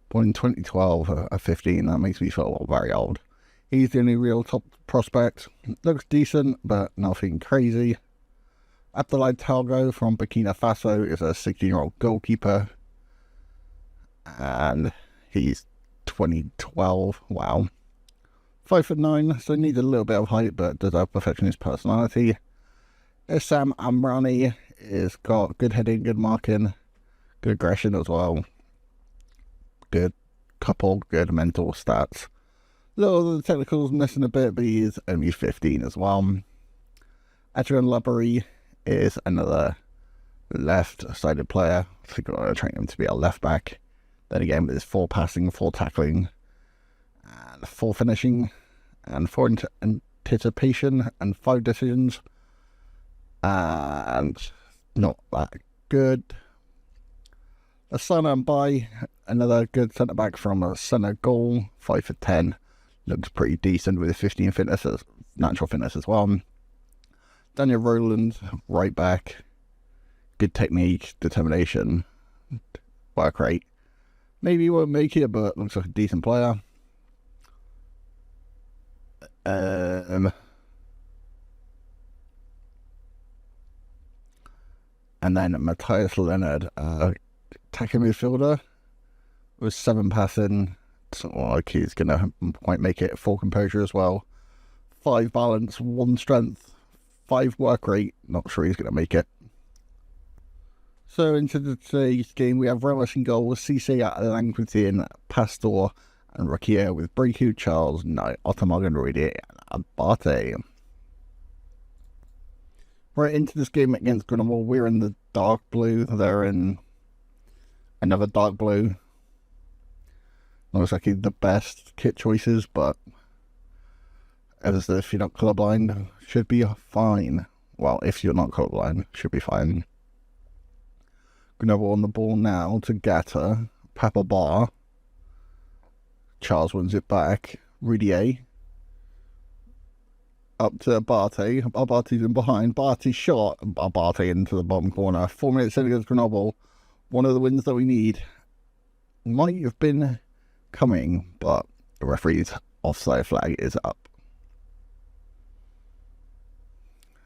born in 2012 at 15. That makes me feel very old. He's the only real top prospect. Looks decent, but nothing crazy. Abdoulaye Talgo from Burkina Faso is a 16-year-old goalkeeper. And he's 2012. Wow. 5'9", so needs a little bit of height, but does have perfectionist personality. Issam Amrani is got good heading, good marking, good aggression as well. Good mental stats. Little of the technicals missing a bit, but he is only 15 as well. Adrian Labrie is another left-sided player. I think I'm going to train him to be a left-back. Then again, with his 4 passing, 4 tackling, and 4 finishing, and 4 anticipation, and 5 decisions. And not that good. Asana Mbai, another good centre-back from Senegal, 5'10". Looks pretty decent with 15 fitness, natural fitness as well. Daniel Rowland, right back. Good technique, determination, work rate. Maybe he won't make it, but looks like a decent player. And then Matthias Leonard, attacking midfielder with 7 passing. It's not like he's going to quite make it. 4 composure as well. 5 balance, 1 strength, 5 work rate. Not sure he's going to make it. So into today's game, we have Ramos in goal with Cisse at Langquin, Pastor and Roquier with Briku, Charles, Knight, Otto Margan, Rudier and Abate. Right into this game against Grenoble, we're in the dark blue. They're in another dark blue. Not exactly the best kit choices, but as if you're not colourblind, should be fine. Well, if you're not colourblind, should be fine. Grenoble on the ball now to Gata, Papa Bar. Charles wins it back. Rudier. Up to Abate. Abate's in behind. Barty's shot. Abate into the bottom corner. 4 minutes in against Grenoble. One of the wins that we need. Might have been coming, but the referee's offside flag is up.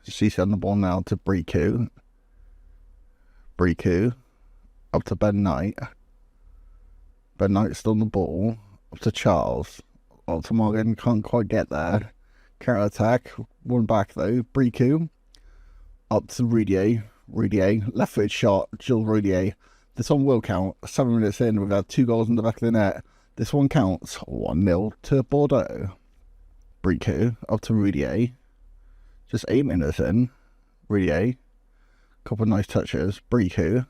Cisse on the ball now to Briku. Briku up to Ben Knight. Ben Knight's still on the ball. Up to Charles. Otto Margan can't quite get there. Counter attack. One back though. Briku up to Rudier. Rudier, left footed shot. Jules Rudier. This one will count. 7 minutes in, we've had 2 goals in the back of the net. This one counts. 1-0 to Bordeaux. Briku up to Rudier. Just 8 minutes in. Rudier. Couple of nice touches. Briku.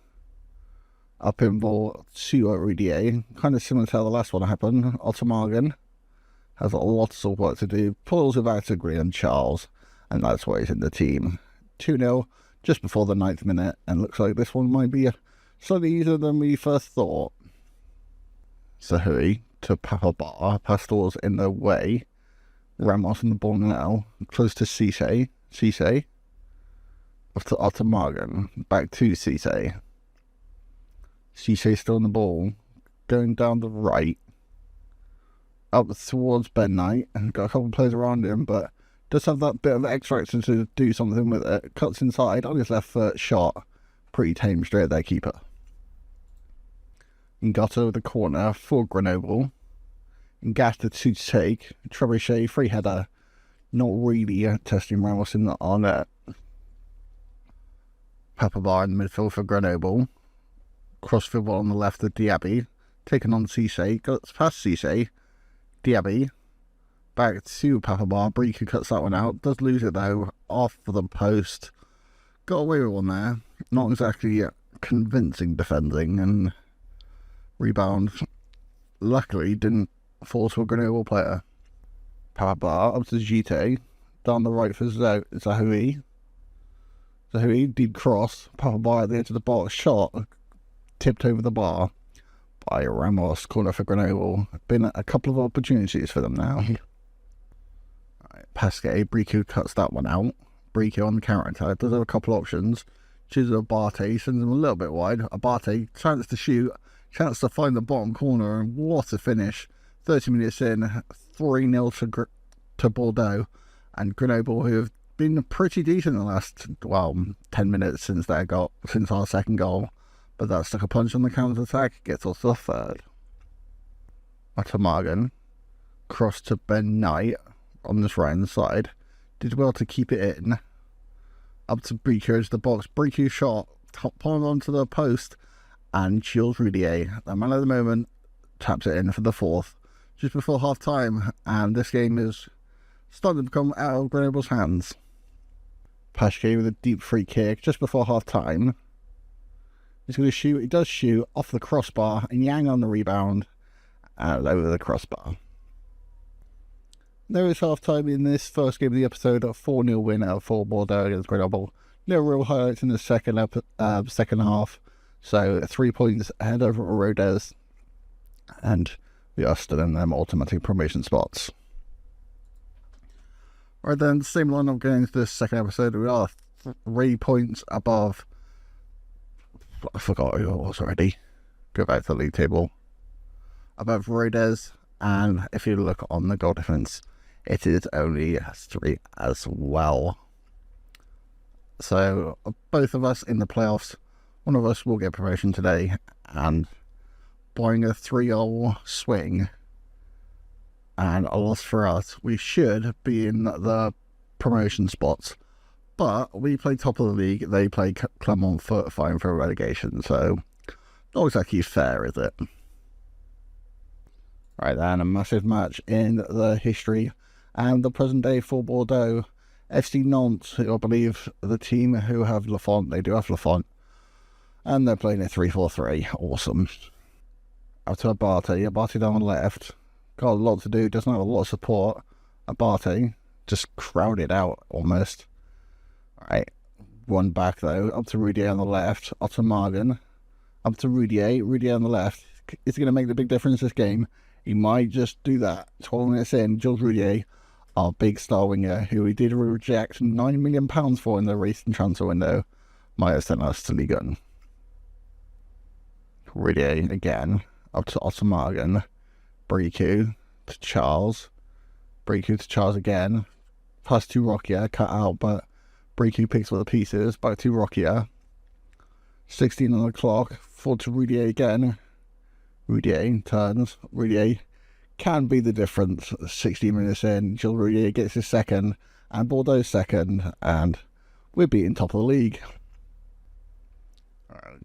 Up in ball to Rudier. Kind of similar to how the last one happened. Ottomargan has a lot of work to do. Pulls it back to Green and Charles. And that's why he's in the team. 2-0 just before the 9th minute. And looks like this one might be slightly easier than we first thought. Zahui to Papa Bar. Pastor's in the way. Ramos on the ball now. Close to Cisse. Cisse. Off to Ottomargan. Back to Cisse. Cisse still on the ball. Going down the right. Up towards Ben Knight. And got a couple of players around him, but does have that bit of X-Factor to do something with it. Cuts inside on his left foot. Shot. Pretty tame straight at their keeper. Ngata with the corner for Grenoble. Ngata to take. Trebuchet, free header. Not really testing Ramos in on it. Papabar in the midfield for Grenoble. Crossfield on the left of Diaby. Taken on Cisse. Goes past Cisse. Diaby. Back to Papabar. Brica cuts that one out. Does lose it though. Off for the post. Got away with one there. Not exactly convincing defending. And rebound. Luckily didn't fall to a Grenoble player. Papabar up to Gite. Down the right for Zahui. Zahui, deep cross. Papabar at the edge of the box. Shot. Tipped over the bar by Ramos. Corner for Grenoble. Been a couple of opportunities for them now. Right, Pasquet. Brico cuts that one out. Brico on the counter attack. Does have a couple options. Chooses Abate. Sends him a little bit wide. Abate. Chance to shoot. Chance to find the bottom corner. And what a finish. 30 minutes in. 3-0 to Bordeaux. And Grenoble, who have been pretty decent in the last, 10 minutes since our second goal. But that stuck a punch on the counter-attack. Gets us the third. Ottomargan. Cross to Ben Knight on this right-hand side. Did well to keep it in. Up to Brico to the box. Brico shot. Top palm onto the post. And Jules Rudier, the man of the moment, taps it in for the fourth. Just before half-time. And this game is starting to become out of Grenoble's hands. Pasquet with a deep free kick just before half-time. He's going to shoot. He does shoot off the crossbar. And Yang on the rebound. And over the crossbar. There is half-time in this first game of the episode. A 4-0 win for Bordeaux against Grenoble. No real highlights in the second half. So 3 points ahead over Rodez. And we are still in them automatic promotion spots. Right then, same lineup going into this second episode. We are 3 points above. I forgot who it was already. Go back to the league table. Above Rodez. And if you look on the goal difference, it is only 3 as well. So both of us in the playoffs. One of us will get promotion today. And barring a 3-0 swing and a loss for us, we should be in the promotion spots. But we play top of the league. They play Clermont fighting for relegation. So not exactly fair, is it? Right then, a massive match in the history and the present day for Bordeaux. FC Nantes, who I believe the team who have Lafont. They do have Lafont. And they're playing a 3-4-3. Awesome. Up to Abate. Abate down the left. Got a lot to do. Doesn't have a lot of support. Abate just crowded out almost. Alright. One back though. Up to Rudier on the left. Ottomargan. Up to Rudier. Rudier on the left. Is he going to make the big difference this game? He might just do that. 12 minutes in. Jules Rudier, our big star winger, who we did reject £9 million for in the recent transfer window, might have sent us to Ligue. Rudier again. Up to Ottomargan. Brico to Charles. Brico to Charles again. Pass to Rokia. Cut out, but Brico picks up the pieces. Back to Rokia. 16 on the clock. Forward to Rudier again. Rudier turns. Rudier can be the difference. 16 minutes in. Gilles Rudier gets his second. And Bordeaux second. And we're beating top of the league.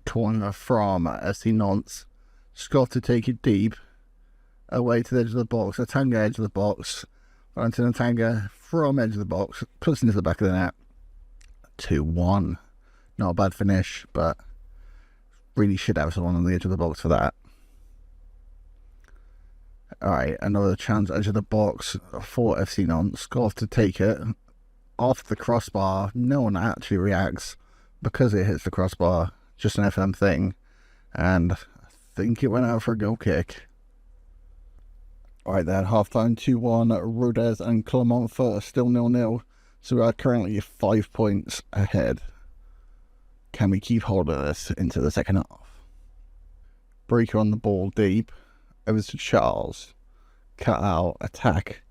Corner from FC Nantes. Scott to take it deep. Away to the edge of the box. Atanga edge of the box. Valentin Atanga from edge of the box. Puts into the back of the net. 2-1. Not a bad finish, but Really should have someone on the edge of the box for that. Alright, another chance edge of the box for FC Nantes. Scarf to take it off the crossbar. No one actually reacts because it hits the crossbar. Just an FM thing. And I think it went out for a goal kick. Alright then, half time 2-1. Rodez and Clermont-Foot are still 0-0. So we are currently 5 points ahead. Can we keep hold of this into the second half? Breaker on the ball deep. Over to Charles. Cut out. Attack.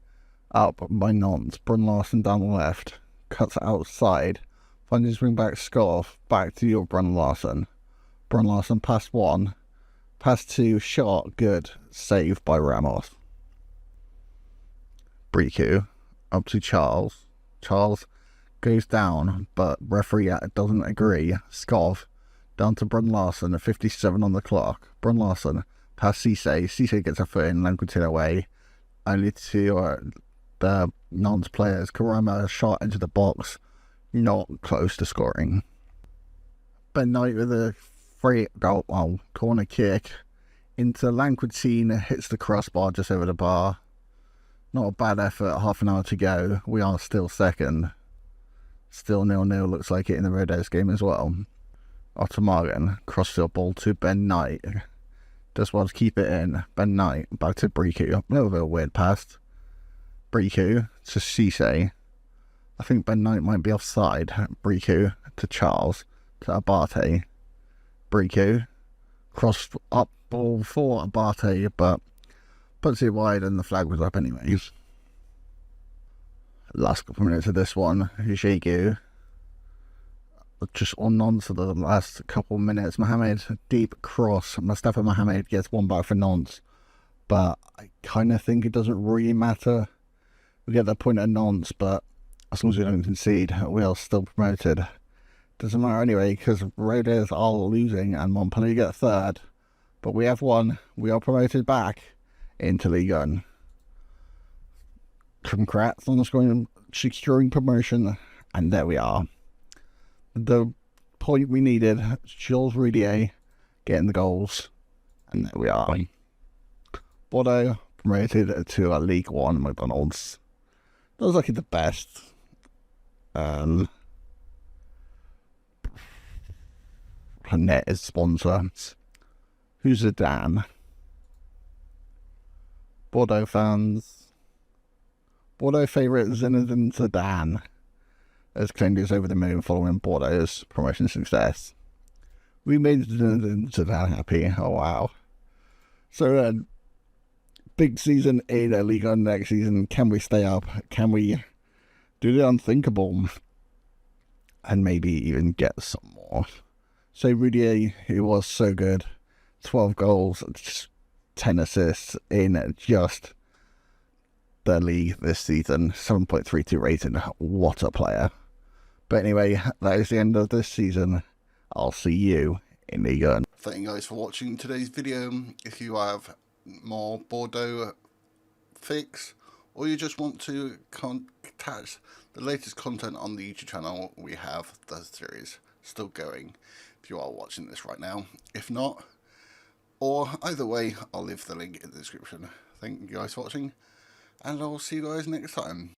Up by Nantes. Brun Larsen down the left. Cuts outside. Finds his wing back Scarf. Back to your Brun Larsen. Brun Larsen past one. Pass to shot. Good. Saved by Ramos. Briku. Up to Charles. Charles goes down, but referee doesn't agree. Scarf down to Brun Larsen at 57 on the clock. Brun Larsen past Cisse. Cisse gets a foot in, Lanquetil away. Only to the Nantes players. Karama shot into the box, not close to scoring. Ben Knight with a corner kick into Lanquetil, hits the crossbar just over the bar. Not a bad effort, half an hour to go. We are still second. Still 0-0, looks like it in the Rodez game as well. Ottomagan, crossfield ball to Ben Knight. Just wants to keep it in. Ben Knight, back to Briku. A little bit of a weird pass. Briku to Cisse. I think Ben Knight might be offside. Briku to Charles, to Abate. Briku, cross up ball for Abate, but puts it wide and the flag was up anyways. Last couple of minutes of this one, Jigu just on Nantes for the last couple of minutes. Mohamed, deep cross. Mustafa Mohamed gets one back for Nantes, but I kind of think it doesn't really matter. We get that point at Nantes, but as long as we don't concede, we are still promoted. Doesn't matter anyway, because Rodez are losing and Montpellier get third, but we have won. We are promoted back into Ligue 1. Congrats on securing promotion, and there we are. The point we needed, Jules Rudier getting the goals, and there we are. Bordeaux promoted to a League 1 McDonald's. That was like the best. Net is sponsor. Who's a Dan? Bordeaux fans. Bordeaux favourite Zinedine Zidane has claimed he was over the moon following Bordeaux's promotion success. We made Zinedine Zidane happy. Oh wow. So big season in a Ligue 1 next season. Can we stay up? Can we do the unthinkable? And maybe even get some more. So Rudier, who was so good, 12 goals, 10 assists in just the league this season, 7.32 rating. What a player. But anyway, that is the end of this season. I'll see you in Ligue 1. Thank you guys for watching today's video. If you have more Bordeaux fix, or you just want to catch the latest content on the YouTube channel, we have the series still going if you are watching this right now. If not, or either way, I'll leave the link in the description. Thank you guys for watching, and I'll see you guys next time.